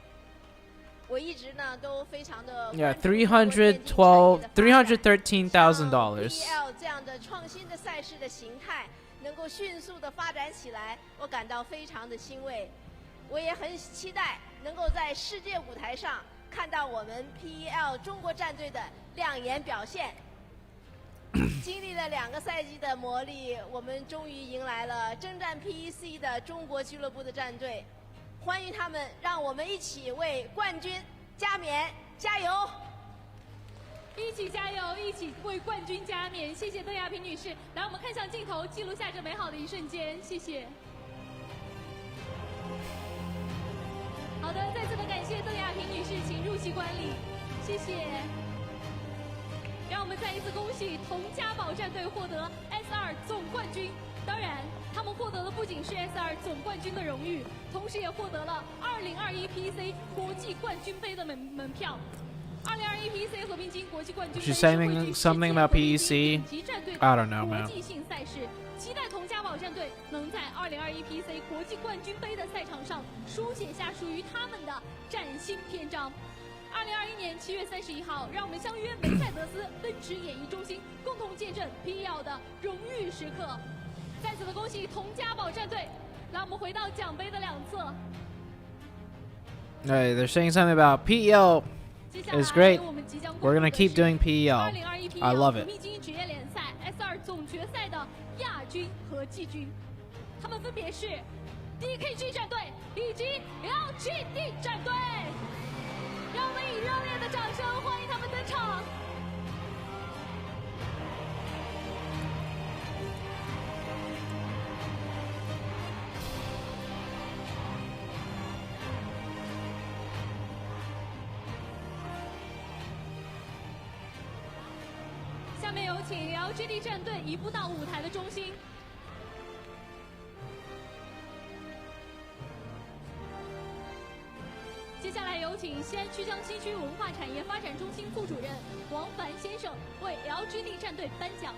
我一直呢都非常的 Yeah, $313,000. PEL 这样的创新的赛事的形态能够迅速的发展起来，我感到非常的欣慰。我也很期待能够在世界舞台上看到我们 PEL 中国战队的亮眼表现。经历了2个赛季的磨砺，我们终于迎来了征战 PEC 的中国俱乐部的战队。欢迎他们，让我们一起为冠军加冕，加油！一起加油，一起为冠军加冕！谢谢邓亚萍女士。来，我们看向镜头，记录下这美好的一瞬间。谢谢。好的，再次的感谢邓亚萍女士，请入席观礼，谢谢。让我们再一次恭喜佟家宝战队获得 S2 总冠军。当然，他们获得的不仅是 S2 总冠军的荣誉，同时也获得了2021 PEC 国际冠军杯的门票。2021 PEC 和平精英国际冠军杯 She's saying something about PEC. I don't know, man. 国际性赛事，期待佟家宝战队能在2021 PEC 国际冠军杯的赛场上书写下属于他们的崭新篇章。2021年7月31号，让我们相约梅赛德斯奔驰演艺中心，共同见证 PEL 的荣誉时刻。再次的恭喜佟家宝战队！来，我们回到奖杯的两侧。Hey, they're saying something about PEL is great. We're gonna keep doing PEL. I love it. 和平精英职业联赛 S2 总决赛的亚军和季军，他们分别是 DKG 战队以及 LGD 战队。让我们以热烈的掌声欢迎他们登场。下面有请 LGD 战队移步到舞台的中心。接下来有请西安曲江西区文化产业发展中心副主任王凡先生为 LGD 战队颁奖。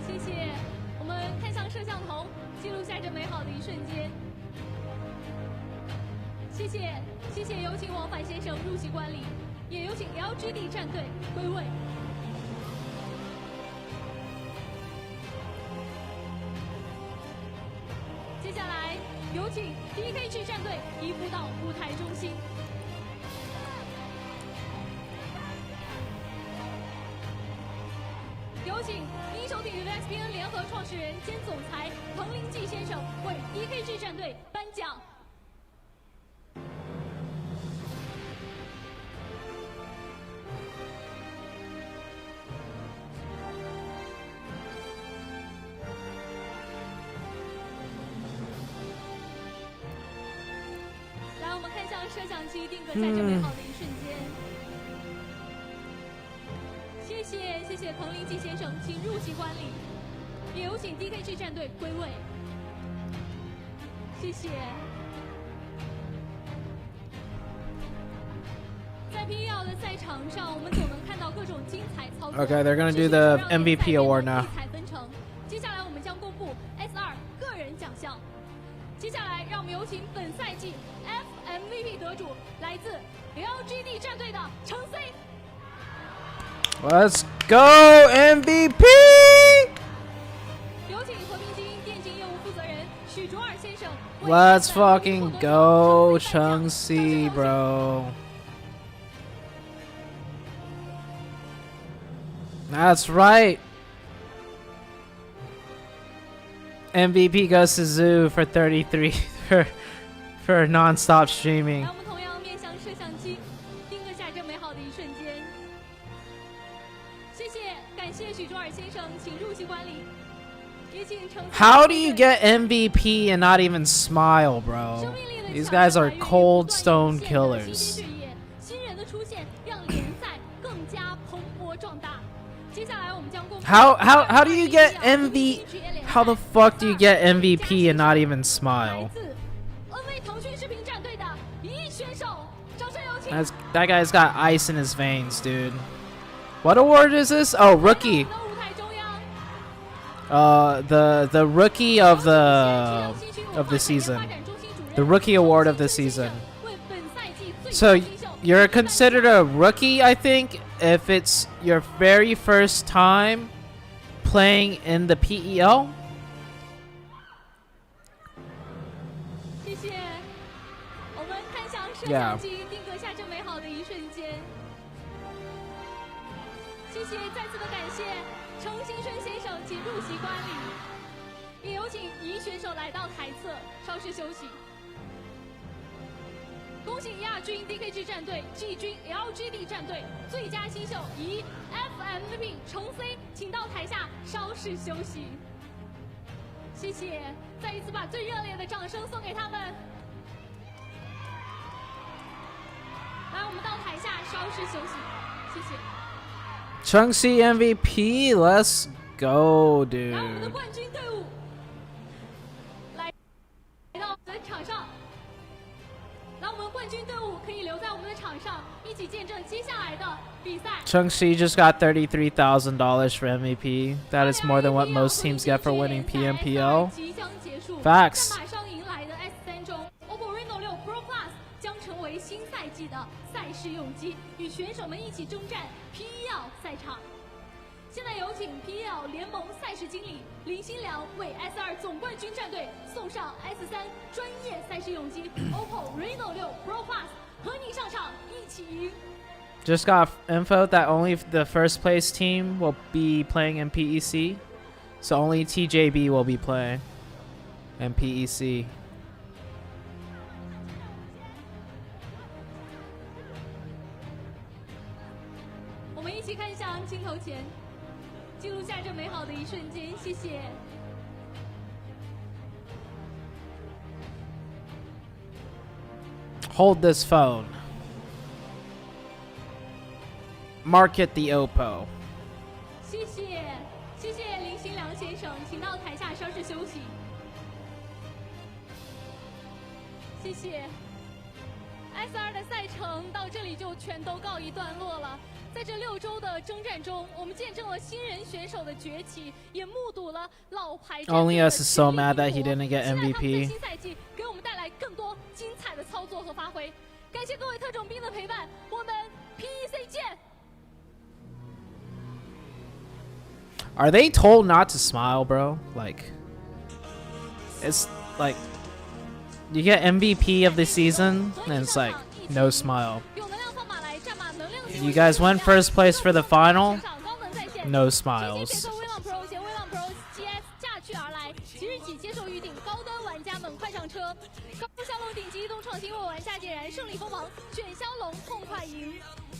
谢谢，我们看向摄像头，记录下这美好的一瞬间。谢谢，谢谢，有请王凡先生入席观礼，也有请 LGD 战队归位。接下来有请 DKG 战队移步到舞台中心。有请请英雄鼎 Regans Gaming 联合创始人兼总裁彭林纪先生为 DKG 战队颁奖。来，我们看向摄像机定格下这美好的一瞬间。谢谢彭林纪先生，请入席观礼。也有请 DKG 战队归位。谢谢。在 PEL 的赛场上，我们总能看到各种精彩操作。Okay, they're gonna do the MVP award now. 接下来我们将公布 S2个人奖项。接下来，让我们有请本赛季 FMVP 得主，来自 LGD 战队的程 C。 Let's go MVP! 有请和平精英电竞业务负责人许卓尔先生。Let's fucking go, Chung C, bro. That's right. MVP goes to Zoo for 33 for non-stop streaming. 我们同样面向摄像机，定格下这美好的一瞬间。谢谢，感谢许卓尔先生，请入席观礼。也请程。How do you get MVP and not even smile, bro? These guys are cold stone killers. 新人的出现让联赛更加蓬勃壮大。接下来我们将公布。How do you get MVP? How the fuck do you get MVP and not even smile? That guy's got ice in his veins, dude. What award is this? Oh, rookie. The rookie of the season. The rookie award of the season. So you're considered a rookie, I think, if it's your very first time playing in the PEL. 谢谢，我们看向摄像机，定格下这美好的一瞬间。谢谢，再次的感谢程新生先生，请入席观礼。也有请怡选手来到台侧，稍事休息。恭喜亚军 DKG 战队、季军 LGD 战队，最佳新秀怡 FMVP 程 C， 请到台下稍事休息。谢谢，再一次把最热烈的掌声送给他们。来，我们到台下稍事休息，谢谢。Chung C MVP, let's go, 来，我们的 dude. 冠军队伍来到我们的场上。来，我们冠军队伍可以留在我们的场上，一起见证接下来的比赛。Chung C just got $33,000 for MVP. That is more than what most teams get for winning PMPL. 即将结束， Facts. 在马上迎来的 S3 中 ，OPPO Reno 6 Pro Plus 将成为新赛季的赛事用机，与选手们一起征战 PEL 赛场。现在有请 PEL 联盟赛事经理林新良为 S2 总冠军战队送上 S3 专业赛事用机 OPPO Reno 6 Pro Plus， 和你上场一起赢。 Just got info that only the first place team will be playing in PEC. So only TJB will be playing in PEC. 我们一起看向镜头前，记录下这美好的一瞬间，谢谢。 Hold this phone. Market the Oppo. 谢谢，谢谢林新良先生，请到台下稍事休息。谢谢。S2 的赛程到这里就全都告一段落了。在这6周的征战中，我们见证了新人选手的崛起，也目睹了老牌战队 Only 的 us is so mad that he 全 didn't 力 get 期待他们在 MVP. 新赛季给我们带来更多精彩的操作和发挥。感谢各位特种兵的陪伴，我们 PEC 见。 Are they told not to smile, bro? Like, it's like you get MVP of the season, and it's like no smile. You guys went first place for the final. No 全新 smiles. 选手威朗 Pro 携威朗 Pro GS 驾去而来，即日起接受预定，高端玩家们快上车！高骁龙顶级移动创新为玩家点燃胜利锋芒，选骁龙痛快赢。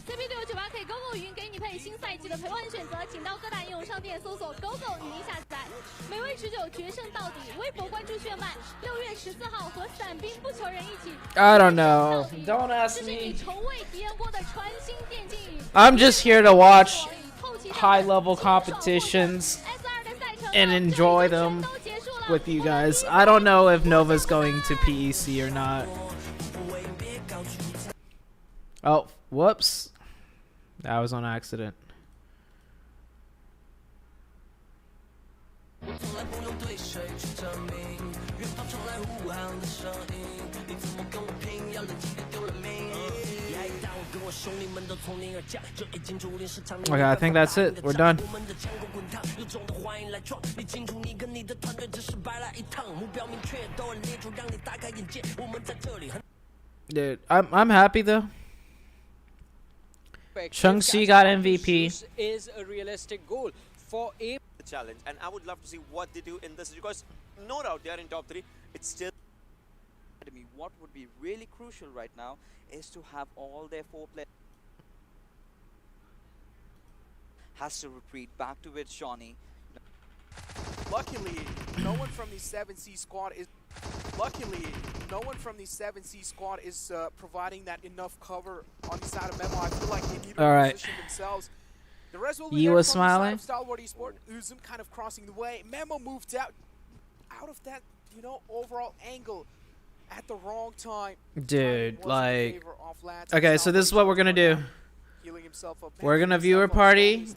CP698K GoGo 语音给你配新赛季的陪玩选择，请到各大应用商店搜索 GoGo 语音下载。美味持久，决胜到底！微博关注血脉，6月14号和伞兵不求人一起。I don't know. Don't ask 这是你 me. 从未体验过的全新电竞椅。 I'm just here to watch high-level competitions and enjoy them with you guys. I don't know if Nova's going to PEC or not. Oh, whoops. That was on accident. Okay, I think that's it. We're done. Dude, I'm happy though. TongJia got MVP. Is a realistic goal for a challenge, and I would love to see what they do in this because no doubt they are in top 3. It's still what would be really crucial right now is to have all their 4 players has to retreat back to with Shawnee. Luckily, no one from the 7C squad is. Luckily, no one from the 7C squad is providing that enough cover on the side of Memo. I feel like they need to position themselves. The rest will be You there were from smiling? the side of Stalwart Esports. Uzum kind of crossing the way. Memo moved out of that, you know, overall angle at the wrong time. Dude, like, okay, so this is what we're gonna do. We're gonna viewer party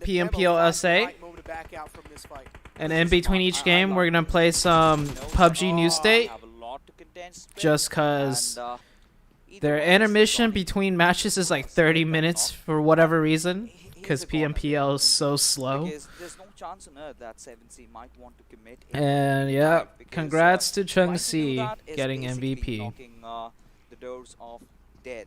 PMPL SA, and in between each game, we're gonna play some PUBG New State, just cause their intermission between matches is like 30 minutes for whatever reason, because PMPL is so slow. And yeah, congrats to TongJia getting MVP. The doors of death.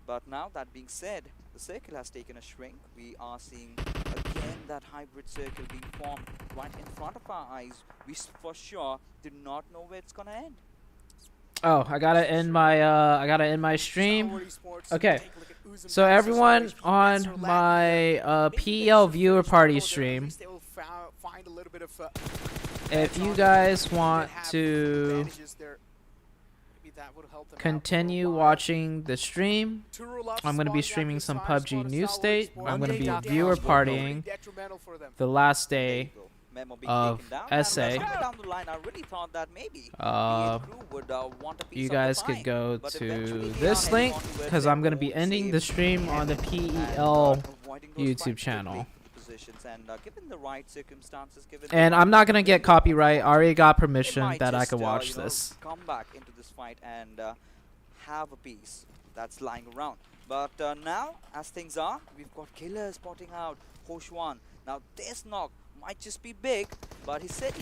But now that being said, the circle has taken a shrink. We are seeing again that hybrid circle being formed right in front of our eyes. We for sure do not know where it's gonna end. Oh, I gotta end my stream. Okay, so everyone on my PEL viewer party stream, if you guys want to continue watching the stream, I'm going to be streaming some PUBG New State. I'm going to be viewer partying the last day of SA. You guys could go to this link because I'm going to be ending the stream on the PEL YouTube channel. And I'm not going to get copyright. I already got permission that I could watch this. Come back into this fight and have a piece that's lying around. But now, as things are, we've got killers spotting out Hoshwan. Now this knock might just be big, but he said